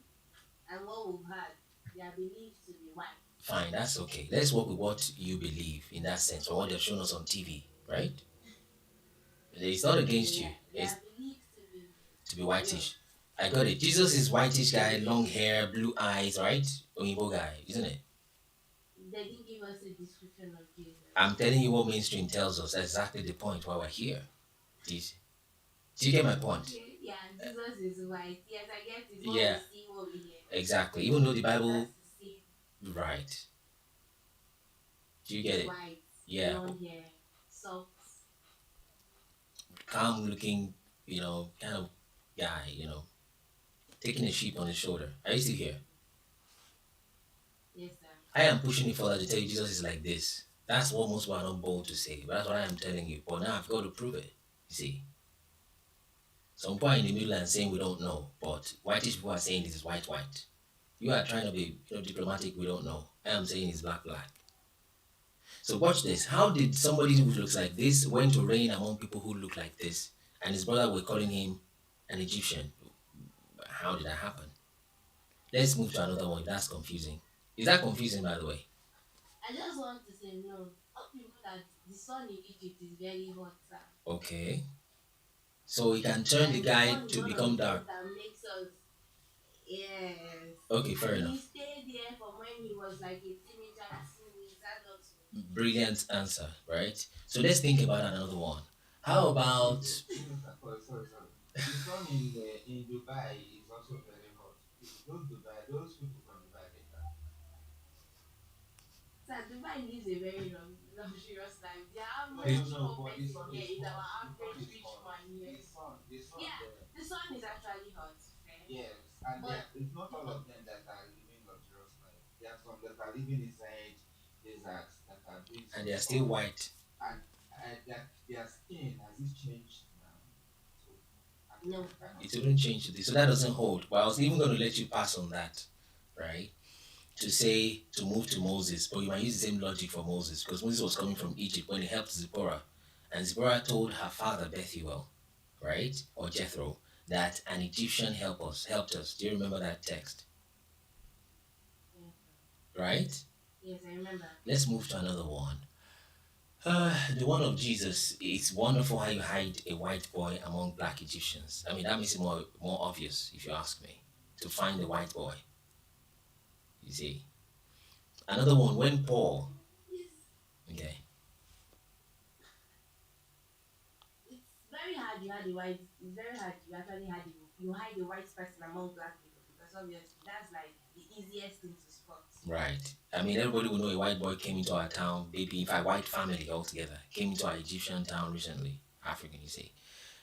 G: and what we've had, they are believed to be white.
A: Fine, that's okay. Let's work with what you believe in that sense, or what they've shown us on TV, right? It's not against you.
G: They
A: It's
G: are believed
A: to be whitish. I got it. Jesus is whitish guy, long hair, blue eyes, right? Oyinbo guy, isn't it?
G: They didn't give us a description of Jesus.
A: I'm telling you what mainstream tells us. That's exactly the point why we're here. Do you get my point?
G: Okay, yeah, Jesus is white. Yes, I get it.
A: Yeah.
G: What we see, what we hear.
A: Exactly. Even though the Bible,
G: That's the same.
A: right? Do you get it?
G: White,
A: Yeah.
G: blonde hair, soft.
A: Calm looking, kind of guy, taking a sheep on his shoulder. Are you still here?
G: Yes, sir.
A: I am pushing it further to tell you Jesus is like this. That's what most people are not bold to say, but that's what I am telling you. But now I've got to prove it. You see, some people are in the middle and saying we don't know, but whitish people are saying this is white. You are trying to be diplomatic. We don't know. I am saying it's black. So watch this. How did somebody who looks like this went to reign among people who look like this, and his brother were calling him an Egyptian? How did that happen? Let's move to another one. That's confusing. Is that confusing, by the way?
G: I just want to say no. How people that the sun in Egypt is very hot, sir.
A: Okay. So he can turn the guy to become dark.
G: That makes us, yes.
A: Okay, fair
G: And
A: enough.
G: he stayed there from when he was like a teenager to his adulthood.
A: Brilliant answer, right? So let's think about another one. How about
D: Sorry. The sun in Dubai is also very hot. Those people from Dubai get that.
G: Sir, Dubai lives a very luxurious life. The
D: No,
G: average
D: no,
G: poor
D: but the
G: person
D: sun
G: here
D: is
G: is
D: hot.
G: our
D: The sun
G: average
D: is
G: rich
D: hot.
G: man here.
D: The sun
G: Yeah,
D: there.
G: the sun is actually hot. Fair.
D: Yes, and
G: But-
D: it's not all of them that are living luxurious life. There are some that are living inside deserts that are doing
A: and they are still white.
D: and their skin has it changed now? So
G: No.
A: It wouldn't change today. So that doesn't hold. But I was even going to let you pass on that, right? To move to Moses, but you might use the same logic for Moses because Moses was coming from Egypt when he helped Zipporah, and Zipporah told her father Bethuel, right, or Jethro, that an Egyptian helped us. Do you remember that text?
G: Yes,
A: Right?
G: Yes, I remember.
A: Let's move to another one. The one of Jesus. It's wonderful how you hide a white boy among black Egyptians. I mean, that makes it more obvious, if you ask me, to find the white boy. You see. Another one, when Paul. Okay.
G: It's very hard you had the white. It's very hard you actually you hide the white person among black people because obviously that's like the easiest thing to spot.
A: Right. I mean, everybody will know a white boy came into our town, maybe if a white family altogether came into our Egyptian town recently. African, you see.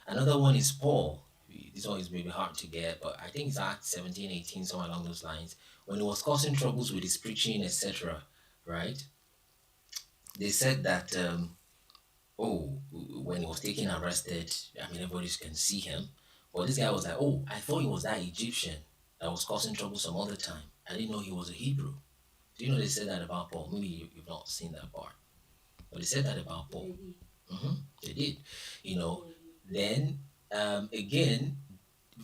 A: Another one is Paul. This one is maybe hard to get, but I think it's Acts 17, 18, somewhere along those lines. When he was causing troubles with his preaching, etc., right? They said that, when he was taken arrested, I mean, everybody can see him. But this guy was like, oh, I thought he was that Egyptian that was causing trouble some other time. I didn't know he was a Hebrew. Do you know they said that about Paul? Maybe you've not seen that part. But they said that about Paul. They did. You know, then again,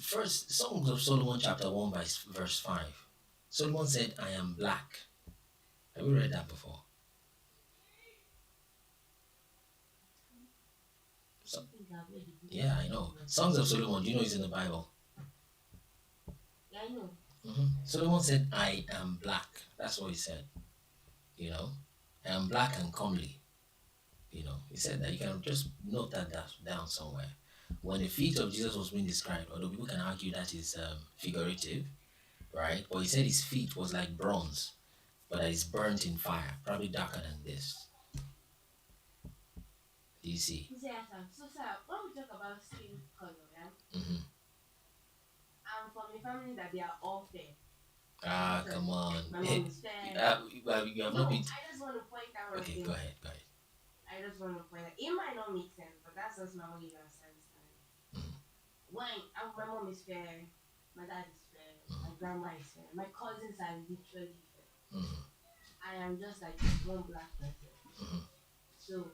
A: first Songs of Solomon chapter 1 verse 5. Solomon said, I am black. Have you read that before? So, yeah, I know. Songs of Solomon, do you know it's in the Bible?
G: Yeah, I know.
A: Solomon said, I am black. That's what he said. You know, I am black and comely. You know, he said that. You can just note that down somewhere. When the feet of Jesus was being described, although people can argue that is figurative, right? But he said his feet was like bronze, but that is burnt in fire, probably darker than this. Do you see?
G: So, sir, when we talk about skin color, yeah, I'm from a family that they are all fair.
A: Come on.
G: My mom is fair.
A: You have not been.
G: I just want to point out one
A: Okay,
G: thing.
A: go ahead.
G: I just want to point out. It might not make sense, but that's just my only understanding. My mom is fair, my dad is fair, my grandma is fair, my cousins are literally fair. I am just like one black person. So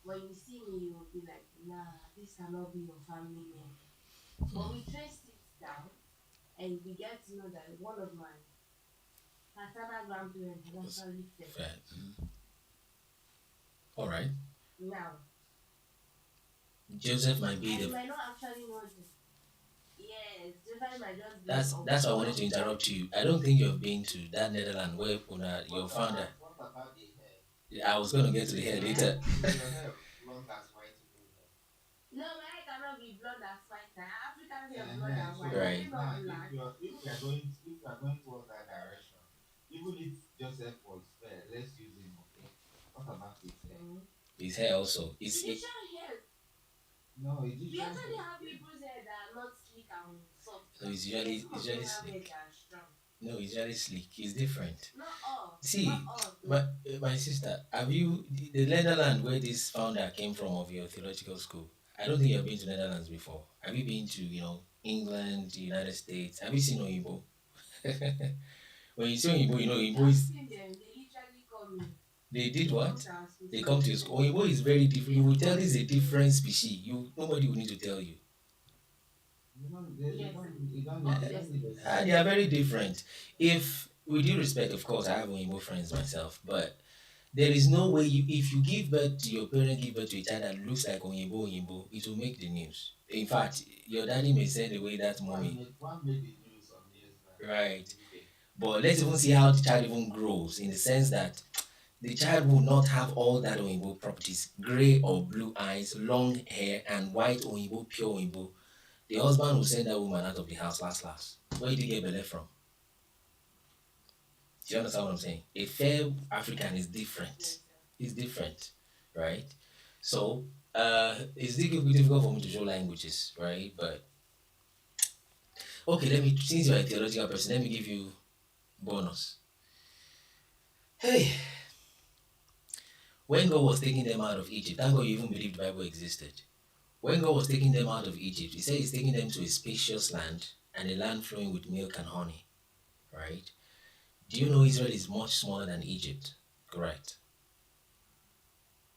G: when you see me, you will be like, nah, this cannot be your family name. But we traced it down, and we get to know that one of my paternal grandparents was actually fair.
A: All right.
G: Now,
A: Joseph might be
G: I
A: the.
G: might not actually know this. Yes, Joseph might just be.
A: That's why I wanted to interrupt you. I don't think you've been to that Netherlands where your founder.
D: What about the hair?
A: I was going to get to the hair later.
D: Your hair long as white people hair.
G: No, my hair cannot be blonde as white. African hair
D: Yeah,
G: blonde as white.
A: Right.
G: Not
D: Now,
G: black.
D: if you are going towards that direction, even if Joseph was fair, let's use him, okay? What about his hair?
A: His hair also.
G: Egyptian hair.
D: No,
G: We
D: Egyptian
G: actually
D: hair.
G: have people's hair that are not sleek and soft.
A: No, it's usually
G: Some people have
A: sleek.
G: hair that are strong.
A: No, it's usually sleek. It's different.
G: Not all.
A: See,
G: Not all.
A: my sister, have you the Netherlands where this founder came from of your theological school? I don't think you've been to Netherlands before. Have you been to England, the United States? Have you seen Oyinbo? When you say Oyinbo, Oyinbo
G: I've
A: is.
G: seen them. They literally call me.
A: They did what?
G: Come to our school.
A: They come to your school. Oyinbo is very different. You will tell this is a different species. Nobody will need to tell you.
D: You don't need
A: They are very different. If, with due respect, of course, I have Oyinbo friends myself, but there is no way if you give birth to your parent, give birth to a child that looks like Oyinbo, it will make the news. In fact, your daddy may send away that mommy.
D: One made the news some years back.
A: Right. But let's even see how the child even grows, in the sense that the child will not have all that Oyinbo properties, gray or blue eyes, long hair, and white Oyinbo, pure Oyinbo. The husband will send that woman out of the house last. Where did you get belay from? Do you understand what I'm saying? A fair African is different. It's different, right? So, it's difficult for me to show languages, right? But, okay, since you're a theological person, let me give you bonus. Hey, when God was taking them out of Egypt, thank God you even believe the Bible existed. When God was taking them out of Egypt, he said he's taking them to a spacious land and a land flowing with milk and honey, right? Do you know Israel is much smaller than Egypt? Correct.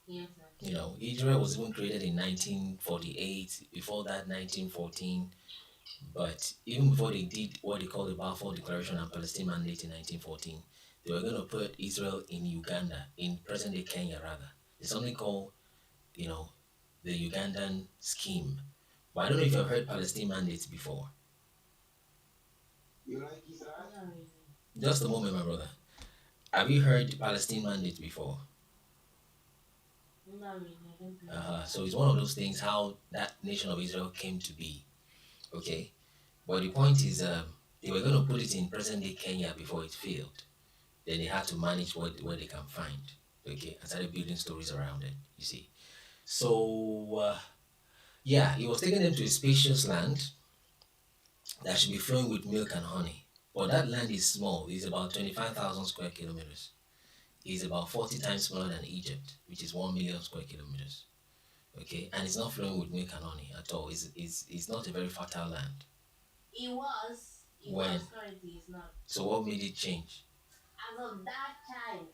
G: Yes, sir.
A: Israel was even created in 1948, before that 1914, but even before they did what they call the Balfour Declaration and Palestine Mandate in 1914, they were going to put Israel in Uganda, in present day Kenya rather. There's something called, you know, the Ugandan scheme. But I don't know if you've heard Palestine mandates before.
D: You like Israel?
G: Not really.
A: Just a moment, my brother. Have you heard Palestine mandates before?
G: Not really. I don't know.
A: So it's one of those things how that nation of Israel came to be. Okay, but the point is, they were going to put it in present day Kenya before it failed. Then they had to manage what they can find. Okay, and started building stories around it. You see, so yeah, he was taking them to a spacious land that should be flowing with milk and honey. But that land is small. It's about 25,000 square kilometers. It's about 40 times smaller than Egypt, which is 1 million square kilometers. Okay, and it's not flowing with milk and honey at all. It's not a very fertile land.
G: It was. It
A: When?
G: was. Currently, it's not.
A: So what made it change?
G: As of that time,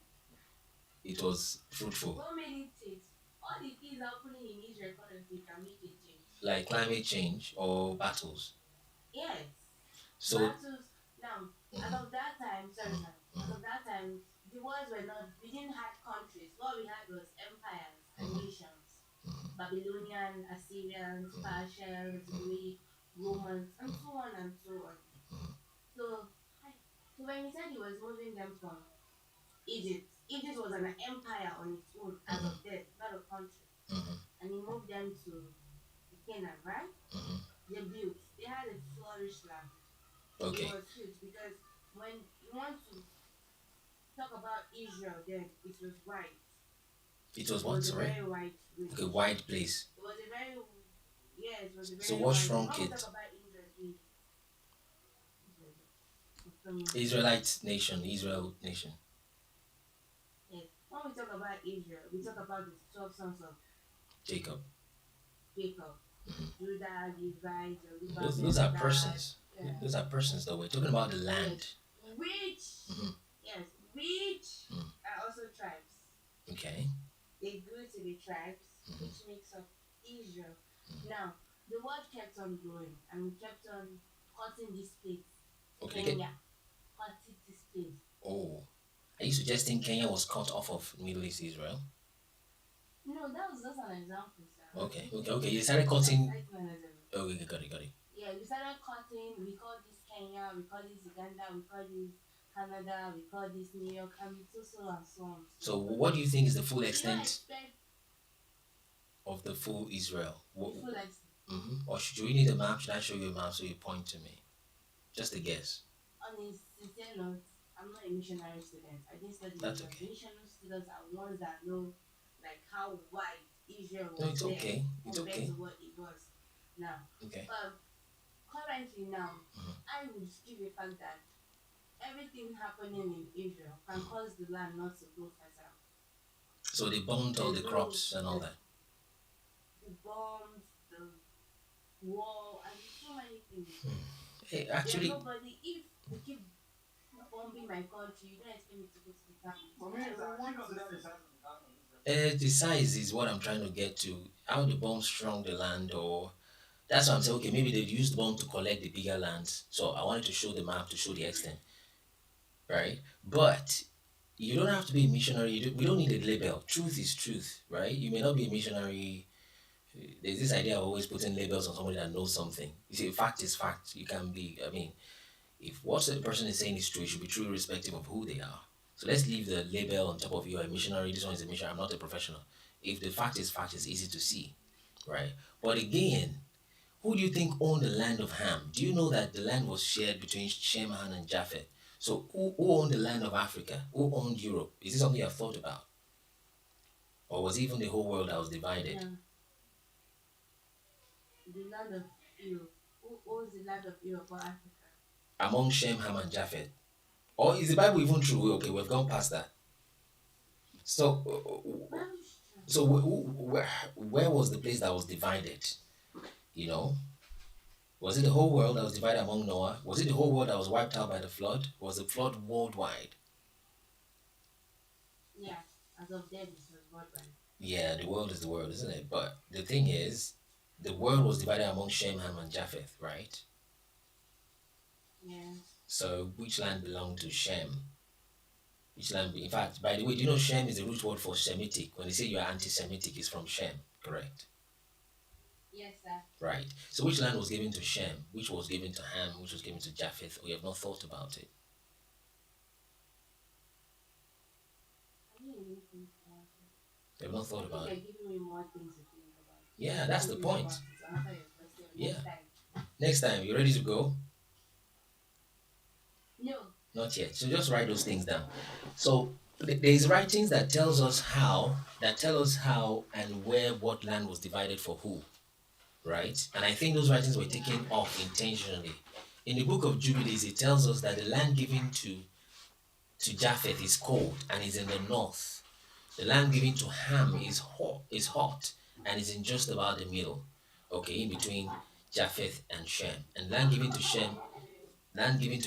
A: It was fruitful,
G: what made it change? All the things happening in Israel currently can make it change.
A: like climate change or battles.
G: Yes.
A: So
G: Battles. Now, as of that time, sorry, sir. As of that time, the wars were not. We didn't have countries. What we had was empires and nations. Babylonian, Assyrians, Persians, Greek, Romans, and so on and so on. So, so when he said he was moving them from Egypt, Egypt was an empire on its own as of then, not a country. And he moved them to Canaan, right? They built. They had a flourished land.
A: okay,
G: It was huge because when you want to talk about Israel, then it was white.
A: it was
G: It
A: what?
G: was a
A: Sorry,
G: very white race.
A: okay, wide place.
G: It was a very, yeah, it was a very.
A: So what
G: white-
A: shrunk
G: when we
A: it?
G: talk about Israel,
A: Israelite nation, Israel nation.
G: yes. When we talk about Israel, we talk about the 12 sons of
A: Jacob.
G: Jacob, Judah, Levi, Jerusalem.
A: Those are persons.
G: Yeah.
A: Those are persons though. We're talking about the land.
G: Which, yes, which are also tribes.
A: Okay.
G: They grew to be tribes, which makes up Israel. Now, the word kept on growing, and we kept on cutting this place.
A: Okay.
G: Kenya, cutting this place.
A: Oh, are you suggesting Kenya was cut off of Middle East Israel?
G: No, that was just an example, sir.
A: Okay. You started cutting.
G: That's not an example.
A: Okay, got it.
G: Yeah, we started cutting. We call this Kenya, we call this Uganda, we call this Canada, we call this New York, and so and so on.
A: So, what do you think is the full
G: You don't
A: extent
G: expect
A: of the full Israel?
G: full extent.
A: Or should we need a map? Should I show you a map so you point to me? Just a guess.
G: On a sincere note, I'm not a missionary student. I didn't study
A: That's
G: Israel.
A: okay.
G: Missionary students are ones that know like how wide Israel was
A: No, it's
G: there
A: okay. It's
G: compared
A: okay.
G: to what it was now.
A: Okay.
G: Currently now, I would give a fact that everything happening in Israel can cause the land not to grow fertile.
A: So they bombed all the crops and all that.
G: The bombs, the war, and so many things.
A: Hey,
G: Yeah,
A: actually,
G: nobody, if we keep bombing my country, you don't expect me to go to the camp.
E: For me,
G: I
E: it's
G: don't want
E: actually
G: to.
E: considered a sign of the government.
A: the size is what I'm trying to get to. How the bomb shrunk the land, or that's why I'm saying, okay, maybe they've used the bomb to collect the bigger lands. So I wanted to show the map to show the extent, right? But you don't have to be a missionary. We don't need a label. Truth is truth, right? You may not be a missionary. There's this idea of always putting labels on somebody that knows something. You see, fact is fact. You can be, I mean, if what the person is saying is true, it should be true irrespective of who they are. So let's leave the label on top of you are a missionary, this one is a missionary, I'm not a professional. If the fact, it's easy to see, right? But again, who do you think owned the land of Ham? Do you know that the land was shared between Shem, Ham, and Japheth? So who owned the land of Africa? Who owned Europe? Is this something you have thought about? Or was it even the whole world that was divided?
G: Yeah. The land of Europe. Who owns the land of Europe or Africa?
A: Among Shem, Ham, and Japheth? Or is the Bible even true? Okay, we've gone past that. So, where was the place that was divided? You know, was it the whole world that was divided among Noah? Was it the whole world that was wiped out by the flood? Was the flood worldwide?
G: Yeah, as of then, it was worldwide.
A: Yeah, the world is the world, isn't it? But the thing is, the world was divided among Shem, Ham, and Japheth, right?
G: Yeah.
A: So, which land belonged to Shem? Which land? In fact, by the way, do you know Shem is the root word for Semitic? When they say you are anti-Semitic, it's from Shem, correct?
G: Yes, sir.
A: Right. So which land was given to Shem? Which was given to Ham? Which was given to Japheth? We have not thought about it.
G: I didn't even think about it.
A: We have not thought about
G: You're
A: it.
G: giving me more things to think about.
A: Yeah, that's the
G: Think
A: point.
G: about it. Answer your question
A: Yeah.
G: next time.
A: Next time, you ready to go?
G: No.
A: Not yet. So just write those things down. So there's writings that tell us how and where what land was divided for who, right? And I think those writings were taken off intentionally. In the book of Jubilees, it tells us that the land given to Japheth is cold and is in the north. The land given to Ham is hot and is in just about the middle, okay, in between Japheth and Shem. And land given to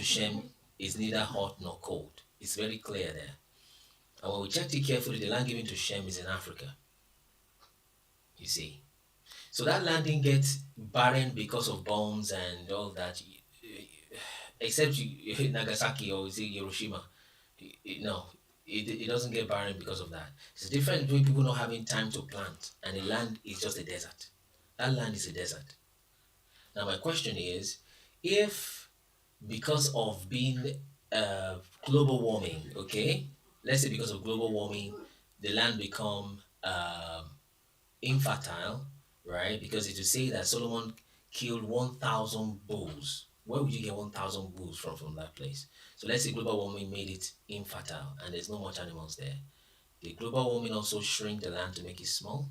A: Shem is neither hot nor cold. It's very clear there. And when we checked it carefully, the land given to Shem is in Africa. You see. So that land didn't get barren because of bombs and all that, except Nagasaki or Hiroshima. No, it doesn't get barren because of that. It's different between people not having time to plant and the land is just a desert. That land is a desert. Now my question is, if because of being global warming, okay, let's say because of global warming, the land become infertile, right? Because it will say that Solomon killed 1,000 bulls. Where would you get 1,000 bulls from that place? So let's say global warming made it infertile and there's no much animals there. Did global warming also shrink the land to make it small?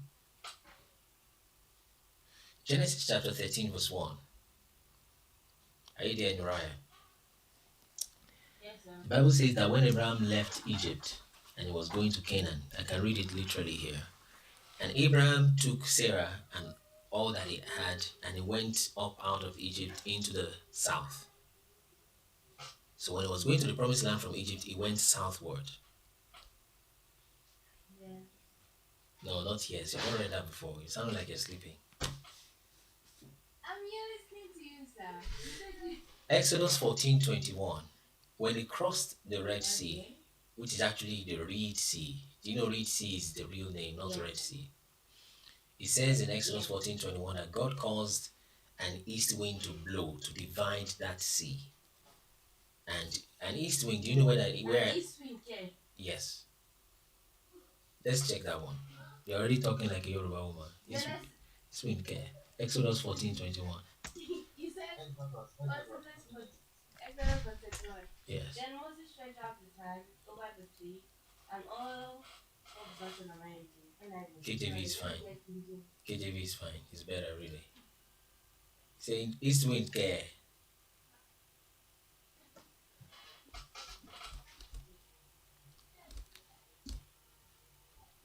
A: Genesis chapter 13 verse 1. Are you there, Nuriah?
G: Yes, sir.
A: The Bible says that when Abraham left Egypt and he was going to Canaan, I can read it literally here. And Abraham took Sarah and all that he had, and he went up out of Egypt into the south. So when he was going to the promised land from Egypt, he went southward.
G: Yeah.
A: No, not yes. You've not read that before. You sound like you're sleeping.
G: I'm here listening to you, sir. You said you.
A: Exodus 14:21. When they crossed the Red Sea,
G: Okay.
A: which is actually the Red Sea. Do you know Red Sea is the real name, not
G: Yeah.
A: Red Sea? It says in Exodus 14:21 that God caused an east wind to blow to divide that sea. And an east wind, do you know where
G: East wind, yeah.
A: yes. Let's check that one. You're already talking like a Yoruba woman. East wind care. Exodus 14:21.
G: You said, Exodus 41.
A: Yes.
G: Then Moses stretched out his hand over the sea, and all of version am I using?
A: KJV is fine. KJV is fine. It's better, really. Saying east wind care.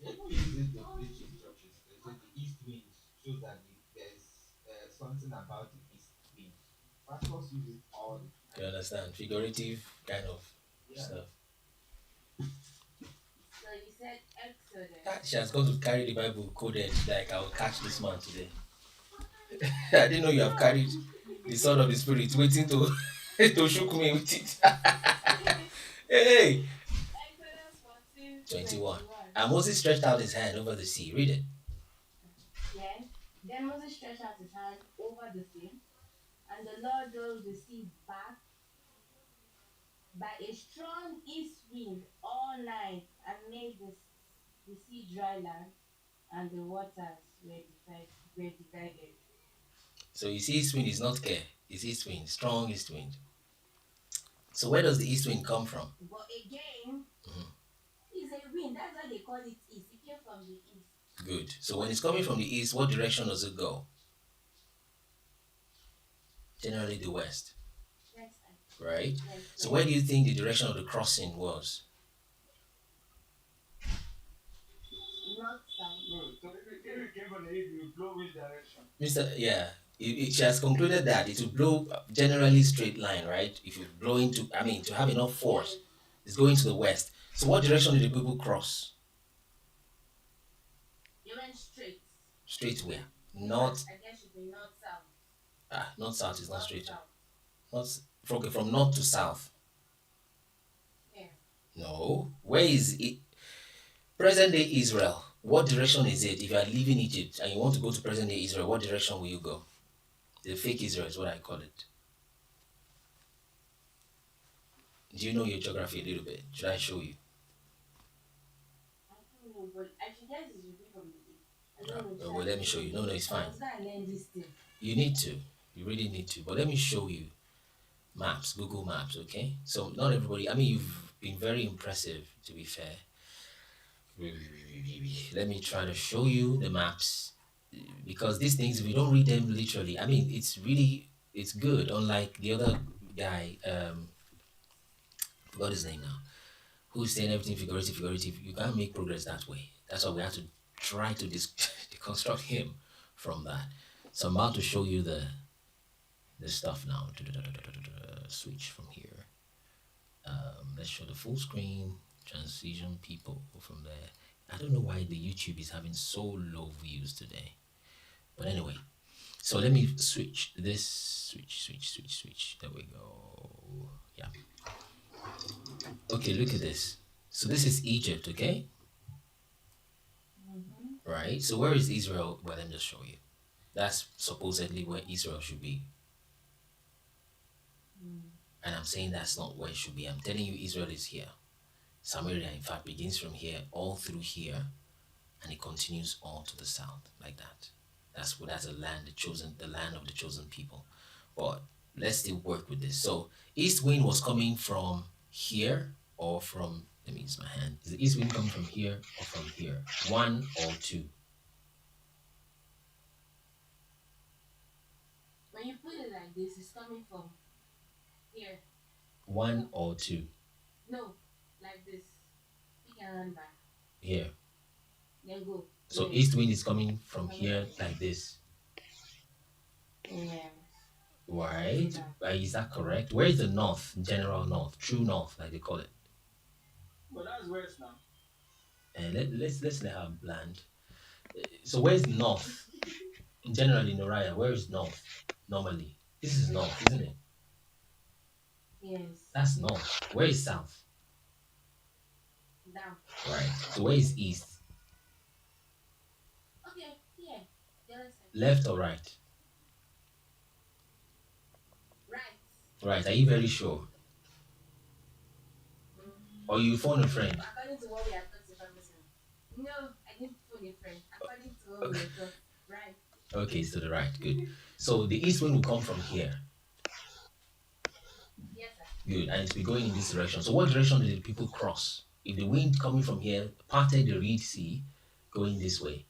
D: Even use it to preach in churches. They say the east wind shows that there's something about the east wind. Pastors use it all the
A: You understand? Figurative kind of
D: Yeah.
A: stuff.
G: So you said Exodus.
A: She has got to carry the Bible coded like I will catch this man today. I didn't know you have carried the sword of the spirit waiting to to shook me with it. Hey!
G: Exodus 14,
A: 21. And Moses stretched out his hand over the sea. Read it.
G: Yeah. Then Moses stretched out his hand over the sea, and the Lord drove the sea back by a strong east wind all night and made the sea dry land, and the waters were divided.
A: So you see, east wind is not care. It's east wind, strong east wind. So where does the east wind come from?
G: But again, it's a wind. That's why they call it east. It came from the east.
A: Good. So when it's coming from the east, what direction does it go? Generally the west,
G: Yes,
A: right?
G: yes,
A: So where do you think the direction of the crossing was?
G: North, south.
E: No, so if it came from the east, you blow which direction?
A: She has concluded that it will blow generally straight line, right? If you blow to have enough force, it's going to the west. So what direction did the people cross?
G: You went straight.
A: Straight where? North.
G: I guess should be north, south.
A: North south is not straight.
G: South.
A: From north to south.
G: Yeah.
A: No. Where is it? Present day Israel. What direction is it? If you are leaving Egypt and you want to go to present day Israel, what direction will you go? The fake Israel is what I call it. Do you know your geography a little bit? Should I show you?
G: I don't know, but I should guess it should be from the. I don't know.
A: Well, let me show you. No, it's fine.
G: Because I learned this thing.
A: You need to. You really need to. But let me show you maps, Google Maps, okay? So not everybody, I mean, you've been very impressive, to be fair. Let me try to show you the maps because these things, if you don't read them literally, I mean, it's good. Unlike the other guy, forgot his name now, who's saying everything figurative, figurative. You can't make progress that way. That's why we have to try to deconstruct him from that. So I'm about to show you the stuff now. Switch from here. Let's show the full screen, transition people from there. I don't know why the YouTube is having so low views today. But anyway, so let me switch this, switch. There we go. Yeah. Okay, look at this. So this is Egypt, okay? Right? So where is Israel? Well, let me just show you. That's supposedly where Israel should be. And I'm saying that's not where it should be. I'm telling you, Israel is here. Samaria, in fact, begins from here all through here, and it continues all to the south like that. That's a land, the land of the chosen people. But let's still work with this. So east wind was coming from here or from. Let me use my hand. Is the east wind coming from here or from here? 1 or 2?
G: When you put it like this, it's coming from here.
A: 1 or 2?
G: No, like this. Pick your hand back.
A: Here.
G: Then go.
A: So
G: Yeah.
A: east wind is coming from here like this.
G: Yeah.
A: Right? Is that correct? Where is the north? General north, true north, like they call it.
E: But that's west now.
A: And let's let her land. So where's north? Generally, Noraya, where is north? Normally, this is north, isn't it?
G: Yes.
A: That's north. Where is south?
G: Down.
A: Right. So where is east?
G: Okay, here. The other side.
A: Left or right?
G: Right.
A: Right. Are you very sure? Or you phone a friend?
G: According to what we are talking about. No, I didn't phone a friend. According to what we are talking. Right.
A: Okay, it's to the right. Good. So the east wind will come from here.
G: Yes, sir.
A: Good. And it's be going in this direction. So what direction did the people cross? If the wind coming from here parted the Red Sea, going this way.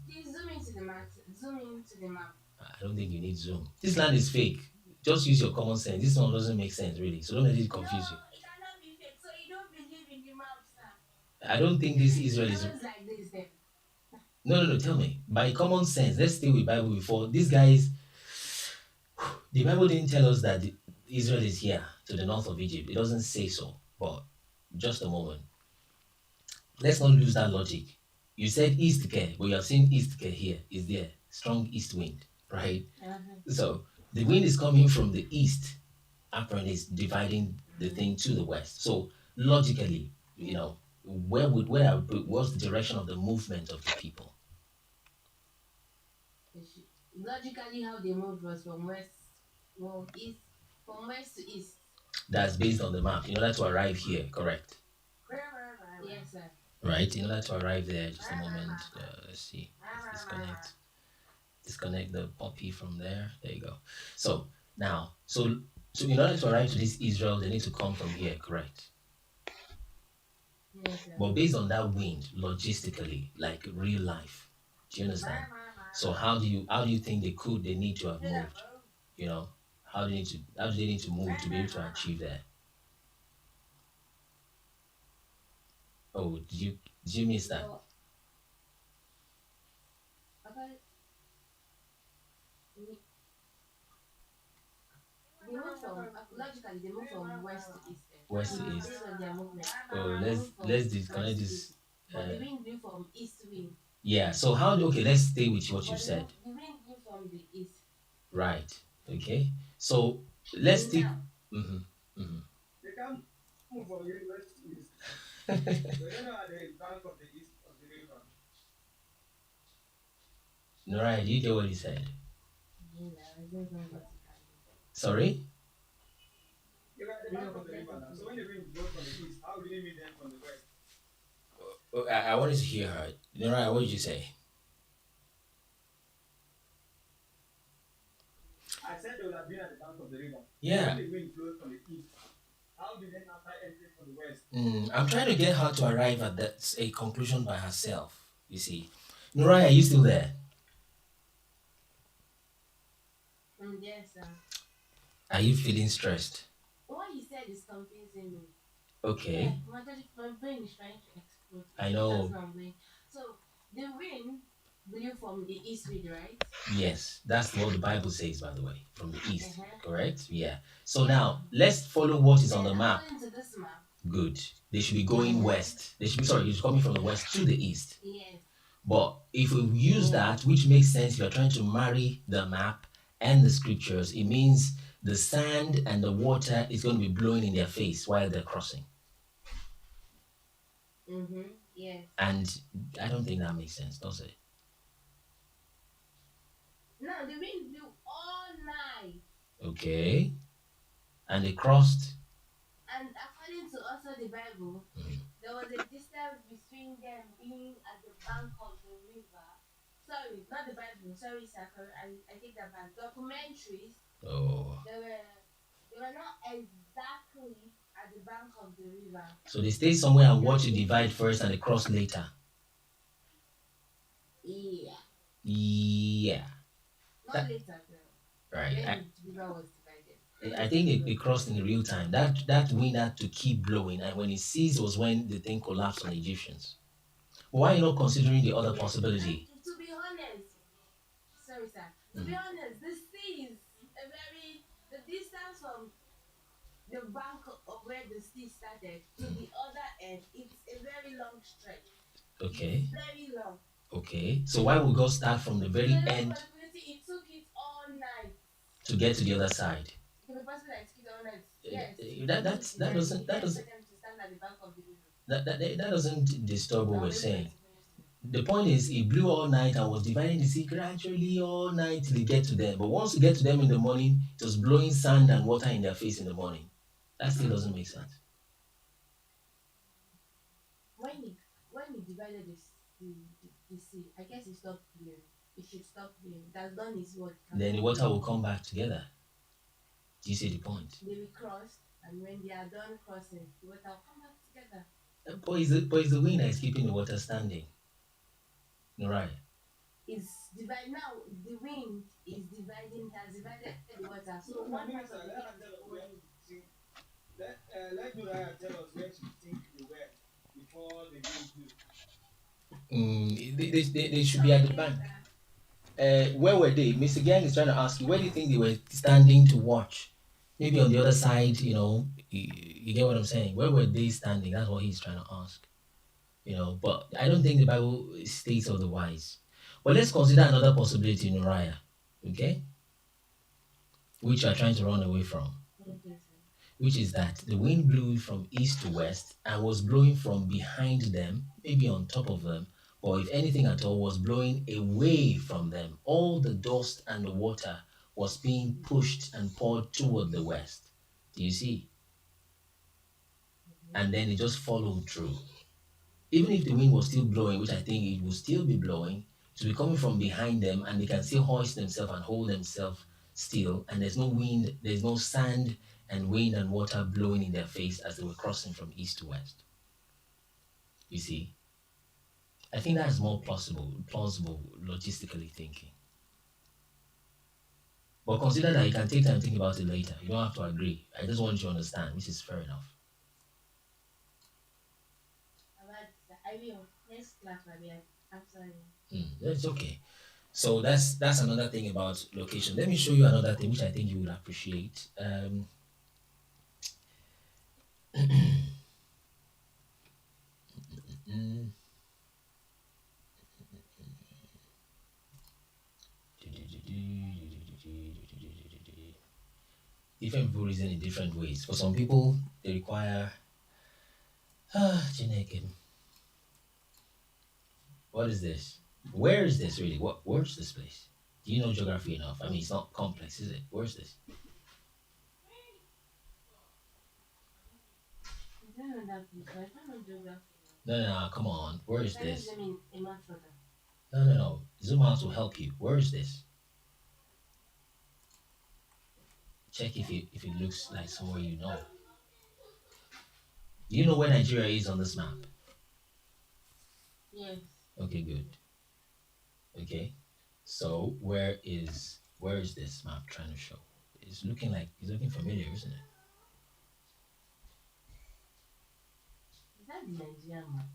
G: Please zoom into the map. Zoom into the map.
A: I don't think you need zoom. This land is fake. Just use your common sense. This one doesn't make sense really. So don't let it confuse you.
G: No, it cannot be fake. So you don't believe in the map, sir.
A: I don't think this Israel is.
G: It looks like this then.
A: No. Tell me. By common sense, let's stay with Bible before. These guys, the Bible didn't tell us that Israel is here to the north of Egypt. It doesn't say so. But just a moment. Let's not lose that logic. You said east care, but you have seen east care here. Is there strong east wind, right? So the wind is coming from the east, apparently it's dividing the thing to the west. So logically, what's the direction of the movement of the people?
G: Logically, how they moved was from west, east, from west to east.
A: That's based on the map. In order to arrive here, correct?
G: Yes, sir.
A: Right. In order to arrive there, just a moment. Let's see. Let's disconnect the puppy from there. There you go. So now, so in order to arrive to this Israel, they need to come from here, correct?
G: Yes, sir.
A: But based on that wind, logistically, like real life, do you understand? So how do you think they need to have moved? How do they need to move to be able to achieve that? Oh, did you miss that?
G: So, okay. They moved from logically they moved from west to east.
A: West to east.
G: Based on their movement.
A: Oh,
G: They moved from
A: let's
G: west
A: disconnect
G: to
A: this.
G: east. But the wind blew from east wind.
A: Yeah. So let's stay with what you
G: But
A: said.
G: the wind blew from the east.
A: Right. Okay. So let's stick.
G: Now,
A: Mm-hmm. Mm-hmm.
E: They can from west to east. So you know at the bank of the east of the river.
A: Nora, did you get what he said?
G: Yeah, I don't know what to find.
A: Sorry?
E: They were at the bank of the river now. So when the wind blows from the east, how did it meet them from the west?
A: Oh, I wanted to hear her. Nora, what did you say?
E: I said they would have been at the bank of the river.
A: Yeah.
E: When the wind blows from the east, how did they not start entering from the west?
A: I'm trying to get her to arrive at a conclusion by herself, you see. Nora, are you still there?
G: Yes, sir.
A: Are you feeling stressed?
G: What he said is confusing me.
A: Okay.
G: Yeah, my brain is trying to explode.
A: I know.
G: That's what I'm doing. So the wind blew from the east wind, right?
A: Yes, that's what the Bible says, by the way, from the east,
G: Uh-huh.
A: correct? Yeah. So now, let's follow what is on the
G: Then
A: map.
G: according to this map,
A: Good. They should be going west. They should be, sorry, it's coming from the west to the east.
G: yes.
A: But if we use that, which makes sense, you're trying to marry the map and the scriptures, it means the sand and the water is going to be blowing in their face while they're crossing.
G: Yes.
A: And I don't think that makes sense, does it?
G: No, the wind blew all night.
A: Okay. And they crossed.
G: And according to also the Bible, there was a distance between them being at the bank of the river. Sorry, not the Bible. Sorry, Saka. I take that back. Documentaries.
A: Oh.
G: They were not exactly at the bank of the river.
A: So they stayed somewhere and watched it divide first and they crossed later.
G: Yeah.
A: Yeah.
G: Not later, though.
A: Right.
G: When the river was divided.
A: I think they crossed in real time. That wind had to keep blowing, and when it ceased was when the thing collapsed on the Egyptians. But why are you not considering the other possibility?
G: And to be honest, sorry, sir. To be honest, the sea is the distance from the bank of where the sea started to the other end, it's a very long stretch.
A: Okay.
G: It's very long.
A: Okay. So why would God start from the very end
G: It took it all night
A: to get to the other side?
G: to be possible that it took it all night. Yes.
A: That doesn't
G: For them to stand at the bank of the river.
A: that doesn't disturb what we're saying. The point is, it blew all night and was dividing the sea gradually all night till it get to them. But once you get to them in the morning, it was blowing sand and water in their face in the morning. That still doesn't make sense.
G: When he divided the sea, I guess it stopped blowing. It should stop blowing. It has done its work.
A: Then the water will come back together. Do you see the point?
G: They will cross, and when they are done crossing, the water will come back together.
A: But it's the wind that is keeping the water standing. Right.
G: It's divided now. The wind is dividing, has divided the water. So one part of the wind is going.
E: Let Nuraya tell us where she think they were before the wind blew.
A: They should be at the bank. Where were they? Mr. Gang is trying to ask you, where do you think they were standing to watch? Maybe on the other side, you get what I'm saying? Where were they standing? That's what he's trying to ask. But I don't think the Bible states otherwise. But let's consider another possibility in Uriah, okay? Which you are trying to run away from. Which is that the wind blew from east to west and was blowing from behind them, maybe on top of them, or if anything at all, was blowing away from them. All the dust and the water was being pushed and poured toward the west. Do you see? And then it just followed through. Even if the wind was still blowing, which I think it will still be blowing, it will be coming from behind them and they can still hoist themselves and hold themselves still. And there's no wind, there's no sand and wind and water blowing in their face as they were crossing from east to west. You see? I think that's more plausible logistically thinking. But consider that you can take time to think about it later. You don't have to agree. I just want you to understand, which is fair enough.
G: I will. Next class, maybe. I'm sorry.
A: That's okay. So that's another thing about location. Let me show you another thing which I think you would appreciate. Different people reason in different ways. For some people, they require Chineke. What is this? Where is this really? Where's this place? Do you know geography enough? I mean, it's not complex, is it? Where's this?
G: I don't know that place. I don't know geography.
A: No, come on. Where is
G: Can you
A: this?
G: zoom in a month further?
A: No. Zoom out will help you. Where is this? Check if it looks like somewhere you know. Do you know where Nigeria is on this map?
G: Yes.
A: Okay, good. Okay. So where is this map trying to show? It's looking familiar, isn't it?
G: Is that the Nigerian map?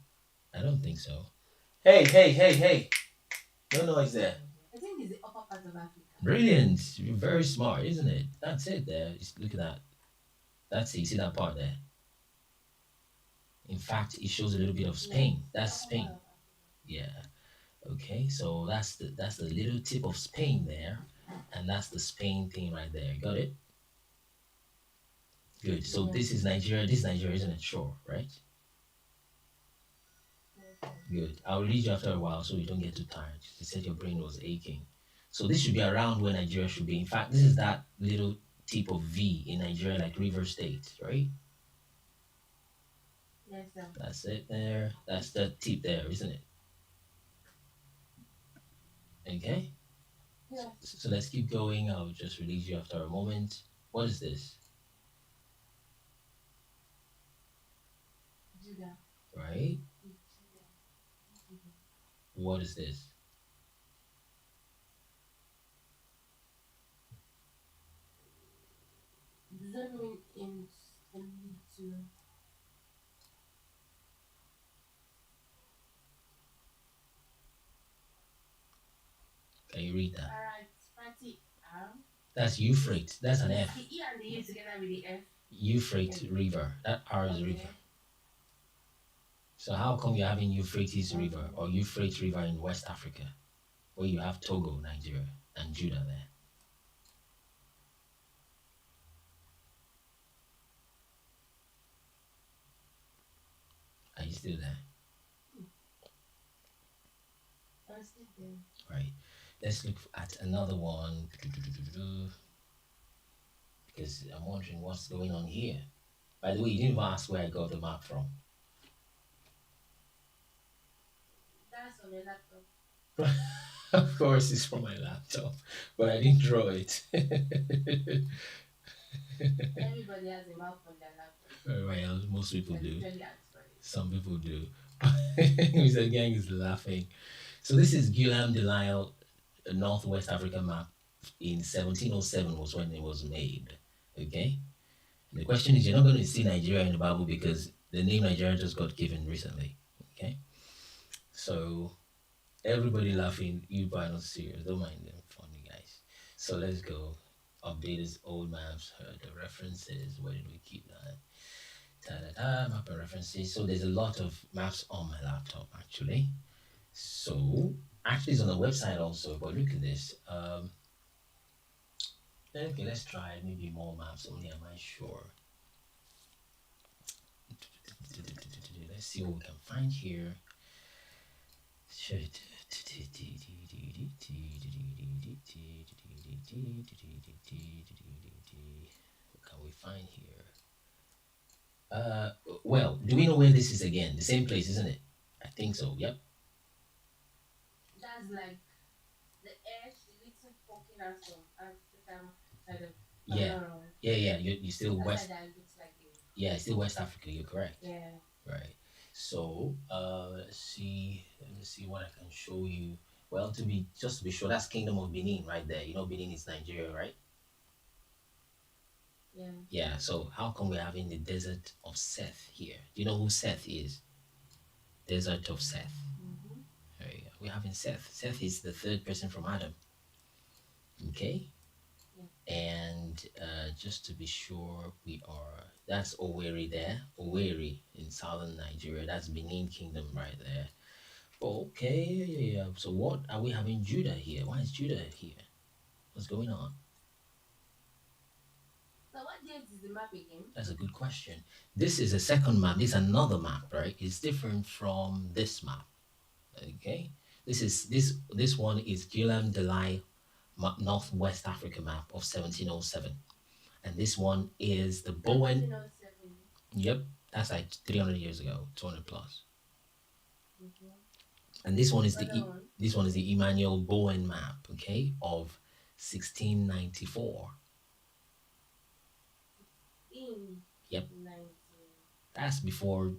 A: I don't think so. Hey. No noise there.
G: I think it's the upper part of Africa.
A: Brilliant. You're very smart, isn't it? That's it there. Just look at that. That's it. You see that part there? In fact, it shows a little bit of Spain. That's Spain. Yeah. Okay. So that's the little tip of Spain there. And that's the Spain thing right there. Got it? Good. So
G: Yeah.
A: this is Nigeria. This is Nigeria, isn't it? Sure, right? Good. I'll read you after a while so you don't get too tired. You said your brain was aching. So this should be around where Nigeria should be. In fact, this is that little tip of V in Nigeria, like River State, right?
G: Yes, sir.
A: That's it there. That's the tip there, isn't it? Okay.
G: Yes.
A: So let's keep going. I'll just release you after a moment. What is this?
G: Judah.
A: Right?
G: Judah.
A: What is this?
G: Zoom in a little.
A: Can you read that?
G: Alright, party R.
A: That's Euphrates. That's an F.
G: The E and the U together with the F.
A: Euphrates River. That R is
G: Okay.
A: river. So how come you're having Euphrates River or Euphrates River in West Africa, where you have Togo, Nigeria, and Judah there? Are you still there?
G: I'm still there.
A: Right. Let's look at another one. Because I'm wondering what's going on here. By the way, you didn't even ask where I got the map from.
G: That's on your laptop.
A: Of course, it's from my laptop, but I didn't draw it.
G: Everybody has a map on their laptop.
A: Well, most people
G: I
A: do.
G: literally asked for it.
A: Some people do. Mr. Gang is laughing. So this is Guillaume de Lisle, a Northwest African map in 1707 was when it was made. Okay? And the question is, you're not going to see Nigeria in the Bible because the name Nigeria just got given recently. Okay? So everybody laughing, you buy not serious. Don't mind them, funny guys. So let's go. Update his old maps, the references. Where did we keep that? Map and references. So there's a lot of maps on my laptop actually. So actually it's on the website also, but look at this. Okay, let's try maybe more maps only. Am I sure? Let's see what we can find here. What can we find here? Well, do we know where this is again? The same place, isn't it? I think so. Yep.
G: That's like the edge, the little poking out from African side of
A: Yeah. Yeah. You're still
G: That
A: West.
G: side that looks like it.
A: Yeah, it's still West Africa. You're correct.
G: Yeah.
A: Right. So let's see. Let me see what I can show you. Well, to be sure, that's Kingdom of Benin right there. You know, Benin is Nigeria, right?
G: Yeah.
A: Yeah. So how come we're having the desert of Seth here? Do you know who Seth is? Desert of Seth.
G: Mm-hmm.
A: Right. We're having Seth. Seth is the third person from Adam. Okay.
G: Yeah.
A: And just to be sure, that's Owerri there. Owerri in southern Nigeria. That's Benin Kingdom right there. Okay, yeah. So what are we having Judah here? Why is Judah here? What's going on?
G: So what date is the map again?
A: That's a good question. This is a second map. This is another map, right? It's different from this map. Okay. This one is Guillaume Delay Northwest Africa map of 1707. And this one is the Bowen.
G: 1707.
A: Yep, that's like 300 years ago, 200 plus.
G: Mhm.
A: And this one is
G: Other one.
A: this one is the Emmanuel Bowen map, okay, of 1694.
G: In
A: Yep.
G: 19.
A: That's before,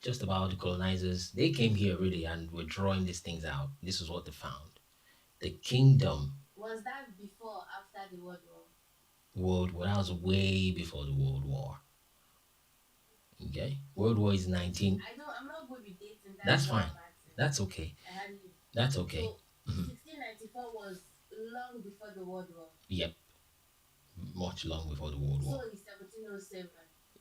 A: just about the colonizers. They came here really and were drawing these things out. This is what they found. The kingdom
G: Was that before or after the World War?
A: World War. That was way before the World War. Okay, World War is 19.
G: I'm not good with dating.
A: That's
G: why
A: fine.
G: I'm asking.
A: That's okay.
G: I had you.
A: That's okay.
G: So,
A: Mhm.
G: 1694 was long before the World War.
A: Yep, much long before the World War.
G: So it's 1707.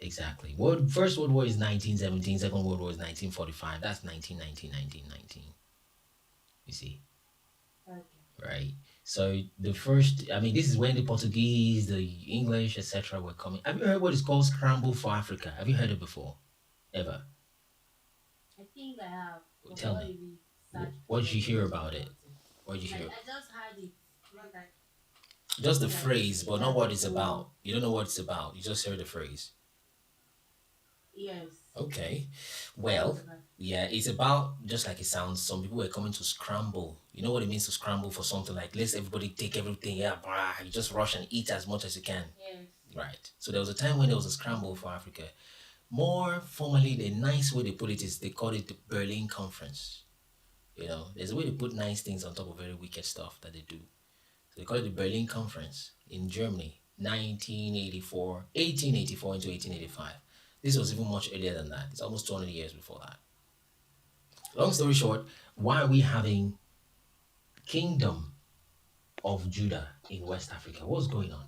A: Exactly. First World War is 1917. Second World War is 1945. That's 1919, 1919. You see,
G: Okay.
A: right? So the first, I mean, this is when the Portuguese, the English, etc., were coming. Have you heard what is called scramble for Africa? Have you heard it before? Ever?
G: I think I have. but
A: Tell
G: not
A: me.
G: really searched
A: What did you hear
G: much
A: about it? What did you
G: Like,
A: hear?
G: I just heard it. Not like,
A: Just the phrase, but not what it's about. You don't know what it's about. You just heard the phrase.
G: yes.
A: Okay. Well, yeah, it's about just like it sounds. Some people were coming to scramble. You know what it means to scramble for something like let's everybody take everything. Yeah, you just rush and eat as much as you can.
G: Yes.
A: Right. So there was a time when there was a scramble for Africa. More formally, the nice way they put it is they call it the Berlin Conference. There's a way to put nice things on top of very wicked stuff that they do. So they call it the Berlin Conference in Germany, 1884 into 1885. This was even much earlier than that. It's almost 200 years before that. Long story short, why are we having Kingdom of Judah in West Africa? What's going on?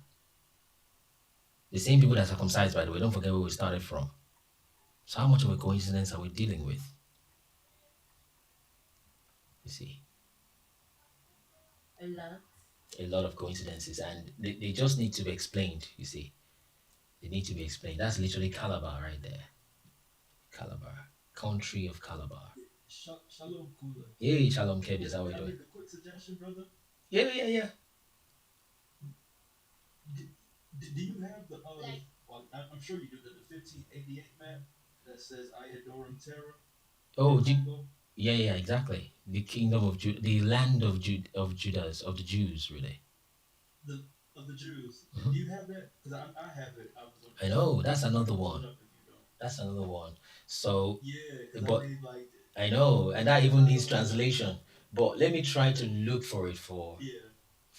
A: The same people that circumcised, by the way, don't forget where we started from. So how much of a coincidence are we dealing with? You see,
G: A lot.
A: a lot of coincidences, and they just need to be explained, you see. They need to be explained. That's literally Calabar right there. Calabar. Country of Calabar.
H: Shalom, Kula.
A: Hey, Shalom Kebis, how are you
H: Can I
A: doing?
H: make a quick suggestion, brother?
A: Yeah.
H: Do you have the
G: Like-
H: well, I'm sure you do the 1588 map that says Iodorum Terra?
A: Oh,
H: Congo?
A: yeah, exactly. The kingdom of Judah, the land of Judah's, of the Jews, really.
H: Of the Jews.
A: Mhm.
H: Do you have that? Because I have it.
A: I know, that's another
H: Pull
A: one.
H: it up if you don't.
A: That's another one. So,
H: Yeah, because
A: But-
H: I made like
A: I know, and that even needs translation. But let me try to look for it for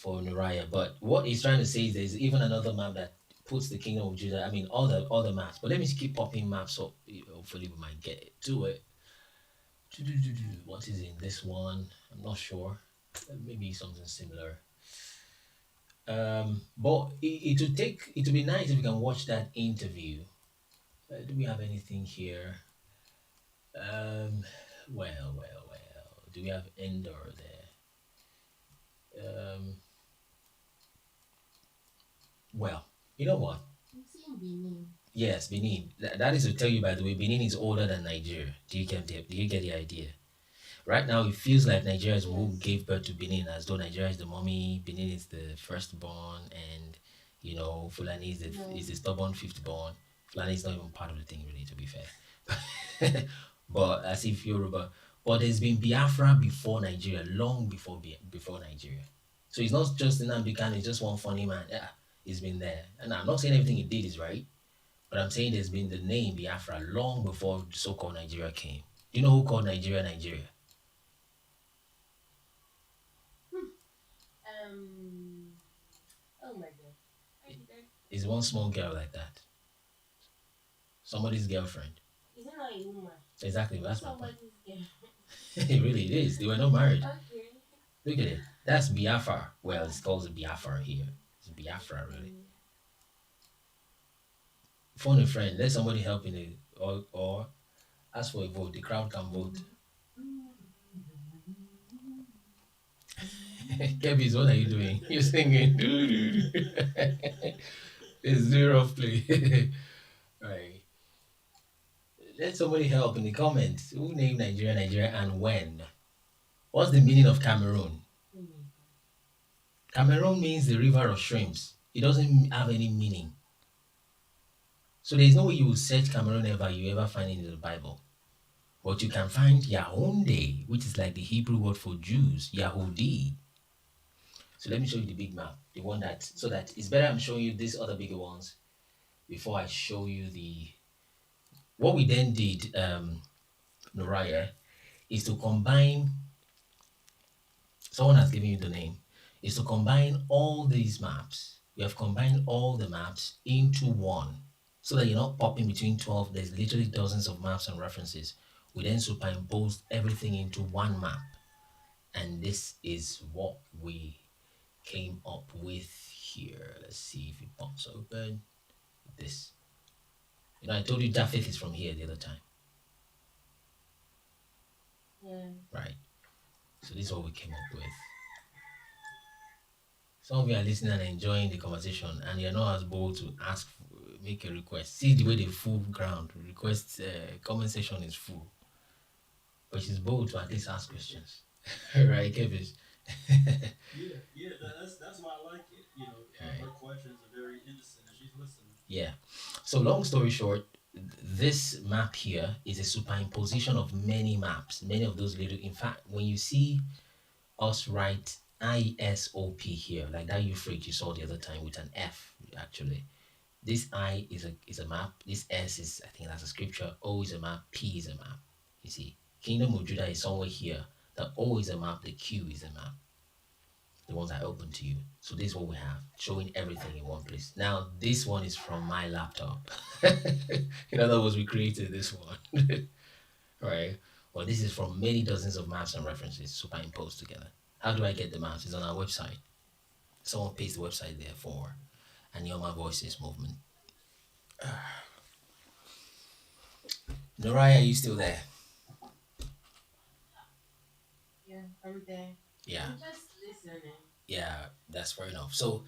A: Nuriah. But what he's trying to say is there's even another map that puts the kingdom of Judah. I mean, all the maps. But let me keep popping maps up. Hopefully, we might get to it. What is in this one? I'm not sure. Maybe something similar. But it would be nice if you can watch that interview. Do we have anything here? Well. Do we have Endor there? Well, you know what?
G: It's in Benin.
A: Yes, Benin. That is to tell you, by the way, Benin is older than Nigeria. Do you get the idea? Right now, it feels like Nigeria is who gave birth to Benin, as though Nigeria is the mommy, Benin is the firstborn, and Fulani is the stubborn fifthborn. Fulani is not even part of the thing, really, to be fair. But as if Yoruba. But there's been Biafra before Nigeria, long before Nigeria. So it's not just Nnamdi Kanu, it's just one funny man. Yeah, he's been there. And I'm not saying everything he did is right, but I'm saying there's been the name Biafra long before so-called Nigeria came. Do you know who called Nigeria Nigeria?
G: Oh my god. I did that.
A: It's one small girl like that. Somebody's girlfriend.
G: Is it not a woman?
A: Exactly, that's my point.
G: Somebody's girl.
A: It really is. They were not married.
G: Okay.
A: Look at it. That's Biafra. Well, it's called Biafra here. It's Biafra, really. Phone a friend. Let somebody help in it. Or ask for a vote. The crowd can vote. Kebis, what are you doing? You're singing. It's zero play. Right. Let somebody help in the comments. Who named Nigeria Nigeria and when? What's the meaning of Cameroon? Cameroon means the river of shrimps. It doesn't have any meaning. So there's no way you will search Cameroon ever, you ever find it in the Bible. But you can find Yaoundé, which is like the Hebrew word for Jews, Yahudi. So let me show you the big map, the one that, so that it's better I'm showing you these other bigger ones before I show you the, what we then did, Noraya, is to combine, someone has given you the name, is to combine all these maps. We have combined all the maps into one so that you're not popping between 12. There's literally dozens of maps and references. We then superimposed everything into one map. And this is what we came up with here. Let's see if it pops open. This. You know, I told you Japheth is from here the other time.
G: Yeah.
A: Right. So this is what we came up with. Some of you are listening and enjoying the conversation, and you're not as bold to ask, make a request. See the way they full ground. Request comment section is full, but she's bold to at least ask questions, right, Kevin?
H: That's why I like it. You know,
A: Right.
H: her questions are very innocent, and she's listening.
A: Yeah. So long story short, this map here is a superimposition of many maps, many of those little. In fact, when you see us write ISOP here, like that Euphrates you saw the other time with an F, actually. This I is a map. This S is, I think that's a scripture. O is a map. P is a map. You see, Kingdom of Judah is somewhere here. The O is a map. The Q is a map. The ones I open to you. So this is what we have, showing everything in one place. Now this one is from my laptop. In other words, we created this one, right? Well, this is from many dozens of maps and references superimposed together. How do I get the maps? It's on our website. Someone paste the website there for Anyoma Voices Movement. Noraya, are you still there?
G: Yeah, I'm there.
A: Yeah.
G: I'm just listening.
A: Yeah, that's fair enough. So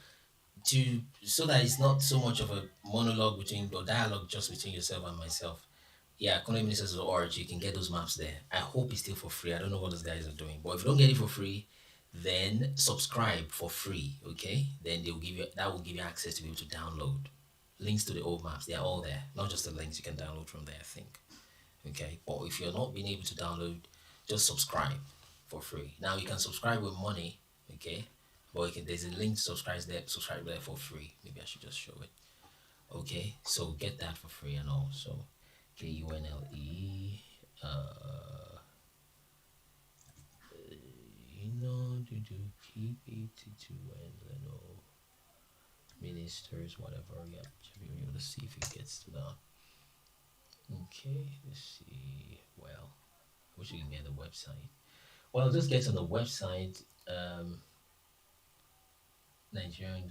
A: so that it's not so much of a monologue between or dialogue just between yourself and myself. Yeah, economyministers.org, you can get those maps there. I hope it's still for free. I don't know what those guys are doing. But if you don't get it for free, then subscribe for free. Okay? Then they'll give you that will give you access to be able to download. Links to the old maps, they're all there. Not just the links you can download from there, I think. Okay. But if you're not being able to download, just subscribe for free. Now you can subscribe with money, okay? But there's a link to subscribe there for free. Maybe I should just show it. Okay, so get that for free and all. So KUNLE keep it to ministers, whatever. Yeah, should be able to see if it gets to that. Okay, let's see. Well, I wish you can get the website. Well, just get on the website. Nigerian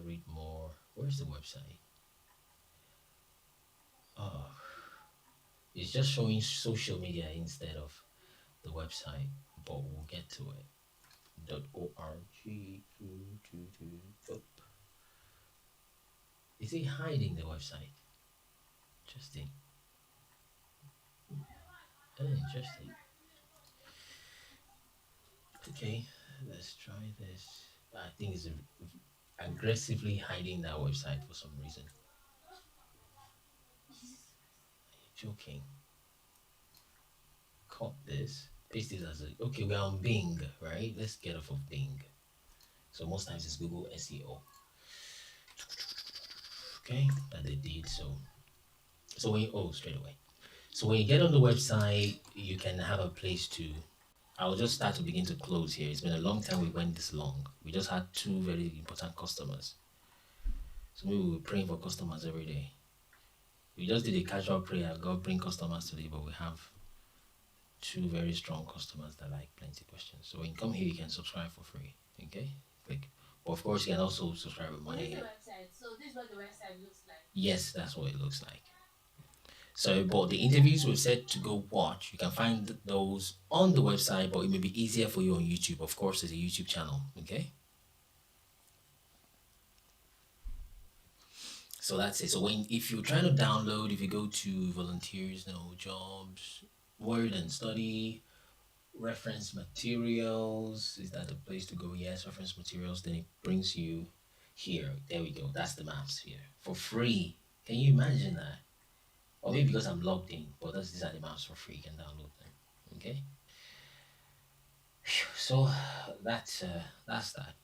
A: read more. Where's the website? Oh, it's just showing social media instead of the website, but we'll get to it. .org. Is it hiding the website? Interesting. Interesting. Okay, let's try this. I think it's aggressively hiding that website for some reason. Are you joking? Cut this. Paste it as a. Okay, we're on Bing, right? Let's get off of Bing. So most times it's Google SEO. Okay, that they did so. So when you, straight away. So when you get on the website, you can have a place to. I'll just start to begin to close here. It's been a long time we went this long. We just had two very important customers. So maybe we were praying for customers every day. We just did a casual prayer. God bring customers today, but we have two very strong customers that like plenty questions. So when you come here, you can subscribe for free. Okay? Click. But of course, you can also subscribe with money.
G: This is the website. So this is what the website looks like.
A: Yes, that's what it looks like. So, but the interviews we've said to go watch, you can find those on the website, but it may be easier for you on YouTube. Of course, there's a YouTube channel, okay? So that's it. So when if you're trying to download, if you go to volunteers, no jobs, word and study, reference materials, is that the place to go? Yes, reference materials. Then it brings you here. There we go. That's the maps here for free. Can you imagine that? Or maybe because I'm logged in, but these are the maps for free. You can download them. Okay. So that's that.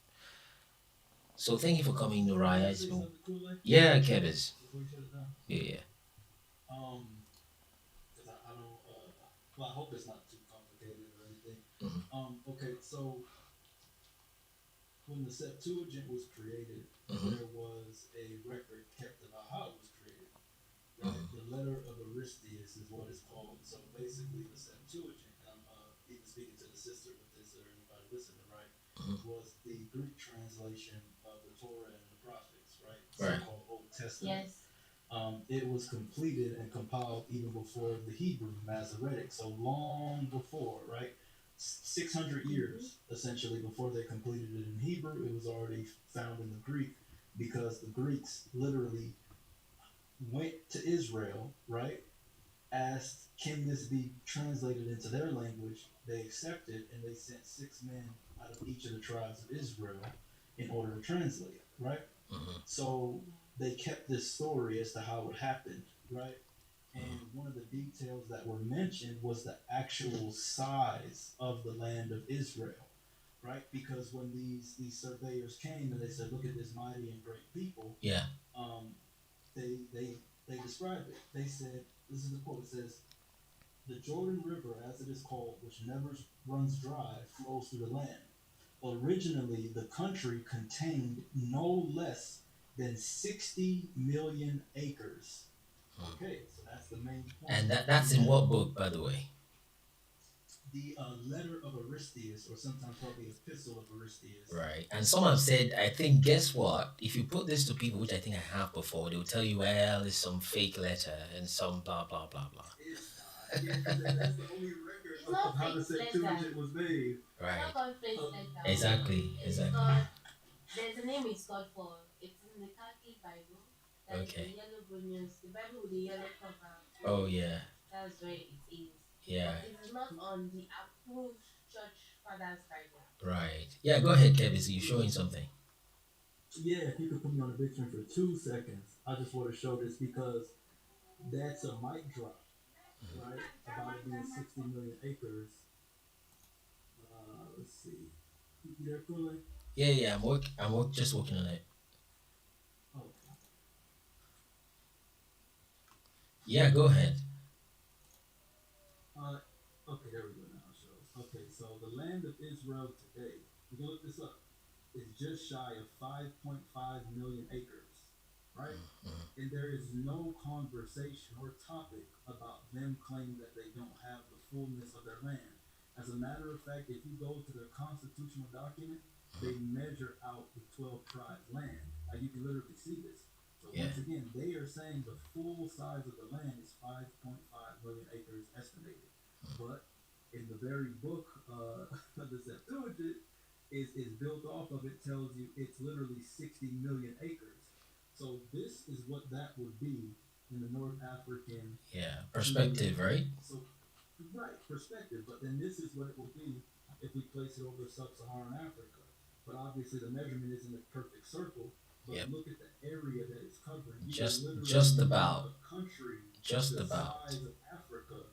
A: So thank you for coming, Noraya. It's
H: Say
A: been
H: something cool, like,
A: yeah, Kebis.
H: before you shut it down.
A: Yeah, yeah.
H: Um, because I don't. Well, I hope it's not too complicated or anything.
A: Mhm.
H: Okay, so when the Septuagint was created,
A: Mhm.
H: there was a record kept about how it was created. Right?
A: Mhm.
H: The letter of Aristeas is what it's called. So basically, the Septuagint, and I'm even speaking to the sister with this or anybody listening, right,
A: Mhm.
H: was the Greek translation of the Torah and the prophets, right?
A: Right.
H: So-called Old Testament.
G: Yes.
H: It was completed and compiled even before the Hebrew Masoretic, so long before, right? 600 years essentially before they completed it in Hebrew, it was already found in the Greek because the Greeks literally went to Israel, right? Asked, can this be translated into their language? They accepted and they sent 6 men out of each of the tribes of Israel in order to translate it, right?
A: Mhm.
H: So they kept this story as to how it happened, right? And one of the details that were mentioned was the actual size of the land of Israel, right? Because when these surveyors came and they said, "Look at this mighty and great people,"
A: Yeah.
H: um, they described it. They said, "This is the quote." It says, "The Jordan River, as it is called, which never runs dry, flows through the land. Originally, the country contained no less than 60 million acres." Okay, so that's the main point.
A: And that's in what book, by the way?
H: The letter of Aristeas, or sometimes called the epistle of Aristeas.
A: Right. And some have said, I think, guess what? If you put this to people, which I think I have before, they'll tell you, well, it's some fake letter and some blah, blah, blah, blah.
H: It's not. Yeah, 'cause that's the only record
G: It's not
H: of how the
G: fake
H: Septuagint
G: letter.
H: was made.
G: It's
A: Right.
G: not called fake
H: Uh,
G: letter.
A: Exactly.
G: It's
A: Exactly.
G: called, there's a name it's called for. It's in the Catholic Bible. That is the
A: Okay.
G: yellow volumes, the Bible with the yellow cover.
A: Oh, yeah.
G: That's where it is.
A: Yeah.
G: But it is not on the approved church father's Bible.
A: Right. Yeah, go ahead, Kevin. So you're showing something.
H: Yeah, if you could put me on the big screen for 2 seconds, I just want to show this because that's a mic drop, right? About it being 60 million acres. Let's see. You there, Kool-Aid?
A: Yeah, yeah. Just working on it.
H: Oh,
A: Yeah, go ahead.
H: okay, there we go now. It shows. Okay, so the land of Israel today, you can look this up, is just shy of 5.5 million acres, right? And there is no conversation or topic about them claiming that they don't have the fullness of their land. As a matter of fact, if you go to their constitutional document, they measure out the 12 tribes land. You can literally see this. So
A: Yeah.
H: once again, they are saying the full size of the land is 5.5 million acres estimated. But in the very book, the Septuagint is built off of, it tells you it's literally 60 million acres. So this is what that would be in the North African.
A: Yeah. Perspective, right?
H: So, right, perspective. But then this is what it will be if we place it over sub-Saharan Africa. But obviously the measurement isn't a perfect circle. But
A: Yep.
H: look at the area that it's covering. You
A: Just-
H: can literally
A: just
H: use
A: about.
H: a country
A: Just
H: the
A: about.
H: size of Africa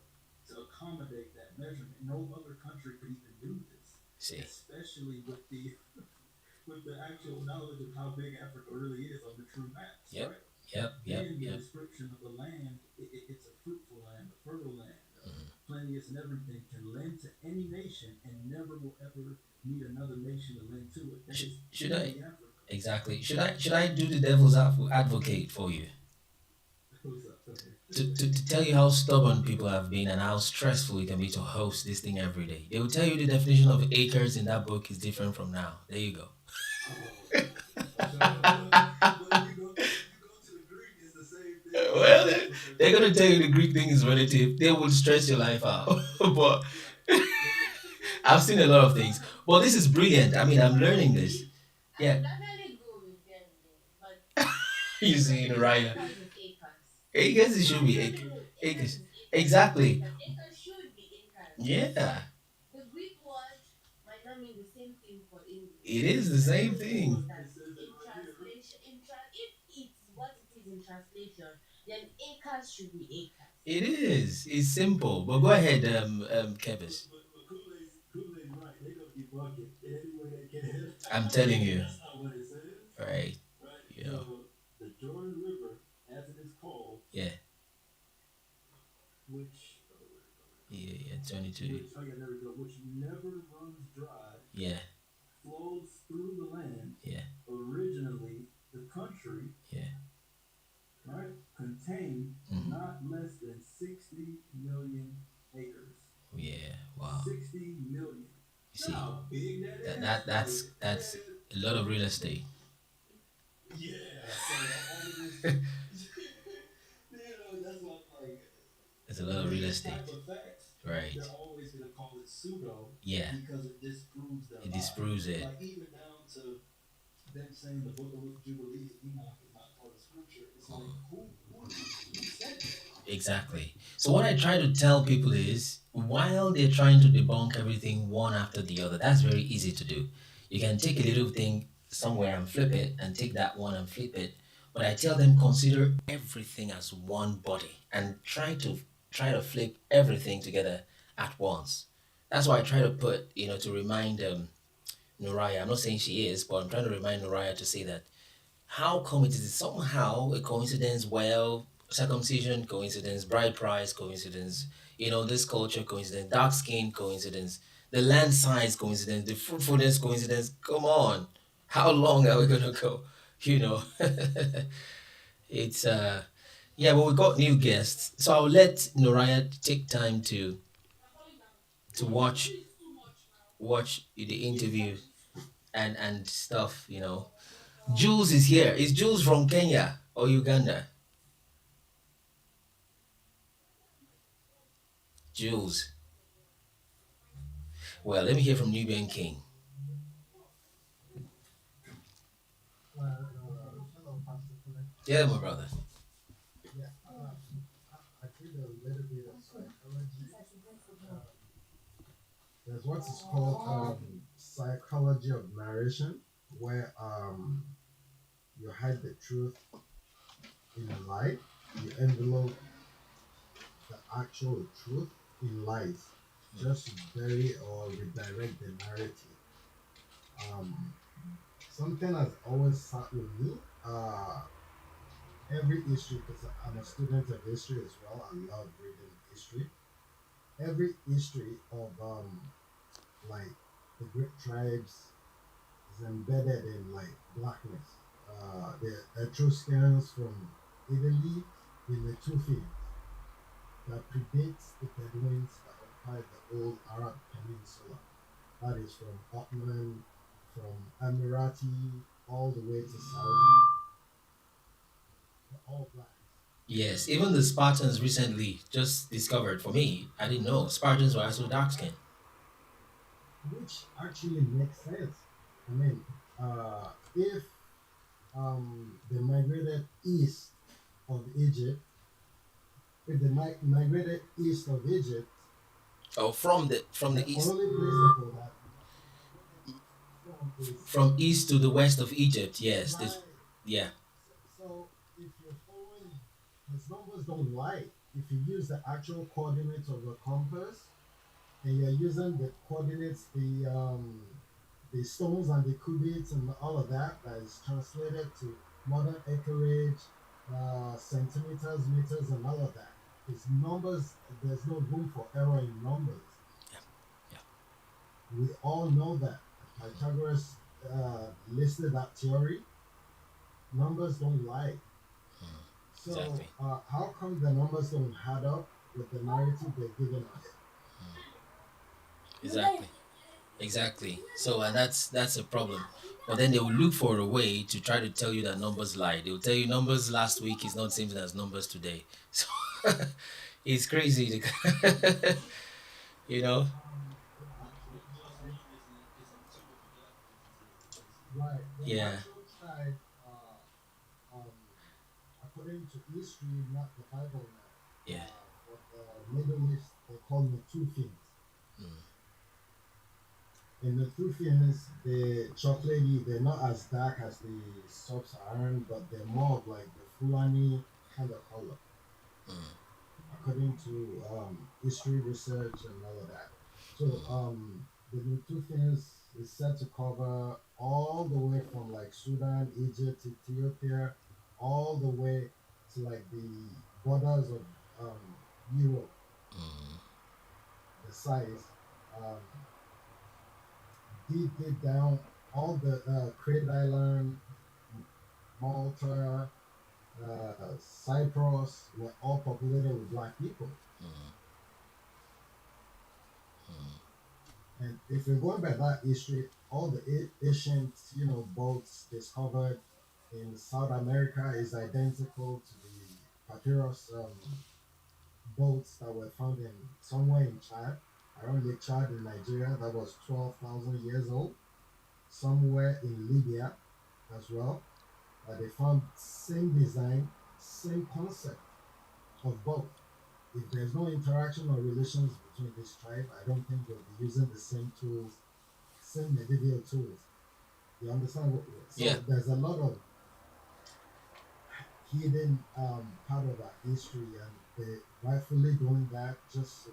H: to accommodate that measurement. No other country could even do this,
A: See.
H: especially with the with the actual knowledge of how big Africa really is on the true maps,
A: Yep.
H: right?
A: Yep. Yep.
H: And the
A: Yep.
H: description of the land, it's a fruitful land, a fertile land,
A: Mhm.
H: plenteous and everything, can lend to any nation and never will ever need another nation to lend to it. That is
A: Should
H: only
A: I?
H: Africa.
A: Exactly. Should I do the devil's advocate for you?
H: Who's up? Okay.
A: To tell you how stubborn people have been and how stressful it can be to host this thing every day. They will tell you the definition of acres in that book is different from now. There you go.
H: But if you go to the Greek, it's the same thing.
A: Well, they're gonna tell you the Greek thing is relative. They will stress your life out. But I've seen a lot of things. But this is brilliant. I mean, I'm learning this. Yeah.
G: I definitely go with them there, but
A: You see, Raya.
G: Acres is acres.
A: Acres, it
G: No,
A: should be
G: no, no, no. Acres
A: acres.
G: is acres, not
A: Exactly.
G: acres. Acres should be acres.
A: Yeah.
G: The Greek word might not mean the same thing for English.
A: It is the
G: And
A: same
G: what it means
A: thing.
G: is that in translation, if it's what it is in translation, then acres should be acres.
A: It is. It's simple. But go ahead, Kevis.
H: But Kool-Aid, right? They gonna debunk it in any way they can.
A: I'm telling you.
H: That's not what it says,
A: Right.
H: right?
A: You know.
H: So the Jordan River, as it is called,
A: Yeah.
H: which
A: Yeah, yeah. 22.
H: which oh yeah, there we go, which never runs dry,
A: Yeah.
H: flows through the land.
A: Yeah.
H: Originally, the country,
A: Yeah.
H: right, contained
A: Mhm.
H: not less than 60 million acres.
A: Yeah. Wow.
H: 60 million.
A: You see,
H: How big that is?
A: that's a lot of real estate.
H: Yeah. So all of this, that's what I'm like.
A: It's a lot of real
H: These
A: estate.
H: type of facts,
A: Right.
H: they're always gonna call it pseudo.
A: Yeah.
H: Because it disproves their
A: It
H: lie.
A: disproves it.
H: Like even down to them saying the Book of Jubilees, Enoch is not part of Scripture. It's like who said that?
A: Exactly. So what I try to tell people is, while they're trying to debunk everything one after the other, that's very easy to do. You can take a little thing somewhere and flip it, and take that one and flip it. But I tell them, consider everything as one body and try to flip everything together at once. That's why I try to put, to remind Noraya. I'm not saying she is, but I'm trying to remind Noraya to say that how come it is somehow a coincidence? Well, circumcision coincidence, bride price coincidence, this culture coincidence, dark skin coincidence, the land size coincidence, the fruitfulness coincidence. Come on, how long are we gonna go? You know, it's yeah, but we got new guests, so I'll let Noraya take time to watch the interview and stuff. Jules is here. Is Jules from Kenya or Uganda? Jules. Well, let me hear from Nubian King.
I: Hello, Pastor Philip.
A: Yeah, my brother.
I: Yeah, I did a little bit of psychology. There's what is called psychology of narration, where you hide the truth in a lie, you envelope the actual truth in lies, just to bury or redirect the narrative. Um, Something has always sat with me. Every history, because I'm a student of history as well. I love reading history. Every history of like the great tribes is embedded in like blackness. The Etruscans from Italy in the 250s that predates the Bedouins that occupied the old Arab Peninsula. That is from Ottoman, from Emirati, all the way to Saudi. They're all black.
A: Yes, even the Spartans recently just discovered. For me, I didn't know Spartans were also dark skinned.
I: Which actually makes sense. I mean, if they migrated east of Egypt, if they migrated east of Egypt,
A: Oh, from the
I: the
A: east,
I: only place they could have from is
A: from east to the west of Egypt. Yes,
I: right.
A: this, yeah,
I: So if you're following, these numbers don't lie. If you use the actual coordinates of the compass and you're using the coordinates, the stones and the cubits and all of that, that is translated to modern acreage, centimeters, meters, and all of that. It's numbers. There's no room for error in numbers.
A: yeah, yeah.
I: We all know that. Pythagoras listed that theory. Numbers don't lie. So
A: Exactly.
I: how come the numbers don't add up with the narrative they're giving us?
A: Exactly. So, and that's a problem. But then they will look for a way to try to tell you that numbers lie. They will tell you numbers last week is not the same thing as numbers today. So it's crazy. You know.
I: Right. The
A: Yeah.
I: actual tribe, um, according to history, not the Bible now,
A: Yeah.
I: for the Middle East, they call Natufians.
A: Mm.
I: In Natufians, the chocolatey, they're not as dark as the Sub-Saharan, but they're more of like the Fulani kind of color,
A: Mm.
I: according to history research and all of that. So the Natufians is set to cover all the way from like Sudan, Egypt, Ethiopia, all the way to like the borders of Europe,
A: Mm.
I: the size. Um, deep down, all the Crete Island, Malta, Cyprus were all populated with black people.
A: Mm. Mm.
I: And if you're going by that history, all the ancient, boats discovered in South America is identical to the papyrus boats that were found in somewhere in Chad, around Lake Chad in Nigeria, that was 12,000 years old. Somewhere in Libya as well, they found same design, same concept of both. If there's no interaction or relations between this tribe, I don't think they'll be using the same tools, same medieval tools. You understand?
A: Yeah.
I: So there's a lot of hidden part of our history, and they rightfully doing that just to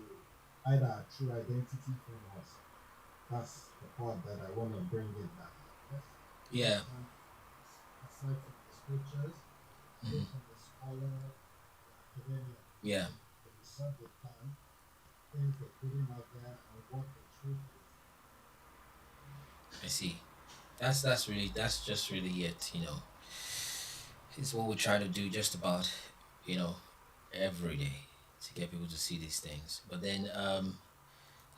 I: hide our true identity from us. That's the part that I want to bring it down. Yes.
A: Yeah.
I: And aside from the scriptures,
A: Mm.
I: from the scholar, academia,
A: Yeah.
I: the research they've done, things they're putting out there, and what the truth
A: I see. That's just really it. It's what we try to do just about you know every day to get people to see these things. But then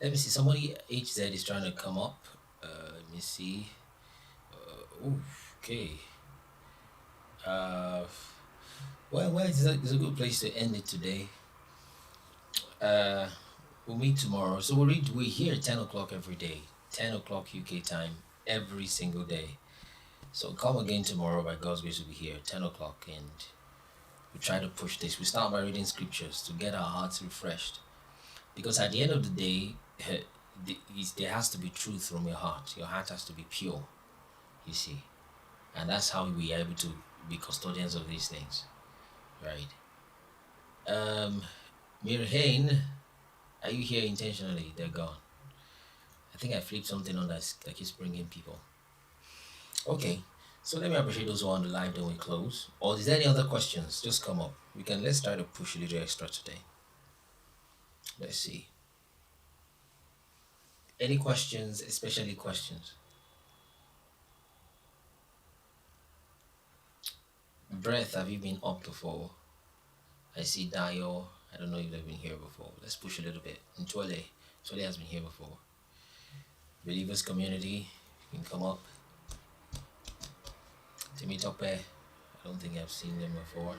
A: let me see. Somebody HZ is trying to come up. Let me see. Okay. Uh, well, it's a good place to end it today. Uh, we'll meet tomorrow. So we're here 10 o'clock every day, 10 o'clock UK time every single day. So come again tomorrow. By God's grace, we'll be here 10 o'clock, and we try to push this. We start by reading scriptures to get our hearts refreshed, because at the end of the day, there has to be truth from your heart. Your heart has to be pure. You see, and that's how we are able to be custodians of these things, right? Mirhain, are you here intentionally? They're gone. I think I flipped something on that keeps bringing people. Okay, so let me appreciate those who are on the live. Then we close. Or is there any other questions? Just come up. Let's try to push a little extra today. Let's see. Any questions, especially questions? Breath, have you been up before? I see Dio. I don't know if they've been here before. Let's push a little bit. Ntwele. Ntwele has been here before. Believers community, you can come up. Timmy Tope. I don't think I've seen them before.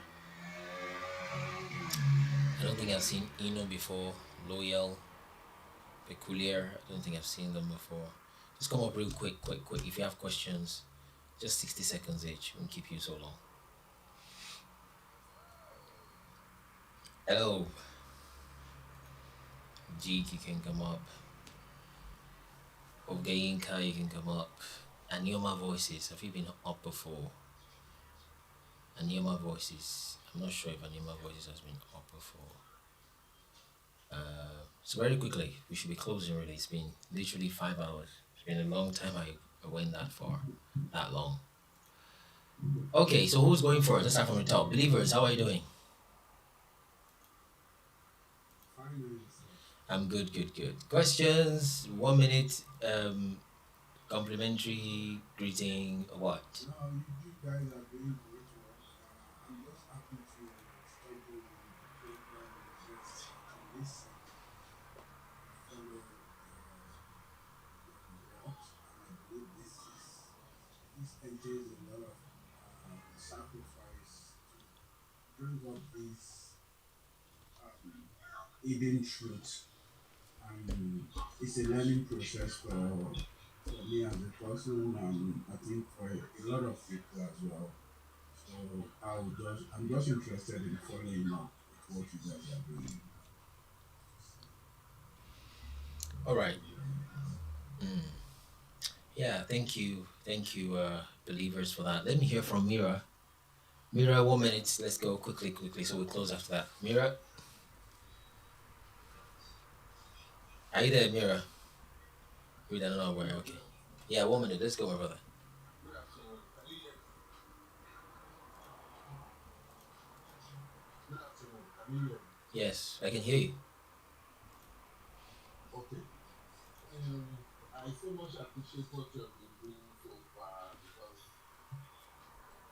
A: I don't think I've seen Ino before. Loyal. Peculiar. I don't think I've seen them before. Just come up real quick. If you have questions, just 60 seconds each. Won't keep you so long. Hello. Jeek, you can come up. Ogayinka, you can come up. Anioma Voices, have you been up before? Anioma Voices, I'm not sure if Anioma Voices has been up before. So very quickly, we should be closing really. It's been literally 5 hours. It's been a long time I went that far, that long. Okay, so who's going first? Let's start from the top. Believers, how are you doing? I'm good. Questions, 1 minute, complimentary greeting, what?
J: No, you guys are doing great work. I'm just happy to study the program and just to listen, follow your works, and I believe this entails a lot of sacrifice to bring up this hidden truth. It's a learning process for me as a person, and I think for a lot of people as well. So I'm just interested in following up with what you guys are doing.
A: All right. Yeah, thank you, believers, for that. Let me hear from Mira. Mira, 1 minute. Let's go quickly, so we close after that. Mira, are you there, Mira? We don't know where. Okay. Yeah, 1 minute. Let's go, my brother.
K: Good afternoon. Can you hear me? Good afternoon. Can you hear me?
A: Yes, I can hear you.
K: Okay. I so much appreciate what you have been doing so far because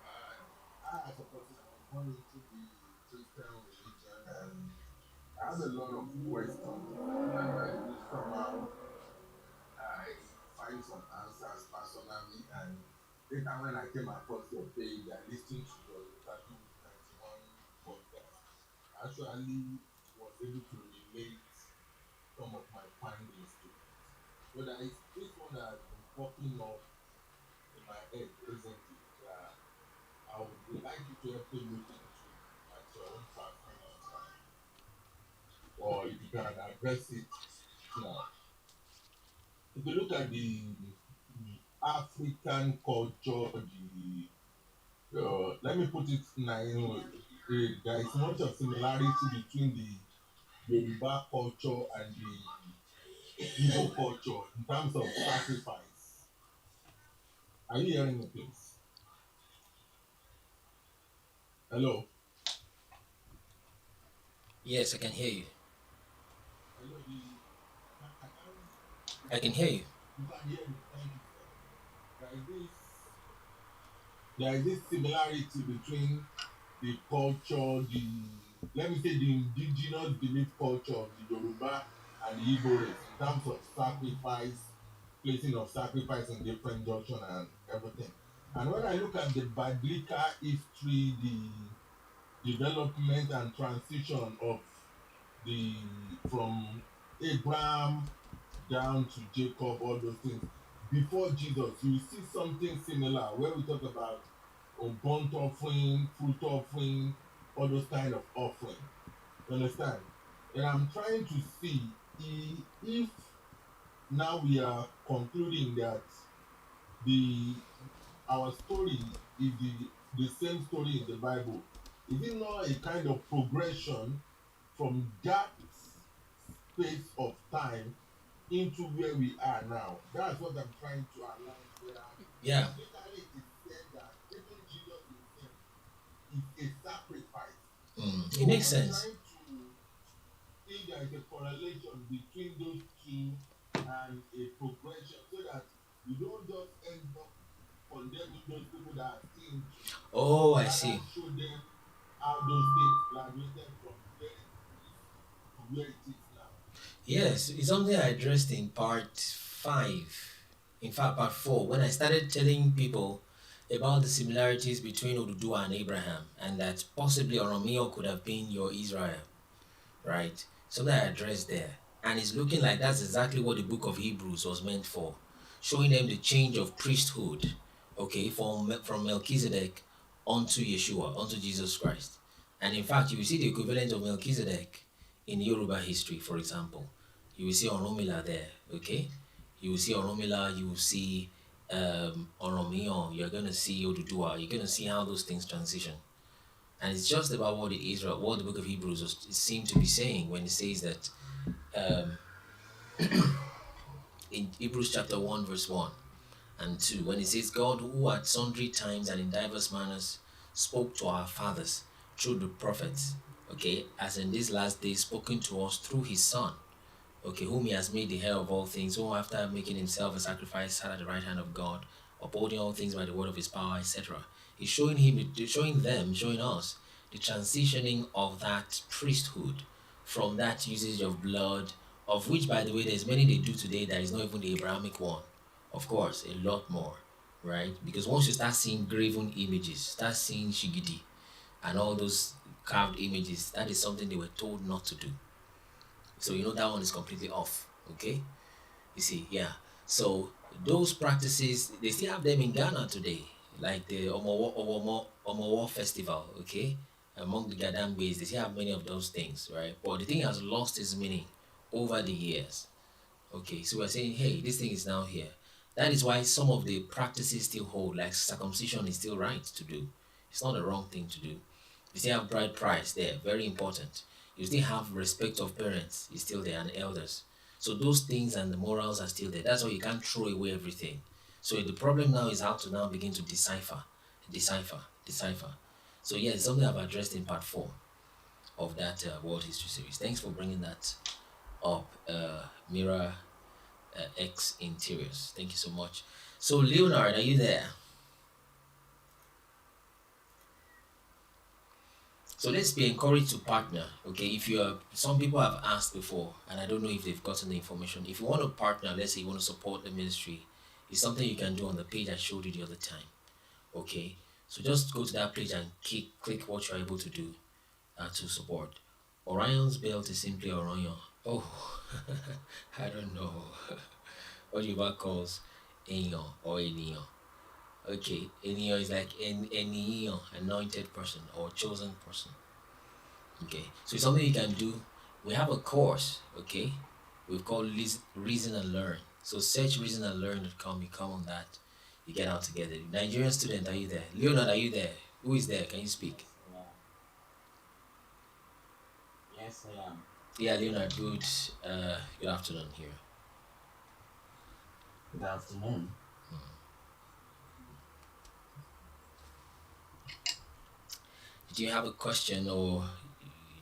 K: I as a person, I was born into the Christian religion and I have a lot of questions and I wish somehow I find some answers personally. And later when I came across your page, I listened to your interview with 91 podcast. I actually was able to relate some of my findings to it. But there is this one that has been popping up in my head recently that I would like you to help me look into at your own personal time. Or if you can address it now. If you look at the African culture, let me put it now, there is much of similarity between the Yoruba culture and the Igbo culture in terms of sacrifice. Are you hearing me, please? Hello?
A: Yes, I can hear you.
K: Hello, I can't,
A: I can hear you.
K: you can hear me. Thank you, sir. There is this similarity between the culture, let me say the indigenous belief culture of the Yoruba and the Igbo race in terms of sacrifice, placing of sacrifice in different junction and everything. And when I look at the biblical history, the development and transition of the from Abraham down to Jacob, all those things. Before Jesus, you see something similar where we talk about burnt offering, fruit offering, all those kind of offering. You understand? And I'm trying to see if now we are concluding that the our story is the same story in the Bible. Is it not a kind of progression from that space of time into where we are now? That's what I'm trying to align there.
A: Yeah.
K: Biblically, it is said that even Jesus himself is a sacrifice.
A: It makes
K: I'm
A: sense.
K: trying to see there is a correlation between those two and a progression so that we don't just end up condemning those people that are still into it.
A: Oh, I
K: Rather
A: see.
K: show them how those things graduated from where it is to where it is now.
A: Yes, it's something I addressed in part 5. In fact, part 4, when I started telling people about the similarities between Oduduwa and Abraham, and that possibly Oromio could have been your Israel, right? Something I addressed there. And it's looking like that's exactly what the book of Hebrews was meant for, showing them the change of priesthood, okay, from Melchizedek onto Yeshua, onto Jesus Christ. And in fact, you will see the equivalent of Melchizedek in Yoruba history, for example. You will see Oromila there, okay? You will see Oromila, you will see Oromio, you're going to see Oduduwa, you're going to see how those things transition. And it's just about what what the book of Hebrews seemed to be saying when it says that um, in Hebrews chapter 1, verse 1 and 2, when it says, God, who at sundry times and in diverse manners spoke to our fathers through the prophets, okay, as in these last days spoken to us through his Son, okay, whom he has made the heir of all things, who after making himself a sacrifice sat at the right hand of God, upholding all things by the word of his power, etc. He's showing showing us the transitioning of that priesthood from that usage of blood, of which, by the way, there's many they do today that is not even the Abrahamic one. Of course, a lot more, right? Because once you start seeing graven images, start seeing shigidi and all those carved images, that is something they were told not to do. So you know that one is completely off. Okay, you see, yeah. So those practices, they still have them in Ghana today. like the Omowo festival, okay? Among the Gadangbe's, they still have many of those things, right? But the thing has lost its meaning over the years. Okay, so we're saying, hey, this thing is now here. That is why some of the practices still hold, like circumcision is still right to do. It's not a wrong thing to do. You still have bride price there, very important. You still have respect of parents, is still there, and elders. So those things and the morals are still there. That's why you can't throw away everything. So the problem now is how to now begin to decipher. So yeah, it's something I've addressed in part 4 of that World History series. Thanks for bringing that up, Mira X Interiors. Thank you so much. So Leonard, are you there? So let's be encouraged to partner. Okay, if you are, some people have asked before, and I don't know if they've gotten the information. If you want to partner, let's say you want to support the ministry, it's something you can do on the page I showed you the other time. Okay, so just go to that page and click what you're able to do to support. Orion's belt is simply Orion. Oh, I don't know what Yoruba calls Enyo or Eniyo. Okay, Eniyo is like Eniyo, anointed person or chosen person. Okay, so it's something you can do. We have a course, okay? We've called Reason and Learn. So search Reason and Learn.com, you come on that, you get out together. Nigerian student, are you there? Leonard, are you there? Who is there? Can you speak?
L: Yes, I am.
A: Yeah, Leonard, good afternoon here.
L: Good afternoon.
A: Did you have a question or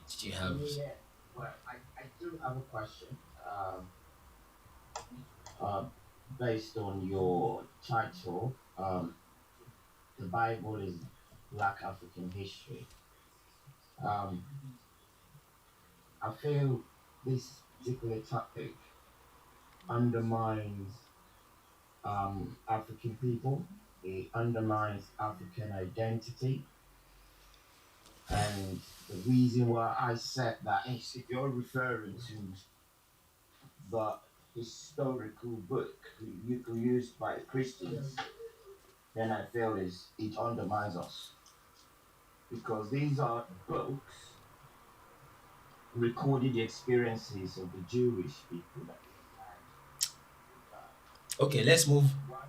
A: did you have...
L: Yeah, well, I do have a question. Based on your title, the Bible is Black African History. I feel this particular topic undermines African people. It undermines African identity. And the reason why I said that is if you're referring to the historical book used by Christians, then I feel is it undermines us. Because these are books recording the experiences of the Jewish people that they had.
A: Okay, let's move.
L: Why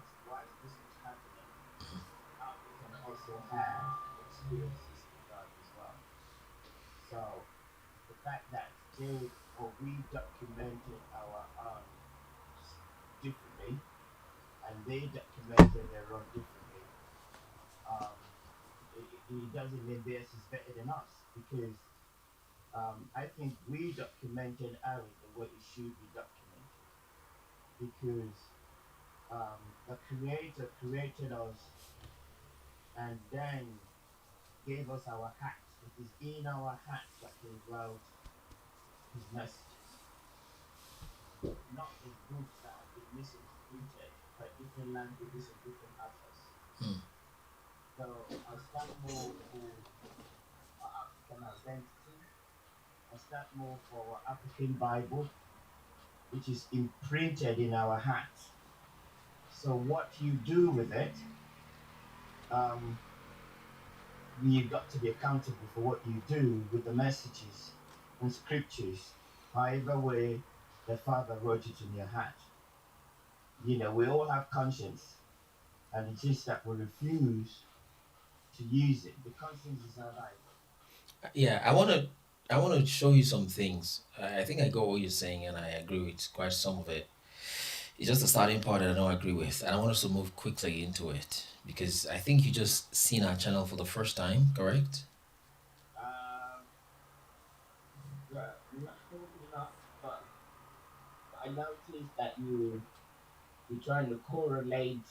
L: this was happening, African also had experiences with God as well. So the fact that they or we documented our own differently and they documented their own differently, it doesn't mean theirs is better than us because I think we documented ours the way it should be documented because the Creator created us and then gave us our hats. It is in our hats that He wrote His messages, not His books that have been misinterpreted by different languages and different authors. So I stand more for our African identity. I stand more for our African Bible, which is imprinted in our hearts. So what you do with it, you've got to be accountable for what you do with the messages and scriptures, however way the Father wrote it in your heart. You know, we all have conscience, and it's just that we refuse to use it. The conscience is our life.
A: Yeah, I want to show you some things. I think I got what you're saying, and I agree with quite some of it. It's just the starting part that I don't agree with, and I want us to move quickly into it because I think you just seen our channel for the first time, correct?
L: Not enough, but I noticed that you're trying to correlate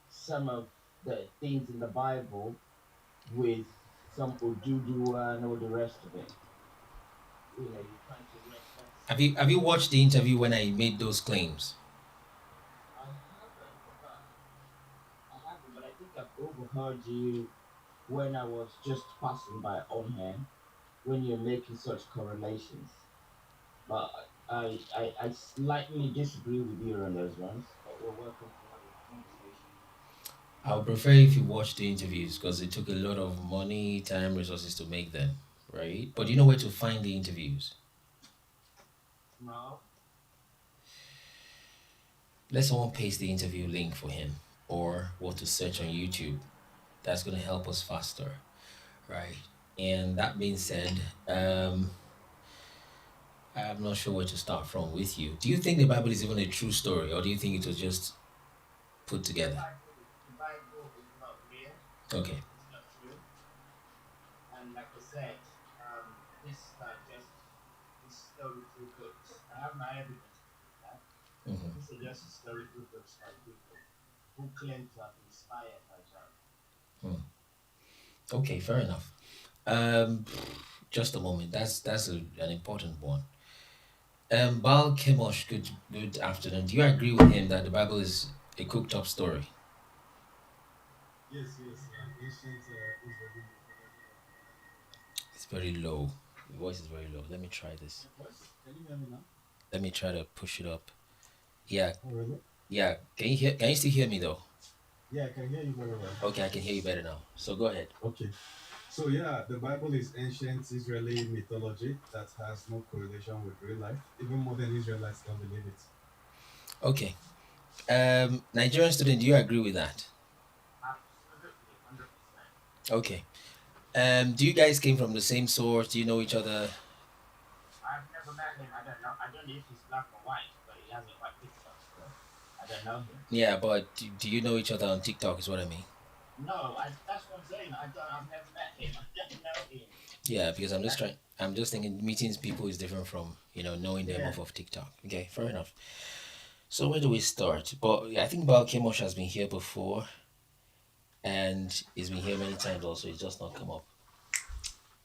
L: some of the things in the Bible with some Oduduwa and all the rest of it. You know, you're trying to reference.
A: Have you watched the interview when I made those claims?
L: I haven't, but I think I've overheard you when I was just passing by on hand when you're making such correlations. But I slightly disagree with you on those ones. But we're welcome to have a conversation.
A: I would prefer if you watch the interviews because it took a lot of money, time, resources to make them, right? But you know where to find the interviews.
L: No.
A: Let someone paste the interview link for him or what to search on YouTube. That's going to help us faster, right? And that being said, I'm not sure where to start from with you. Do you think the Bible is even a true story, or do you think it was just put together?
L: The Bible is not real.
A: Okay.
L: It's not true. And like I said, these are just historical books. I have my evidence for that.
A: Hmm.
L: These are just historical books by people who claim to have been inspired by God.
A: Okay, fair enough. Just a moment. An important one. Bal Kemosh, good afternoon. Do you agree with him that the Bible is a cooked up story?
H: Yes, yes. Ancient Israeli mythology of the land everlasting.
A: It's very low. The voice is very low. Let me try this.
H: My voice? Can you hear me now?
A: Let me try to push it up. Yeah,
H: Oh, really?
A: yeah. Can you still hear me though?
H: Yeah, I can hear you very well.
A: Okay, I can hear you better now. So go ahead.
H: Okay. So yeah, the Bible is ancient Israeli mythology that has no correlation with real life. Even modern Israelites don't believe it.
A: Okay. Nigerian student, do you agree with that?
L: Absolutely, 100%.
A: Okay. Do you guys came from the same source? Do you know each other?
L: I've never met him. I don't know. I don't know if he's black or white, but he has a white picture, so I don't know him.
A: Yeah, but do you know each other on TikTok? Is what I mean.
L: No, that's what I'm saying. I've never met him. I don't know him.
A: Yeah, because I'm just thinking meeting people is different from knowing them
L: Yeah.
A: off of TikTok. Okay, fair enough. So where do we start? But I think Bal Kemosh has been here before, and he's been here many times also. He's just not come up.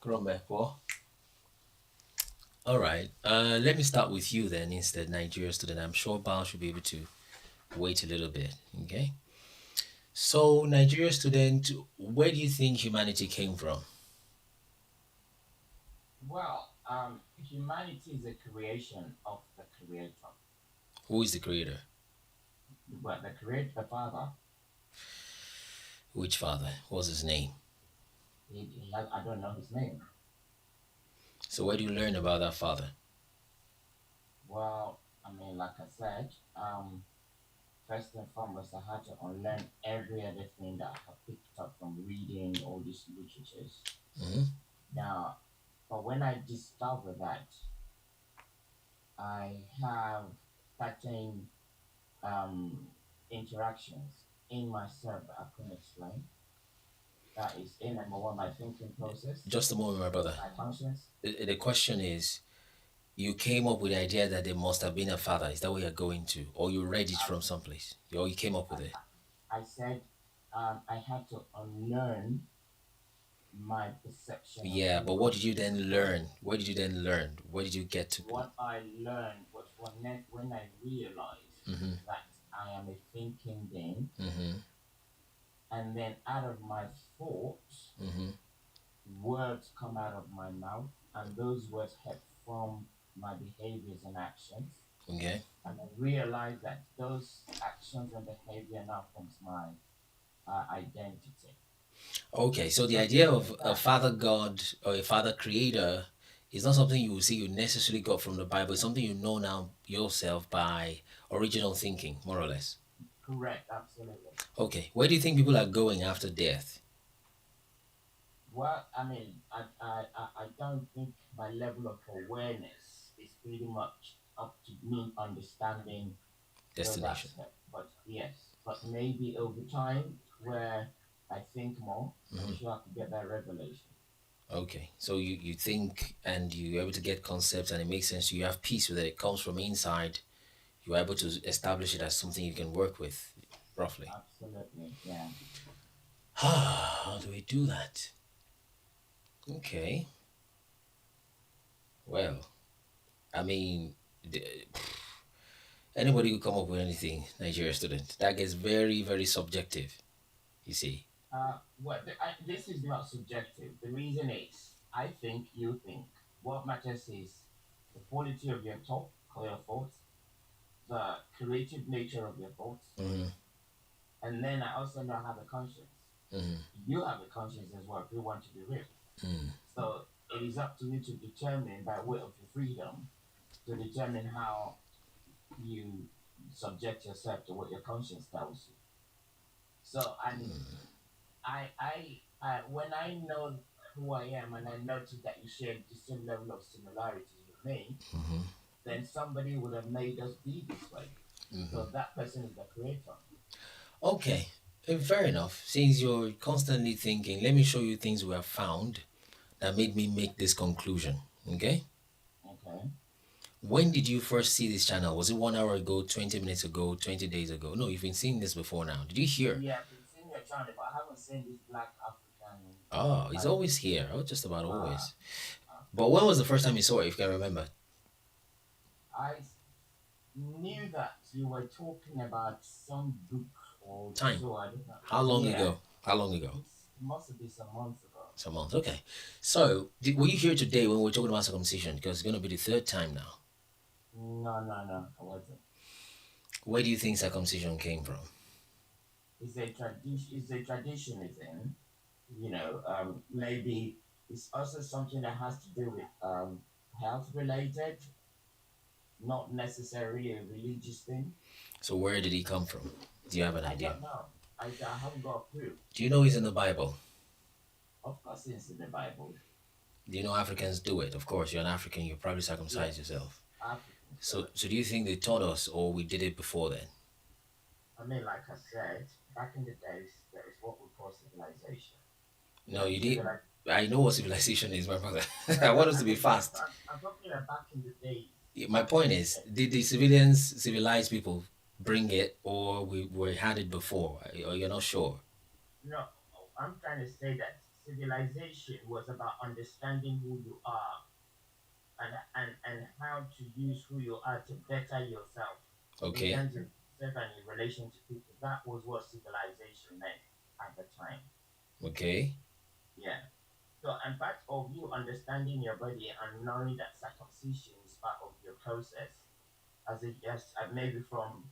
A: Krombe, Paul. All right. Let me start with you then instead, Nigeria student. I'm sure Bal should be able to wait a little bit. Okay. So, Nigeria student, where do you think humanity came from?
L: Well, humanity is a creation of the Creator.
A: Who is the creator?
L: But the Creator, the Father,
A: Which father? What's his name?
L: I don't know his name.
A: So, where do you learn about that father?
L: Well, I mean, like I said, first and foremost, I had to unlearn every other thing that I have picked up from reading all these literatures.
A: Hmm.
L: Now, but when I discovered that, I have certain interactions in myself that I couldn't explain. That is, in number one, my thinking process,
A: Just a moment, my brother.
L: my conscience.
A: The question is, you came up with the idea that there must have been a father. Is that where you're going to? Or you read it from someplace? Or you came up with it?
L: I said I had to unlearn my perception.
A: Yeah, but what did you then learn? What did you then learn? Where did you get to?
L: What I learned was when I realized
A: Mm-hmm.
L: that I am a thinking being,
A: Mm-hmm.
L: and then out of my thoughts,
A: Mm-hmm.
L: words come out of my mouth, and those words help form my behaviors and actions.
A: Okay.
L: And I realized that those actions and behavior now forms my identity.
A: Okay, so the idea of a father God or a father creator is not something you will see you necessarily got from the Bible. It's something you know now yourself by original thinking, more or less.
L: Correct, absolutely.
A: Okay, where do you think people are going after death?
L: Well, I mean, I don't think my level of awareness is pretty much up to me understanding those
A: Destination.
L: aspects. But yes, but maybe over time where I think more, I'm
A: Mhm.
L: sure I could get that revelation.
A: Okay, so you think and you're able to get concepts and it makes sense. You have peace with it. It comes from inside. You're able to establish it as something you can work with, roughly.
L: Absolutely, yeah.
A: How do we do that? Okay. Well, I mean, anybody who come up with anything, Nigeria student, that gets very, very subjective. You see.
L: This is not subjective. The reason is, I think, you think. What matters is the quality of your thoughts, the creative nature of your thoughts,
A: Mm-hmm.
L: And then I also know I have a conscience.
A: Mm,
L: You have a conscience as well if you want to be real.
A: mm.
L: So it is up to you to determine by way of your freedom to determine how you subject yourself to what your conscience tells you. So and when I know who I am and I notice that you share the same level of similarities with me, then somebody would have made us be this way. So that person is the creator.
A: Okay, fair enough. Since you're constantly thinking, let me show you things we have found that made me make this conclusion. Okay?
L: Okay.
A: When did you first see this channel? Was it 1 hour ago, 20 minutes ago, 20 days ago? No, you've been seeing this before now. Did you hear?
L: Yeah, I've been seeing your channel, but I haven't seen this black African.
A: Oh, it's always here. Oh, just about always.
L: Uh,
A: But when was the first time you saw it, if you can remember?
L: I knew that you were talking about some book or
A: Time.
L: so. I don't know.
A: How long
L: Yeah,
A: ago? How long ago?
L: it must have been some months ago.
A: Some months. Okay. So, were you here today when we were talking about circumcision? Because it's going to be the third time now.
L: No, I wasn't.
A: Where do you think circumcision came from?
L: It's a tradition. It's a traditionism. Maybe it's also something that has to do with health related, not necessarily a religious thing.
A: So, where did he come from? Do you have an
L: I
A: idea?
L: don't know. I haven't got a clue.
A: Do you know he's in the Bible?
L: Of course, it's in the Bible.
A: Do you know Africans do it? Of course, you're an African, you probably circumcise yourself.
L: African.
A: So do you think they taught us or we did it before then?
L: I mean, like I said, back in the days, there is what we call civilization.
A: No, you did. I know what civilization is, my brother. I want us to be fast.
L: I'm talking about back in the days.
A: My point is, did the civilians, civilized people, bring it or we had it before? Or you're not sure?
L: No, I'm trying to say that civilization was about understanding who you are and how to use who you are to better yourself in
A: Okay.
L: terms of self and in relation to people. That was what civilization meant at the time.
A: Okay.
L: Yeah. So, and part of you understanding your body and knowing that circumcision is part of your process, maybe from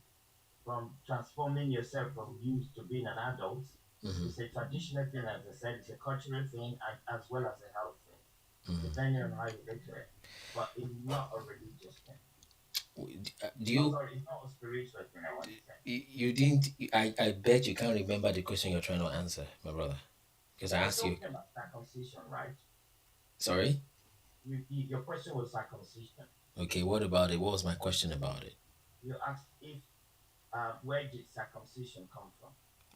L: transforming yourself from youth to being an adult, it's a traditional thing, as I said, it's a cultural thing, as well as a health thing, depending on how you look at it. But it's not a religious thing.
A: Do you?
L: Sorry, it's not a spiritual thing. I want to say.
A: You didn't. I bet you can't remember the question you're trying to answer, my brother, because I asked you.
L: Talking about circumcision, right?
A: Sorry.
L: Your question was circumcision.
A: Okay. What about it? What was my question about it?
L: You asked if where did circumcision come from?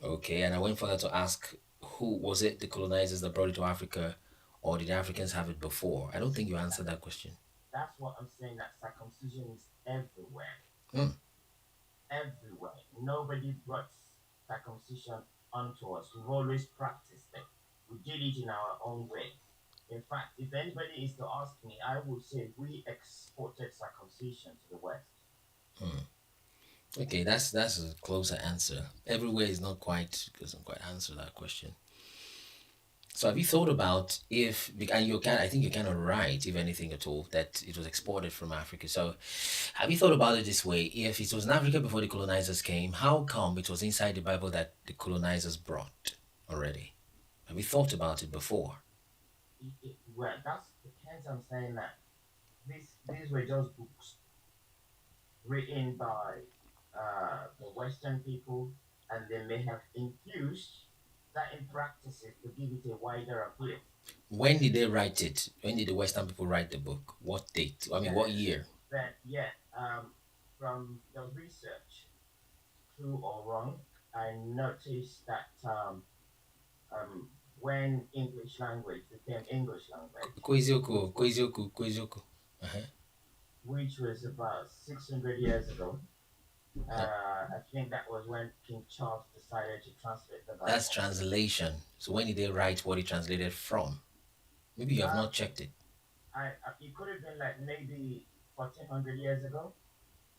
A: Okay, and I went further to ask, who was it? The colonizers that brought it to Africa, or did Africans have it before? I don't think you answered that question.
L: That's what I'm saying. That circumcision is everywhere. Everywhere. Nobody brought circumcision onto us. We've always practiced it. We did it in our own way. In fact, if anybody is to ask me, I would say we exported circumcision to the West.
A: Okay, that's a closer answer. Everywhere is not quite, doesn't quite answer that question. So have you thought about if, and I think you're kind of right, if anything at all, that it was exported from Africa. So have you thought about it this way? If it was in Africa before the colonizers came, how come it was inside the Bible that the colonizers brought already? Have you thought about it before?
L: Well, that's the hence I'm saying that these were just books written by the Western people, and they may have infused certain practices to give it a wider appeal.
A: When did they write it? When did the Western people write the book? What date? I mean, what year?
L: From the research, true or wrong, I noticed that when English language became English language,
A: Kwezioko.
L: which was about 600 years ago, I think that was when King Charles decided to translate the Bible.
A: That's translation. So when did they write what he translated from? Maybe you have not checked it.
L: It could have been like maybe 1400 years ago.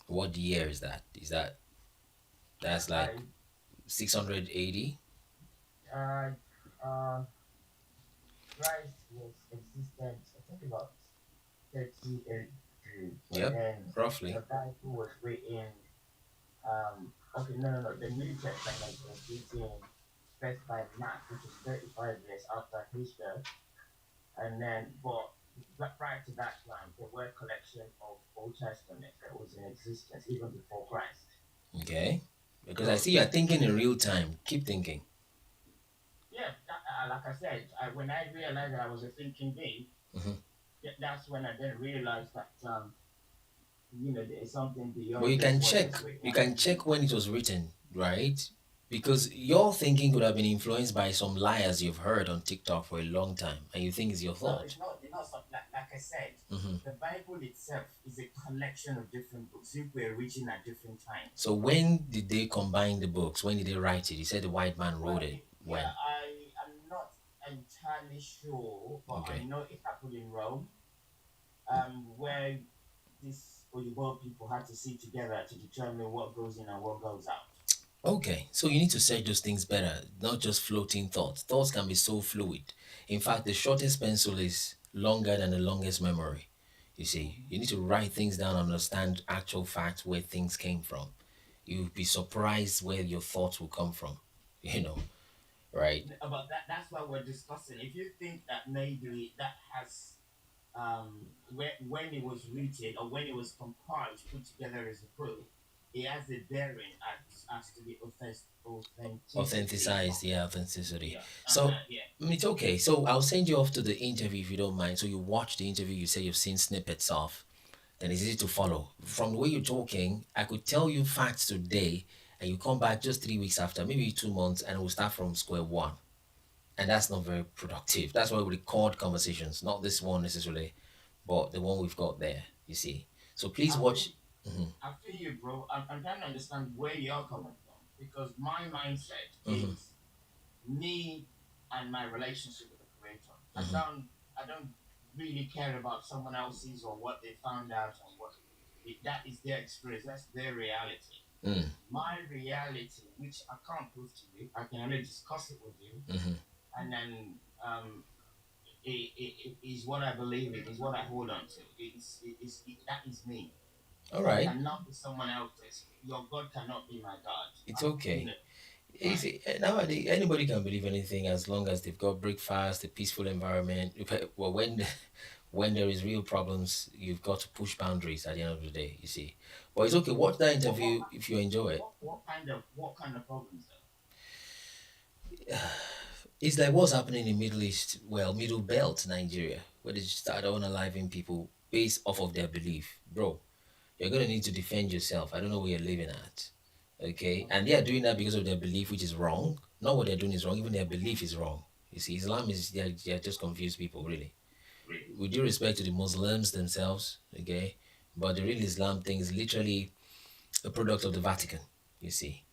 A: What year is that? That's like 680?
L: Christ was existent, I think about 38 Jews.
A: Yep, roughly.
L: The Bible was written Okay, no, no, no. The New Testament was written first by Mark, which is 35 years after his death, and then, but prior to that time, there were a collection of Old Testament that was in existence even before Christ.
A: Okay. Because I
L: So
A: see you're thinking in real time. Keep thinking.
L: yeah, like I said, when I realized that I was a thinking being,
A: Mhm.
L: that's when I then realized that there is something
A: But
L: beyond just what is written
A: you
L: on
A: can
L: the
A: check
L: page.
A: when it was written, right? Because your thinking could have been influenced by some liars you've heard on TikTok for a long time, and you think it's your
L: No,
A: thought.
L: it's not something like I said.
A: Hmm.
L: The Bible itself is a collection of different books which were written at different times.
A: So when did they combine the books? When did they write it? You said the white man wrote
L: Well,
A: it.
L: yeah,
A: When?
L: I am not entirely sure, but I
A: Okay.
L: know it happened in Rome, where these Oyibo people had to sit together to determine what goes in and what goes out.
A: Okay, so you need to search those things better, not just floating thoughts. Thoughts can be so fluid. In fact, the shortest pencil is longer than the longest memory. You see, you need to write things down and understand actual facts where things came from. You'll be surprised where your thoughts will come from, you know, right?
L: About that's what we're discussing. If you think that maybe that has when it was written or when it was compiled, put together as a proof, it has a bearing as to the authenticity of
A: Authenticized, yeah, authenticity.
L: yeah,
A: So
L: yeah.
A: it's okay. So I'll send you off to the interview if you don't mind. So you watch the interview, you say you've seen snippets of, then it's easy to follow. From the way you're talking, I could tell you facts today, and you come back just 3 weeks after, maybe 2 months, and we'll start from square one. And that's not very productive. That's why we record conversations, not this one necessarily, but the one we've got there, you see. So please
L: I feel
A: watch. Mhm,
L: I feel you, bro. I'm trying to understand where you're coming from because my mindset
A: mhm,
L: is me and my relationship with the creator.
A: mhm.
L: I don't really care about someone else's or what they found out or what that is their experience. That's their reality.
A: Mm,
L: My reality, which I can't prove to you, I can only discuss it with you,
A: mhm.
L: and then it is what I believe in, is what I hold on to. That is me.
A: All
L: That
A: right,
L: cannot be someone else's. Your God cannot be my God.
A: it's okay. You
L: Right.
A: see, nowadays anybody can believe anything as long as they've got breakfast, a peaceful environment. Well, when when there is real problems, you've got to push boundaries at the end of the day. You see, but it's okay. Watch that
L: What what
A: interview if you enjoy it.
L: what kind of problems though?
A: It's like what's happening in Middle East, well, Middle Belt, Nigeria, where they start unaliving people based off of their belief. Bro, you're gonna need to defend yourself. I don't know where you're living at. Okay? And they are doing that because of their belief, which is wrong. Not what they're doing is wrong, even their belief is wrong. You see, Islam is they're just confused people, really. With due respect to the Muslims themselves, okay? But the real Islam thing is literally a product of the Vatican, you see.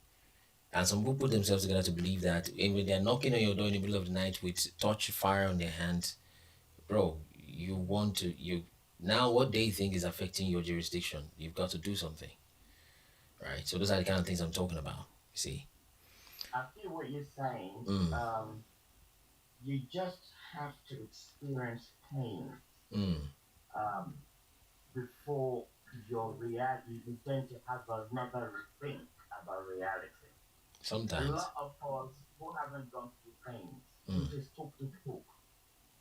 A: And some people put themselves together to believe that, and when they're knocking on your door in the middle of the night with torch fire on their hands, bro, you want to you now what they think is affecting your jurisdiction. You've got to do something, right? So those are the kind of things I'm talking about. You see.
L: I feel what you're saying.
A: Mm,
L: You just have to experience pain
A: mm.
L: um, before your reality you begin to have another rethink about reality. A
A: Sometimes.
L: lot of us who haven't gone through things, we
A: Mm,
L: just talk.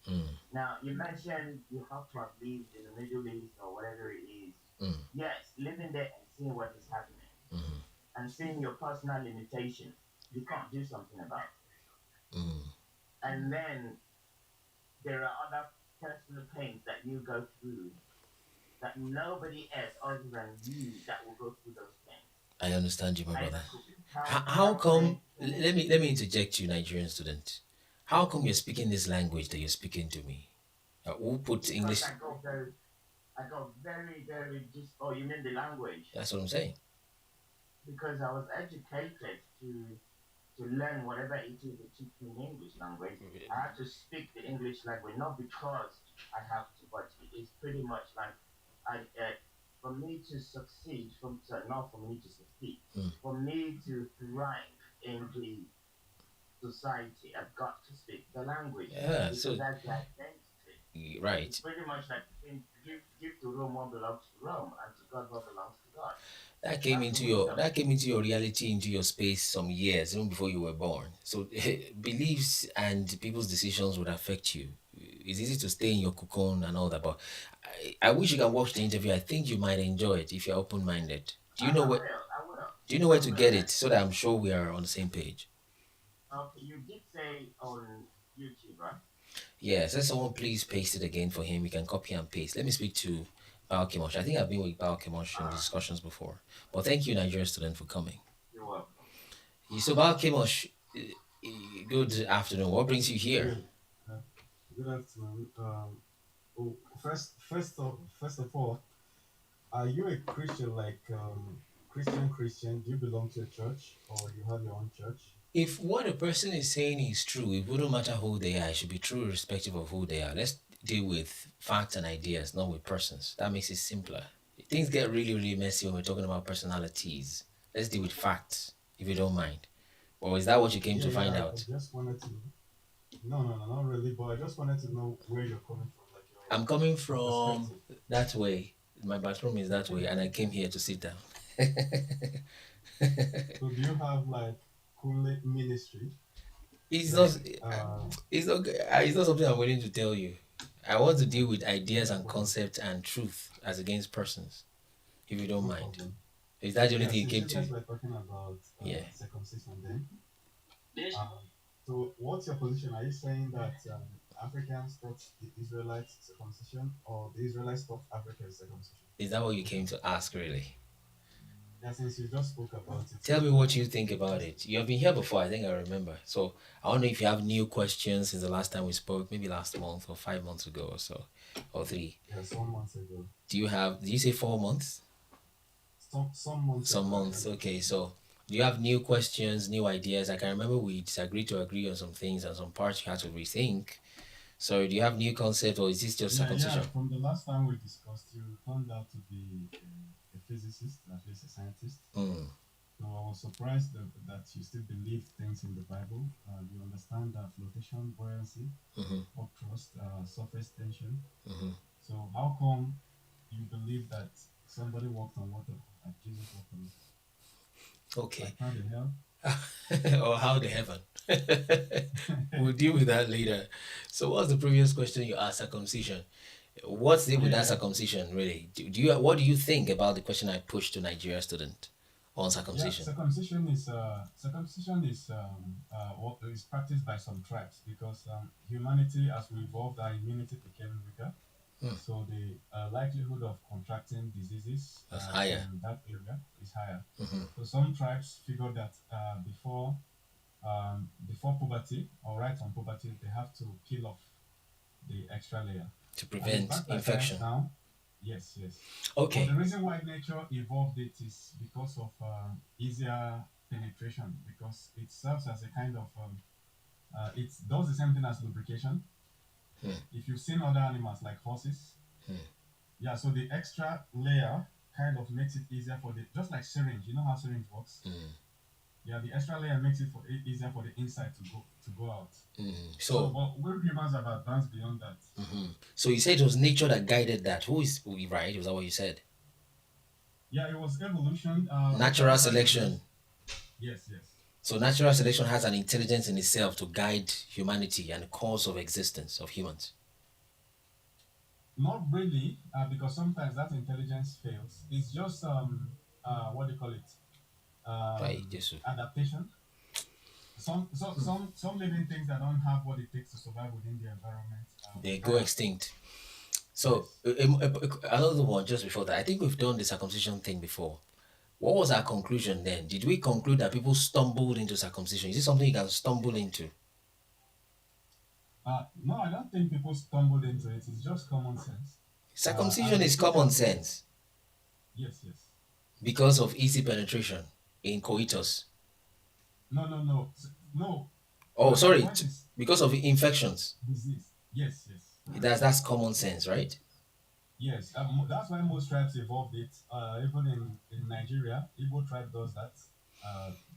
A: mm,
L: Now, you mentioned you have to have lived in the Middle East or whatever it is.
A: mm,
L: Yes, living there and seeing what is happening
A: mm,
L: and seeing your personal limitations, you can't do something about it.
A: mm.
L: And then there are other personal pains that you go through that nobody else other than you that will go through those pains.
A: I understand you, my
L: Either
A: brother.
L: cooking
A: How come?
L: counseling,
A: Let me interject you, Nigerian student. How come you're speaking this language that you're speaking to me? Who put
L: because
A: English?
L: I got very oh, you mean the language?
A: That's what I'm saying.
L: Because I was educated to learn whatever it is they teach me in English language. I have to speak the English language, not because I have to, but it's pretty much like for me to succeed, not for me to succeed,
A: Mm.
L: for me to thrive in the society, I've got to speak the language
A: Yeah.
L: because
A: So
L: that's the identity. It's
A: right.
L: pretty much like saying, give to Rome what belongs to Rome, and to God what belongs to God.
A: that came into your reality, into your space some years even before you were born. So beliefs and people's decisions would affect you. It's easy to stay in your cocoon and all that, but I wish you can watch the interview. I think you might enjoy it if you're open minded. Do you know where
L: I will.
A: do you know where
L: I
A: to
L: will.
A: get it so that I'm sure we are on the same page?
L: Okay, you did say on YouTube, right?
A: Yes, let someone please paste it again for him. We can copy and paste. Let me speak to Bao Kimosh. I think I've been with Bao Kimosh in discussions before. But thank you, Nigerian student, for coming.
L: You're welcome.
A: So Bao Kimosh, good afternoon. What brings you here?
M: Uh, Good afternoon. Oh, first of all, are you a Christian, like Christian? Do you belong to a church or you have your own church?
A: If what a person is saying is true, it wouldn't matter who they are. It should be true irrespective of who they are. Let's deal with facts and ideas, not with persons. That makes it simpler. Things get really, really messy when we're talking about personalities. Let's deal with facts, if you don't mind. Or is that what you came to find
M: I
A: out?
M: just wanted to. No, not really. But I just wanted to know where you're coming from, like
A: I'm coming
M: your
A: from
M: perspective.
A: that way. My bathroom is that way, and I came here to sit down.
M: So do you have like cool ministry?
A: It's not.
M: Like
A: It's not something I'm willing to tell you. I want to deal with ideas
M: no
A: and
M: problem,
A: concepts and truth as against persons, if you don't
M: no
A: mind.
M: problem.
A: Is that the only
M: Yeah,
A: thing you
M: since
A: came
M: you
A: to?
M: guys were talking about
A: Yeah.
M: circumcision, then um, so what's your position? Are you saying that Africans taught the Israelites circumcision, or the Israelites taught Africans circumcision?
A: Is that what you came to ask, really?
M: Yeah, since you just spoke about it,
A: Tell me what you
M: um,
A: think about
M: just
A: it. You have been here before, I think I remember. So I don't know if you have new questions since the last time we spoke, maybe last month or 5 months ago or so, or three.
M: yeah, some months ago,
A: Did you say 4 months?
M: some months
A: Some
M: ago, I
A: months.
M: can
A: Okay, so do you have new questions, new ideas? I can remember we disagreed to agree on some things and some parts you had to rethink. So do you have new concept or is this just
M: yeah.
A: circumcision?
M: From the last time we discussed, you turned out to be a physicist, at least a scientist.
A: Mm,
M: So I was surprised that you still believe things in the Bible. You understand flotation, buoyancy,
A: mm-hmm,
M: up thrust, surface tension.
A: mm-hmm.
M: So how come you believe that somebody walked on water, like Jesus walked on water?
A: Okay.
M: Like how the hell?
A: Or how the heaven. We'll deal with that later. So what's the previous question you asked? Circumcision. What's it with that
M: Yeah,
A: circumcision really? Do you what do you think about the question I pushed to Nigeria student on
M: yeah.
A: circumcision?
M: Circumcision is what is practiced by some tribes because humanity, as we evolved, our immunity became weaker.
A: Hmm,
M: So the likelihood of contracting diseases
A: that's higher.
M: from that area is higher.
A: Hmm.
M: So some tribes figure that before puberty or right on puberty, they have to peel off the extra layer.
A: To
M: And in
A: prevent
M: fact, at times
A: infection.
M: now, yes. But the
A: Okay.
M: reason why nature evolved it is because of easier penetration, because it serves as a kind of it does the same thing as lubrication.
A: Hmm,
M: If you've seen other animals like horses,
A: hmm,
M: yeah, so the extra layer kind of makes it easier for the just like syringe. You know how syringe works?
A: hmm,
M: Yeah, the extra layer makes it easier for the inside to go out.
A: hmm.
M: So,
A: So
M: but we humans have advanced beyond that.
A: mhm. So you said it was nature that guided that. Who is right? Was that what you said?
M: Yeah, it was evolution.
A: Natural
M: Whatever it is.
A: selection.
M: Yes.
A: So natural selection has an intelligence in itself to guide humanity and the cause of existence of humans.
M: Not really, because sometimes that intelligence fails. It's just what do you call it?
A: Right, Jesus.
M: Adaptation. Some living things that don't have what it takes to survive within the environment
A: They go
M: adapt.
A: extinct. So
M: Yes.
A: another one just before that. I think we've done the circumcision thing before. What was our conclusion then? Did we conclude that people stumbled into circumcision? Is it something you can stumble into?
M: No, I don't think people stumbled into it. It's just common sense. And
A: Circumcision
M: the
A: is common
M: scriptures say,
A: sense
M: yes.
A: because of easy penetration in coitus.
M: No.
A: Oh,
M: My
A: sorry,
M: point is
A: because of infections.
M: disease. Yes.
A: That's common sense, right?
M: Yes, that's why most tribes evolved it. Even in Nigeria, Igbo tribe does that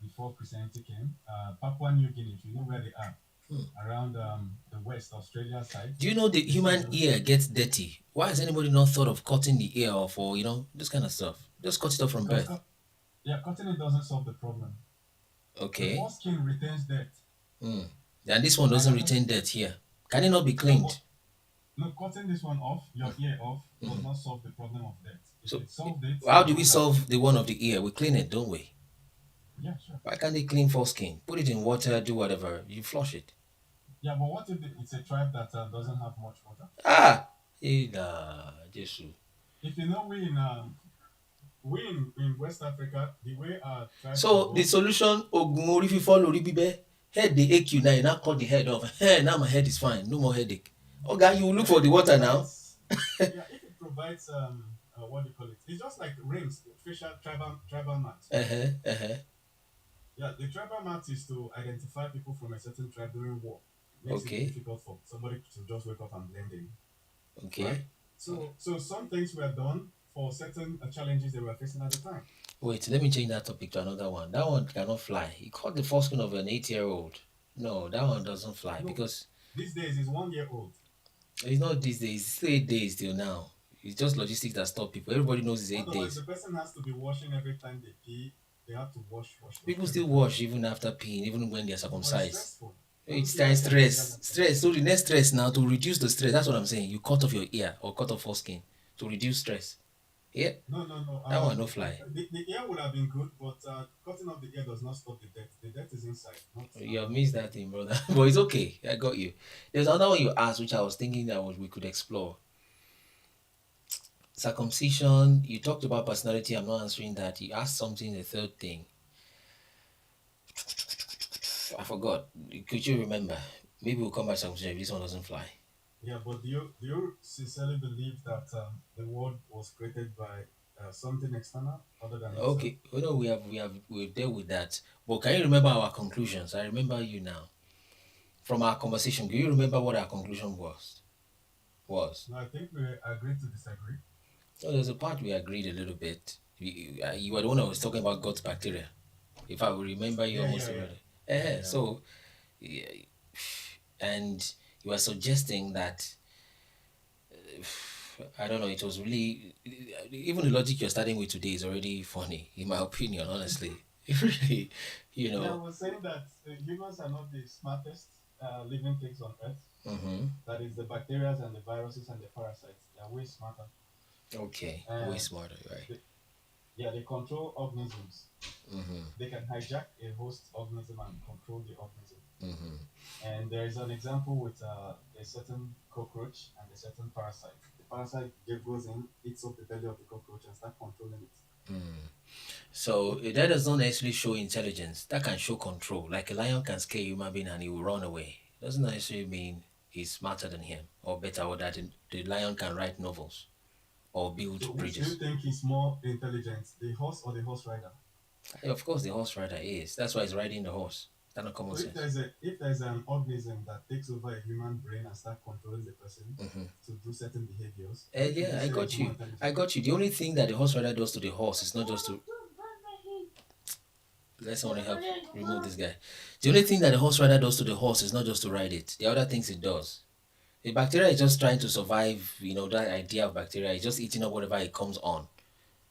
M: before Christianity came. Papua New Guinea, if you know where they are,
A: Hmm.
M: around the West Australia side,
A: Do you know the
M: they still
A: human
M: do it.
A: ear gets dirty? Why has anybody not thought of cutting the ear off or this kind of stuff? Just cut it off from
M: Because
A: birth.
M: Yeah, cutting it doesn't solve the problem. The
A: Okay.
M: foreskin retains dirt.
A: And this one
M: And
A: doesn't
M: you're not,
A: retain dirt here. Can it not be
M: no, but
A: cleaned?
M: no, cutting this one off, your ear off, does not solve the problem of dirt. If
A: So
M: it solved it,
A: how
M: you
A: do we
M: would have,
A: solve the one of the ear? We clean it, don't we?
M: yeah, sure.
A: Why can't they clean foreskin? Put it in water, do whatever. You flush it.
M: Yeah, but what if it's a tribe that doesn't have much water?
A: Ah! Jesus.
M: If you know, we in West Africa, the way our tribes
A: So the
M: evolved,
A: solution, ogun ori fifo lori bibe, head dey ache you now, you now cut the head off. Hey, now my head is fine, no more headache. Okay, you will
M: yeah,
A: look for
M: if
A: the
M: it
A: water now.
M: provides, yeah, if it provides, what do you call it? It's just like rings, facial tribal mat. Yeah, the tribal mat is to identify people from a certain tribe during war. Makes it
A: Okay,
M: difficult for somebody to just wake up and blend in, right?
A: okay.
M: So some things were done for certain challenges they were facing at the time.
A: Wait, let me change that topic to another one. That one cannot fly. He caught the foreskin of an 8-year-old. No, that one doesn't fly
M: No,
A: because
M: these days is 1 year old.
A: it's not these days. It's still 8 days till now. It's just logistics that stop people. Everybody knows it's 8 days.
M: Otherwise, the person has to be washing every time they pee. They have to wash.
A: People
M: every
A: still
M: time.
A: wash even after peeing, even when they're
M: But it's
A: circumcised.
M: stressful.
A: It's
M: Don't you
A: time
M: like every
A: stress.
M: time?
A: Stress. So the next stress now to reduce the stress. That's what I'm saying. You cut off your ear or cut off foreskin to reduce stress. Yeah,
M: No.
A: that one no fly.
M: The ear would have been good, but cutting off the ear does not stop the dirt. The dirt is inside. Not.
A: You have missed that thing, brother. But it's okay. I got you. There's another one you asked, which I was thinking that we could explore. Circumcision. You talked about personality. I'm not answering that. You asked something. The third thing. I forgot. Could you remember? Maybe we'll come back to circumcision if this one doesn't fly.
M: Yeah, but do you sincerely believe that the world was created by something external other than itself?
A: Okay. You know we've dealt with that. But can you remember our conclusions? I remember you now. From our conversation, do you remember what our conclusion was?
M: No, I think we agreed to disagree.
A: So there's a part we agreed a little bit. You were the one that was talking about God's bacteria. If I will remember you
M: Yeah,
A: almost
M: yeah, yeah.
A: already.
M: Yeah.
A: So, yeah, and you were suggesting that I don't know. It was really even the logic you're starting with today is already funny, in my opinion. Honestly, it really,
M: Yeah, I was saying that humans are not the smartest living things on Earth.
A: Mm-hmm.
M: That is the bacteria and the viruses and the parasites. They are way smarter.
A: Okay, way
M: And
A: smarter, right?
M: they control organisms.
A: Mm-hmm.
M: They can hijack a host organism and control the organism.
A: Mm-hmm.
M: And there is an example with a certain cockroach and a certain parasite. The parasite goes in, eats up the belly of the cockroach and start controlling it.
A: So that does not necessarily show intelligence. That can show control. Like a lion can scare a human being and he will run away. Doesn't necessarily mean he's smarter than him or better, or that the lion can write novels or build
M: So which do you
A: bridges.
M: think is more intelligent, the horse or the horse rider?
A: Of course, the horse rider is. That's why he's riding the horse. That's not common
M: So if
A: sense.
M: there's an organism that takes over a human brain and start controlling the person to do certain behaviors,
A: Yeah, I got you. I got you. The only thing that the horse rider does to the horse is not just to let someone help remove this guy. The only thing that the horse rider does to the horse is not just to ride it. The other things it does. The bacteria is just trying to survive. You know that idea of bacteria is just eating up whatever it comes on.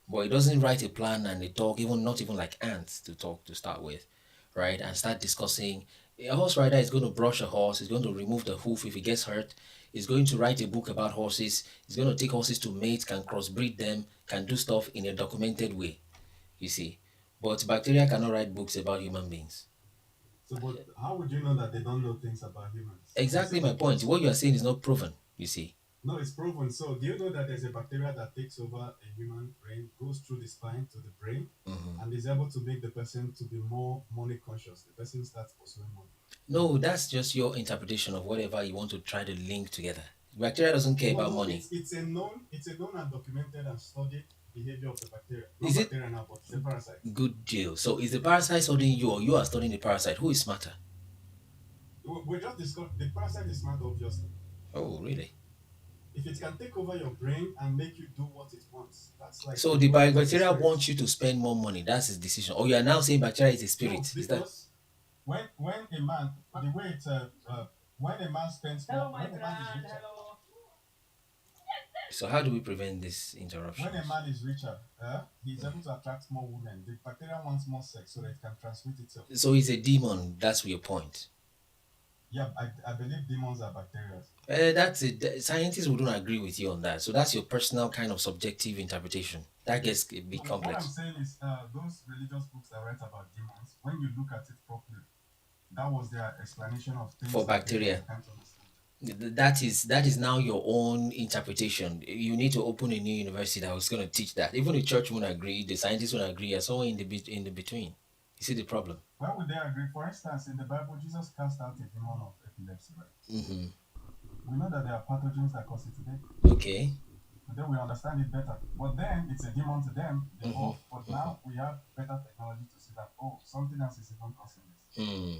A: But it doesn't write a plan and they talk, even not even like ants to talk to start with, right? And start discussing. A horse rider is going to brush a horse, he's going to remove the hoof if he gets hurt, he's going to write a book about horses, he's going to take horses to mate, can crossbreed them, can do stuff in a documented way, you see. But bacteria cannot write books about human beings.
M: So, but how would you know that they don't know things about humans?
A: Exactly my point. What you are saying is not proven, you see.
M: No, it's proven. So, do you know that there's a bacteria that takes over a human brain, goes through the spine to the brain, and is able to make the person to be more money conscious? The person starts pursuing money.
A: No, that's just your interpretation of whatever you want to try to link together. Bacteria doesn't care about money.
M: It's a known and documented and studied behavior of the bacteria. Not
A: Is it?
M: bacteria now, but the parasite.
A: Good deal. So is the parasite studying you or you are studying the parasite? Who is smarter?
M: We just discussed the parasite is smart, obviously.
A: Oh, really?
M: If it can take over your brain and make you do what it wants, that's like.
A: So the bacteria wants you to spend more money. That's his decision. Or you are now saying bacteria is a spirit.
M: No,
A: Is that?
M: because when a man, the way it's when a man spends more, when a man is richer,
A: So how do we prevent these
M: When a
A: interruptions?
M: man is richer, he's able to attract more women. The bacteria wants more sex so that it can transmit itself.
A: So it's a demon. That's your point.
M: Yeah, I believe demons are bacteria.
A: That's it. Scientists wouldn't agree with you on that. So that's your personal kind of subjective interpretation. That gets a bit
M: No, what I'm
A: complex.
M: saying is, those religious books that write about demons, when you look at it properly, that was their explanation of
A: For
M: things that people
A: bacteria,
M: can't understand.
A: that is now your own interpretation. You need to open a new university that was going to teach that. Even the church won't agree, the scientists won't agree, or somewhere in the between. You see the problem?
M: Why would they agree? For instance, in the Bible, Jesus cast out a demon of epilepsy, right?
A: Mm-hmm.
M: We know that there are pathogens that cause it today.
A: Okay.
M: But then we understand it better. But then it's a demon to them, they
A: Mm-hmm.
M: all. But now we have better technology to see that, oh, something else is even causing this.
A: Mm.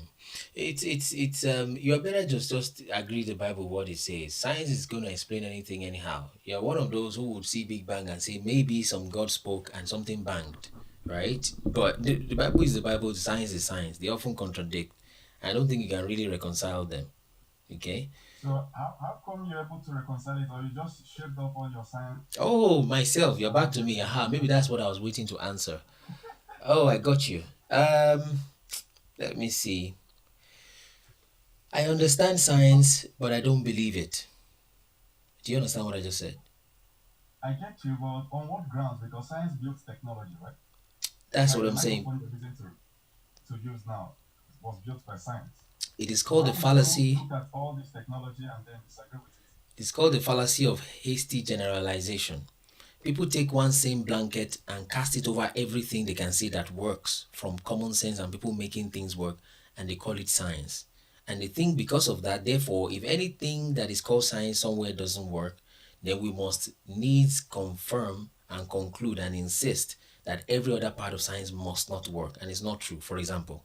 A: It's you're better just agree the Bible what it says. Science is gonna explain anything anyhow. You're one of those who would see Big Bang and say maybe some God spoke and something banged, right? But the Bible is the Bible, science is science. They often contradict. I don't think you can really reconcile them. Okay.
M: So how come you're able to reconcile it, or you just shaped up all your science?
A: Oh, myself, you're back to me. Aha, maybe that's what I was waiting to answer. Oh, I got you. Let me see. I understand science, but I don't believe it. Do you understand what I just said?
M: I get you, but on what grounds? Because science builds technology, right?
A: That's
M: Like
A: what
M: the
A: I'm saying.
M: microphone you're using to use now was built by science.
A: It is
M: So
A: called
M: how
A: the
M: will you
A: fallacy.
M: look at all this technology and then disagree with it?
A: It's called the fallacy of hasty generalization. People take one same blanket and cast it over everything they can see that works, from common sense and people making things work, and they call it science. And they think because of that, therefore, if anything that is called science somewhere doesn't work, then we must needs confirm and conclude and insist that every other part of science must not work. And it's not true. For example,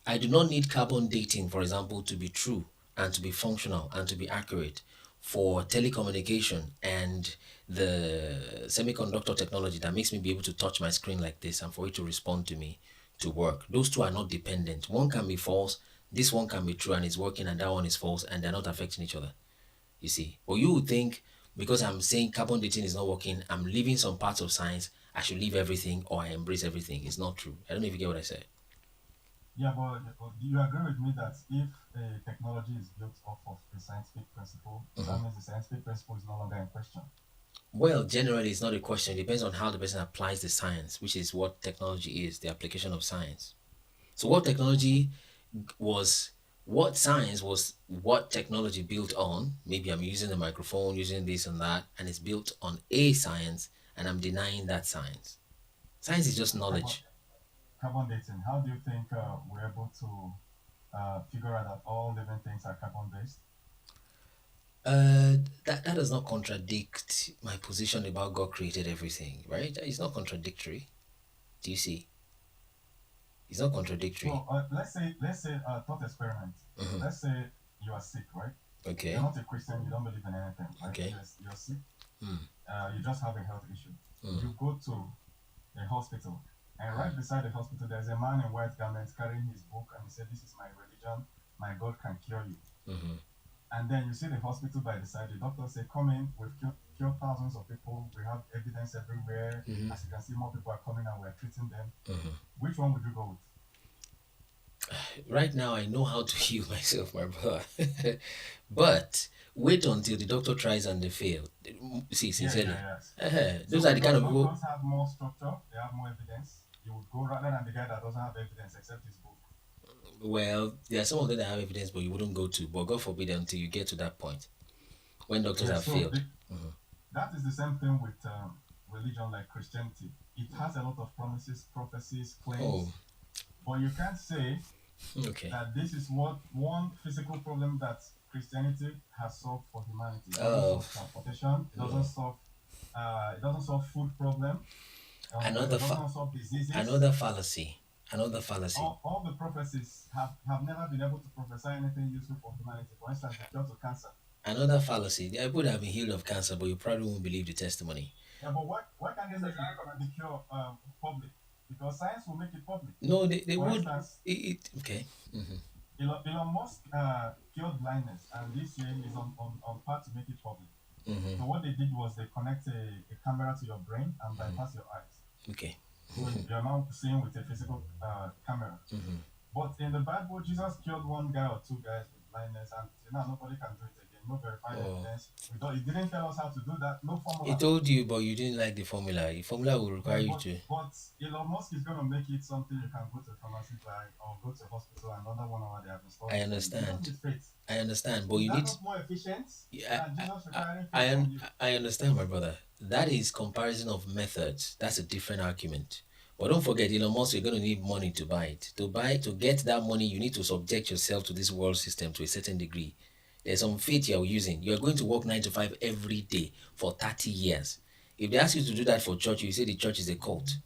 A: I do not need carbon dating, for example, to be true and to be functional and to be accurate for telecommunication and the semiconductor technology that makes me be able to touch my screen like this and for it to respond to me to work. Those two are not dependent. One can be false, this one can be true and it's working, and that one is false, and they're not affecting each other. You see? But you would think because I'm saying carbon dating is not working, I'm leaving some parts of science, I should leave everything or I embrace everything. It's not true. I don't know if you get what I said.
M: Yeah, but do you agree with me that if a technology is built off of a scientific principle, that means the scientific principle is no longer in question?
A: Well, generally, it's not a question. It depends on how the person applies the science, which is what technology is, the application of science. So, was, what science was what technology built on. Maybe I'm using the microphone, using this and that, and it's built on a science, and I'm denying that science. Science is just
M: Carbon,
A: knowledge.
M: carbon dating. How do you think we're able to figure out that all living things are carbon based?
A: That does not contradict my position about God created everything, right? It's not contradictory. Do you see? It's not contradictory.
M: So let's say thought experiment.
A: Mhm.
M: Let's say you are sick, right?
A: Okay.
M: You're not a Christian. You don't believe in anything, right?
A: Okay.
M: Yes, you're sick.
A: Mm.
M: You just have a health issue.
A: Mm.
M: You go to a hospital, and right beside the hospital, there's a man in white garments carrying his book, and he said, "This is my religion. My God can cure you."
A: Mm-hmm.
M: And then you see the hospital by the side. The doctor say, "Come in. We've cured thousands of people. We have evidence everywhere.
A: Mhm.
M: As you can see, more people are coming, and we're treating them."
A: Mhm.
M: Which one would you go with?
A: Right now, I know how to heal myself, my brother. But wait until the doctor tries and they fail. See, sincerely. Those
M: So
A: are the kind
M: because
A: of people.
M: doctors have more structure, they have more evidence. You would go rather than the guy that doesn't have evidence except his book.
A: Well, there are some of them that have evidence, but you wouldn't go to. But God forbid until you get to that point when doctors
M: Yeah,
A: have
M: so
A: failed.
M: that is the same thing with religion like Christianity. It has a lot of promises, prophecies, claims,
A: Oh,
M: but you can't say
A: okay.
M: that this is what one physical problem that Christianity has solved for humanity. It doesn't
A: Oh,
M: solve transportation. It doesn't solve food problem. It
A: another
M: doesn't solve diseases.
A: another fallacy. Another fallacy.
M: All the prophecies have never been able to prophesy anything useful for humanity. For instance, the cure to cancer.
A: Another fallacy. There are people that have been healed of cancer, but you probably won't believe the testimony.
M: Yeah, but why can't they make the cure public? Because science will make it public.
A: No, they
M: For
A: would.
M: instance,
A: Okay. Mm-hmm.
M: Elon Musk cured blindness, and this year is on par to make it public.
A: Mm-hmm.
M: So what they did was they connect a camera to your brain and bypass your eyes.
A: Okay.
M: So you're now seeing with a physical camera.
A: Mm-hmm.
M: But in the Bible, Jesus killed one guy or two guys with blindness, and now nobody can do it again. No verified
A: Oh.
M: evidence. He didn't tell us how to do that. No
A: He
M: formula.
A: told you, but you didn't like the formula. The formula will require
M: Yeah,
A: you to.
M: but Elon Musk is going to make it something you can go to a pharmacy buy or go to a hospital and another 1 hour they have installed.
A: I understand.
M: Jesus with faith.
A: I understand, but
M: Is
A: you
M: that
A: need.
M: not more efficient
A: Yeah,
M: than Jesus requiring faith
A: I,
M: from you?
A: I understand, my brother. That is comparison of methods. That's a different argument. But don't forget, Elon Musk, you're going to need money to buy it. To get that money, you need to subject yourself to this world system to a certain degree. There's some faith you're using. You're going to work 9 to 5 every day for 30 years. If they ask you to do that for church, you say the church is a cult.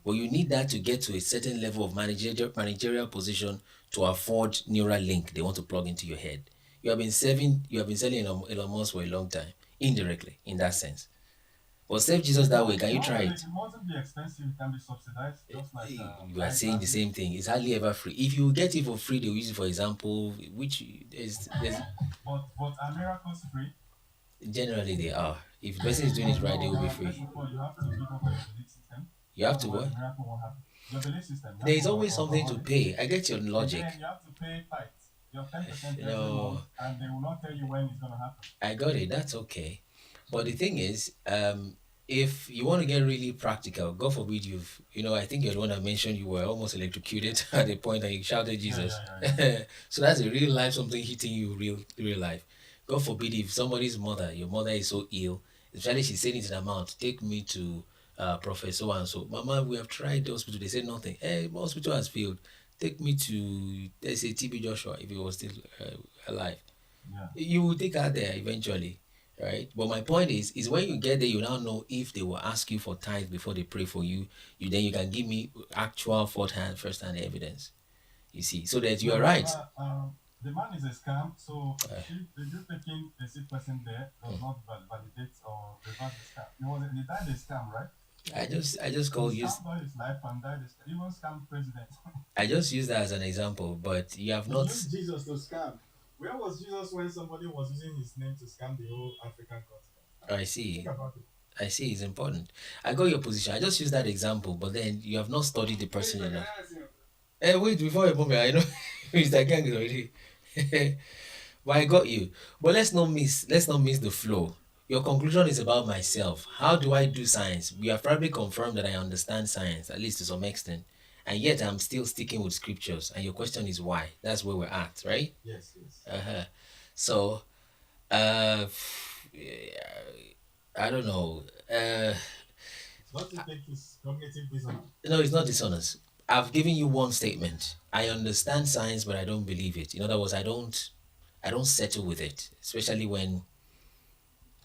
A: But you need that to get to a certain level of managerial position to afford neural link they want to plug into your head. You have been selling Elon Musk for a long time, indirectly, in that sense. But save Jesus that way, can you try it?
M: It mustn't be expensive. It can be subsidized, just like
A: You are saying the same thing. It's hardly ever free. If you get it for free, they'll use it for example, which there's
M: But are miracles free?
A: generally they are. If the person is doing it right, they will be free.
M: First of all, you have to give up your belief system.
A: You have to what?
M: Otherwise, miracle won't happen. Your belief system.
A: There is always something to pay. I get your logic.
M: And then you have to pay tithe. Your 10% every
A: No.
M: month, and they will not tell you when it's going to happen.
A: I got it. That's okay. But the thing is, if you want to get really practical, God forbid I think you're the one that mentioned you were almost electrocuted at the point that you shouted Jesus.
M: Yeah.
A: So that's a real life, something hitting you real life. God forbid if somebody's your mother is so ill, especially she's saying it in amount, take me to Prophet so and so. Mama, we have tried the hospital. They said nothing. Hey, my hospital has failed. Take me to, let's say, TB Joshua if he was still alive.
M: Yeah.
A: You will take her there eventually, right? But my point is when you get there, you now know if they will ask you for tithe before they pray for you. Then you can give me actual first-hand evidence. You see, so that you are right.
M: The man is a scam, so you taking a sick person there does not validate or reverse the scam. He died a scam, right?
A: I just call you.
M: Scam his life and died a scam. Even scam president.
A: I just use that as an example, but you have not.
M: Use Jesus to scam. Where was Jesus when somebody was using his name to scam the whole African continent?
A: I see.
M: Think about it.
A: I see. It's important. I got your position. I just use that example, but then you have not studied the person enough. Hey, wait before you put me. I know Mr. Gang is already. But I got you. But let's not miss the flow. Your conclusion is about myself. How do I do science? We have probably confirmed that I understand science, at least to some extent. And yet I'm still sticking with scriptures. And your question is why? That's where we're at, right?
M: Yes.
A: So, I don't know.
M: What do you think is cognitive dissonance?
A: No, it's not dishonest. I've given you one statement. I understand science, but I don't believe it. In other words, I don't settle with it, especially when,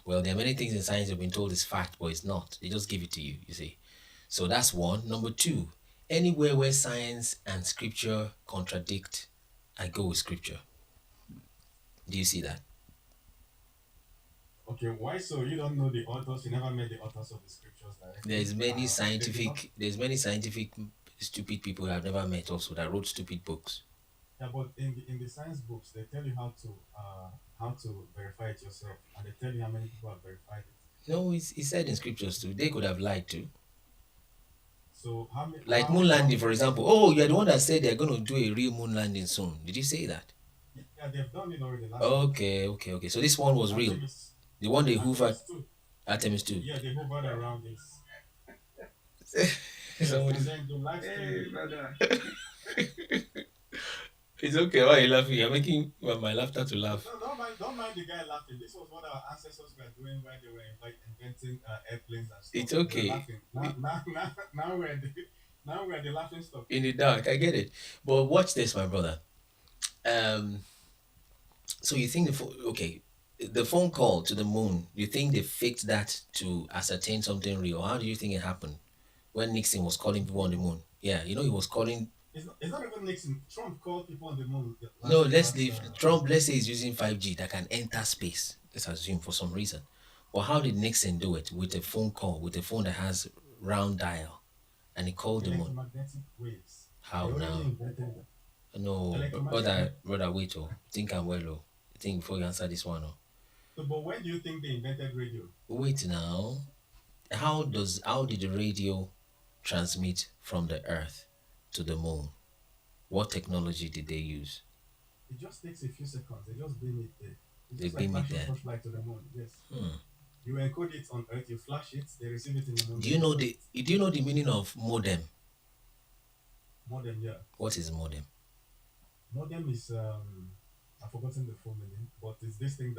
A: well, there are many things in science you've been told is fact, but it's not. They just give it to you, you see. So that's one. Number two, anywhere where science and scripture contradict, I go with scripture. Do you see that?
M: Okay, why so? You don't know the authors, you never met the authors of the scriptures directly.
A: There's many scientific stupid people I've never met also that wrote stupid books.
M: Yeah, but in the science books they tell you how to verify it yourself, and they tell you how many people have verified it.
A: No, he said in scriptures too. They could have lied too.
M: So how many?
A: Like moon landing, for example. Oh, you're the one that said they're going to do a real moon landing soon. Did you say that?
M: Yeah, they've done it already.
A: Okay. So this one was real. The one they hoovered. Artemis 2.
M: Yeah, they hoovered around this.
E: Hey, brother.
A: It's okay. Why are you laughing? You're making my laughter to laugh.
M: No, don't mind the guy laughing. This was what our ancestors were doing when they were inventing airplanes and stuff.
A: It's okay.
M: Now we're the laughing stock.
A: In the dark, I get it. But watch this, my brother. So you think the phone call to the moon, you think they faked that to ascertain something real? How do you think it happened? When Nixon was calling people on the moon. Yeah, he was calling.
M: It's not even Nixon. Trump called people on the moon.
A: No, let's leave. Trump, let's say he's using 5G that can enter space. Let's assume for some reason. But how did Nixon do it? With a phone call, with a phone that has round dial. And he called the moon.
M: Electromagnetic waves.
A: How now? No, brother, wait. Think I'm well. Think before you answer this one.
M: So, but when do you think they invented radio?
A: Wait now. How did the radio transmit from the Earth to the moon? What technology did they use?
M: It just takes a few seconds. They just beam it there. It's
A: They
M: just like
A: beam it
M: flashing
A: there.
M: torchlight to the moon. Yes.
A: Hmm.
M: You encode it on Earth, you flash it, they receive it in the moon.
A: Do you know the meaning of modem?
M: Modem, yeah.
A: What is modem?
M: Modem is I've forgotten the full meaning, but it's this thing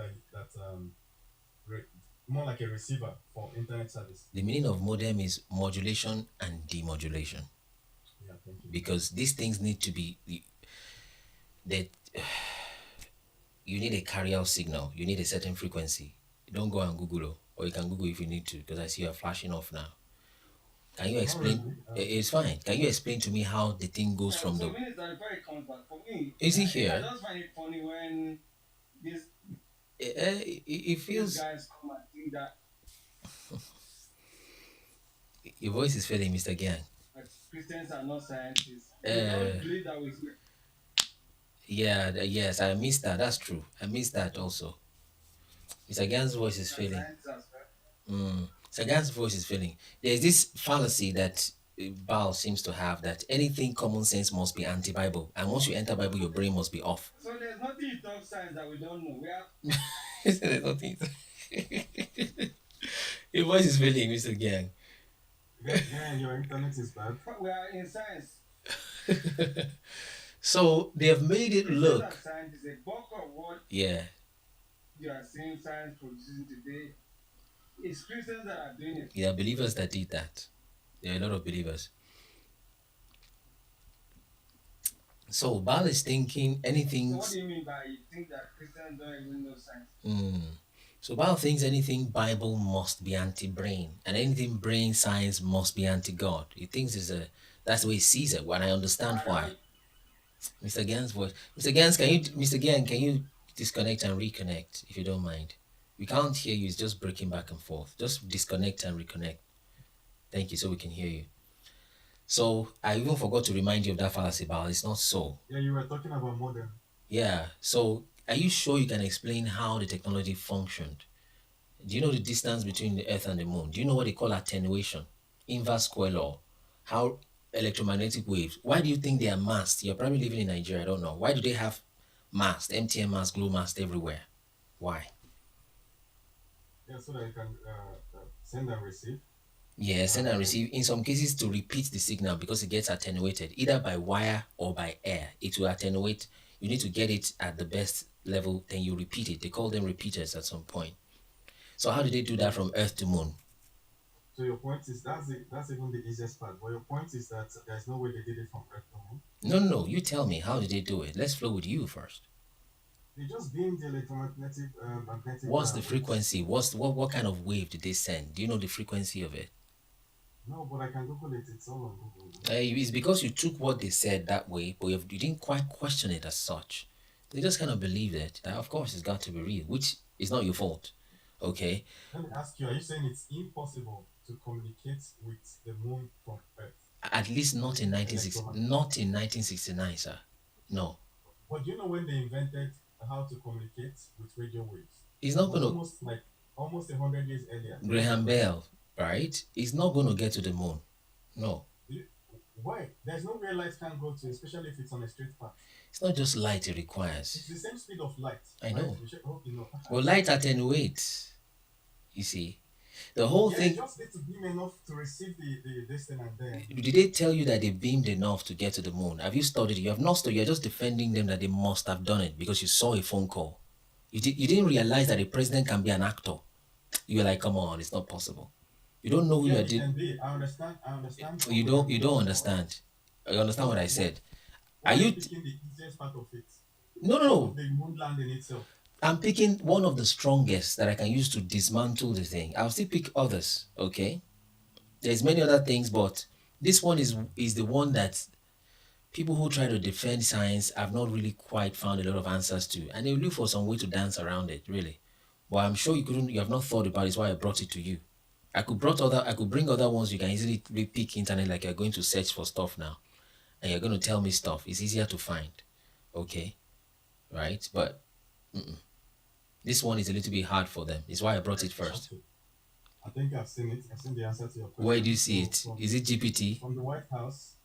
M: re- more like a receiver for internet service.
A: The meaning of modem is modulation and demodulation.
M: Yeah, thank you.
A: Because these things need to be that you need a carrier signal. You need a certain frequency. Don't go and Google, or you can Google if you need to, because I see you're flashing off now. Can you explain? It's fine. Can you explain to me how the thing goes from the?
E: Minister, before it comes back, for me,
A: Is he
E: I
A: here?
E: just find it funny when these
A: It feels
E: guys come and think that
A: your voice is failing, Mr. Gang.
E: Christians are not scientists. They don't believe that we
A: Yeah, yes, I missed that. That's true. I missed that also. Mr. Gang's voice is failing.
E: scientists as well.
A: Mr. Gang's voice is failing. There's this fallacy that Baal seems to have, that anything common sense must be anti-Bible, and once you enter Bible, your brain must be off.
E: So there's nothing in talk science that we don't know. We are
A: There's nothing. Your voice is failing, Mr. Gang.
M: Yeah, your internet is bad.
E: we are in science.
A: So they have made it look.
E: Science is a bulk of what
A: Yeah.
E: you are seeing science producing today. It's Christians that are doing it.
A: There are believers that did that. There are a lot of believers. So Baal is thinking anything.
E: So what do you mean by you think that Christians don't even know science?
A: So Baal thinks anything Bible must be anti-brain, and anything brain science must be anti-God. He thinks that's the way he sees it. When I understand why. Mr. Gans voice. Mr. Gan, can you disconnect and reconnect if you don't mind? We can't hear you. It's just breaking back and forth. Just disconnect and reconnect. Thank you, so we can hear you. So I even forgot to remind you of that fallacy, Baal. It's not so.
M: Yeah, you were talking about modem.
A: Yeah. So are you sure you can explain how the technology functioned? Do you know the distance between the Earth and the Moon? Do you know what they call attenuation? Inverse square law. How electromagnetic waves. Why do you think they are masked? You're probably living in Nigeria, I don't know. Why do they have mast, MTN mast, glow mast everywhere? Why?
M: Yeah, so that you can send and receive.
A: Yeah, send and receive. In some cases, to repeat the signal because it gets attenuated, either by wire or by air. It will attenuate. You need to get it at the best level, then you repeat it. They call them repeaters at some point. So how do they do that from Earth to Moon?
M: So your point is that's even the easiest part. But your point is that there's no way they did it from Earth to Moon.
A: No. You tell me, how did they do it? Let's flow with you first.
M: They just beamed the electromagnetic magnetic.
A: What's the frequency? What kind of wave did they send? Do you know the frequency of it?
M: No, but I can Google it. It's all on Google.
A: It's because you took what they said that way, but you didn't quite question it as such. They just kind of believed it. That of course it's got to be real, which is not your fault. Okay.
M: Let me ask you: are you saying it's impossible to communicate with the moon from Earth?
A: At least not in 1969, sir. No.
M: But do you know when they invented how to communicate with radio waves?
A: It's not going to.
M: Almost 100 years earlier.
A: Graham Bell, right? He's not going to get to the moon. No.
M: Why? There's no way light can go to, especially if it's on a straight path.
A: It's not just light it requires.
M: It's the same speed of light.
A: I know.
M: Right? Hope you know.
A: Well, light attenuates. You see, the whole thing.
M: They just need to beam enough to receive the distance and then.
A: Did they tell you that they beamed enough to get to the moon? Have you studied it? You have not studied. You're just defending them that they must have done it because you saw a phone call. You didn't realize that a president can be an actor. You're like, come on, it's not possible. You don't know who you are doing.
M: I understand.
A: You don't understand. You understand what I said?
M: Are you picking the easiest part of it?
A: No.
M: The moon landing itself.
A: I'm picking one of the strongest that I can use to dismantle the thing. I'll still pick others, okay? There's many other things, but this one is the one that people who try to defend science have not really quite found a lot of answers to, and they look for some way to dance around it, really. But I'm sure you have not thought about it. It's why I brought it to you. I could bring other ones you can easily pick internet, like you're going to search for stuff now, and you're going to tell me stuff. It's easier to find, okay? Right? But This one is a little bit hard for them. It's why I brought it first.
M: Okay. I think I've seen it. I've seen the answer to your question.
A: Where do you see
M: So
A: it?
M: from
A: Is it GPT?
M: from the White House,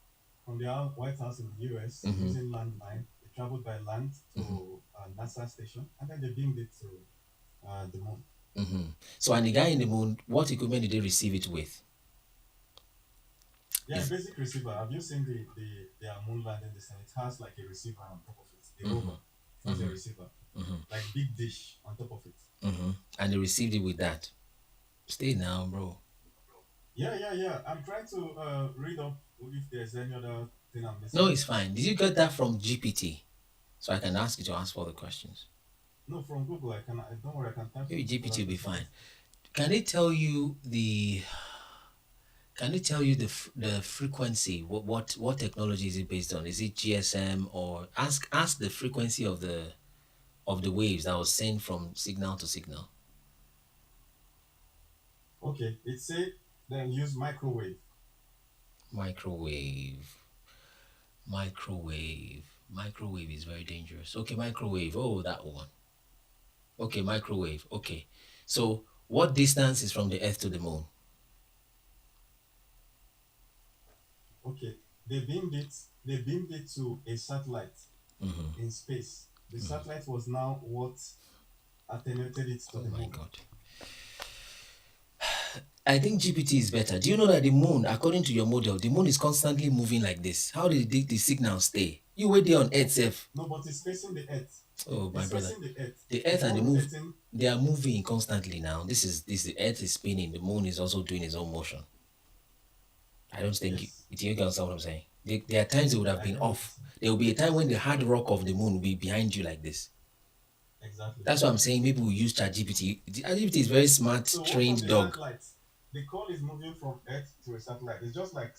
M: from the White House in the US,
A: Mhm.
M: using landline, they traveled by land to NASA station, and then they beamed it to the moon.
A: So, and the guy in the moon, what equipment did they receive it with?
M: Yeah,
A: Is-
M: basic receiver. Have you seen their moon landing this? It has like a receiver on top of it. The rover has a receiver, like big dish on top of it.
A: And they received it with that. Stay now, bro.
M: Yeah. I'm trying to read up if there's any other thing I'm missing.
A: No, it's fine. Did you get that from GPT? So I can ask you to ask further questions.
M: No, from Google. Don't worry. I can type.
A: Maybe
M: it.
A: GPT will be fine. Can they tell you the? Can they tell you the frequency? What technology is it based on? Is it GSM or ask the frequency of the waves that was sent from signal to signal?
M: Okay, it said then use microwave.
A: Microwave is very dangerous. Okay, microwave. Oh, that one. Okay, microwave. Okay, so what distance is from the Earth to the moon?
M: Okay, they beamed it to a satellite in space. The satellite was now what attenuated it to the moon.
A: Oh my God. I think GPT is better. Do you know that the moon, according to your model, the moon is constantly moving like this? How did the signal stay? You wait there on Earth, safe.
M: No, but it's facing the Earth.
A: Oh my
M: It's
A: brother.
M: facing the Earth.
A: The Earth and the
M: It's
A: moon,
M: rotating.
A: they are moving constantly now. The Earth is spinning. The moon is also doing its own motion. I don't think
M: Yes.
A: you understand what I'm saying. There are times they would have been off. There will be a time when the hard rock of the moon will be behind you like this.
M: Exactly.
A: That's what I'm saying. Maybe we'll use ChatGPT. ChatGPT is very smart,
M: So what
A: trained
M: of the
A: dog.
M: satellites? The call is moving from Earth to a satellite. It's just like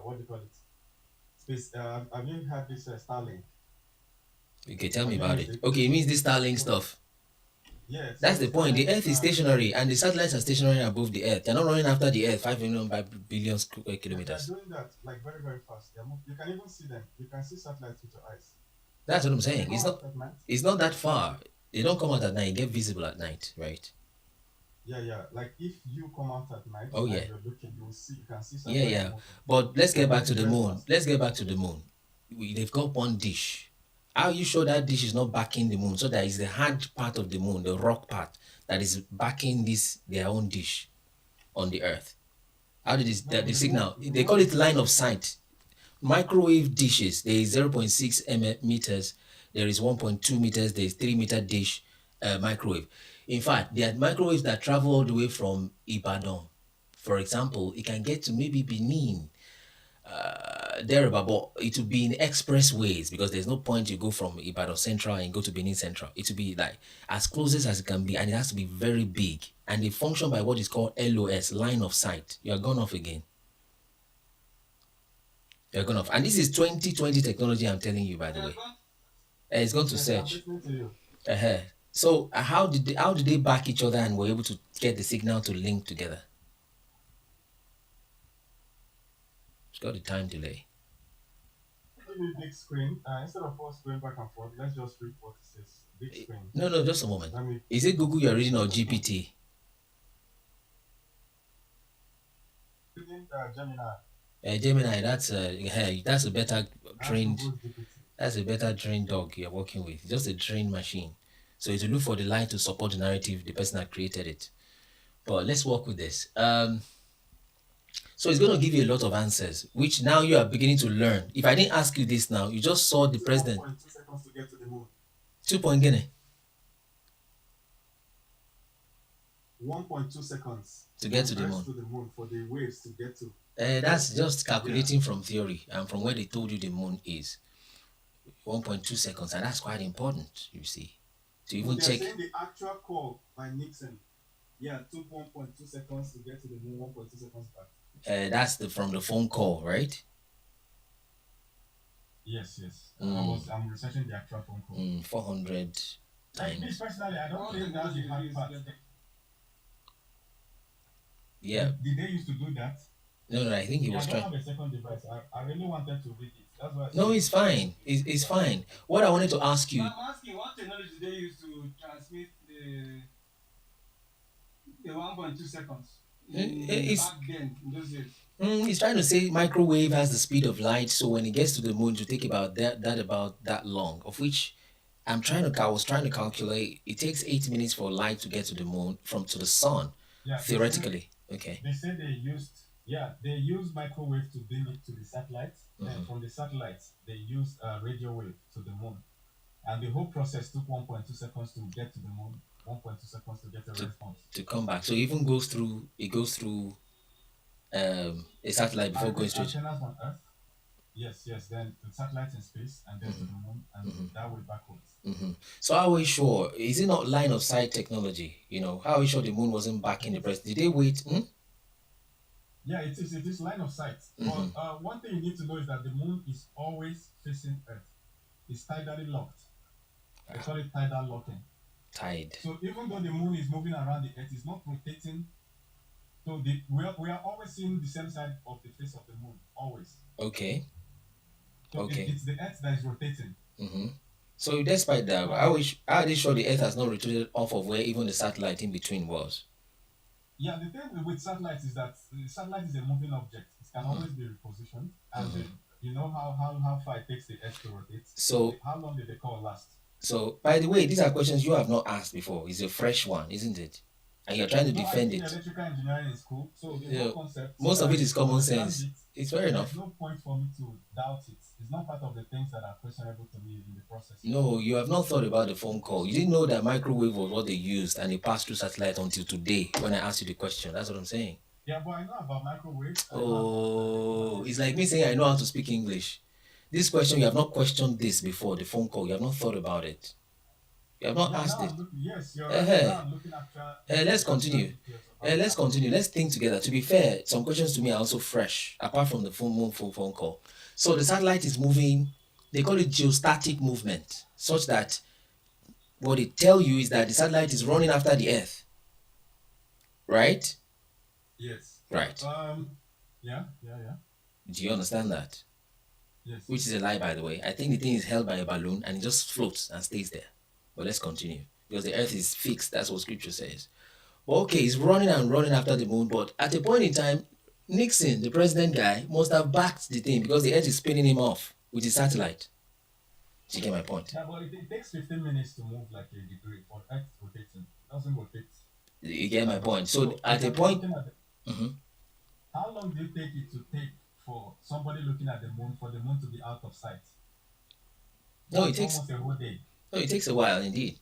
M: what do you call it? Space. Have you had this Starlink?
A: Okay, tell me
M: Have you
A: about
M: used
A: it. Okay, it means this Starlink stuff.
M: Yeah.
A: That's
M: so
A: the point. The
M: Starlink,
A: Earth is stationary, and the satellites are stationary above the Earth. They're not running after the Earth 5 million by billion kilometers.
M: They're doing that like very, very fast. You can even see them. You can see satellites with your eyes.
A: That's what I'm
M: They
A: saying.
M: come
A: It's
M: out
A: not.
M: at night.
A: It's not that far. They don't come out at night. They get visible at night, right?
M: Yeah. Like if you come out at night
A: Oh,
M: and
A: yeah.
M: you're looking, you can see
A: Yeah.
M: satellites moving.
A: But let's get back to the
M: Very
A: moon.
M: fast.
A: Let's get back to the moon. They've got one dish. How are you sure that dish is not backing the moon? So that is the hard part of the moon, the rock part, that is backing their own dish on the Earth. How did
M: No,
A: the signal? They call
M: moon
A: it line of sight. Microwave dishes. There is 0.6 meters. There is 1.2 meters. There is 3 meter dish microwave. In fact, there are microwaves that travel all the way from Ibadan. For example, it can get to maybe Benin, thereabout, but it will be in expressways because there's no point you go from Ibadan Central and go to Benin Central. It will be like as closest as it can be, and it has to be very big. And they function by what is called LOS, line of sight. You are gone off again. You're gone off. And this is 2020 technology, I'm telling you, by the way. It's going to
M: Yes, I'm
A: search.
M: listening to you.
A: So how did they back each other and were able to get the signal to link together? It's got a time delay.
M: Give me big screen. Instead of us going back and forth, let's just read what it says. Big screen.
A: No, just a moment.
M: Let me.
A: Is it Google you're reading or GPT?
M: Reading Gemini.
A: Gemini, that's a better trained.
M: Google GPT.
A: That's a better trained dog you're working with. It's just a trained machine. So it will look for the line to support the narrative, the person that created it. But let's work with this. So it's going to give you a lot of answers, which now you are beginning to learn. If I didn't ask you this now, you just saw the president.
M: 1.2 seconds to get to the moon.
A: 2 point guinea
M: 1.2 seconds
A: to get to
M: from
A: the
M: Earth
A: moon.
M: to the moon for the waves to get to.
A: That's just calculating from theory and from where they told you the moon is. 1.2 seconds, and that's quite important, you see. To even
M: They're
A: check.
M: saying the actual call by Nixon. Yeah, 1.2 seconds to get to the moon, 1.2 seconds back.
A: That's from the phone call, right?
M: Yes. I'm researching the actual phone call.
A: 400
M: Like me
A: times.
M: personally, I don't think that's the hard part.
A: Yeah.
M: Did they used to do that?
A: No, I think he was
M: I
A: trying.
M: don't have a second device. I really wanted to read it. That's why.
A: No, it's fine. It's fine. What I wanted to ask you.
E: I'm asking, what technology do they use to transmit the
J: the 1.2 seconds
A: It's
J: back then in those days.
A: he's trying to say microwave has the speed of light, so when it gets to the moon, it will take about that long. Of which I was trying to calculate. It takes 8 minutes for light to get to the moon from to the sun,
M: Yeah,
A: theoretically. Okay.
M: they say they used microwave to beam it to the satellite. Then from the satellite, they used radio wave to the moon. And the whole process took 1.2 seconds to get to the moon, 1.2 seconds to get a response.
A: To come back. So it goes through a satellite before going straight.
M: Antennas on Earth. Yes. Then the satellite in space, and then to the moon, and that way backwards.
A: So how are we sure? Is it not line of sight technology? How are we sure the moon wasn't back in the breast? Did they wait?
M: Yeah, it is. It is line of sight. But one thing you need to know is that the moon is always facing Earth. It's tidally locked. They call it tidal locking.
A: Tide.
M: So even though the moon is moving around the Earth, it's not rotating. So we are always seeing the same side of the face of the moon. Always.
A: Okay.
M: So
A: Okay.
M: it's the Earth that is rotating.
A: So despite that, how are they sure the Earth has not rotated off of where even the satellite in between was?
M: Yeah, the thing with satellites is that the satellite is a moving object. It can always be repositioned, and you know how far it takes the Earth to rotate.
A: So
M: how long did the call last?
A: So by the way, these are questions you have not asked before. It's a fresh one, isn't it? And you're trying to defend it.
M: Electrical engineering is cool, so the whole concept.
A: Most of it is common sense. It's fair enough.
M: There's no point for me to doubt it. It's not part of the things that are questionable to me in the process.
A: No, you have not thought about the phone call. You didn't know that microwave was what they used and it passed through satellite until today when I asked you the question. That's what I'm saying.
M: Yeah, but I know about microwave.
A: Oh, it's like me saying I know how to speak English. This question, you have not questioned this before, the phone call. You have not thought about it. You have not asked it.
M: Yes, you're right. Looking at
A: let's continue. Let's continue. Let's think together. To be fair, some questions to me are also fresh, apart from the phone call. So the satellite is moving. They call it geostatic movement, such that what they tell you is that the satellite is running after the Earth. Right?
M: Yes.
A: Right.
M: Yeah.
A: Do you understand that?
M: Yes.
A: Which is a lie, by the way. I think the thing is held by a balloon and it just floats and stays there. But let's continue. Because the Earth is fixed. That's what scripture says. Okay, he's running and running after the moon. But at a point in time, Nixon, the president guy, must have backed the thing because the Earth is spinning him off with his satellite. Do you get my point?
M: Yeah, but it takes 15 minutes to move like a degree for Earth rotating. It doesn't rotate.
A: You get my point. So at a point...
M: How long do you take it to take for somebody looking at the moon for the moon to be out of sight?
A: No, it takes
M: almost a whole day.
A: No, it takes a while indeed.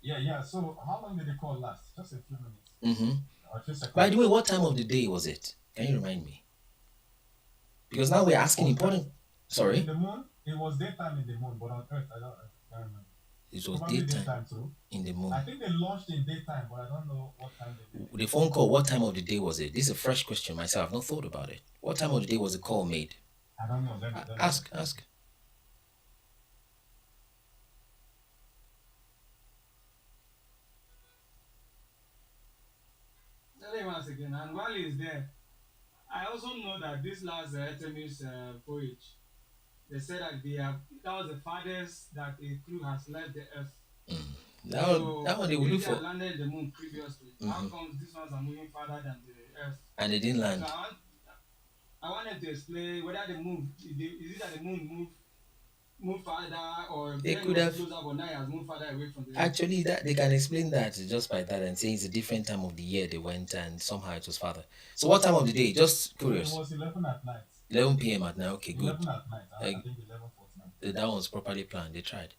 M: Yeah. So how long did the call last? Just a few minutes. Or 2 seconds.
A: By the way, what time of the day was it? Can you remind me? Because now we're asking important. Sorry.
M: In the moon, it was daytime in the moon, but on Earth, I don't remember.
A: It was
M: probably
A: daytime
M: too.
A: in the moon.
M: I think they launched in daytime, but I don't know what time they did.
A: The phone call, what time of the day was it? This is a fresh question myself. I've not thought about it. What time of the day was the call made?
M: I don't know.
A: Ask.
E: Tell him once again. And while he's there, I also know that this last Artemis voyage, they said that that was the farthest that a crew has left the Earth.
A: That one they will look for.
E: Landed the moon previously. How comes these ones are moving farther than the Earth?
A: And they didn't land.
E: So I wanted to explain whether the moon is it that the moon move farther or
A: they could have
E: closer, but now it has moved farther away from the Earth.
A: Actually, that they can explain that just by that and saying it's a different time of the year they went and somehow it was farther. So what time of the day? Just curious.
M: It was 11 at night.
A: 11 p.m. at night. Okay, good.
M: 11 at night. I think 11:49.
A: That one's properly planned. They tried.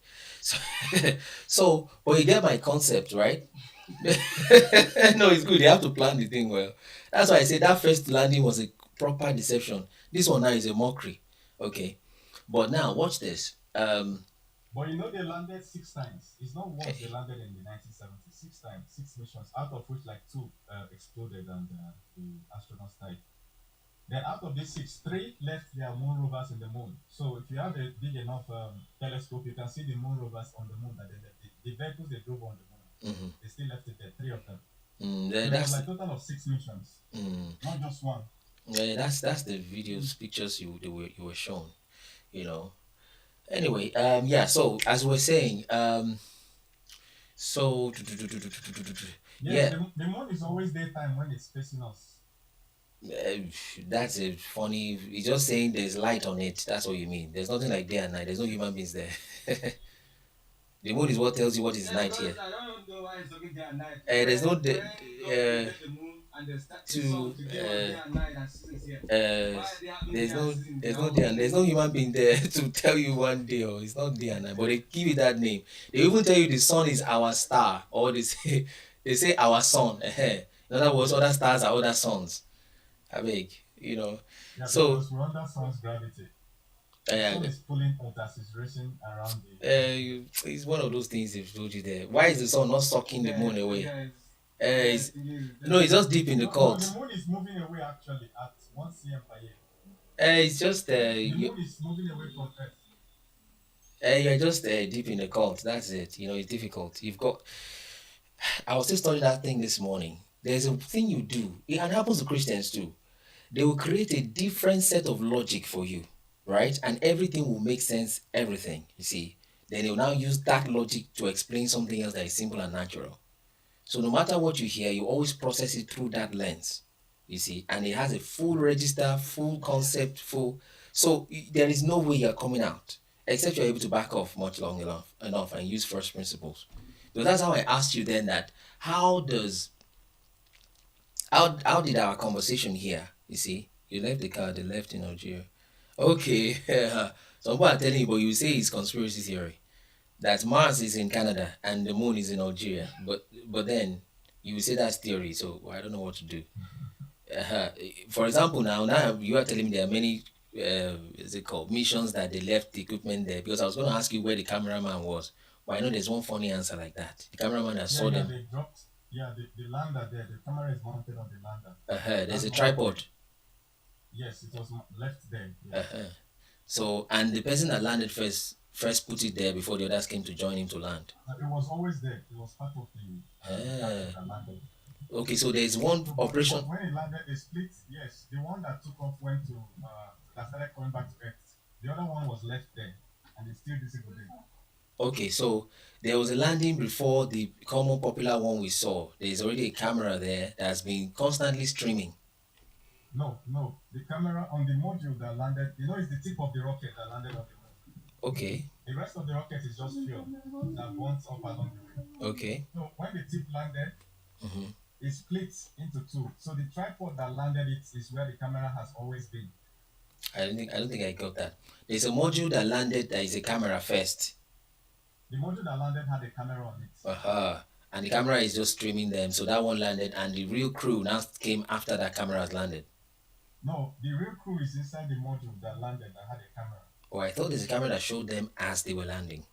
A: So, but you get my concept, right? No, it's good. They have to plan the thing well. That's why I said that first landing was a proper deception. This one now is a mockery. Okay. But now, watch this.
M: But you know they landed 6 times. It's not once they landed in the 1970s. 6 times, 6 missions, out of which like 2 exploded and the astronauts died. Then out of these 6, 3 left their moon rovers in the moon. So if you have a big enough telescope, you can see the moon rovers on the moon that they left. The vehicles they drove on the moon, they still left it there, 3 of them. So that's like a total of 6 missions, not just 1.
A: Yeah, that's the videos, pictures you were shown, you know. Anyway, yeah. So as we're saying, So
M: Yes,
A: yeah,
M: the moon is always daytime when it's facing us.
A: uh, that's a funny. It's just saying there's light on it. That's what you mean. There's nothing like day and night. There's no human beings there. The moon is what tells you what is
E: Yeah,
A: night here.
E: because I don't know why it's talking day and night.
A: There's no
E: When
A: day.
E: God created the moon and the sun
A: To
E: today was day and night and seasons here.
A: uh
E: Why are they having day
A: there's
E: and
A: no
E: seasons
A: there's no
E: now?
A: day and there's no human being there to tell you one day or it's not day and night, but they give it that name. They even tell you the sun is our star, or they say they say our sun. In other words, other stars are other suns. I beg,
M: Yeah,
A: so
M: because we're under sun's gravity. The
A: uh,
M: sun is pulling us as it's racing around the
A: it's one of those things they've told you there. Why is the sun not sucking the moon away? It's no, it's just deep in the
M: No, the
A: cult.
M: moon is moving away actually at 1 cm per year.
A: It's just
M: The moon is moving away from Earth.
A: you're just deep in the cult. That's it. It's difficult. I was just studying that thing this morning. There's a thing you do. It happens to Christians too. They will create a different set of logic for you, right? And everything will make sense. Everything you see. Then they will now use that logic to explain something else that is simple and natural. So no matter what you hear, you always process it through that lens. You see, and it has a full register, full concept, full. So there is no way you're coming out except you're able to back off much long enough and use first principles. So that's how I asked you then that how does how did our conversation here? You see, you left the car, they left in Algeria. Okay, some people are telling you, but you say it's conspiracy theory that Mars is in Canada and the moon is in Algeria. But then you will say that's theory, so I don't know what to do. uh For example, now you are telling me there are many is it called missions that they left the equipment there, because I was going to ask you where the cameraman was. But I know there's one funny answer like that. The cameraman that
M: Yeah,
A: saw
M: yeah,
A: them.
M: they dropped. Yeah, the lander there. The camera is mounted on the lander.
A: There's
M: That's
A: a
M: the one
A: tripod.
M: Yes, it was left there. Yes.
A: So and the person that landed first put it there before the others came to join him to land.
M: It was always there. It was part of the captain that landed.
A: Okay, so there's one
M: So,
A: operation.
M: but when it landed, it split. Yes, the one that took off went to that started coming back to Earth. The other one was left there, and it's still visible there.
A: Okay, so there was a landing before the common popular one we saw. There's already a camera there that's been constantly streaming.
M: No, no, the camera on the module that landed. It's the tip of the rocket that landed on the moon.
A: Okay,
M: The rest of the rocket is just fuel that burns up along the way.
A: okay.
M: So when the tip landed,
A: hmm
M: it split into two. So the tripod that landed it is where the camera has always been.
A: I don't think I got that. There's a module that landed that is a camera first.
M: The module that landed had a camera on it.
A: And the camera is just streaming them. So that one landed, and the real crew now came after that camera has landed.
M: No, the real crew is inside the module that landed that had a camera.
A: Oh, I thought there's a camera that showed them as they were landing.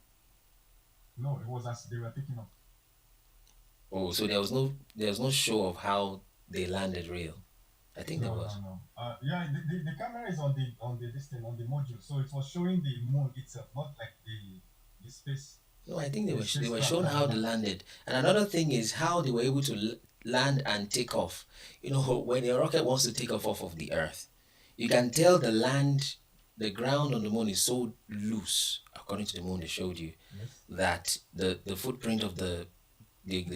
M: No, it was as they were taking off.
A: Oh, so there was no show of how they landed real. I think there was.
M: No. Yeah, the camera is on the module, so it was showing the moon itself, not like the space.
A: No, I think they
M: the
A: were they were
M: spacecraft
A: shown
M: that
A: how they
M: landed.
A: landed. And another thing is how they were able to land and take off. When a rocket wants to take off of the Earth, you can tell the ground on the moon is so loose, according to the moon they showed you,
M: Yes.
A: that the footprint of the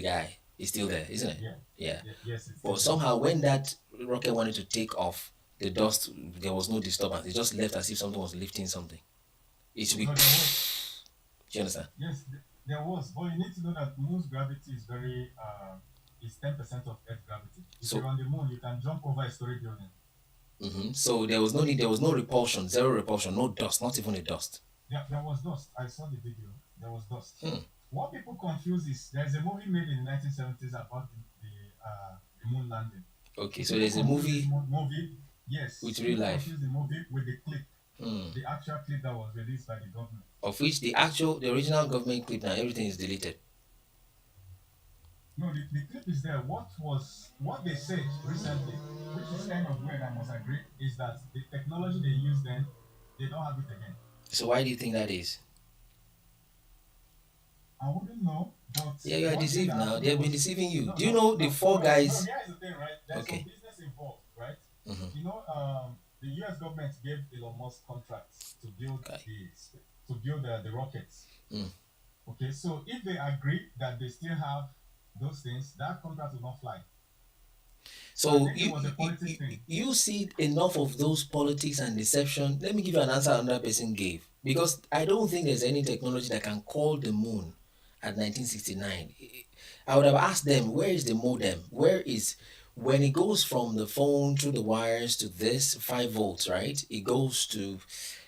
A: guy is still there, isn't it?
M: Yeah.
A: Yeah.
M: Yes. It's
A: But somehow when that rocket wanted to take off, the dust, there was no disturbance. It just left as if something was lifting something. It should be.
M: No, there was.
A: Do you understand?
M: Yes, there was. But you need to know that moon's gravity is is 10% of Earth's gravity. If
A: So-
M: you're on the moon, you can jump over a story building.
A: So there was no need, there was no repulsion, zero repulsion, no dust, not even a dust.
M: Yeah, there was dust. I saw the video. There was dust.
A: Hmm.
M: What people confuse is there's a movie made in the 1970s about the moon landing.
A: Okay, so there's a movie
M: Movie, yes.
A: with real
M: People
A: life.
M: confuse the movie with the clip,
A: Hmm.
M: the actual clip that was released by the government.
A: Of which the original government clip now, everything is deleted.
M: No, the clip is there. What they said recently, which is kind of weird, I must agree, is that the technology they used then, they don't have it again.
A: So why do you think that is?
M: I wouldn't know, but
A: Yeah, you are
M: one thing
A: deceived
M: that
A: now.
M: happened
A: They have been
M: was-
A: deceiving you.
M: No,
A: Do you
M: no,
A: know the
M: no,
A: four
M: no,
A: guys?
M: No, here's the thing, right? There's
A: Okay.
M: some business involved, right?
A: Mhm.
M: The U.S. government gave Elon Musk contracts to build
A: Okay.
M: the rockets.
A: Mm.
M: Okay, so if they agree that they still have those things, that contract will not fly. So I
A: So
M: think it was a politics thing.
A: you see enough of those politics and deception. Let me give you an answer another person gave, because I don't think there's any technology that can call the moon at 1969. I would have asked them, where is the modem? Where is, when it goes from the phone through the wires to this 5 volts, right? It goes to,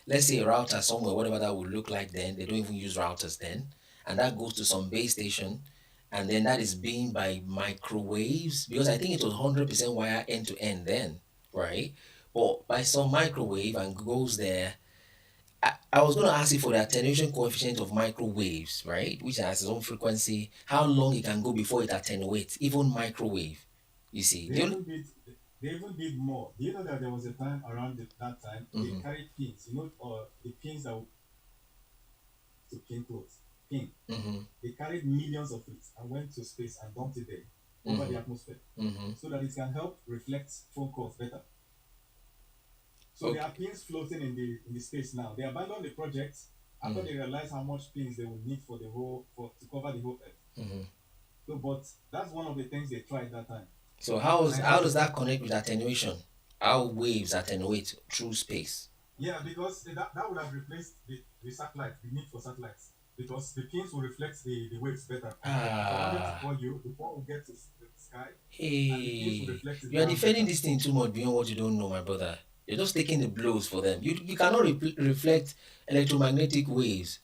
A: let's say, a router somewhere, whatever that would look like then. They don't even use routers then, and that goes to some base station, and then that is being by microwaves, because I think it was 100% wire end to end then, right? But by some microwave and goes there. I was going to ask you for the attenuation coefficient of microwaves, right? Which has its own frequency, how long it can go before it attenuates, even microwave. You see,
M: They even did. They even did more. Do you know that there was a time around that time they carried pins? You know, or the pins that would to pin clothes. Pin. They carried millions of it and went to space and dumped it there over the atmosphere, so that it can help reflect phone calls better. So there are pins floating in the space now. They abandoned the project after they realized how much pins they would need for the whole to cover the whole Earth. So, but that's one of the things they tried that time.
A: So how does that connect with attenuation? How waves attenuate through space?
M: Yeah, because that would have replaced the satellite, the need for satellites, because the pins will reflect the waves better. So to call you, the phone will get to the sky.
A: Hey,
M: and the pins will reflect it
A: you are
M: down
A: defending
M: better.
A: this thing too much beyond what you don't know, my brother. You're just taking the blows for them. You cannot reflect electromagnetic waves,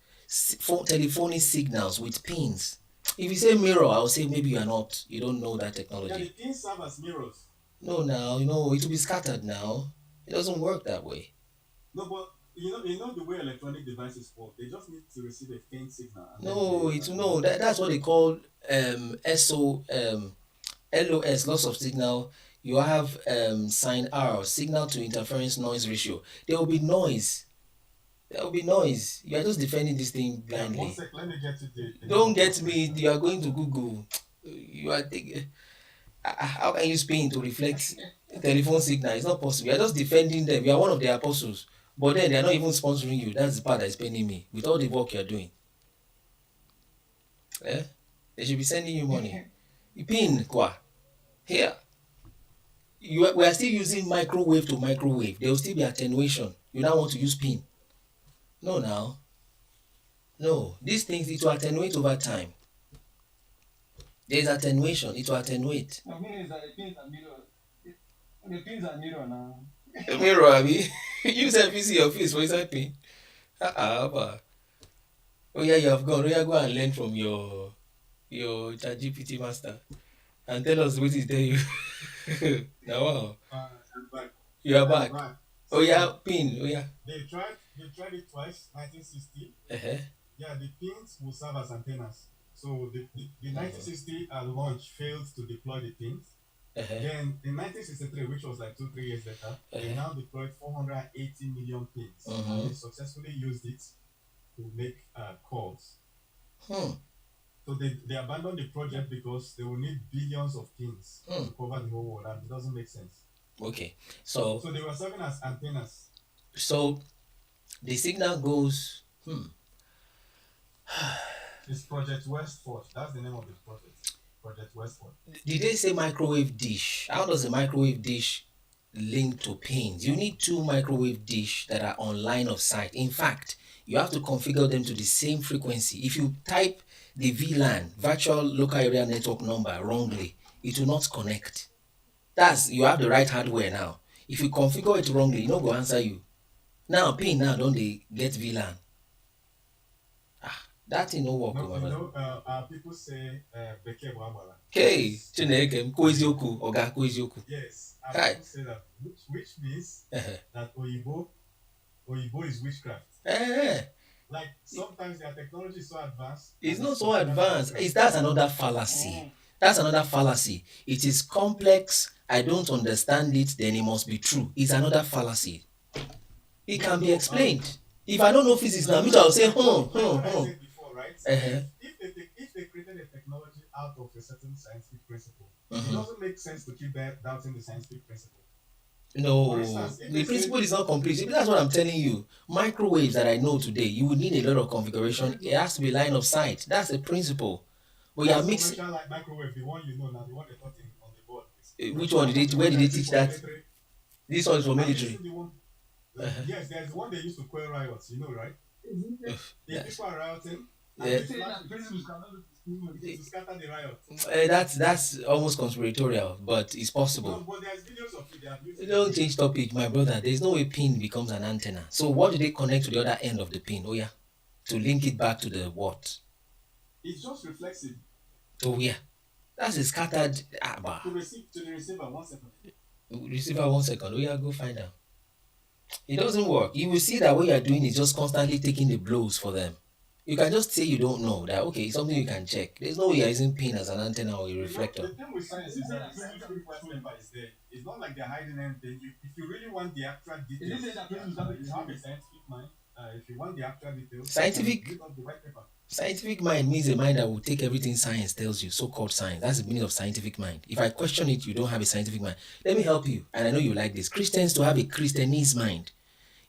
A: telephonic signals with pins. If you say mirror, I'll say maybe you don't know that
M: Yeah,
A: technology.
M: the pins serve as mirrors.
A: No, now, it will be scattered now. It doesn't work that way.
M: No, but you know the way electronic devices work. They just need to receive a faint signal. And
A: No, that's what they call LOS, loss of signal. You have sign R, signal to interference noise ratio. There will be noise. You are just defending this thing
M: Yeah,
A: blindly.
M: one sec, let me get you the
A: Don't get me. You are going to Google. You are thinking, how can you spin to reflect telephone signal? It's not possible. You are just defending them. You are one of their apostles. But then they are not even sponsoring you. That's the part that is paining me. With all the work you are doing. They should be sending you money. Pin, kwa. Here. We are still using microwave to microwave. There will still be attenuation. You now want to use pin. No, now. No. These things, it will attenuate over time. There is attenuation. It will attenuate.
E: The meaning is that the pins are mirror. The pins are mirror now.
A: Mirror, Abi. You said you see your face for inside pin. Oh yeah, you have gone. Oh yeah, go and learn from your ChatGPT master and tell us what he tell you. Now, wow.
M: I'm back.
A: You are back.
M: Right.
A: Oh yeah, pin. Oh yeah.
M: They tried it twice, 1960. Yeah, the pins will serve as antennas. So the 1960 launch failed to deploy the pins. Then in 1963, which was like 2-3 years later, they now deployed 480 million pins, and they successfully used it to make calls. So they abandoned the project because they will need billions of pins to cover the whole world, and it doesn't make sense.
A: Okay, so
M: they were serving as antennas.
A: So the signal goes.
M: It's Project Westford. That's the name of the project. Project Westford.
A: Did they say microwave dish? How does a microwave dish link to pins? You need 2 microwave dish that are on line of sight. In fact, you have to configure them to the same frequency. If you type the VLAN, virtual local area network number, wrongly, it will not connect. You have the right hardware now. If you configure it wrongly, it no go answer you. Now pin now don't they get VLAN? That thing no work.
M: People say Beke Wabala.
A: Okay, Chineke, Kweziyoku, Oga Kweziyoku.
M: Yes, people say that, which means that Oyibo is witchcraft. Like sometimes their technology is so advanced.
A: It's not so advanced. That's another fallacy. That's another fallacy. It is complex. I don't understand it. Then it must be true. It's another fallacy. It can be explained. If I don't know physics now, I'll say,
M: If they created a technology out of a certain scientific principle, it doesn't make sense to keep doubting the scientific principle.
F: For
A: No,
F: instance, if
A: the
F: they say
A: principle is not complete. That's what I'm telling you. Microwaves that I know today, you would need a lot of configuration. It has to be line of sight. That's the principle. But you are
F: that's
A: mixing.
F: conventional like microwave, the one you know now, the one they taught on the board.
A: Which one
F: Conventional
A: did they? Where
F: microwave
A: did
F: that
A: they
F: is used
A: teach
F: for
A: that?
F: military.
A: This one is for
F: Have you
A: military.
F: seen the one?
A: Uh-huh.
F: Yes, there's one they used to quell riots, you know, right? If
A: Yes.
F: people are rioting,
A: Yeah.
F: and they flash it to scatter the riot.
A: That's almost conspiratorial, but it's
F: No,
A: possible.
F: but there's videos of it. They have used
A: You
F: it
A: don't
F: again.
A: change topic, my brother. There's no way pin becomes an antenna. So what do they connect to the other end of the pin? Oh yeah, to link it back to the what?
F: It's just reflexive.
A: Oh yeah, that's a scattered
F: To the receiver, 1 second.
A: receiver. 1 second. Oh yeah, go find out. It doesn't work. You will see that what you are doing is just constantly taking the blows for them. You can just say you don't know that. Okay, it's something you can check. There's no way you're using pin as an antenna or a reflector.
F: The thing with science is that scientific whatever is there. It's not like they're hiding anything. If you really want the actual details, you have a scientific mind. If you want the actual details, read up the white paper.
A: Scientific mind means a mind that will take everything science tells you, so-called science. That's the meaning of scientific mind. If I question it, you don't have a scientific mind. Let me help you, and I know you like this. Christians to have a Christianese mind.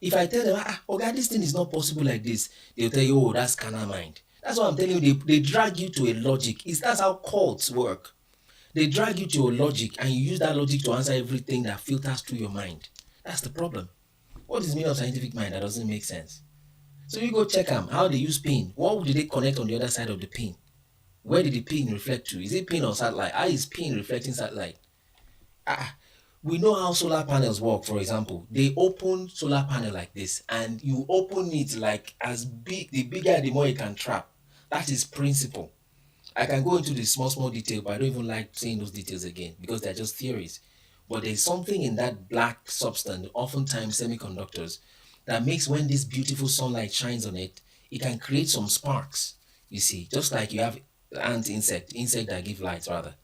A: If I tell them, oh God, this thing is not possible like this, they'll tell you, oh, that's carnal mind. That's what I'm telling you. They drag you to a logic. That's how cults work. They drag you to a logic, and you use that logic to answer everything that filters through your mind. That's the problem. What is the meaning of scientific mind? That doesn't make sense. So you go check them, how they use pin. What did they connect on the other side of the pin? Where did the pin reflect to? Is it pin or satellite? How is pin reflecting satellite? We know how solar panels work, for example. They open solar panel like this, and you open it like as big, the bigger the more you can trap. That is principle. I can go into the small detail, but I don't even like saying those details again because they're just theories. But there's something in that black substance, oftentimes semiconductors, that makes when this beautiful sunlight shines on it, it can create some sparks. You see, just like you have insect that give light rather.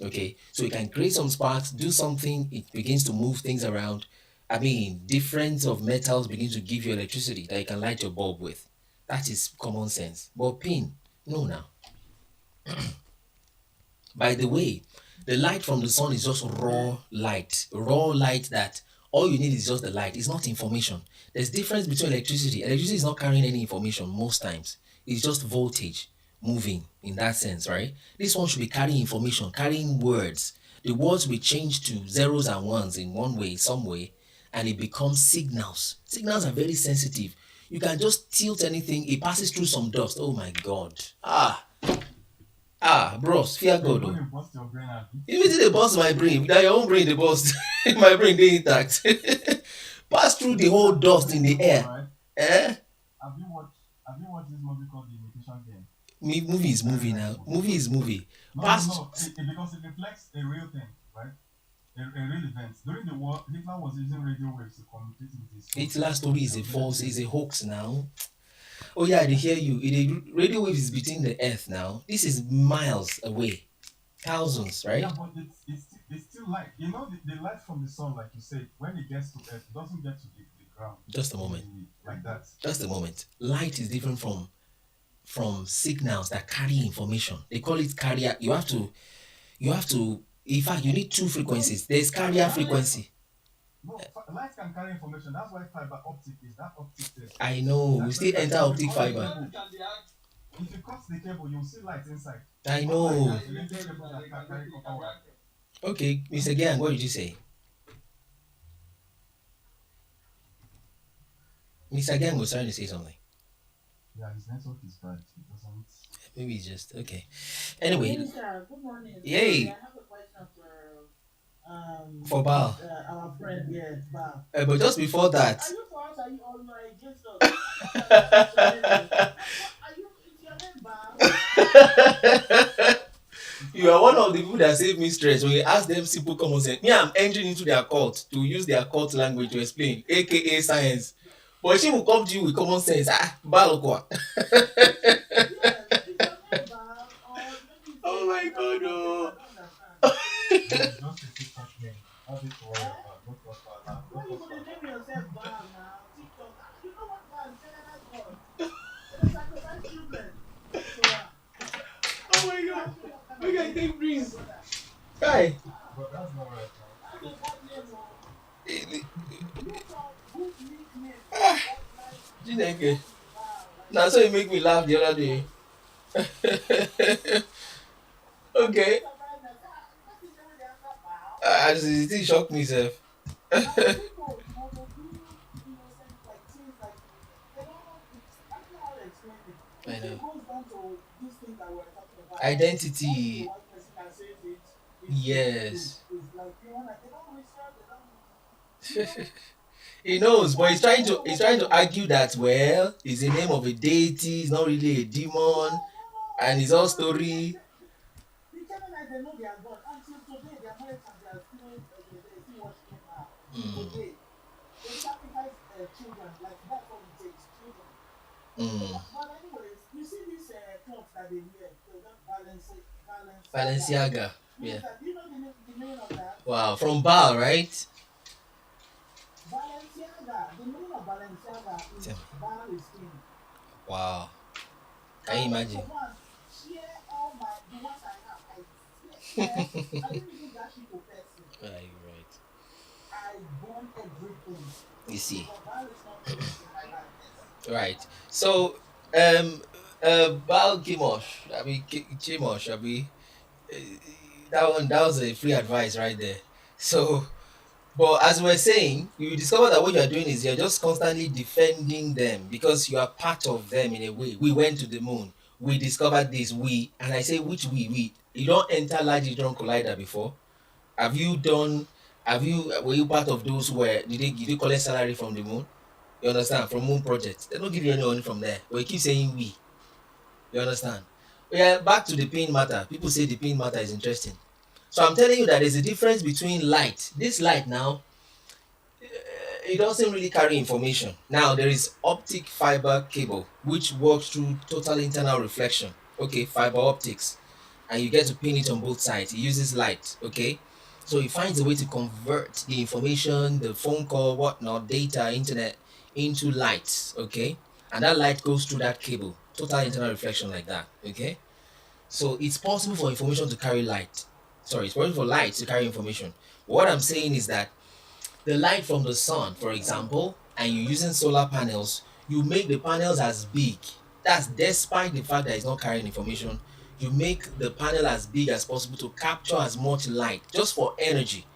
A: Okay, so it can create some sparks, do something, it begins to move things around. I mean, difference of metals begin to give you electricity that you can light your bulb with. That is common sense. But pin, no now. By the way, the light from the sun is just raw light that all you need is just the light. It's not information. There's difference between electricity. Electricity is not carrying any information most times. It's just voltage moving in that sense, right? This one should be carrying information, carrying words. The words will change to zeros and ones in one way, some way, and it becomes signals. Signals are very sensitive. You can just tilt anything, it passes through some dust. Oh my God. Bros, fear God.
F: You bust your brain out.
A: Even they bust my brain, now your own brain they bust. My brain they intact. Pass through the whole dust in the air.
F: Right?
A: Eh?
F: Have you watched this movie called The Imitation Game?
A: Movie is movie now. Movie is movie.
F: No,
A: Pass.
F: because it reflects a real thing, right? A real event. During the war, Hitler was using radio waves to communicate with his.
A: Hitler's story is a false, is a hoax now. Oh yeah, I did hear you. The radio wave is between the earth now. This is miles away. Thousands, right?
F: Yeah, but it's still light. You know, the light from the sun, like you said, when it gets to earth, it doesn't get to the ground.
A: Just a moment.
F: Like that.
A: Just a moment. Light is different from signals that carry information. They call it carrier. You have to in fact you need two frequencies. There's carrier frequency.
F: No, light can carry information. That's why fiber optic is that optic test.
A: I know. We still enter optic fiber.
F: If you cut the cable, you'll see light inside.
A: I know. Okay, Mr. Gang, what did you say? Mr. Gang was trying to say something.
F: Yeah, his network is bad. It doesn't.
A: Maybe it's just okay. Anyway.
N: Good morning.
A: Yay.
N: I have a question
A: for Bal.
N: Our friend, yes, Bal.
A: But just before that.
N: Are you for us? Are you all against us? Are you? Is your name Bal?
A: You are one of the people that save me stress when you ask them simple common sense. Me, I'm entering into their cult to use their cult language to explain, aka science. But she will come to you with common sense. Balokwa. Oh my God, no. Oh my God. We can take breeze. Guy.
N: Look up good nickname
A: Ah,
N: like
A: Chineke.
N: wow, like
A: Now so you make me laugh the other day.
N: I'm even
A: Okay.
N: surprised that what is the answer wow?
A: As it still shock me, sir.
N: Like people when they do innocent like things like they don't it's I don't know how to explain it.
A: I
N: It still
A: know.
N: goes down to this thing that we're talking about. Once it's a
A: Identity.
N: white person that says it's true.
A: Yes.
N: It's like you know like they don't research, they don't you know
A: He knows, but
N: why
A: he's trying
N: I
A: to
N: don't
A: he's
N: know
A: trying
N: why
A: to argue that well, it's the name of a deity, it's not really a demon, and it's all story.
N: the Canaanites they know they are God. Until today the Americans they are still they still worshiping
A: Mm,
N: today. They sacrifice children, like that's what it takes, children.
A: mm.
N: But anyways, you see these clothes that they wear, the Balenciaga.
A: Balenciaga.
N: Means
A: Yeah.
N: that do you know the meaning of that?
A: Wow. From Baal, right?
N: Balenciaga. The meaning of Balenciaga is
A: Tell me.
N: Baal is king.
A: Wow. Can
N: I
A: you
N: went to
A: imagine?
N: go and share all the ones I have. I didn't even dash it to person.
A: Right, right.
N: I burn everything.
A: You see.
N: Because Baal is not king in my life.
A: Right. So, Baal Kimosh, I mean Chimosh, I mean, uh, that was a free advice right there. So, but as we're saying, you discover that what you are doing is you're just constantly defending them because you are part of them in a way. We went to the moon. We discovered this. We, and I say which we. We. You don't enter Large Hadron Collider before. Have you done? Have you? Were you part of those where did you collect salary from the moon? You understand? From moon project, they don't give you any money from there. But you keep saying we. You understand? Yeah. Back to the pin matter. People say the pin matter is interesting. So I'm telling you that there's a difference between light. This light now it doesn't really carry information. Now there is optic fiber cable which works through total internal reflection. Okay, fiber optics, and you get to pin it on both sides. It uses light. Okay, so it finds a way to convert the information, the phone call, whatnot, data, internet into light. Okay, and that light goes through that cable, total internal reflection like that. Okay, so it's possible for information to carry light. Sorry, it's possible for light to carry information. What I'm saying is that the light from the sun, for example, and you're using solar panels, you make the panels as big. That's despite the fact that it's not carrying information. You make the panel as big as possible to capture as much light just for energy.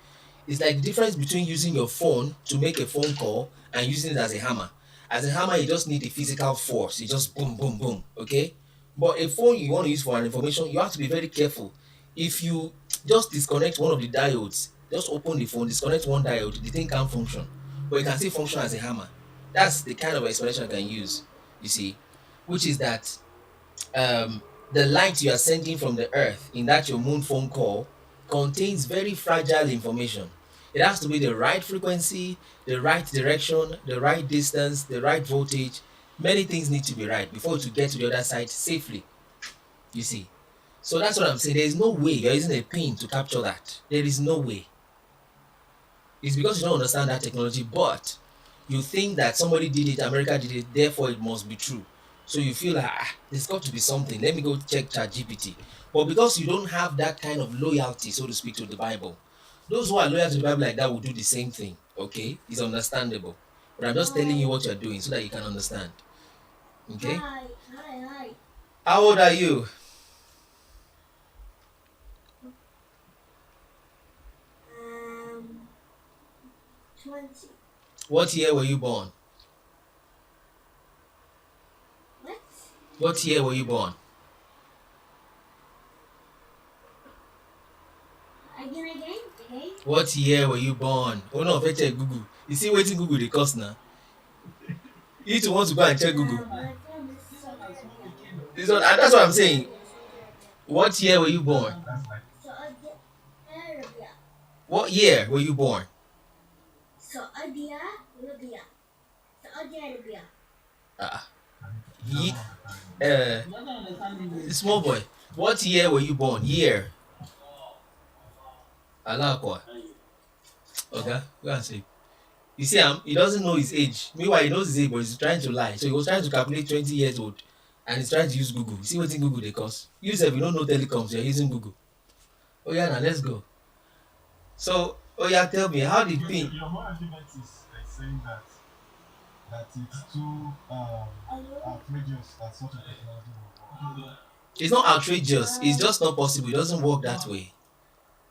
A: It's like the difference between using your phone to make a phone call and using it as a hammer. As a hammer, you just need the physical force. You just boom, boom, boom. Okay? But a phone you want to use for an information, you have to be very careful. If you just disconnect one of the diodes, just open the phone, disconnect one diode, the thing can't function. But it can still function as a hammer. That's the kind of explanation I can use, you see, which is that um, the light you are sending from the earth in that your moon phone call contains very fragile information. It has to be the right frequency, the right direction, the right distance, the right voltage. Many things need to be right before to get to the other side safely, you see. So that's what I'm saying. There is no way you're using a pin to capture that. There is no way. It's because you don't understand that technology, but you think that somebody did it, America did it, therefore it must be true. So you feel like there's got to be something. Let me go check ChatGPT. But because you don't have that kind of loyalty, so to speak, to the Bible, those who are loyal to the Bible like that will do the same thing. Okay, it's understandable. But I'm just telling you what you're doing so that you can understand. Okay.
O: Hi.
A: How old are you?
O: Um, 20.
A: What year were you born?
O: What?
A: What year were you born?
O: Again?
A: What year were you born? Oh no, fetch check Google. You see waiting Google the cost now. You too want to go and check Google. This one, and that's what I'm saying. What year were you born?
O: Arabia.
A: What year were you born?
O: Saudi Arabia.
A: Ye- small boy. What year were you born? Year. Alakwa. Okay, go and sleep. You see, he doesn't know his age. Meanwhile, he knows his age, but he's trying to lie. So he was trying to calculate 20 years old, and he's trying to use Google. You see what in Google they cost? You said you don't know telecoms, you're using Google. Oh yeah, now let's go. So Oh yeah, tell me how did
F: Okay, so
A: pin?
F: your whole argument is saying that it's too outrageous that such a technology will work.
A: It's not outrageous. It's just not possible. It doesn't work that way.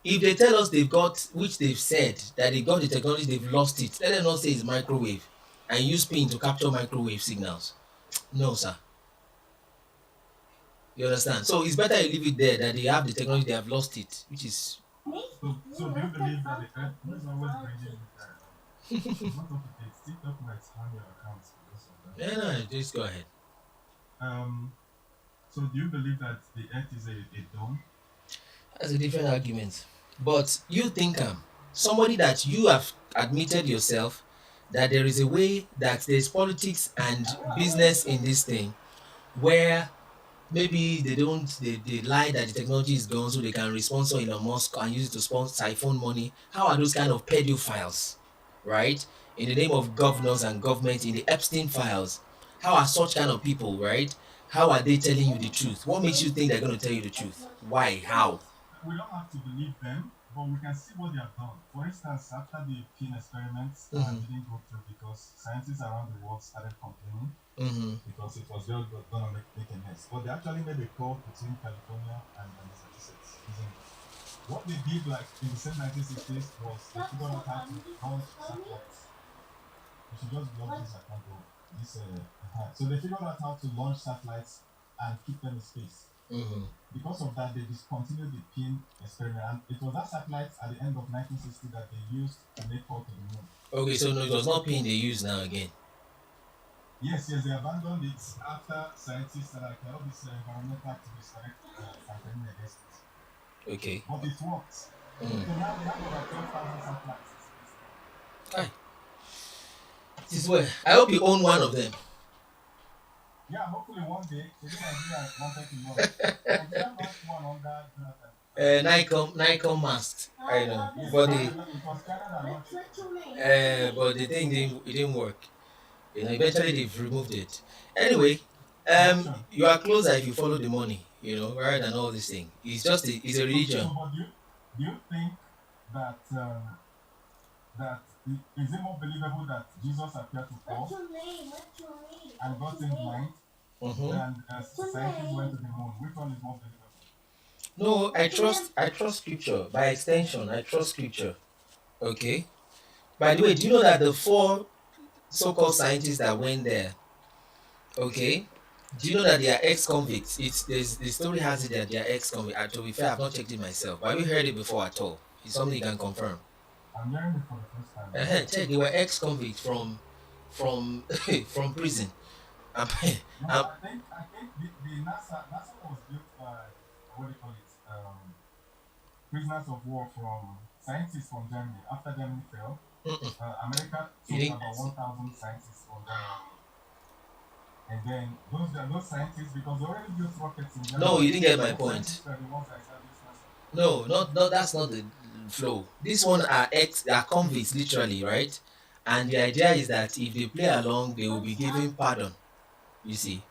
A: If they tell us they've got, which they've said that they got the technology, they've lost it. Let them not say it's microwave and use pin to capture microwave signals. No, sir. You understand? So it's better you leave it there that they have the technology, they have lost it, which is.
F: So do you believe that the earth is always bringing not up to date? TikTok might harm your accounts because of that.
A: Yeah, no, just go ahead.
F: So do you believe that the earth is a dome?
A: That's a different argument. But you think somebody that you have admitted yourself that there is a way that there's politics and business in this thing where maybe they lie that the technology is gone so they can responsor Elon Musk and use it to siphon money. How are those kind of pedophiles, right? In the name of governors and government in the Epstein files, how are such kind of people, right? How are they telling you the truth? What makes you think they're going to tell you the truth? Why? How?
F: We don't have to believe them, but we can see what they have done. For instance, after the pin experiments didn't go through because scientists around the world started complaining because it was just going to make a mess. But they actually made a call between California and Massachusetts. What they did, like in the same 1960s, was they figured out how to launch satellites. You should just log this account or this. So they figured out how to launch satellites and keep them in space. Because of that, they discontinued the pin experiment, and it was that satellite at the end of 1960 that they used to make call to the moon.
A: Okay, so no, it was not pin they use now again.
F: Yes, they abandoned it after scientists said like all these environmental activists started campaigning against it.
A: Okay.
F: But it worked. So now they have over 12,000 satellites.
A: Hi. This is where I hope you own one of them.
F: Yeah, hopefully one day. Maybe Nigeria wanted to know. Nigeria lost one on that.
A: Nikon masks. I know, but the thing didn't work. You know, eventually they've removed it. Anyway, you are closer if you follow the money. You know, rather than all this thing. It's just it's a religion.
F: So, do you think that is it more believable that Jesus appeared to Paul and got him blind than scientists went to the moon? Which one is more believable?
A: No, I trust scripture. By extension, I trust scripture. Okay. By the way, do you know that the 4 so-called scientists that went there, okay, do you know that they are ex-convicts? The story has it that they are ex-convicts. To be fair, I've not checked it myself, but have you heard it before at all? It's something you can confirm.
F: I'm hearing it for the first time.
A: Check, they were ex-convicts from prison.
F: I think the NASA was built by what do you call it? Prisoners of war from scientists from Germany. After Germany fell, America took about 1,000 scientists from Germany. And then those scientists, because they already built rockets in Germany.
A: No, you didn't get my point. No, that's not the flow. This one are convicts literally, right? And the idea is that if they play along, they will be given pardon. You see,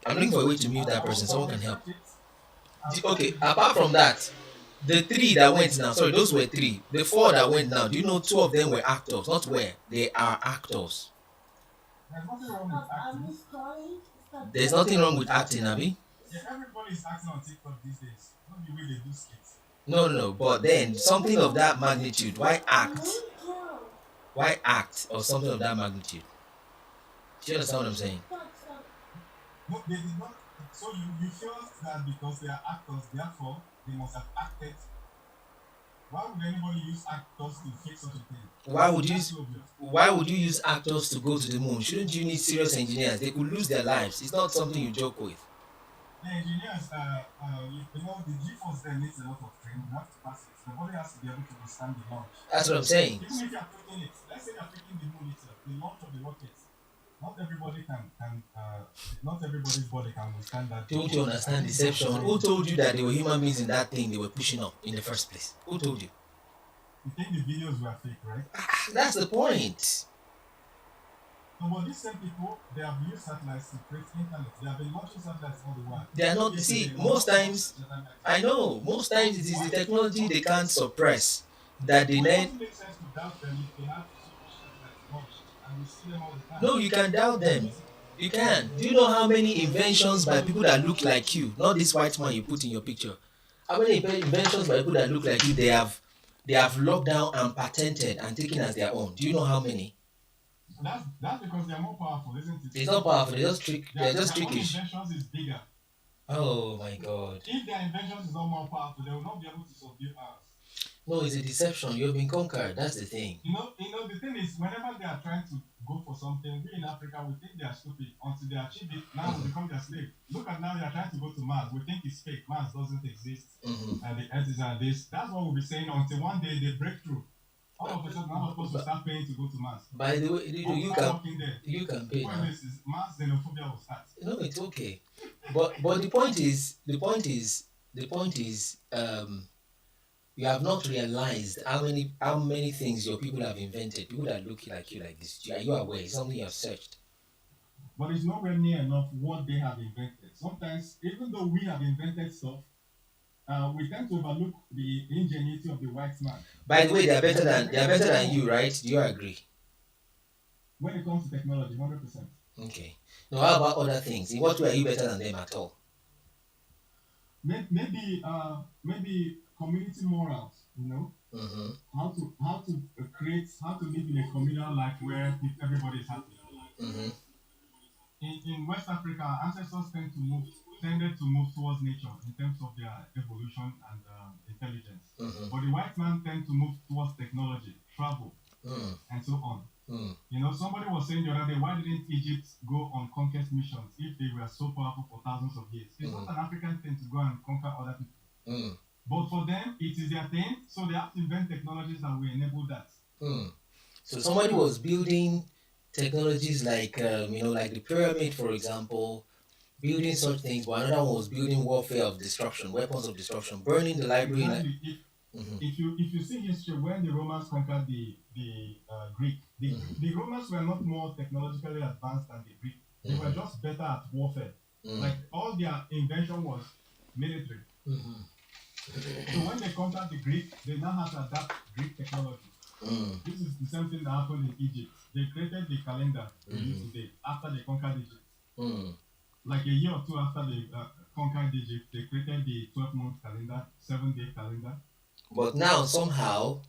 A: I'm looking for a way to mute that person. Someone can help. Okay, apart from that, the 3 that went now, sorry, those were 3. The 4 that went now, do you know 2 of them were actors? Not were, they are actors.
F: There's nothing wrong with acting.
A: There's nothing wrong with acting, Abby.
F: Yeah, everybody's acting on TikTok these days. Not the way they do skits.
A: No, but then something of that magnitude, why act? Why act or something of that magnitude? Do you understand what I'm saying?
F: No, they did not. So you feel that because they are actors, therefore they must have acted. Why would anybody use actors to fix such a thing?
A: Why would you use actors to go to the moon? Shouldn't you need serious engineers? They could lose their lives. It's not something you joke with.
F: The engineers, the G-force there needs a lot of training. You have to pass it. The body has to be able to withstand the launch.
A: That's what I'm saying.
F: Even if you are taking it, let's say you are taking the moon itself, the launch of the rockets. Not everybody's body can withstand that.
A: Don't you understand deception? Who told you that there were human beings in that thing they were pushing up in the first place? Who told you?
F: You think the videos were fake, right?
A: That's the point.
F: No, but these same people, they have used satellites to create internet. They have been launching satellites all the while.
A: They are not, see, most times, I know, most times it is the technology they can't suppress. that they
F: But it
A: then.
F: doesn't make sense to doubt them if they have so much strength like God and we see them all the time.
A: No, you can doubt
F: That
A: them.
F: means
A: You can. Do you know how many inventions by people that look like you, not this white man you put in your picture? How many inventions by people that look like you they have locked down and patented and taken as their own? Do you know how many?
F: that's because they're more powerful, isn't it?
A: It's not powerful. They're just
F: Their own
A: trickish.
F: inventions is bigger.
A: Oh my God.
F: If their inventions is not more powerful, they will not be able to subdue ours.
A: No, it's a deception. You've been conquered. That's the thing.
F: The thing is, whenever they are trying to go for something, we in Africa we think they are stupid until they achieve it. Now we become their slave. Look at now they are trying to go to Mars. We think it's fake. Mars doesn't exist, and the Earth is and this. That's what we'll be saying until one day they break through. All of a sudden, all of us will start paying to go to Mars.
A: By the way, you can pay now.
F: Mars xenophobia will start.
A: No, it's okay. But the point is, you have not realized how many things your people have invented. People that look like you like this. Are you aware? It's something you have searched.
F: But it's nowhere near enough what they have invented. Sometimes, even though we have invented stuff, we tend to overlook the ingenuity of the white man.
A: By the way, they are better than you, right? Do you agree?
F: When it comes to technology, 100%.
A: Okay. Now, how about other things? In what way are you better than them at all?
F: Maybe community morals. How to live in a communal life where everybody is happy. In West Africa, our ancestors tended to move towards nature in terms of their evolution and intelligence. But the white man tend to move towards technology, travel, and so on. Somebody was saying the other day, why didn't Egypt go on conquest missions if they were so powerful for thousands of years? It's not an African thing to go and conquer other people. But for them, it is their thing, so they have to invent technologies that will enable that.
A: So somebody was building technologies like the pyramid, for example, building such things, but another one was building warfare of destruction, weapons of destruction, burning the library.
F: Exactly. If you see history, when the Romans conquered the Greek, the Romans were not more technologically advanced than the Greek. They were just better at warfare. Like all their invention was military. So when they conquered the Greek, they now have to adapt Greek technology. This is the same thing that happened in Egypt. They created the calendar we use today after they conquered Egypt. Like a year or two after they conquered Egypt, they created the 12-month calendar, 7-day calendar.
A: But now somehow,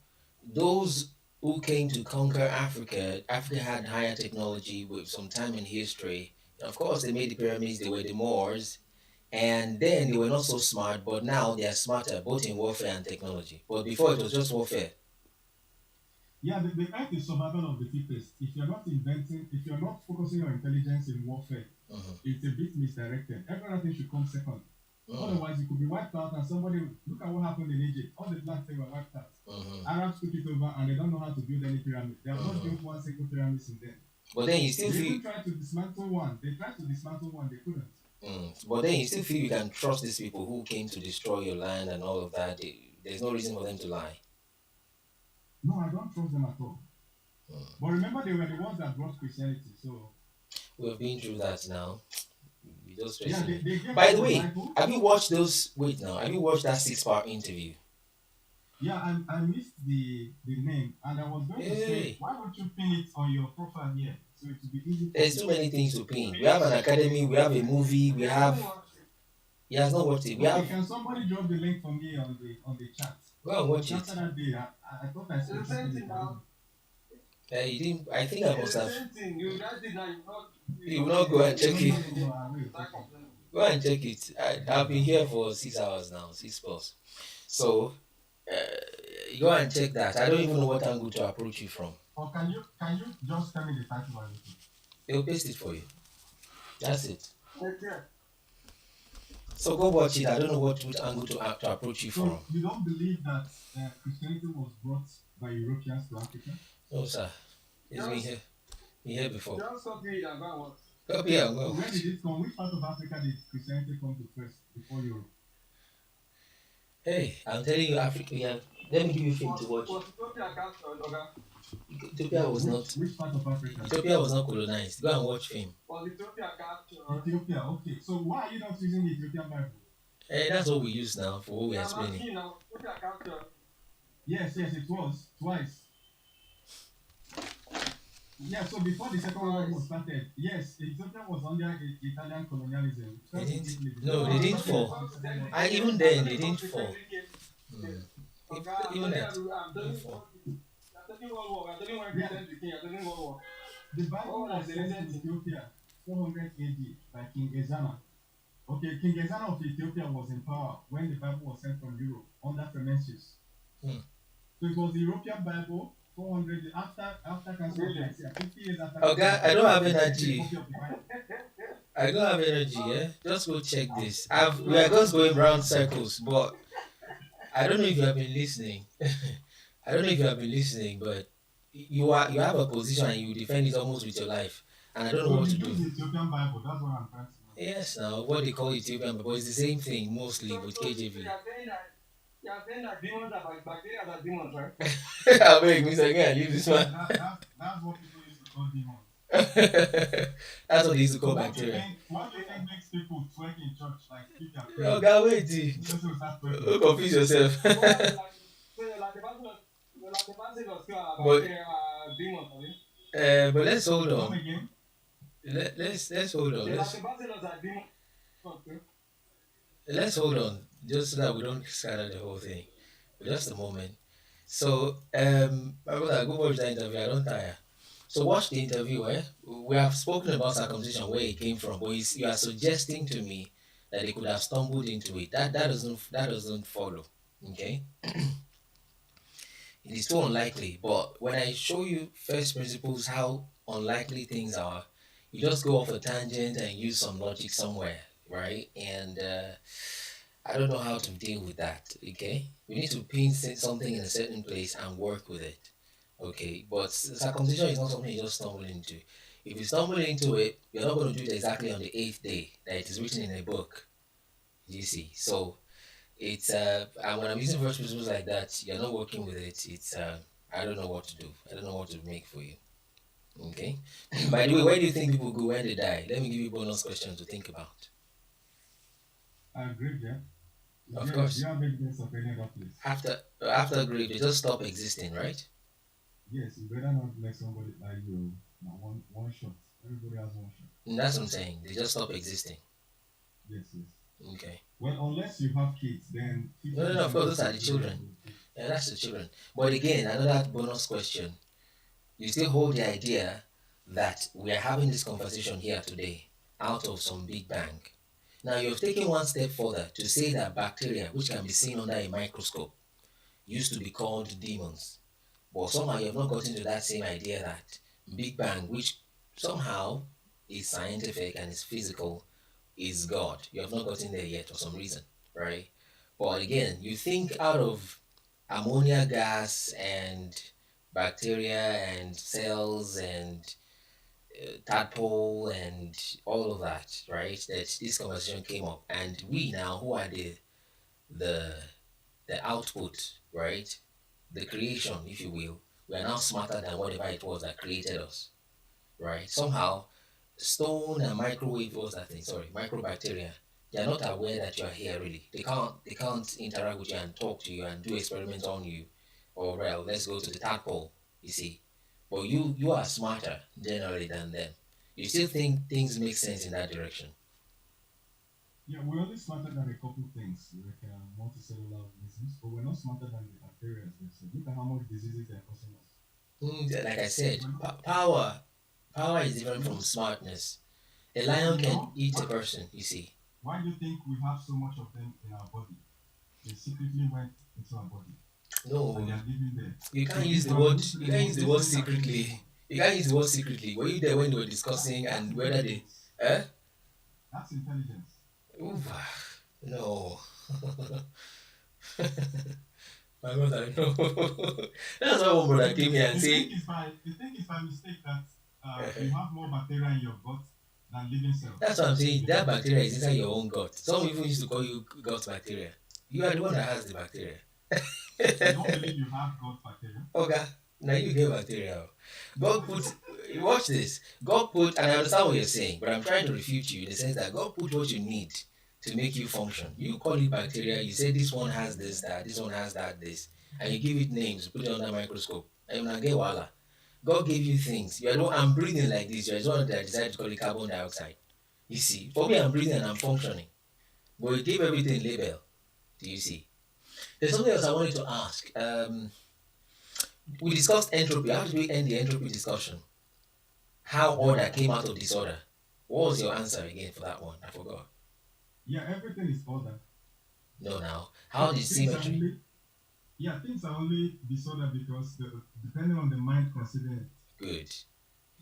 A: those who came to conquer Africa had higher technology with some time in history. Of course, they made the pyramids. They were the Moors. And then they were not so smart, but now they are smarter, both in warfare and technology. But before it was just warfare.
F: Yeah, the earth is survival of the fittest. If you're not focusing your intelligence in warfare, it's a bit misdirected. Every other thing should come second. Otherwise, you could be wiped out and somebody, look at what happened in Egypt. All the plants they were wiped out. Arabs took it over and they don't know how to build any pyramid. They have not built one single pyramid since then.
A: But then you still feel...
F: They tried to dismantle one. They couldn't.
A: But then you still feel you can trust these people who came to destroy your land and all of that. There's no reason for them to lie.
F: No, I don't trust them at all. But remember, they were the ones that brought Christianity, so...
A: We've been through that now.
F: They
A: By the way, have you watched those... Wait now, have you watched that 6-part interview?
F: Yeah, I missed the name, and I was going to say, why don't you pin it on your profile here? So it will be easy.
A: There's too many things to pin. We have an academy, we have a movie, we have... He has not watched it.
F: Can somebody drop the link for me on the chat?
A: Go and watch it.
F: After that day, I thought I said something.
A: You didn't... I think I must have...
F: You
A: will not go and check it. Go and check it. I've been here for 6 hours now, 6+. So, go and check that. I don't even know what angle to approach you from.
F: Or can you just tell me the title or anything?
A: They'll paste it for you. That's it. So go watch it. I don't know what angle to approach you from.
F: You don't believe that Christianity was brought by Europeans to Africa?
A: No, sir. It's been here before.
E: Just copy it and go and watch.
A: Copy and go.
F: Where did it come? Which part of Africa did Christianity come to first before Europe?
A: Hey, I'm telling you, Africa. Yeah, let me give you a film to watch. Ethiopia was not.
F: Which part of Africa?
A: Ethiopia was not colonized. Go and watch film.
F: Ethiopia, okay. So why are you not using the Ethiopian Bible?
A: Hey, that's what we use now for what we're explaining.
J: Yes, it was twice. Yeah, so before the Second World War started, yes, Ethiopia was under Italian colonialism.
A: They
J: First in
A: didn't.
J: Italy
A: No,
J: before
A: they
E: No,
A: didn't
J: before
A: fall.
J: the Second World War.
A: And even then, they didn't fall. Mm. If,
E: Okay, I'm
A: even
E: telling
A: that,
E: you, I'm
A: they
E: telling
A: didn't
E: you,
A: fall.
E: I'm telling World War, I'm telling when
J: Yeah,
E: Christian became, I'm telling World War.
J: the Bible
E: What was
J: was
E: the
J: sent to
E: recent thing?
J: Ethiopia 400 AD by King Ezana. Okay, King Ezana of Ethiopia was in power when the Bible was sent from Europe under Fermentius.
A: Hmm.
J: So it was the European Bible 400 after Council of
E: Really?
J: Nicaea, 50 years after
A: Oh,
J: Council
A: God,
J: of
A: I don't
J: Nicaea,
A: have
J: they sent a
A: energy.
J: copy of the Bible.
A: I don't have energy. Yeah, just go check this. We are just going round circles, but I don't know if you have been listening. I don't know if you have been listening, but you have a position and you defend it almost with your life, and I don't know
J: So
A: what
J: you
A: to do.
J: use the Ethiopian Bible, that's what I'm trying to know.
A: Yes, now what they call Ethiopian, but it's the same thing mostly with
E: So
A: KJV.
E: you're saying that demons are bacteria are demons, right?
A: I beg, Mr. Again, leave this one.
J: That's what people used to call demons.
A: That's what they used to
J: So
A: call
J: what do you
A: bacteria.
J: think? What do you think makes people twerk in church, like speak and pray?
A: Oh, God, wait.
J: Just to start twerking.
A: Don't confuse yourself.
E: So like the person was still a
A: But
E: bacteria demons, right?
A: but let's hold
J: Come
A: on.
J: again?
A: Let's hold on.
E: The lactobacillus are demons. Okay.
A: Let's hold on, just so that we don't scatter the whole thing. For just a moment. So, my brother, go watch the interview. I don't tire. So watch the interview. We have spoken about circumcision, where it came from, but you are suggesting to me that they could have stumbled into it. That doesn't follow. Okay, it is too unlikely. But when I show you first principles, how unlikely things are, you just go off a tangent and use some logic somewhere, right? And I don't know how to deal with that. Okay, we need to pin something in a certain place and work with it. Okay, but circumcision is not something you just stumble into. If you stumble into it, you're not going to do it exactly on the eighth day that it is written in a book. You see, so it's and when I'm using first principles like that, you're not working with it. It's I don't know what to do. I don't know what to make for you. Okay. By the way, where do you think people go when they die? Let me give you a bonus question to think about.
J: I agree, yeah.
A: Of
J: Do
A: course,
J: you have evidence of any other place?
A: after grave, they just stop existing, right?
J: Yes, you better not let somebody like you. Now one shot. Everybody has one shot.
A: And that's what I'm saying. They just stop existing.
J: Yes.
A: Okay.
J: Well, unless you have kids, then
A: No. Of course, those are the children. Yeah, that's the children. But again, another bonus question. You still hold the idea that we are having this conversation here today out of some big bang. Now you've taken one step further to say that bacteria, which can be seen under a microscope, used to be called demons. But somehow you have not gotten to that same idea that Big Bang, which somehow is scientific and is physical, is God. You have not gotten there yet for some reason, right? But again, you think out of ammonia gas and bacteria and cells and tadpole and all of that, right? That this conversation came up, and we now, who are the the output, right? The creation, if you will, we are now smarter than whatever it was that created us, right? Somehow, stone and microwave, what's that thing? Sorry, microbacteria. They are not aware that you are here. Really, they can't interact with you and talk to you and do experiments on you. Or well, let's go to the tadpole. You see, but you are smarter generally than them. You still think things make sense in that direction.
J: Yeah, we're only smarter than a couple things, like multicellular organisms, but we're not smarter than the bacteria themselves. Look at how much diseases they're causing us.
A: Like I said, power is different from smartness. A lion
J: You
A: can
J: know,
A: eat a person. You see.
J: why do you think we have so much of them in our body? They secretly went into our body
A: No,
J: and they are living there.
A: you can't
J: So
A: use
J: if
A: the
J: we are
A: word.
J: going to
A: You
J: the
A: can't use the word
J: multicellular
A: secretly. You can't use the word secretly. Were you there when they were discussing and whether they?
J: intelligence,
A: Eh?
J: that's intelligence.
A: Oof, no. My brother, no. That's why one brother came here and
J: You
A: say,
J: think it's by mistake that you have more bacteria in your gut than living cells.
A: that's what I'm saying. That bacteria is inside your own gut. Some even used to call you gut bacteria. You are the one that has the bacteria.
J: You don't believe you have gut bacteria?
A: Okay. Now you get bacteria. God put, watch this. God put, and I understand what you're saying, but I'm trying to refute you in the sense that God put what you need to make you function. You call it bacteria. You say this one has this, that, this one has that, this. and you give it names, put it under a microscope, and you will get wahala. God gave you things. You are the one, I'm breathing like this. You are the one that decided to call it carbon dioxide. You see, for me, I'm breathing and I'm functioning. But you give everything label. Do you see? There's something else I wanted to ask. We discussed entropy. How did we end the entropy discussion? How order came out of disorder. What was your answer again for that one? I forgot.
J: Yeah, everything is order.
A: No, now. How did
J: Things are
A: symmetry?
J: only, yeah, things are only disorder because depending on the mind considering it.
A: Good.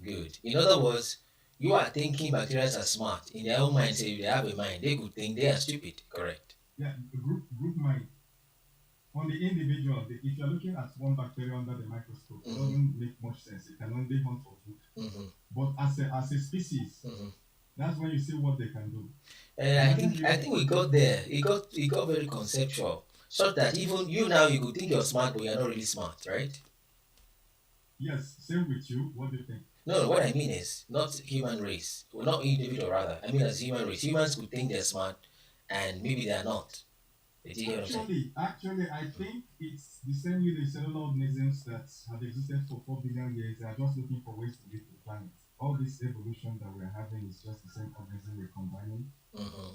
A: Good. In other words, you are thinking bacteria are smart. In their own mind, say they have a mind. They could think they are stupid. Correct.
J: Yeah, the group mind. On the individual, if you're looking at one bacteria under the microscope, it doesn't make much sense. It can only hunt for food. But as a species, that's when you see what they can do.
A: I think we got there. It got very conceptual, such that even you now you could think you're smart, but you're not really smart, right?
J: Yes, same with you. What do you think?
A: No, what I mean is not human race, or not individual rather. I mean as human race. Humans could think they're smart, and maybe they're not.
J: Actually, I think it's the same with the cellular organisms that have existed for 4 billion years. They are just looking for ways to live the planet. All this evolution that we're having is just the same organism we're combining,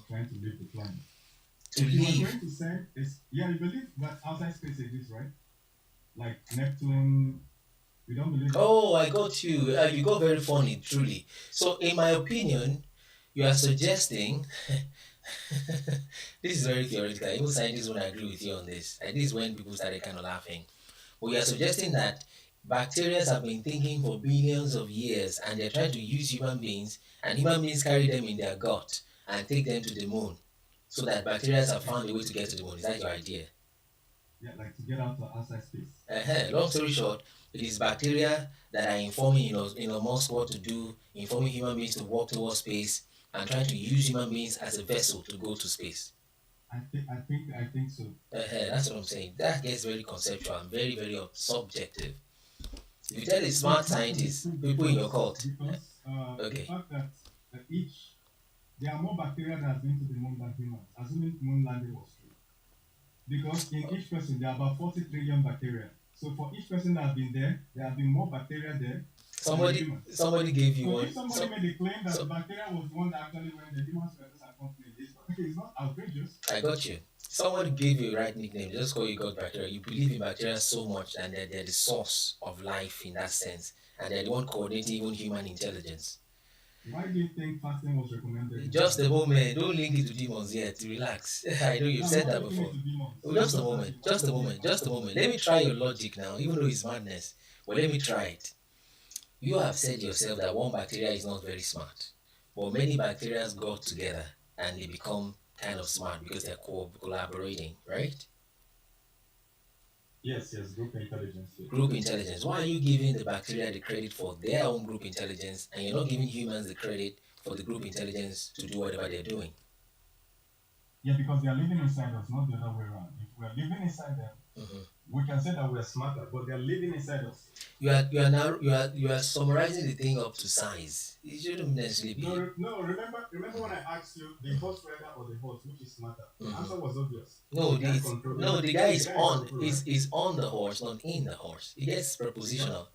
J: trying to live the planet.
A: To live.
J: You were going to say is, yeah, you believe that outside space exists, right? Like Neptune. You don't believe that?
A: Oh, I got you. You got very funny, truly. So, in my opinion, you are suggesting. This is very theoretical. Even scientists won't agree with you on this. And this is when people started kind of laughing. But you are suggesting that bacteria have been thinking for billions of years and they're trying to use human beings, and human beings carry them in their gut and take them to the moon. So that bacteria have found a way to get to the moon. Is that your idea?
J: Yeah, like to get out to outside space.
A: Long story short, it is bacteria that are informing Musk what to do, informing human beings to walk towards space, and trying to use human beings as a vessel to go to space.
J: I think so.
A: That's what I'm saying. That gets very conceptual and very, very subjective. If you tell a smart scientist, people in your cult.
J: Because the fact that there are more bacteria that have been to the moon than humans, assuming moon landing was true. Because in each person, there are about 40 trillion bacteria. So for each person that have been there have been more bacteria there.
A: Somebody gave you one.
J: If somebody made the claim that the bacteria was the one that actually went, the humans were just accompanied. It's not outrageous.
A: I got you. Someone gave you a right nickname. Just call you God bacteria. You believe in bacteria so much, and that they're the source of life in that sense, and they're the one coordinating even human intelligence.
J: Why do you think fasting was recommended?
A: Just a moment. Don't link it to demons yet. Relax. I know you've said that before. Just a moment. Let me try your logic now, even though it's madness. But let me try it. You have said yourself that one bacteria is not very smart, but many bacteria got together and they become kind of smart because they're collaborating, right?
J: Yes, group intelligence. Yes.
A: Group intelligence. Why are you giving the bacteria the credit for their own group intelligence and you're not giving humans the credit for the group intelligence to do whatever they're doing?
J: Yeah, because they are living inside us, not the other way around. If we are living inside them, we can say that we are smarter, but they are living inside us.
A: You are summarizing the thing up to size. It shouldn't necessarily be.
J: No. Remember when I asked you the horse rider or the horse, which is smarter? The answer was obvious.
A: The guy is on the horse, not in the horse. It gets prepositional.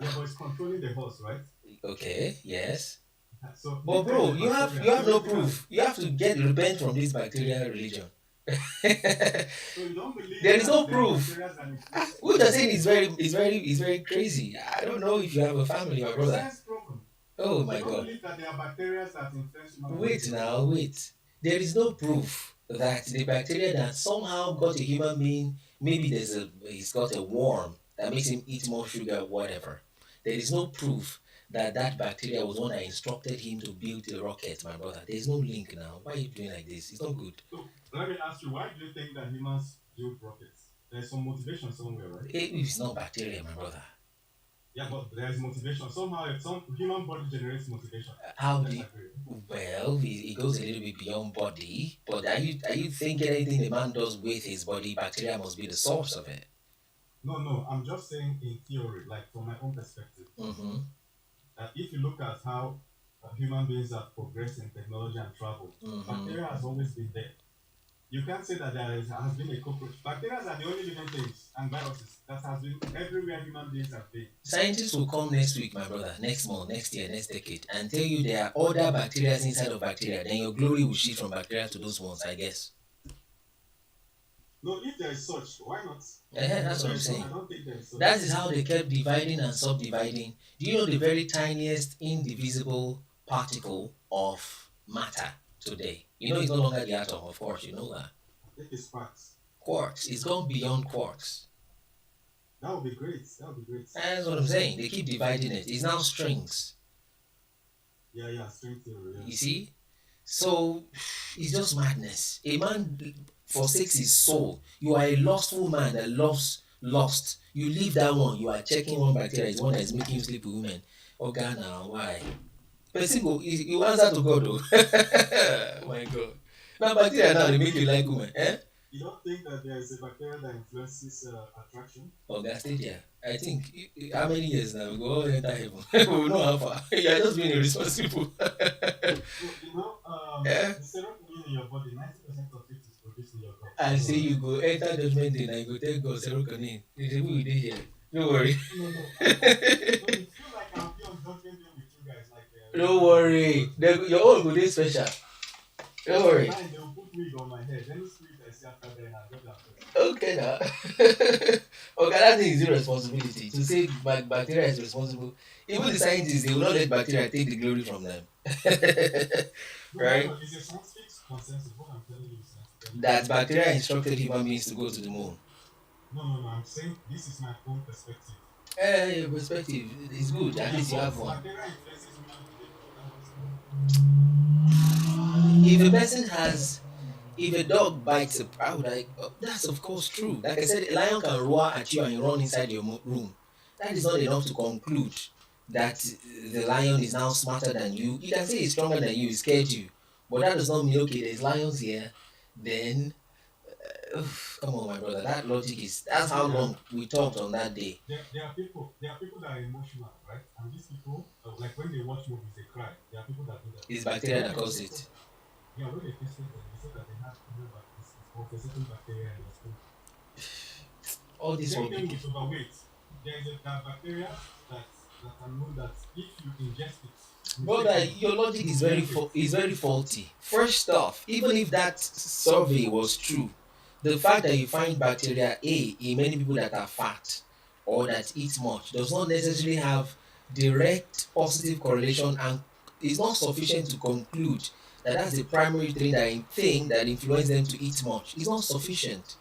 J: Yeah, but it's controlling the horse, right?
A: Okay. Yes.
J: So,
A: but bro, you have no proof. You have to repent from this bacterial religion.
J: So you don't believe
A: there is no proof. What you're saying is very crazy. I don't know if you have a family, my brother. Oh my God.
J: Believe that there are bacteria that influence
A: wait. There is no proof that the bacteria that somehow got a human being, maybe he's got a worm that makes him eat more sugar, whatever. There is no proof that bacteria was one that instructed him to build the rocket, my brother. There is no link now. Why are you doing like this? It's not good.
J: So, let me ask you, why do you think that humans build rockets? There's some motivation somewhere, right?
A: It's not bacteria, my brother.
J: Yeah, but there's motivation. Somehow, some human body generates motivation.
A: Well, it goes a little bit beyond body, but are you thinking anything the man does with his body, bacteria must be the source of it?
J: No, I'm just saying in theory, like from my own perspective. If you look at how human beings have progressed in technology and travel, bacteria has always been there. You can't say that has been a cockroach. Bacteria are the only living things and viruses that has been everywhere human beings have been.
A: Scientists will come next week, my brother, next month, next year, next decade, and tell you there are other bacteria inside of bacteria. Then your glory will shift from bacteria to those ones, I guess.
J: No, if there is such, why not?
A: That's what I'm saying.
J: I don't think there is such.
A: That is how they kept dividing and subdividing. Do you know the very tiniest indivisible particle of matter today? You know it's no longer the atom, of course, you know that.
J: I think it's quarks.
A: Quarks. It's gone beyond quarks.
J: That would be great. That would be great.
A: That's what I'm saying. They keep dividing it. It's now strings.
J: Yeah, string theory. Yeah.
A: You see? So it's just madness. A man forsakes his soul. You are a lustful man that loves lust. You leave that one. You are checking one bacteria. It's one that is making you sleep with women. Oh God, now why? Person go. You answer to God though. Oh my God. Now bacteria now they make you like women.
J: You don't think that there is a bacteria that influences attraction?
A: Oh, that's it, yeah. I think, how many years now? We go all enter heaven. We will know how far. You are just being irresponsible.
J: The serotonin in your body, 90% of it is produced in your body.
A: I say you go enter judgment day and you go tell God serotonin. You say, who will dey here? Don't worry.
J: No. It feels like I'm here on judgment day with you guys.
A: Don't worry. Your own go dey special. Don't worry.
J: They will put wig on my head. Any spirit I see after then, I'll get that.
A: Okay now. Okay, that thing is irresponsibility. To say bacteria is responsible. Even the scientists, they will not let bacteria take the glory from them. Right?
J: No, it's a scientific consensus. What I'm telling you is scientific.
A: That bacteria instructed human beings to go to the moon.
J: No. I'm saying this is my own perspective.
A: Your perspective is good. At least you have one.
J: Bacteria influences human beings.
A: If a dog bites that's of course true. Like I said, a lion can roar at you and you run inside your room. That is not enough to conclude that the lion is now smarter than you. You can say he's stronger than you, he scared you. But that does not mean, okay, there's lions here, then, come on, my brother, that logic is, that's how long we talked on that day.
J: There are people that are emotional, right? And these people, like when they watch movies, they cry. There are people that do that.
A: It's bacteria that causes it.
J: Yeah, when they tested them, they said that they had a certain bacteria in the skin.
A: All this
J: Same
A: will
J: thing
A: be.
J: with overweight. There is a bacteria that can know that if you ingest it.
A: Brother, your logic is very faulty. First off, even if that survey was true, the fact that you find bacteria A in many people that are fat or that eat much does not necessarily have direct positive correlation and is not sufficient to conclude that that's the primary thing that influences them to eat much. It's not sufficient.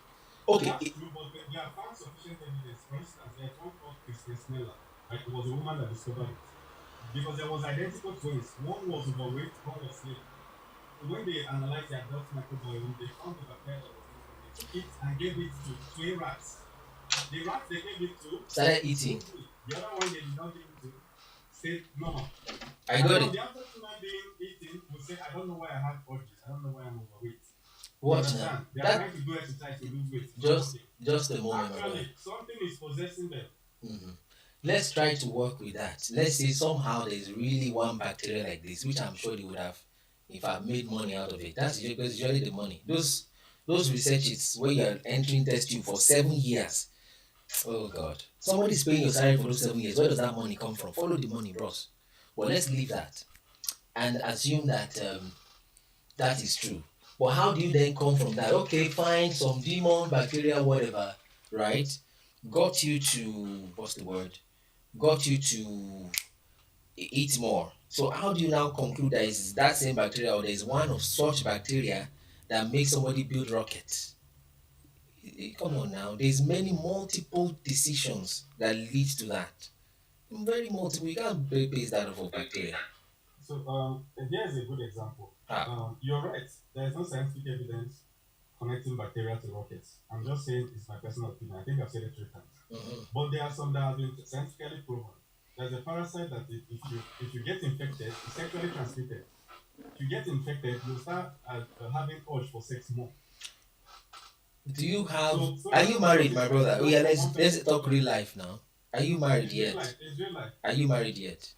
A: Okay.
J: That's true, but there are found sufficient evidence. For instance, there's one called Christmas Sneller. Like it was a woman that discovered it. Because there was identical twins. One was overweight, one was slim. So when they analyzed their blood microbiome, they found the bacteria that was missing. They took it and gave it to twin rats. The rats they gave it to
A: started eating.
J: The other one they did not give it to stayed normal.
A: I got it.
J: The other human being eating will say, I don't know why I have urges. I don't know why I'm overweight.
A: What
J: now? They are trying to do exercise to lose weight.
A: Just a moment.
J: Actually, something is possessing them.
A: Mm-hmm. Let's try to work with that. Let's say somehow there's really one bacteria like this, which I'm sure they would have, if I made money out of it. That's usually the money. Those researches where you are entering test tube for 7 years. Oh God. Somebody's paying your salary for those 7 years. Where does that money come from? Follow the money, bros. Well, let's leave that and assume that that is true. But how do you then come from that? Okay, fine, some demon, bacteria, whatever, right? Got you to, got you to eat more. So how do you now conclude that it's that same bacteria or there's one of such bacteria that makes somebody build rockets? Come on now, there's multiple decisions that lead to that. Very multiple, you can't base that off of bacteria.
J: So here's a good example. You're right, there's no scientific evidence connecting bacteria to rockets. I'm just saying it's my personal opinion. I think I've said it 3 times.
A: Mm-hmm.
J: But there are some that have been scientifically proven. There's a parasite that if you get infected, it's sexually transmitted. If you get infected, you'll start having urge for sex more.
A: Do you have? Are you married, my brother? Oh yeah, let's talk real life now. Are you married yet?
J: It's real life.
A: Are you married yet?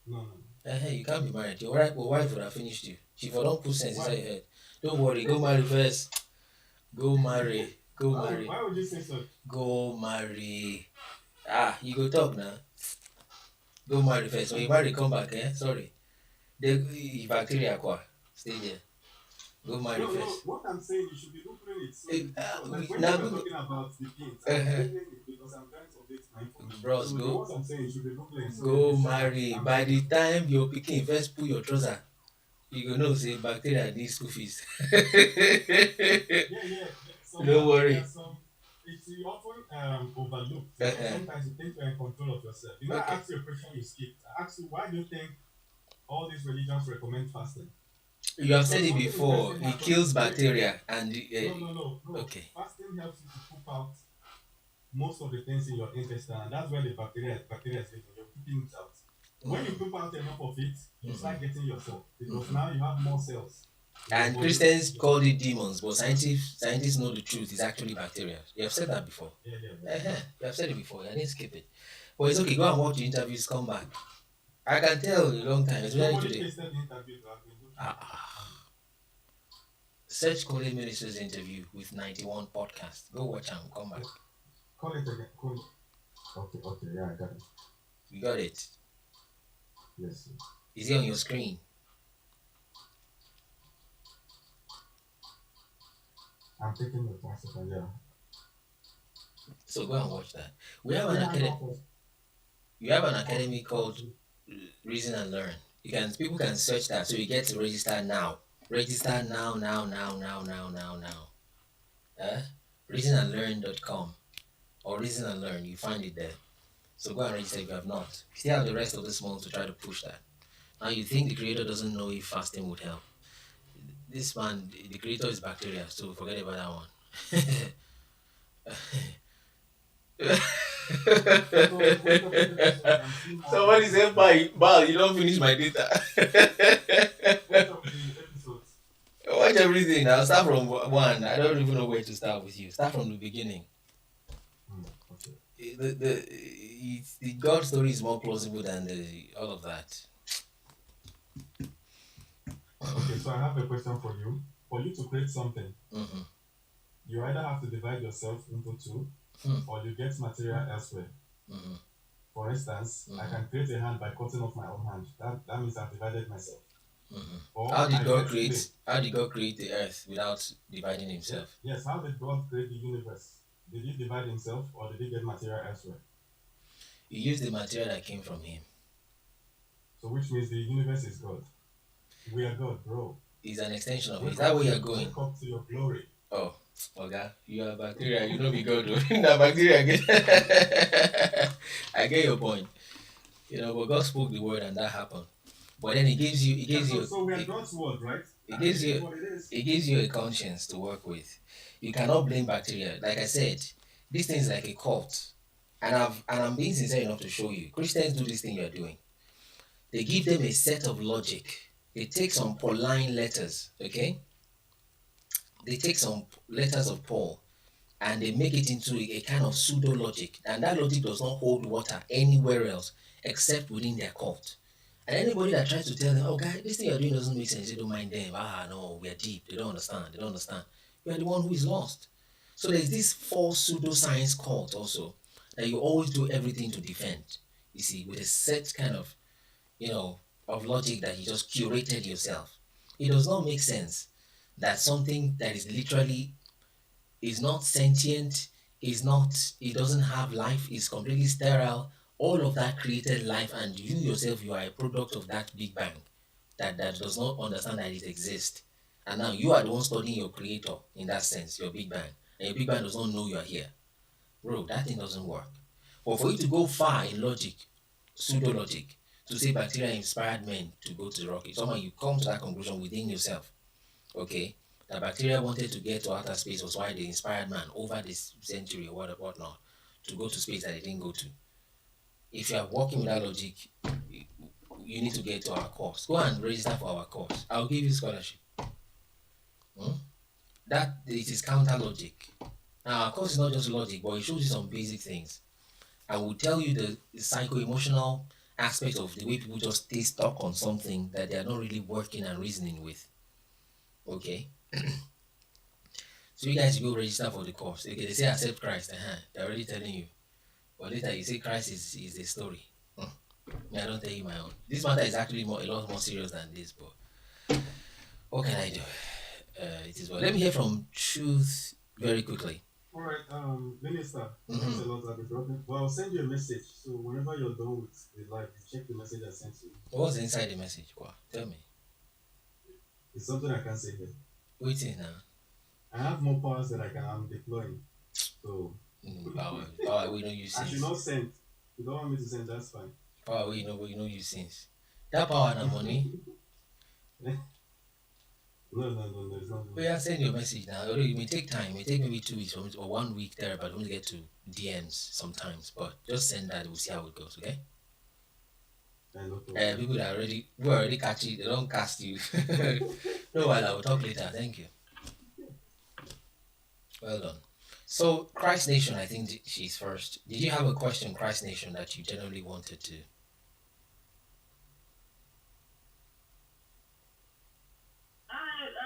J: No.
A: Hey, you can't be married. Your wife would have finished you. She for don't put sense inside your head. Don't worry, go marry first. Go marry. Go
M: Why
A: marry.
M: why would you say so?
A: Go marry. Ah, you go talk now. Go marry first. When you marry, come back, eh? Sorry. The bacteria qua. Stay there. Go marry
M: No,
A: first.
M: what I'm saying, you should be googling it. So like when
A: Now
M: you were
A: Google.
M: talking about the paint, I'm googling it because I'm trying to update my information.
A: Bros,
M: So the
A: go.
M: words I'm saying, you should be googling. So
A: Go
M: you sure
A: marry.
M: I'm
A: By
M: saying
A: the time your pikin first pull your trouser, you go know say bacteria need school fees.
M: yeah.
A: Don't worry.
M: There's some it's often overlooked because sometimes you think you're in control of yourself. You know, I asked you a question you skipped. I asked you why do you think all these religions recommend fasting?
A: You have said it before. It kills bacteria and
M: No.
A: Okay.
M: Fasting helps you to poop out most of the things in your intestine, and that's where the bacteria is living. You're pooping it out. When you poop out enough of it, you start getting yourself because now you have more cells.
A: And Christians call it demons, but scientists know the truth. It's actually bacteria. You have said that before.
M: Yeah.
A: You have said it before. I didn't skip it. But it's okay. Go and watch the interviews. Come back. I can tell a long time, especially today. Search Kole Minister's interview with 91 podcast. Go watch and come back.
M: Call it again. Call it. Okay. Yeah, I got it.
A: You got it?
M: Yes.
A: Is it on your screen?
M: I'm taking the classical, yeah.
A: So go and watch that. We have an academy. You have an academy called Reason and Learn. People can search that, so you get to register now. Register now. Reasonandlearn.com or Reason and Learn. You find it there. So go and register if you have not. Still have the rest of this month to try to push that. Now you think the creator doesn't know if fasting would help. This man, the creator is bacteria, so forget about that one. Somebody said, Bal, you don't finish my data. Watch everything now. Start from one. I don't even know where to start with you. Start from the beginning. The God story is more plausible than all of that.
M: Okay, so I have a question for you. For you to create something, you either have to divide yourself into two, or you get material elsewhere. For instance, I can create a hand by cutting off my own hand. That means I've divided myself.
A: How did God create the earth without dividing himself?
M: Yes, how did God create the universe? Did he divide himself or did he get material elsewhere?
A: He used the material that came from him.
M: So which means the universe is God. We are God, bro.
A: It's an extension of it. Is that where you're going?
M: Wake up to your glory.
A: Oh, okay. You are bacteria. You know be God. Now bacteria again. I get your point. But God spoke the word and that happened. But then He gives you.
M: So we are God's word, right?
A: It gives you a conscience to work with. You cannot blame bacteria. Like I said, this thing is like a cult, and I'm being sincere enough to show you. Christians do this thing you're doing. They give them a set of logic. They take some Pauline letters, okay? They take some letters of Paul and they make it into a kind of pseudo logic, and that logic does not hold water anywhere else except within their cult. And anybody that tries to tell them, oh, guy, this thing you're doing doesn't make sense, they don't mind them. No, we're deep. They don't understand. You're the one who is lost. So there's this false pseudoscience cult also that you always do everything to defend. You see, with a set kind of, of logic that you just curated yourself. It does not make sense that something that is literally is not sentient, it doesn't have life, is completely sterile. All of that created life, and you yourself, you are a product of that Big Bang that does not understand that it exists. And now you are the one studying your creator in that sense, your Big Bang. And your Big Bang does not know you are here. Bro, that thing doesn't work. But for you to go far in logic, pseudo logic, to say bacteria inspired men to go to the rocket, somehow you come to that conclusion within yourself. Okay? That bacteria wanted to get to outer space was why they inspired man over this century or whatnot to go to space that they didn't go to. If you are working with that logic, you need to get to our course. Go and register for our course. I'll give you scholarship. That it is counter logic. Now our course is not just logic, but it shows you some basic things. I will tell you the psycho-emotional aspect of the way people just stay stuck on something that they are not really working and reasoning with. Okay. So you guys go register for the course. Okay, they say accept Christ. They're already telling you. But later you say Christ is the story. I don't tell you my own. This matter is actually a lot more serious than this. But what can I do? It is well. Let me hear from Truth very quickly.
M: All right, Minister, thanks a lot. I'll be dropping. Well, I'll send you a message. So whenever you're done with the live, you check the message I sent you.
A: What's inside the message? Tell me.
M: It's something I can't say here.
A: Waiting now.
M: I have more powers that I'm deploying. So
A: power we know you since.
M: I should not send. If you don't want me to send, that's fine.
A: Power we know you since. That power and money.
M: No, it's not.
A: We are send your message now. Although it may take time, it may take maybe 2 weeks or 1 week there, but only get to DMs sometimes. But just send that, we'll see how it goes, okay? People that who are already catchy, they don't cast you. No, well, I will talk later. Thank you. Well done. So, Christ Nation, I think she's first. Did you have a question, Christ Nation, that you generally wanted to?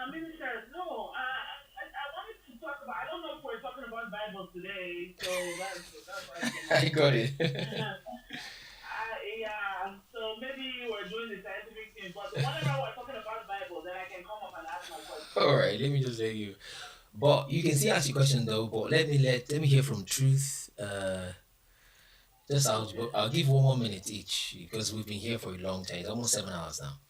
P: Minister, no, I wanted to talk about, I don't know if we're talking about Bible today, so that's why
A: I got it.
P: Yeah, so maybe we're doing the scientific thing, but whenever we're talking about Bible, then I can come up and ask my question.
A: All right, let me just let you. But you can still ask your question though. But let me hear from Truth. I'll give 1 more minute each because we've been here for a long time. It's almost 7 hours now.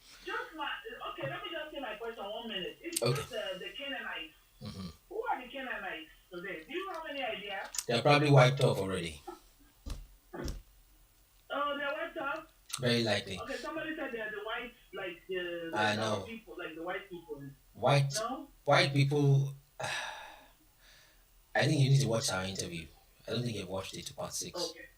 P: Okay, let me just say my question 1 minute. It's
A: okay.
P: Just the Canaanites. Mm-hmm. Who are the Canaanites today? Do you have any idea?
A: They're probably wiped off already.
P: Oh, they're wiped off?
A: Very likely.
P: Okay, somebody said they're the white, like the
A: I know.
P: People, like the white people.
A: White people. I think you need to watch our interview. I don't think you've watched it to part 6.
P: Okay.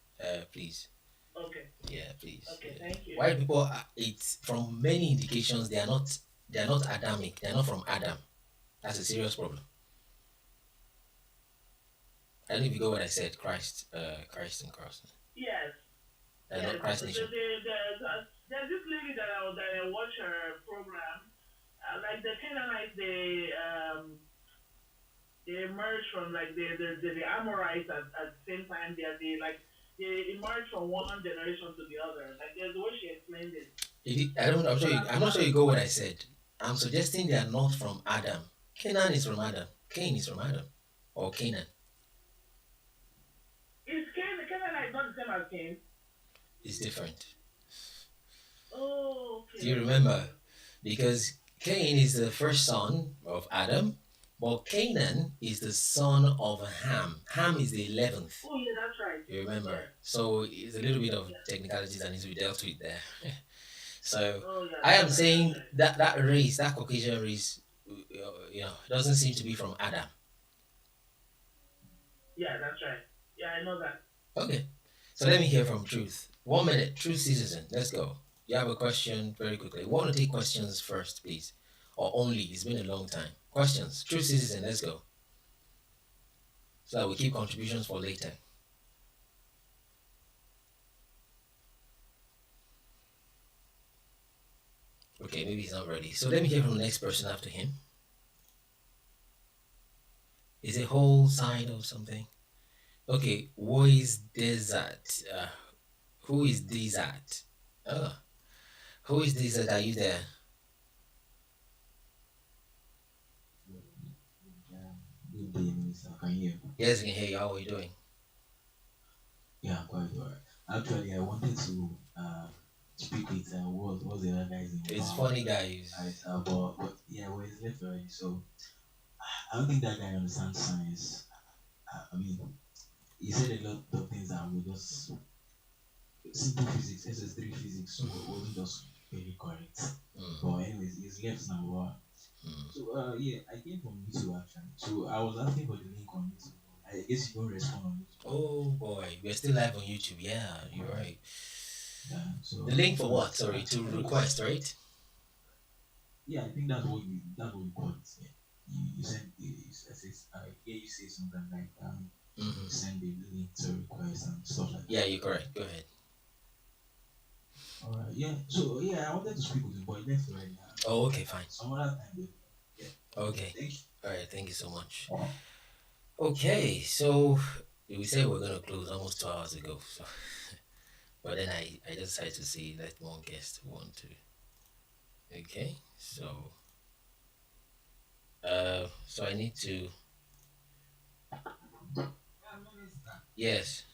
A: Please.
P: Okay.
A: Yeah, please.
P: Okay, thank you.
A: White people, it's from many indications they are not Adamic. They are not from Adam. That's a serious problem. I don't know if you got what I said. Christ and cross.
P: Yes.
A: Not Christ Nation.
P: There's this lady that I watch her program. Like the Canaanites, they emerge from like the Amorites at the same time. They emerge from one generation to the other. Like there's the way she explained it.
A: I'm not sure you got what I said. I'm suggesting they are not from Adam. Canaan is from Adam. Cain is from Adam. Or Canaan.
P: Is Canaanite not the same as Cain?
A: It's different.
P: Oh, okay.
A: Do you remember? Because Cain is the first son of Adam, but Canaan is the son of Ham. Ham is the 11th.
P: Oh, yeah, that's right.
A: You remember? So it's a little bit of technicalities that needs to be dealt with there. So I am saying that race, that Caucasian race, doesn't seem to be from Adam.
P: Yeah, that's right. Yeah, I know that.
A: Okay. So let me hear from Truth. 1 minute, Truth Citizen. Let's go. You have a question very quickly. We want to take questions first, please. Or only. It's been a long time. Questions. Truth Citizen, let's go. So that we keep contributions for later. Okay, maybe he's not ready. So let me hear from the next person after him. Is it whole side or something? Okay, what is desert? Who is desert? Who is desert? Are you there?
Q: Good day, Minister. Can you hear me?
A: Yes, we can hear you. How are you doing?
Q: Yeah, I'm quite alright. Actually, I wanted to speak with what's the other guy's name?
A: It's funny guys.
Q: But yeah, well, it's left already. So I don't think that guy understands science. I mean, he said a lot of things that were just simple physics, SS3 physics, wasn't just very correct. But anyways, he's left now. So yeah, I came from YouTube actually. So I was asking for the link on YouTube. I guess you don't respond on YouTube.
A: Oh boy, we're still live on YouTube. Yeah, you're right.
Q: Yeah, so
A: the link for what? Sorry, to request, right?
Q: Yeah, I think that's what you call it. Yeah. You send you say something like send the link to request and stuff like that.
A: Yeah, you're correct. Go ahead.
Q: Alright, yeah. So I wanted to speak with you, but he left right now.
A: Oh, okay, fine.
Q: Some other time, yeah.
A: Okay. All right, thank you so much. Okay, so we said we're gonna close almost 2 hours ago. So, but then I just decided to see let one guest want to. Okay, so so I need to.
D: Yeah, Minister.
A: Yes.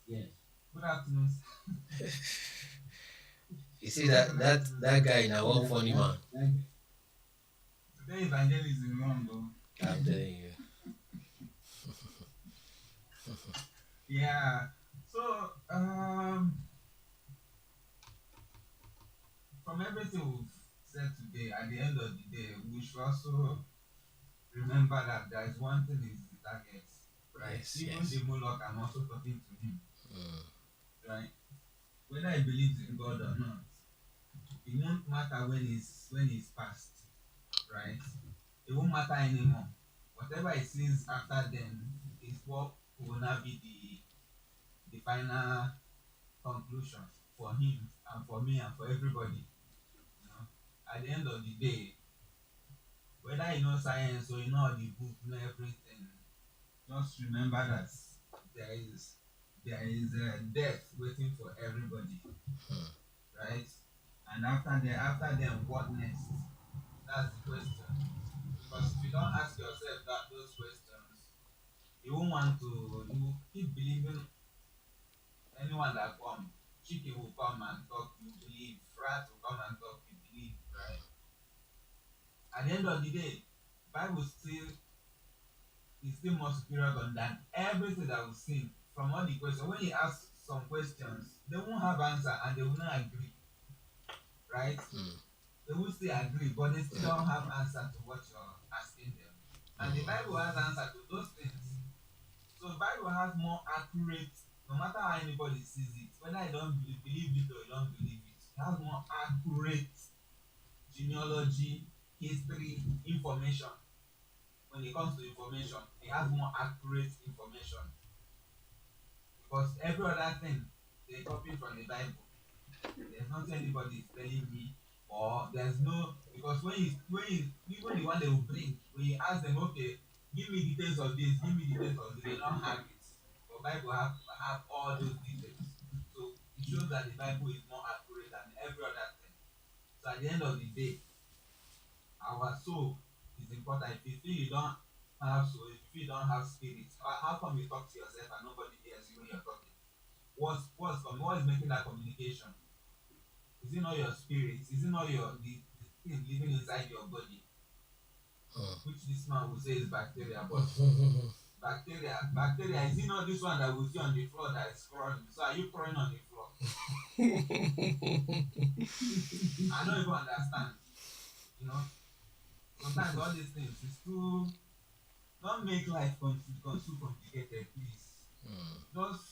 D: Yes. Good afternoon.
A: You see that guy now, one funny man.
D: Today evangelism wrong though.
A: I'm telling you.
D: Yeah. So from everything we've said today, at the end of the day, we should also remember that there is one thing is the target, right?
A: Yes,
D: Even
A: yes.
D: the Moloch, I'm also talking to him,
A: Mm.
D: right? Whether he believes in God or not, it won't matter when he's past, right? It won't matter anymore. Whatever he sees after then is what will now be the final conclusion for him and for me and for everybody. You know, at the end of the day, whether you know science or you know the book, you know everything, just remember that there is a death waiting for everybody, right? And after them, what next? That's the question. Because if you don't ask yourself those questions, you won't want to. You will keep believing anyone that come. Chicken will come and talk, you believe. Rat will come and talk, you believe, right? At the end of the day, Bible still is still more superior than everything that we've seen from all the questions. When you ask some questions, they won't have answer and they will not agree, right? They will still agree, but they still don't have answer to what you're asking them. And the Bible has answer to those things. So the Bible has more accurate, no matter how anybody sees it, whether you don't believe it or you don't believe it, it has more accurate genealogy, history, information. When it comes to information, it has more accurate information. Because every other thing they copy from the Bible. There's nothing anybody is telling me, or there's no, because when you even the one they will bring, when you ask them, okay, give me details of this, give me details of this, they don't have it. But Bible have all those details. So it shows that the Bible is more accurate than every other thing. So at the end of the day, our soul is important. If you feel you don't have soul, if you feel you don't have spirit, how come you talk to yourself and nobody hears you when you're talking? What is making that communication? Is it not your spirit? Is it not the thing living inside your body? Which this man will say is bacteria, but bacteria, is it not this one that we see on the floor that is crawling? So are you crawling on the floor? I don't even understand. You know, sometimes all these things is too. Don't make life too complicated, please. Just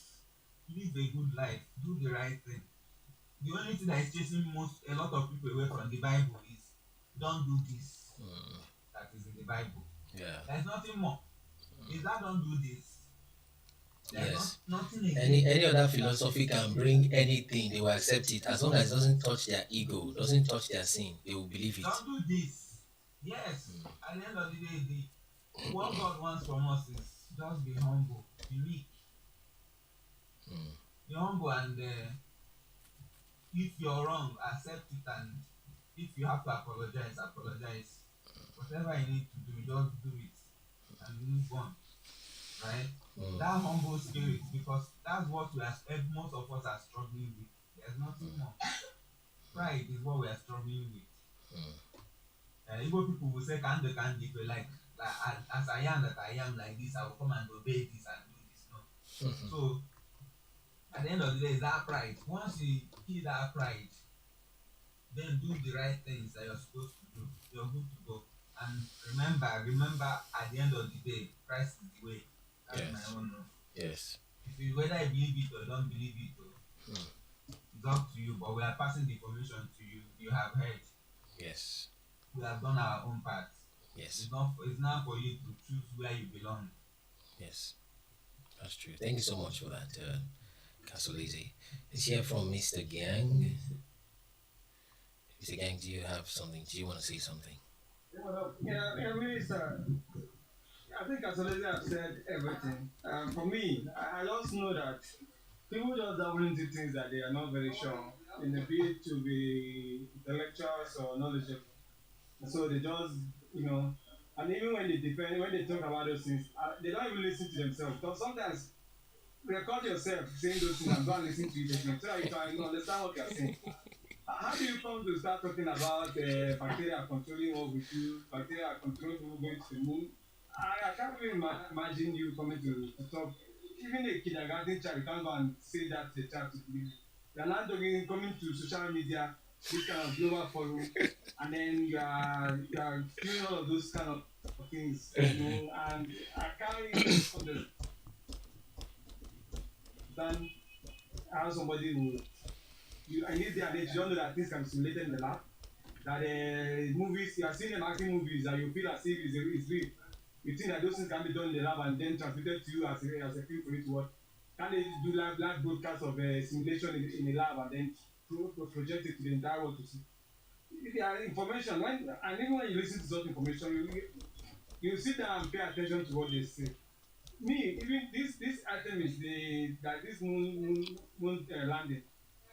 D: live a good life. Do the right thing. The only thing that is chasing a lot of people away from the Bible is don't do this. That is in the Bible.
A: Yeah.
D: There's nothing more. Is that don't do this? There's
A: Yes.
D: nothing again.
A: Any other philosophy can bring anything, they will accept it as long as it doesn't touch their ego, doesn't touch their sin, they will believe it.
D: Don't do this. Yes. At the end of the day, what God wants from us is just be humble, be meek. Be humble, and if you're wrong, accept it, and if you have to apologize, apologize. Whatever you need to do, just do it and move on. Right? That humble spirit, because that's what most of us are struggling with. There's nothing more. Pride is what we are struggling with. Igbo people will say, can if like as I am that I am like this, I will come and obey this and do this. No. So at the end of the day, that pride. Once you kill that pride, then do the right things that you're supposed to do. You're good to go. And remember, at the end of the day, Christ is the way. That's my own.
A: Yes.
D: Whether you believe it or don't believe it, it's up to you. But we are passing the information to you. You have heard.
A: Yes.
D: We have done our own part.
A: Yes.
D: It's not for you to choose where you belong.
A: Yes. That's true. Thank you so much for that, Kasolisi. Let's hear from Mr. Gang. Mr. Gang, do you have something? Do you want to say something?
E: Yeah, Minister, I think as already have said everything. For me, I just know that people just dabble into things that they are not very sure in the bid to be intellectuals or knowledgeable. So they just, you know, and even when they defend, when they talk about those things, they don't even listen to themselves. Because sometimes record yourself saying those things and go and listen to it again so that you can understand what you're saying. How do you come to start talking about bacteria controlling what we do, bacteria controlling who going to the moon? I can't really imagine you coming to talk. Even a kindergarten child, you can't go and say that to a child to believe. You're not talking, coming to social media, this kind of global forum, and then you are doing all of those kind of things, and I can't really understand how somebody will. In this day and age, you don't know that things can be simulated in the lab. That movies, you are seeing them acting movies, and you feel as if it's real. You think that those things can be done in the lab and then transmitted to you as a film for you to watch. Can they do live broadcast of simulation in a lab and then project it to the entire world to see? The information, and even when you listen to such information, you sit down and pay attention to what they say. Me, even this item is that this moon landing.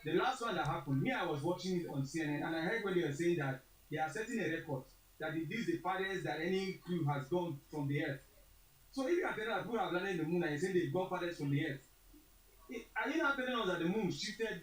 E: The last one that happened, me, I was watching it on CNN, and I heard when they were saying that they are setting a record that this is the farthest that any crew has gone from the Earth. So if you are telling us people have landed in the moon and you're saying they've gone farthest from the Earth, are you not telling us that the moon shifted,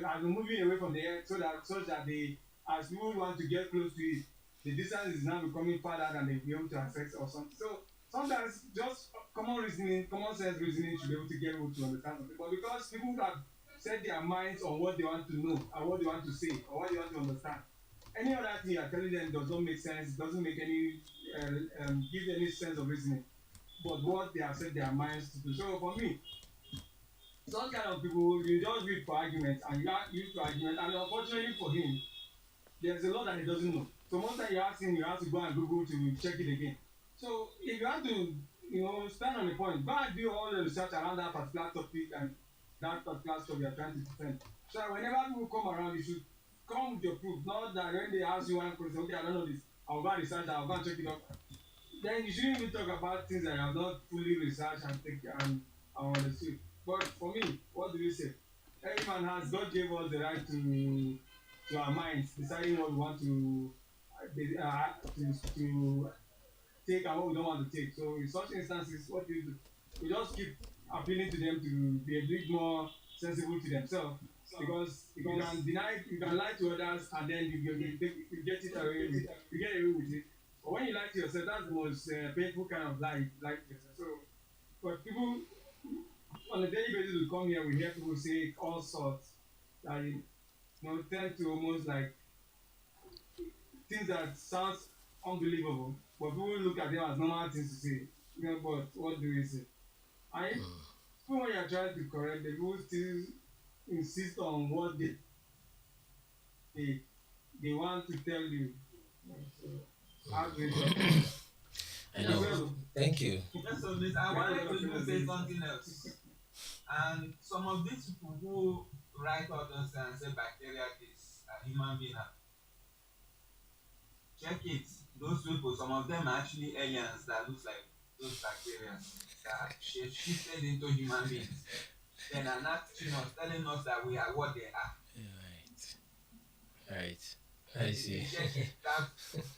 E: has been moving away from the Earth such that they, as people want to get close to it, the distance is now becoming farther than they'll be able to access or something. So sometimes just common reasoning, common sense reasoning should be able to get able to understand something. But because people have set their minds on what they want to know and what they want to say or what they want to understand, any other thing you are telling them does not make sense, doesn't make any give any sense of reasoning. But what they have set their minds to do. So for me, some kind of people you just read for argument and you are used to argument, and unfortunately for him, there's a lot that he doesn't know. So most time you ask him, you have to go and Google to check it again. So if you have to, stand on the point, go and do all the research around that particular topic and that particular stuff you are trying to defend. So whenever people come around, you should come with your proof. Not that when they ask you one question, okay, I don't know this, I'll go and research that, I'll go and check it out. Then you shouldn't even talk about things that you have not fully researched and understood. But for me, what do you say? Every man has, God gave us the right to our minds, deciding what we want to take and what we don't want to take. So in such instances, what do you do? We just keep appealing to them to be a bit more sensible to themselves. Because you can deny, you can lie to others, and then you get it away with, you get away with it. But when you lie to yourself, that's the most painful kind of lie to yourself. So, but people on a daily basis will come here, we hear people say all sorts that tend to almost like things that sounds unbelievable, but people look at them as normal things to say. But what do we say? And even when you are trying to correct them, people still insist on what they want to tell you. So, how do you
A: I know. Thank you.
D: Yes, so this, I wanted to even say something else. And some of these people who write all those and say bacteria is a human being, check it. Those people, some of them are actually aliens that looks like those bacteria that shifted into human beings. Then are not telling us that we are what they are.
A: Right. I see.
D: Check it. That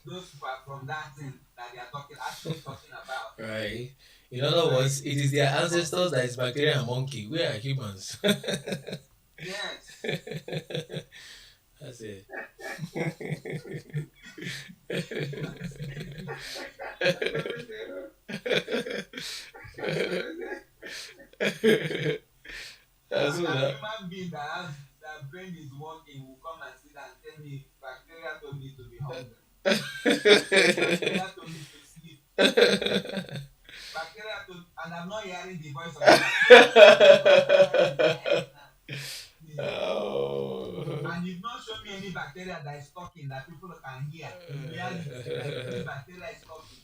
D: those people are from that thing that they are actually talking about.
A: Right. In other words, it is their ancestors that is bacteria and monkey. We are humans.
D: Yes.
A: That's it. That's
D: a
A: what
D: human being that brain is working will come and sit and tell me bacteria told me to be hungry. Bacteria told me to sleep. Bacteria told, and I'm not hearing the voice of bacteria.
A: Oh.
D: And you've not shown me any bacteria that is talking that people can hear. In reality, like this bacteria is talking.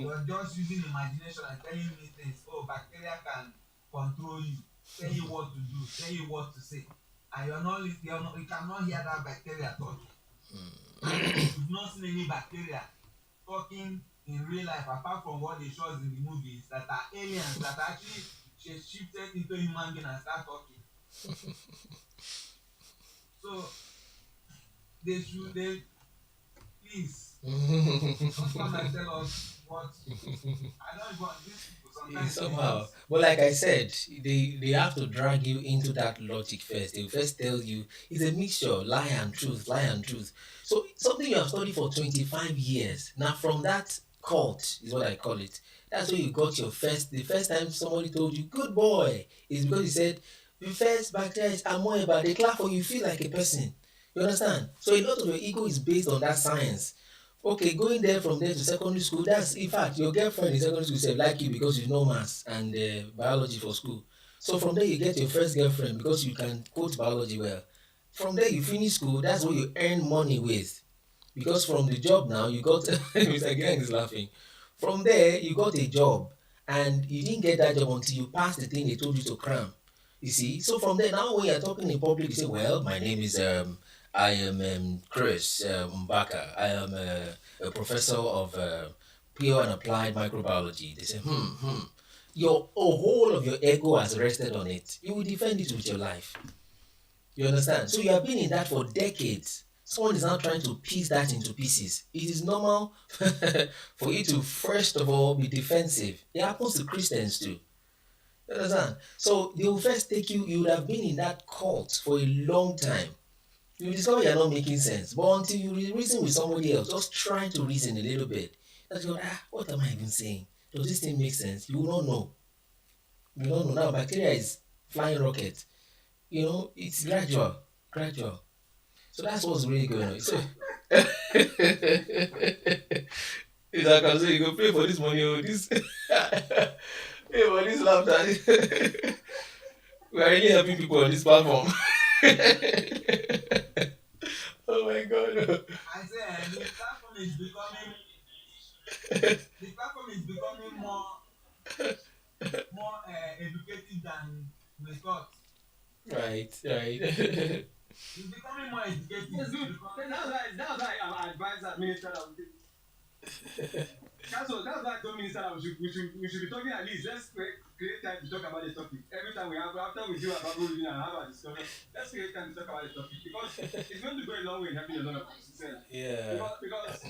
D: You're just using imagination and telling me things. Oh, bacteria can control you, tell you what to do, tell you what to say. And you cannot hear that bacteria talking. We've not seen any bacteria talking in real life apart from what they show us in the movies that are aliens that actually shifted into human being and start talking. So they please don't come and tell us what I don't even these people sometimes they
A: Somehow.
D: just
A: But like I said, they have to drag you into that logic first. They will first tell you it's a mixture, lie and truth, lie and truth. So something you have studied for 25 years. Now from that cult is what I call it. That's where you got your first the first time somebody told you, good boy, is because he said the first bacteria is amoeba, they clap for you, you feel like a person. You understand? So a lot of your ego is based on that science. Okay, going there from there to secondary school, that's in fact your girlfriend in secondary school said like you because you know maths and biology for school. So from there you get your first girlfriend because you can quote biology well. From there you finish school, that's what you earn money with. Because from the job now you got Mr. Gang is laughing. From there you got a job and you didn't get that job until you passed the thing they told you to cram. You see, so from there now when you're talking in public, you say, "Well, my name is I am Chris Mbaka. I am a professor of pure and applied microbiology." They say, Your whole of your ego has rested on it. You will defend it with your life. You understand? So you have been in that for decades. Someone is now trying to piece that into pieces. It is normal for you to first of all be defensive. It happens to Christians too. You understand? So they will first take you, you would have been in that cult for a long time. You discover you're not making sense. But until you reason with somebody else, just trying to reason a little bit, that's go, what am I even saying? Does this thing make sense? You will not know. You don't know. Now bacteria is flying rocket. You know, it's gradual. Gradual. So that's what's really going on. So it's like I say, you go pay for this money or this pay for this laughter. We are really helping people on this platform. Oh my god.
D: I say the platform is becoming more educative than we thought.
A: Right, right.
D: It's becoming more educative.
E: Yes, good. That's why I advise that minister that we that's why I told minister that we should be talking at least. Let's create time to talk about the topic. Every time we have after we do our Bible reading and have our discussion, let's create time to talk about the topic because it's going to go a long way in helping a lot of us.
A: Yeah.
E: Because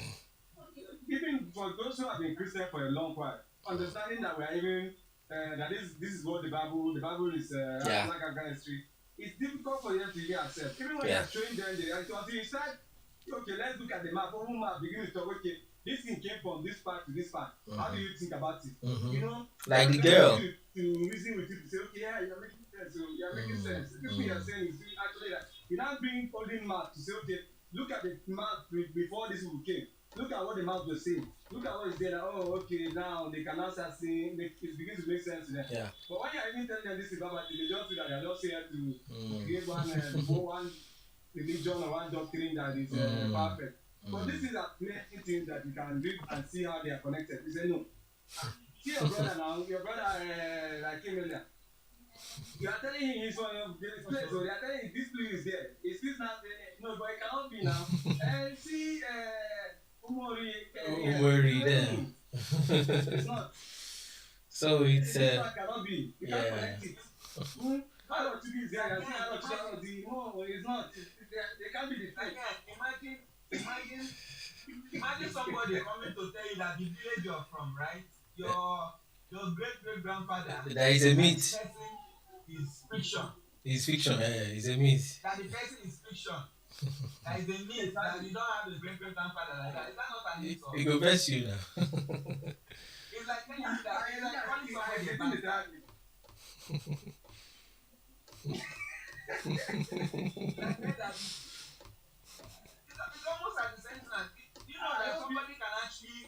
E: even for those who have been Christian for a long while, understanding that we are even that this is what the Bible is like African history. It's difficult for them to even accept. Even when you're showing them the reality, until you start, okay, let's look at the map. One map begin to talk, okay, this thing came from this part to this part. How do you think about it? You know,
A: like the girl.
E: To reason with you to say, okay, yeah, you're making sense. So you're making sense. This thing you're saying is actually that you're not being holding map to say, okay, look at the map before this one came. Look at what the map was saying. Look at what is there. Oh, okay, now they can now start seeing. It begins to make sense to them. Yeah. But when you're even telling them this about it, they just feel that you're just here to create one religion or one doctrine that is perfect. But this is a many things that you can read and see how they are connected. You say no. See your brother now. Your brother like him earlier. You are telling him he's one of this place, so they are telling him this place is there. It's still not there. No, but it cannot be now. And see.
A: Umori there.
E: It's not.
A: So it's
E: cannot be. You can't connect it. How much to be there? No, it's not. They can't be the thing.
D: Imagine somebody coming to tell you that the village you're from, right? Your great grandfather.
A: That is a myth.
D: That person is fiction.
A: It's fiction. It's a myth.
D: That the person is fiction. That is a myth that you don't have a great grandfather like that. Is that not an insult?
A: It will best you now.
D: It's like telling you that it's like calling somebody a bastard. It's almost at the same time. You know that somebody can actually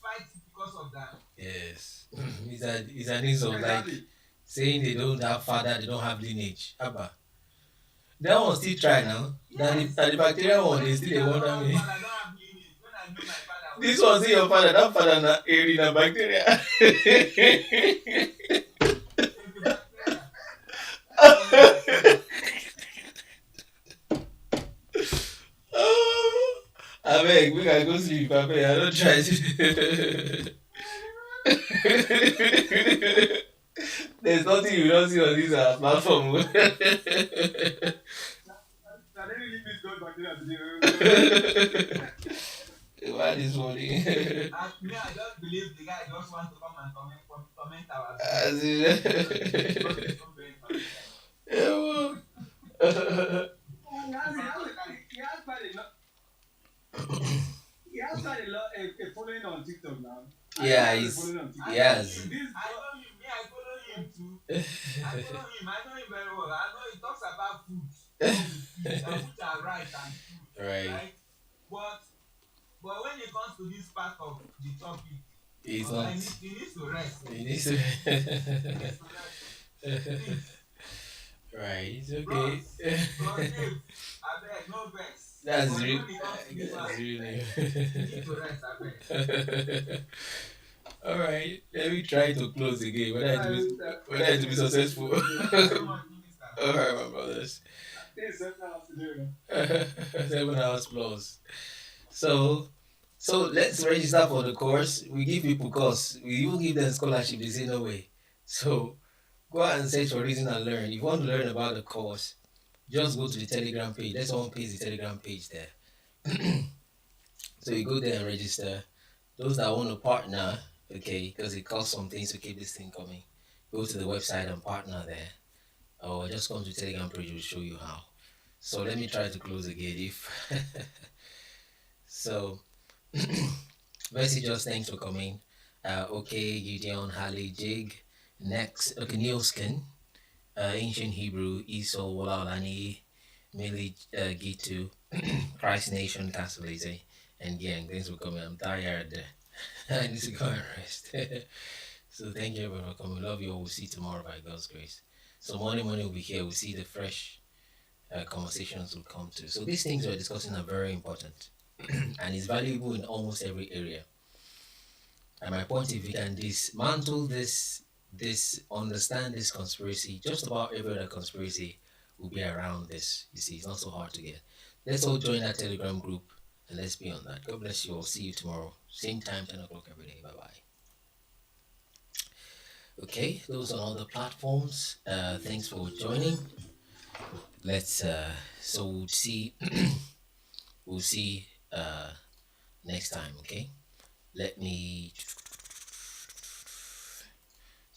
D: fight because of that.
A: Yes. It's an insult, like saying they don't have father, they don't have lineage. Abba. That one still try now. Yes. The bacteria one, they still they wonder me. This one see your father, that father na area bacteria. I beg, we can go sleep. I beg, I don't try to. There's nothing you don't see on this platform.
J: I didn't really miss those bacteria today.
A: Why this morning?
D: Me, I just believe the guy just wants to come and comment our
A: As in, yeah, well.
J: A following on TikTok now.
A: Yeah, yes.
D: I know him. Me, I follow him too. I follow him. I know him very well. I know he talks about food, and which are right and food,
A: Right.
D: But when it comes to this part of the topic,
A: He's not.
D: he needs to rest.
A: He needs to. Right. It's okay.
D: Bros, Dave, I beg, no vex.
A: That's
D: But
A: really.
D: when it comes to this
A: That's
D: part,
A: really.
D: you need to rest, I beg.
A: All right. Let me try to close the game. Whether it will be successful. All right, my brothers. 7 hours plus. So let's register for the course. We give people course. We even give them scholarship. They say no way. So go out and search for reason and learn. If you want to learn about the course, just go to the Telegram page. Let's one page the Telegram page there. So you go there and register. Those that want to partner, okay, because it costs some things to keep this thing coming. Go to the website and partner there. Or just come to Telegram page, will show you how. So let me try to close the gate if so. Mercy, just thanks for coming. Okay, Gideon, Halley, Jig. Next, okay, Neilskin, Ancient Hebrew, Esau, Walalani, Mili, Gitu, Christ Nation, Castleze, and Gang. Thanks for coming. I'm tired. I need to go and rest. So thank you everyone for coming. Love you all. We'll see you tomorrow by God's grace. So morning will be here. We'll see the fresh conversations will come to. So these things we're discussing are very important and it's valuable in almost every area. And my point, if we can dismantle this, understand this conspiracy, just about every other conspiracy will be around this. You see, it's not so hard to get. Let's all join that Telegram group and let's be on that. God bless you all. See you tomorrow. Same time, 10 o'clock every day. Bye-bye. Okay, those are all the platforms. Thanks for joining. Let's so we'll see next time. Okay,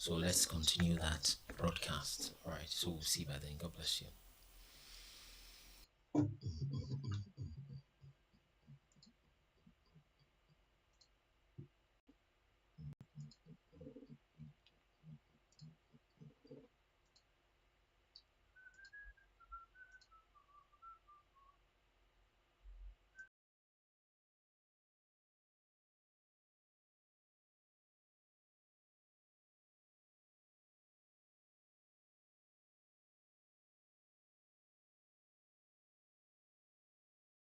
A: let's continue that broadcast. All right, so we'll see by then. God bless you.